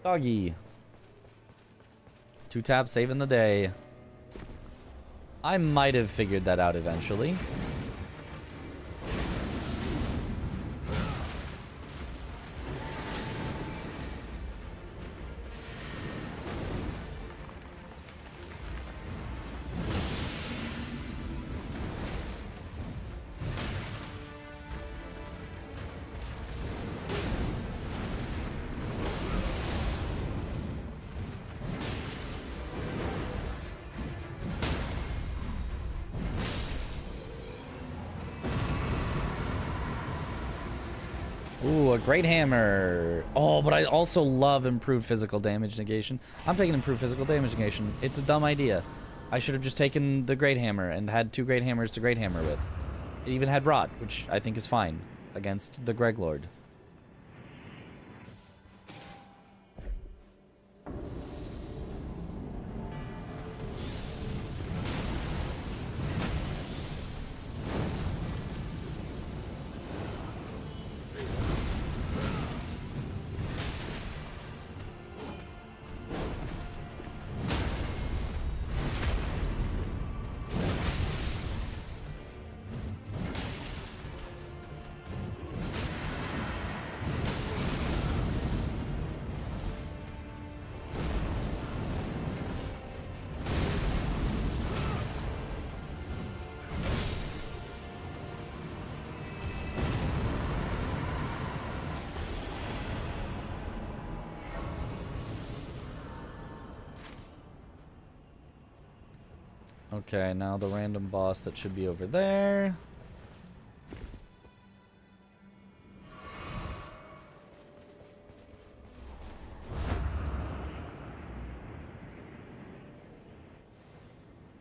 Doggy. 2 tap saving the day. I might have figured that out eventually. Ooh, a great hammer. Oh, but I also love improved physical damage negation. I'm taking improved physical damage negation. It's a dumb idea. I should have just taken the great hammer and had 2 great hammers to great hammer with. It even had rot, which I think is fine against the Greg Lord. Okay, now the random boss that should be over there.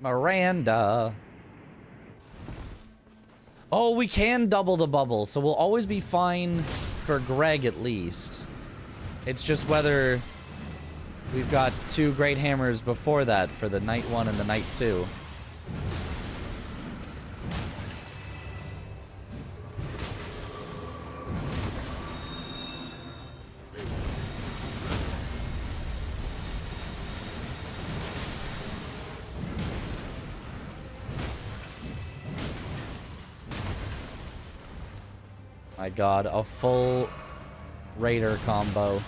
Miranda. Oh, we can double the bubble, so we'll always be fine for Greg at least. It's just whether we've got 2 great hammers before that for the night 1 and the night 2. My god, a full Raider combo.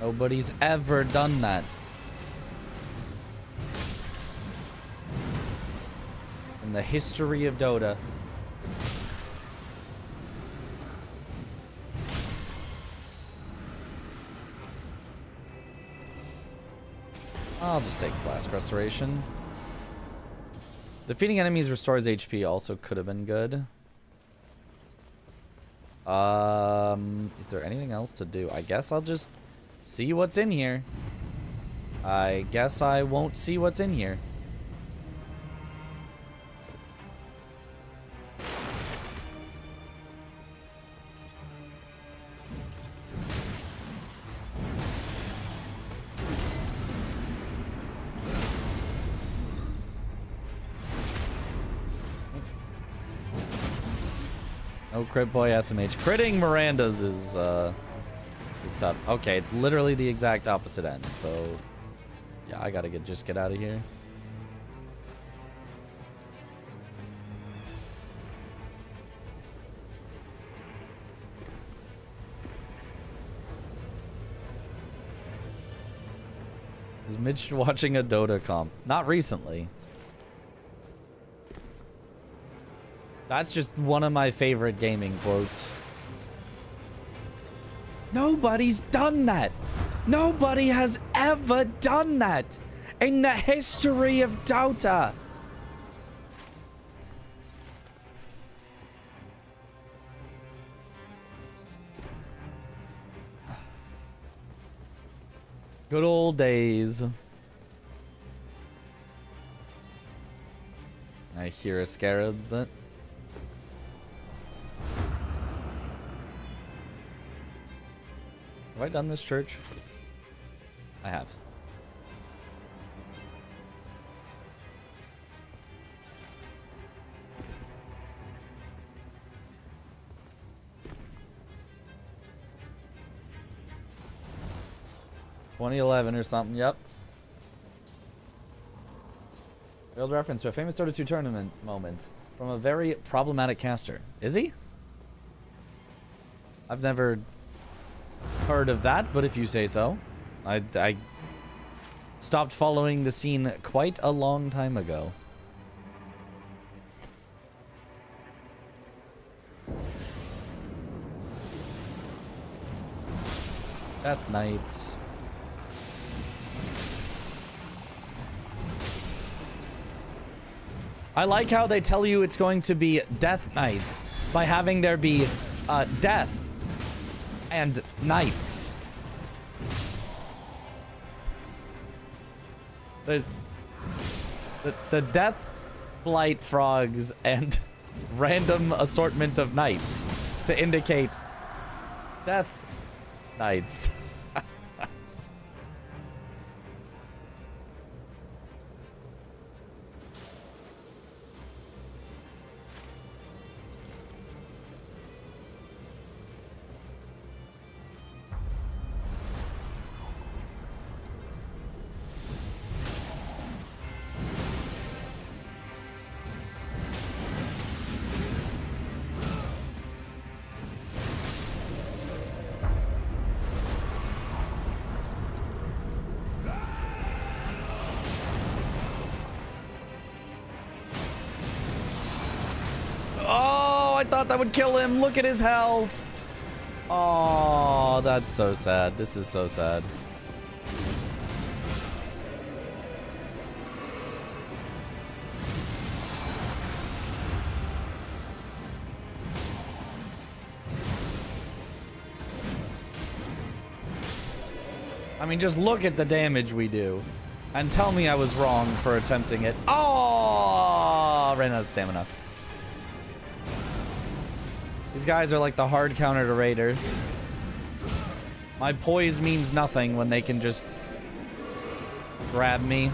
Nobody's ever done that. In the history of Dota. I'll just take Flask Restoration. Defeating enemies restores HP also could have been good. Is there anything else to do? I guess I'll just see what's in here. I guess I won't see what's in here. No crit boy SMH. Critting Miranda's is tough. Okay, it's literally the exact opposite end, so yeah, I gotta just get out of here. Is Mitch watching a Dota comp? Not recently. That's just one of my favorite gaming quotes. Nobody's done that. Nobody has ever done that in the history of Dota. Good old days. I hear a scarab, but... Have I done this church? I have. (2011) or something, yep. Failed reference to a famous Dota 2 tournament moment from a very problematic caster. Is he? I've never heard of that, but if you say so. I stopped following the scene quite a long time ago. Death Knights. I like how they tell you it's going to be Death Knights by having there be death and knights. There's the death blight frogs and random assortment of knights to indicate death knights. I thought that would kill him. Look at his health. Oh, that's so sad. This is so sad. I mean, just look at the damage we do. And tell me I was wrong for attempting it. Oh, ran out of stamina. These guys are like the hard counter to Raider. My poise means nothing when they can just grab me.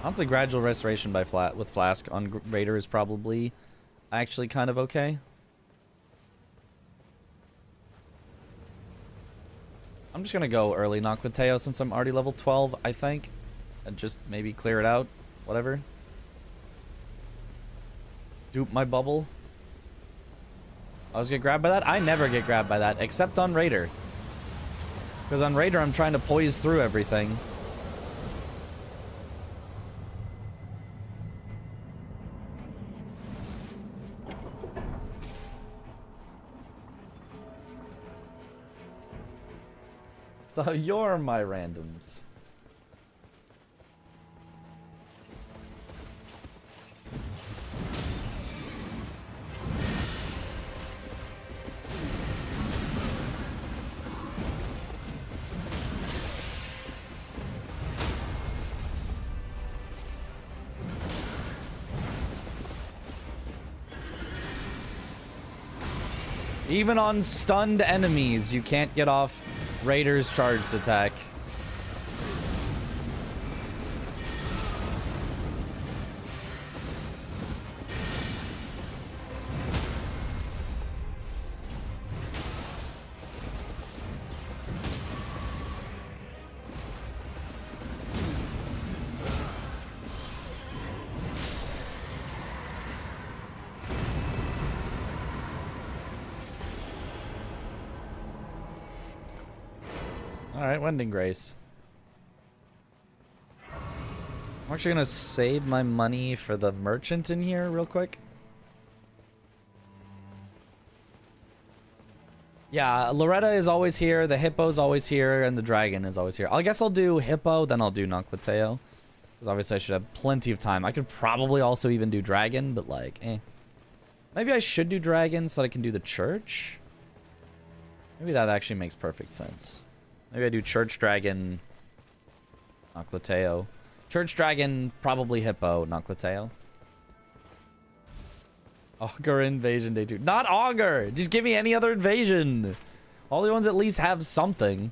Honestly, gradual restoration by with Flask on Raider is probably actually kind of okay. I'm just gonna go early Noclateo since I'm already level 12, I think. And just maybe clear it out. Whatever. Dupe my bubble. I was get grabbed by that? I never get grabbed by that, except on Raider. Because on Raider, I'm trying to poise through everything. So you're my randoms. Even on stunned enemies, you can't get off Raider's charged attack. Alright, Wending Grace. I'm actually gonna save my money for the merchant in here real quick. Yeah, Loretta is always here, the Hippo's always here, and the Dragon is always here. I guess I'll do Hippo, then I'll do Noclateo. Because obviously I should have plenty of time. I could probably also even do Dragon, but like, eh. Maybe I should do Dragon so that I can do the Church? Maybe that actually makes perfect sense. Maybe I do Church Dragon, Noclateo. Church Dragon, probably Hippo, Noclateo. Augur Invasion Day 2. Not Augur! Just give me any other invasion! All the ones at least have something.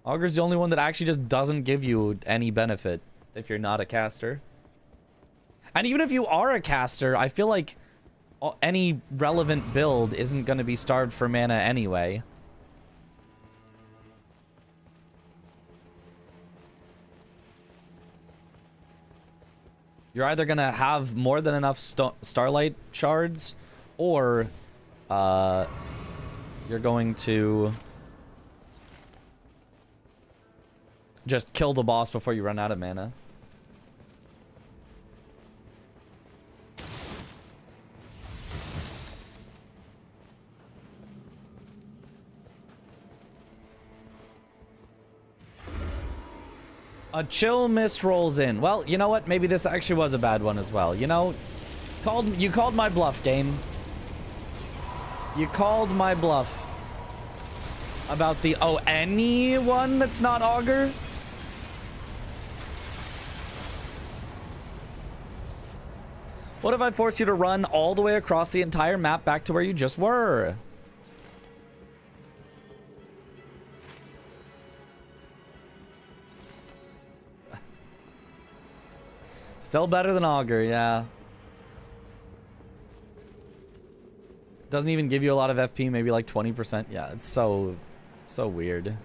Augur's the only one that actually just doesn't give you any benefit if you're not a caster. And even if you are a caster, I feel like any relevant build isn't going to be starved for mana anyway. You're either going to have more than enough Starlight shards, or you're going to just kill the boss before you run out of mana. A chill mist rolls in. Well, you know what? Maybe this actually was a bad one as well. You know, you called my bluff, game. You called my bluff. About the... Oh, anyone that's not Augur? What if I forced you to run all the way across the entire map back to where you just were? Still better than Augur, yeah. Doesn't even give you a lot of FP, maybe like 20%. Yeah, it's so weird. At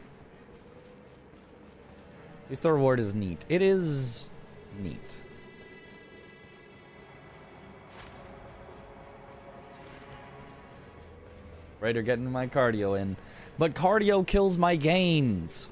least the reward is neat. It is neat. Raider getting my cardio in. But cardio kills my gains.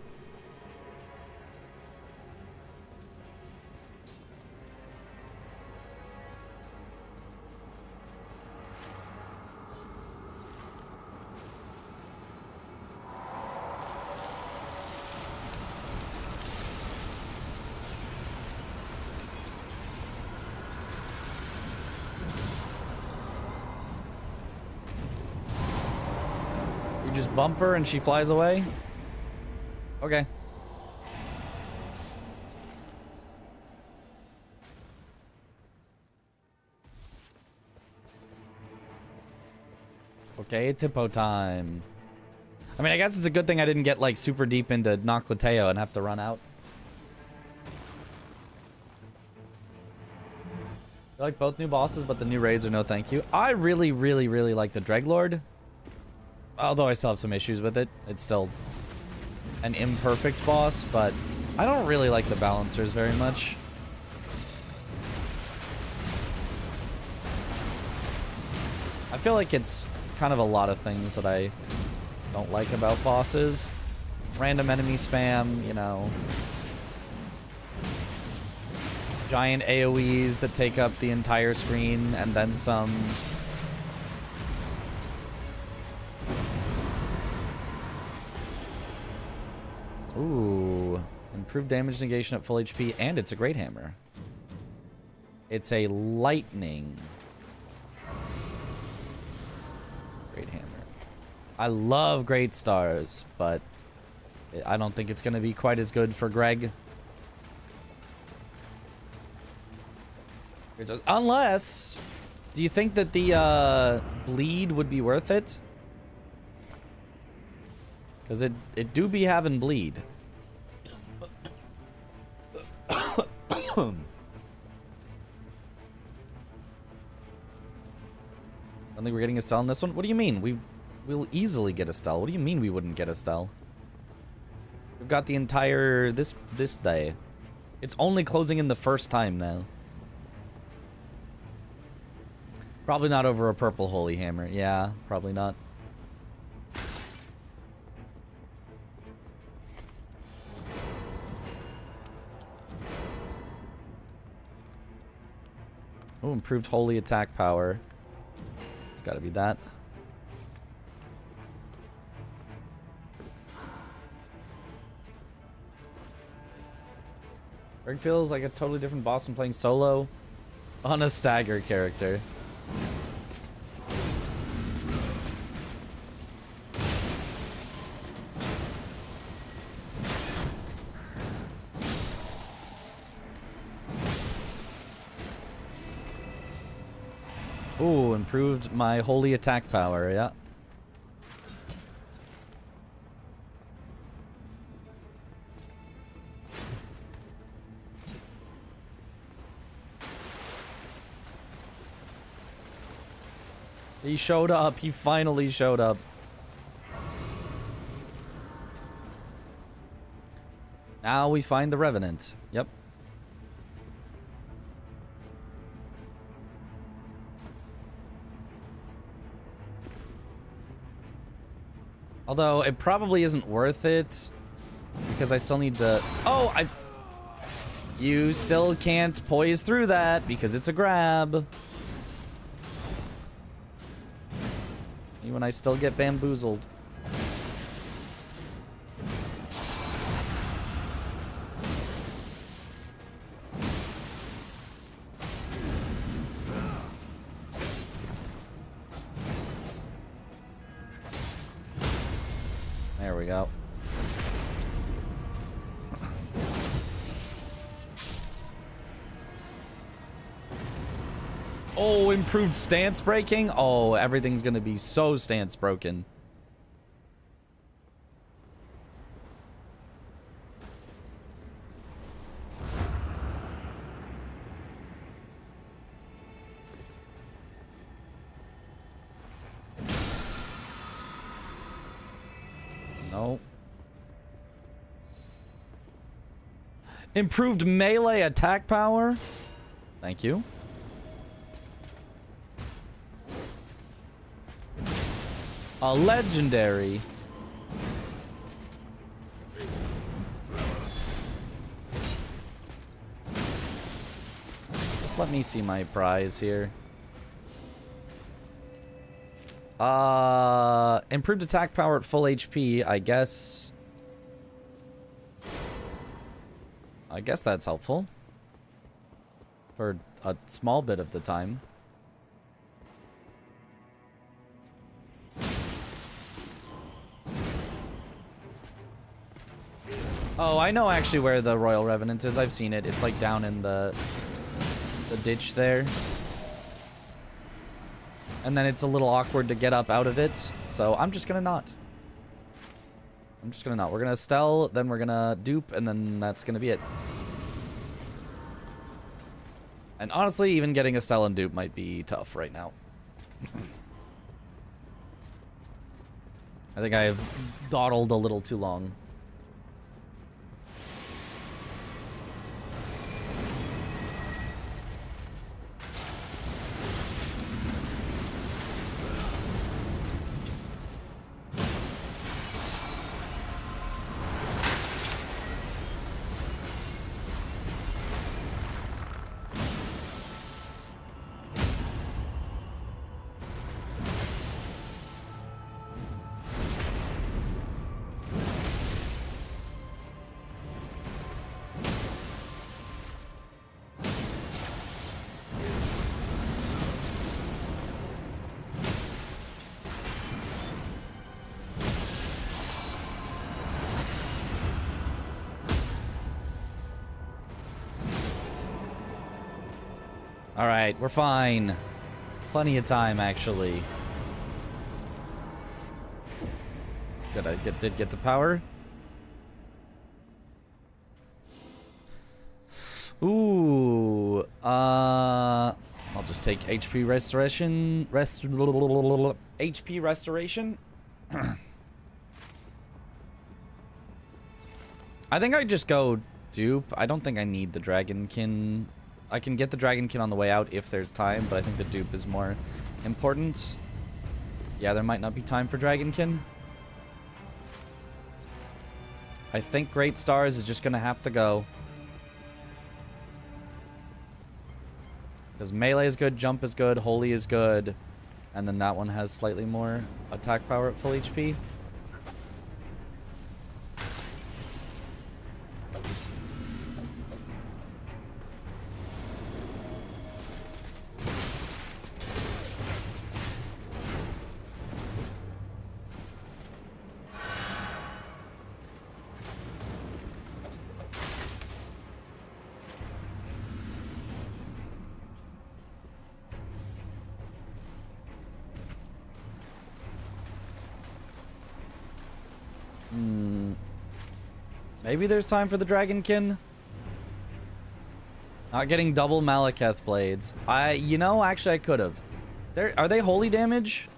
Just bump her and she flies away? Okay. Okay, it's Hippo time. I mean, I guess it's a good thing I didn't get like super deep into Noclateo and have to run out. I like both new bosses, but the new raids are no thank you. I really like the Dreglord. Although I still have some issues with it, it's still an imperfect boss, but I don't really like the balancers very much. I feel like it's kind of a lot of things that I don't like about bosses. Random enemy spam, you know. Giant AoEs that take up the entire screen and then some. Ooh. Improved damage negation at full HP, and it's a great hammer. It's a lightning. Great hammer. I love great stars, but I don't think it's going to be quite as good for Greg. Unless, do you think that the bleed would be worth it? Because it do be having bleed. I don't think we're getting Estelle in this one. What do you mean? We'll easily get Estelle. What do you mean we wouldn't get Estelle? We've got the entire this day. It's only closing in the first time now. Probably not over a purple holy hammer. Yeah, probably not. Oh, improved holy attack power. It's got to be that. Greg feels like a totally different boss when playing solo on a stagger character. Ooh, improved my holy attack power, yeah. He showed up. He finally showed up. Now we find the Revenant. Yep. Although, it probably isn't worth it. Because I still need to... Oh, You still can't poise through that because it's a grab. Even I still get bamboozled. There we go. Oh, improved stance breaking? Oh, everything's gonna be so stance broken. No. Improved melee attack power? Thank you. A legendary. Just let me see my prize here. Improved attack power at full HP, I guess. I guess that's helpful. For a small bit of the time. Oh, I know actually where the Royal Revenant is. I've seen it. It's like down in the ditch there. And then it's a little awkward to get up out of it. So I'm just gonna not. I'm just gonna not. We're gonna Estelle, then we're gonna dupe, and then that's gonna be it. And honestly, even getting Estelle and dupe might be tough right now. I think I have dawdled a little too long. Alright, we're fine. Plenty of time, actually. Good, I did get the power. Ooh, I'll just take HP restoration. HP restoration. I think I just go dupe. I don't think I need the dragonkin. I can get the dragonkin on the way out if there's time, but I think the dupe is more important. Yeah, there might not be time for dragonkin. I think Great Stars is just gonna have to go. Because melee is good, jump is good, holy is good, and then that one has slightly more attack power at full HP. Maybe there's time for the dragonkin. Not getting double Malekith blades. You know, actually I could have. Are they holy damage?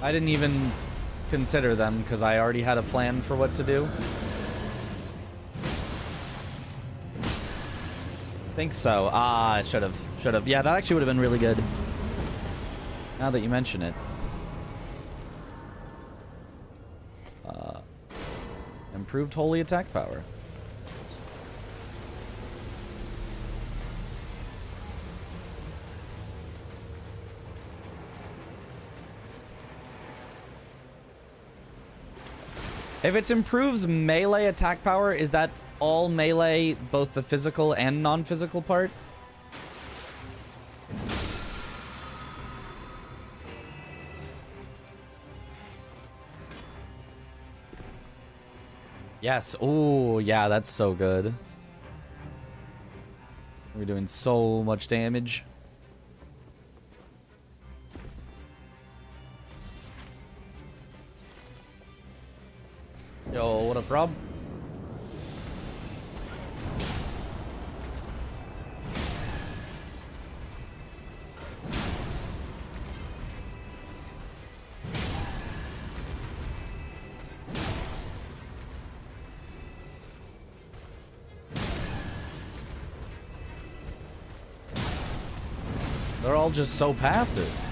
I didn't even consider them because I already had a plan for what to do. Think so. I should have. Yeah, that actually would have been really good. Now that you mention it. Improved holy attack power. If it improves melee attack power, is that all melee, both the physical and non-physical part? Yes. Oh, yeah, that's so good. We're doing so much damage. Yo, what up, Rob? They're all just so passive.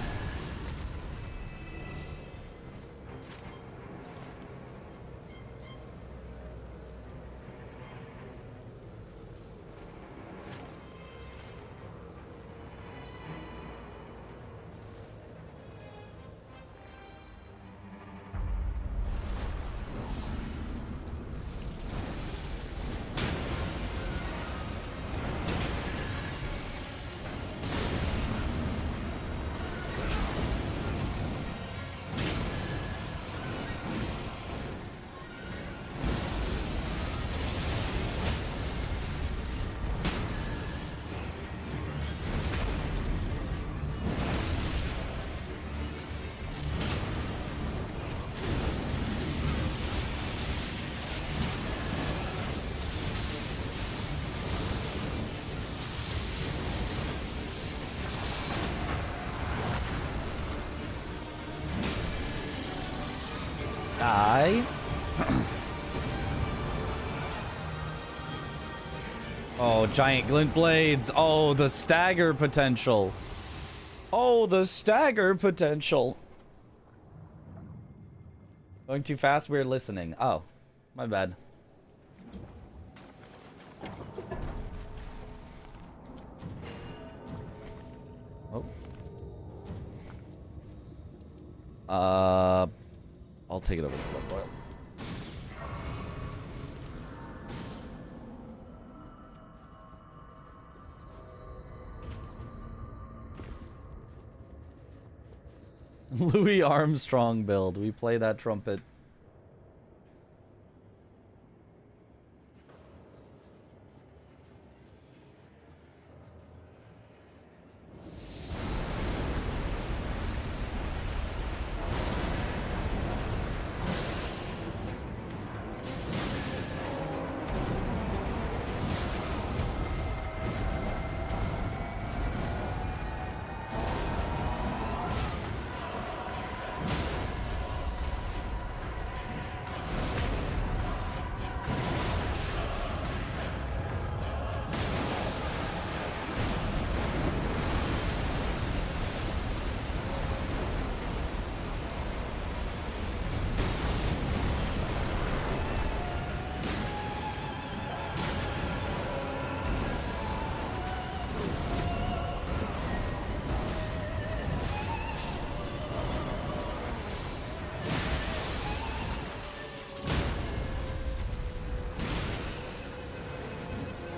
Die. Oh, giant glint blades. Oh, the stagger potential. Oh, the stagger potential. Going too fast? We're listening. Oh, my bad. Oh. I'll take it over the blood boil. Louis Armstrong build. We play that trumpet.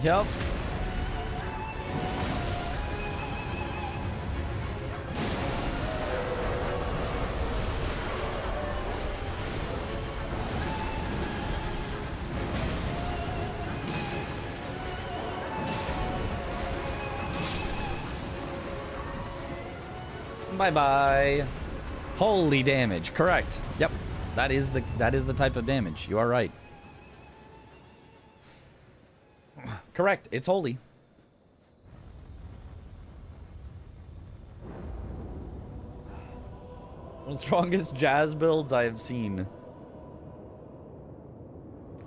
Yep. Bye-bye. Holy damage. Correct. Yep. That is the type of damage. You are right. Correct. It's holy. One of the strongest jazz builds I have seen.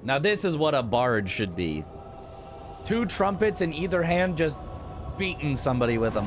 Now this is what a bard should be. 2 trumpets in either hand, just beating somebody with them.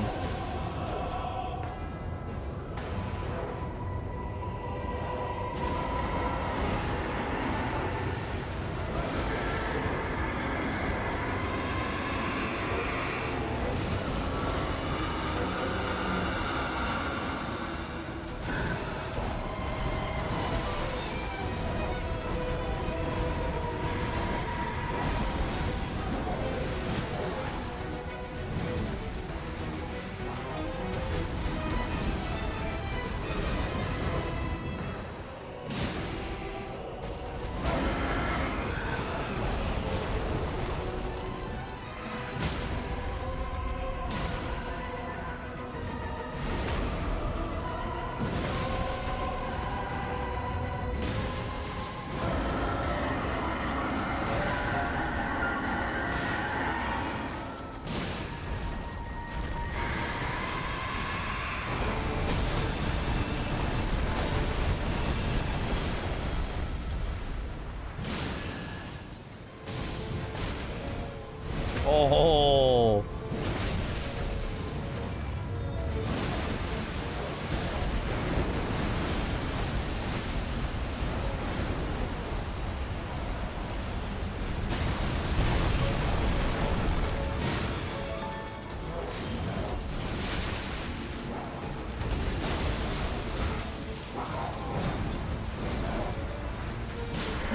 Oh.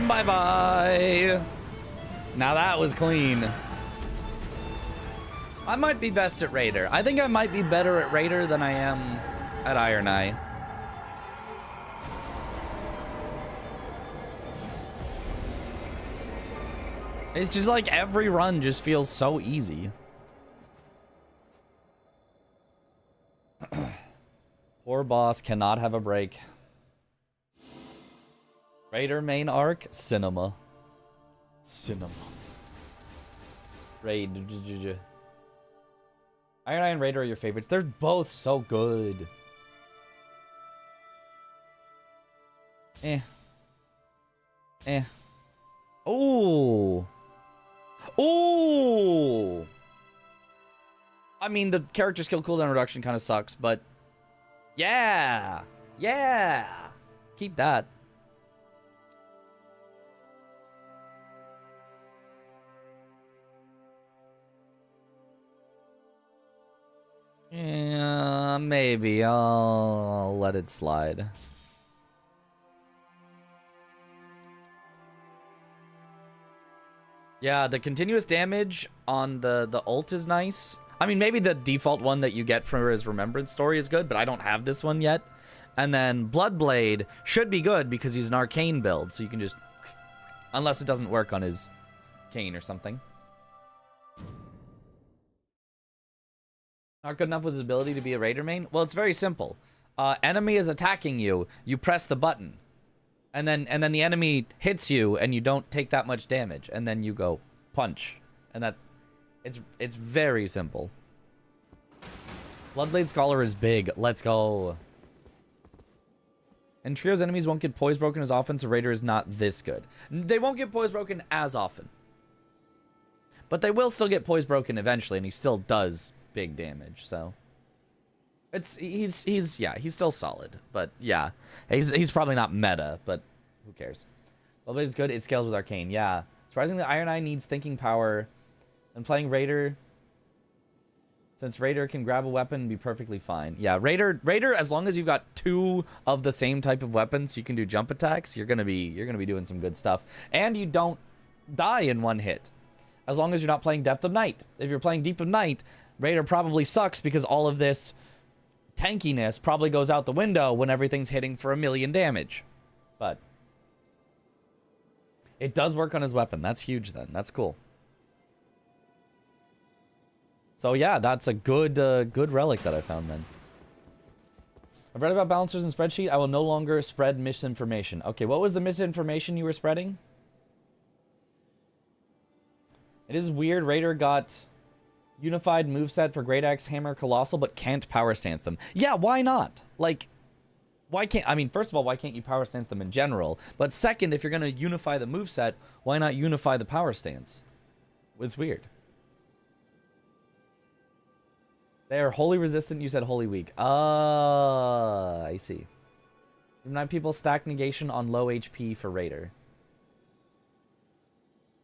Bye-bye. Now that was clean. I might be best at Raider. I think I might be better at Raider than I am at Iron Eye. It's just like every run just feels so easy. Poor boss cannot have a break. Raider main arc, cinema. Cinema. Raid. Iron Eye and Raider are your favorites. They're both so good. Eh. Ooh. Ooh. I mean, the character skill cooldown reduction kind of sucks, but yeah. Yeah. Keep that. Yeah, maybe. I'll let it slide. Yeah, the continuous damage on the ult is nice. I mean, maybe the default one that you get for his Remembrance story is good, but I don't have this one yet. And then Bloodblade should be good because he's an arcane build, so you can just... Unless it doesn't work on his cane or something. Not good enough with his ability to be a Raider main? Well, it's very simple. Enemy is attacking you, you press the button. And then the enemy hits you and you don't take that much damage. And then you go punch. And that it's very simple. Bloodblade Scholar is big. Let's go. And Trio's enemies won't get poise broken as often, so Raider is not this good. They won't get poise broken as often. But they will still get poise broken eventually, and he still does big damage, so he's still solid, but yeah, he's probably not meta, but who cares? Well, it's good. It scales with arcane. Yeah, surprisingly, Iron Eye needs thinking power, and playing Raider, since Raider can grab a weapon and be perfectly fine. Yeah, Raider, as long as you've got 2 of the same type of weapons, so you can do jump attacks. You're gonna be doing some good stuff, and you don't die in one hit. As long as you're not playing Depth of Night. If you're playing Deep of Night, Raider probably sucks because all of this tankiness probably goes out the window when everything's hitting for 1,000,000 damage. But it does work on his weapon. That's huge then. That's cool. So yeah, that's a good good relic that I found then. I've read about balancers and spreadsheet. I will no longer spread misinformation. Okay, what was the misinformation you were spreading? It is weird. Raider got unified moveset for Great Axe, Hammer, Colossal, but can't power stance them. Yeah, why not? Like, why can't... I mean, first of all, why can't you power stance them in general? But second, if you're going to unify the moveset, why not unify the power stance? It's weird. They are wholly resistant. You said wholly weak. I see. Night people stack negation on low HP for Raider.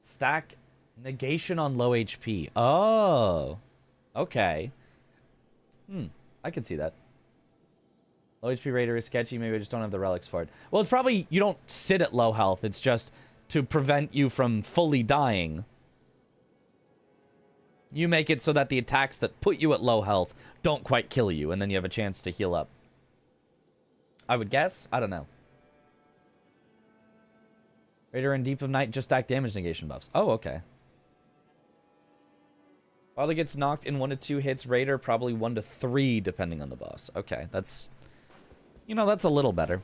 Stack negation on low HP. Oh. Okay. I can see that. Low HP Raider is sketchy. Maybe I just don't have the relics for it. Well, it's probably you don't sit at low health. It's just to prevent you from fully dying. You make it so that the attacks that put you at low health don't quite kill you, and then you have a chance to heal up. I would guess. I don't know. Raider and Deep of Night just stack damage negation buffs. Oh, okay. Probably gets knocked in 1 to 2 hits. Raider probably 1 to 3 depending on the boss. Okay, that's... You know, that's a little better.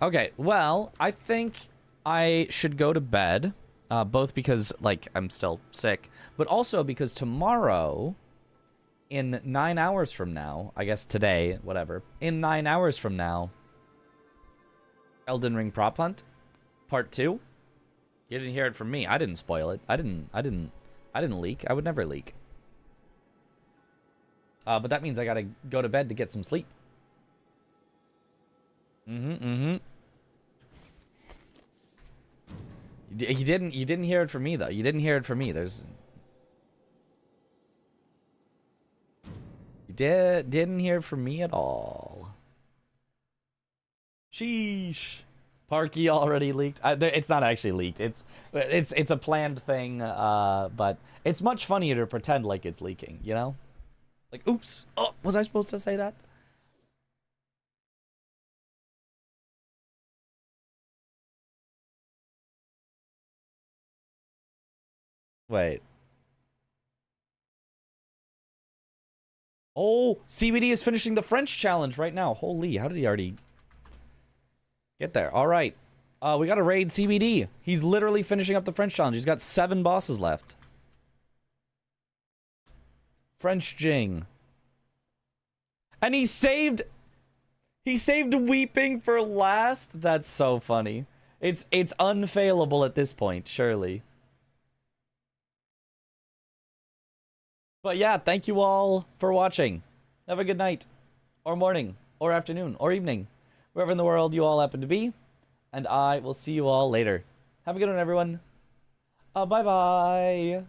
Okay, well, I think I should go to bed. Both because, like, I'm still sick, but also because tomorrow, in 9 hours from now, I guess today, whatever, in 9 hours from now, Elden Ring Prop Hunt, Part 2. You didn't hear it from me. I didn't spoil it. I didn't leak. I would never leak. But that means I gotta go to bed to get some sleep. You didn't hear it from me though. You didn't hear it from me. You didn't hear it from me at all. Sheesh. Parky already leaked. It's not actually leaked. It's a planned thing, but it's much funnier to pretend like it's leaking, you know? Like, oops. Oh, was I supposed to say that? Wait. Oh, CBD is finishing the French challenge right now. Holy, how did he already get there? All right. We got to raid CBD. He's literally finishing up the French challenge. He's got 7 bosses left. French Jing. And he saved weeping for last. That's so funny. It's unfailable at this point, surely. But yeah, thank you all for watching. Have a good night, or morning, or afternoon, or evening, wherever in the world you all happen to be. And I will see you all later. Have a good one, everyone. Bye-bye.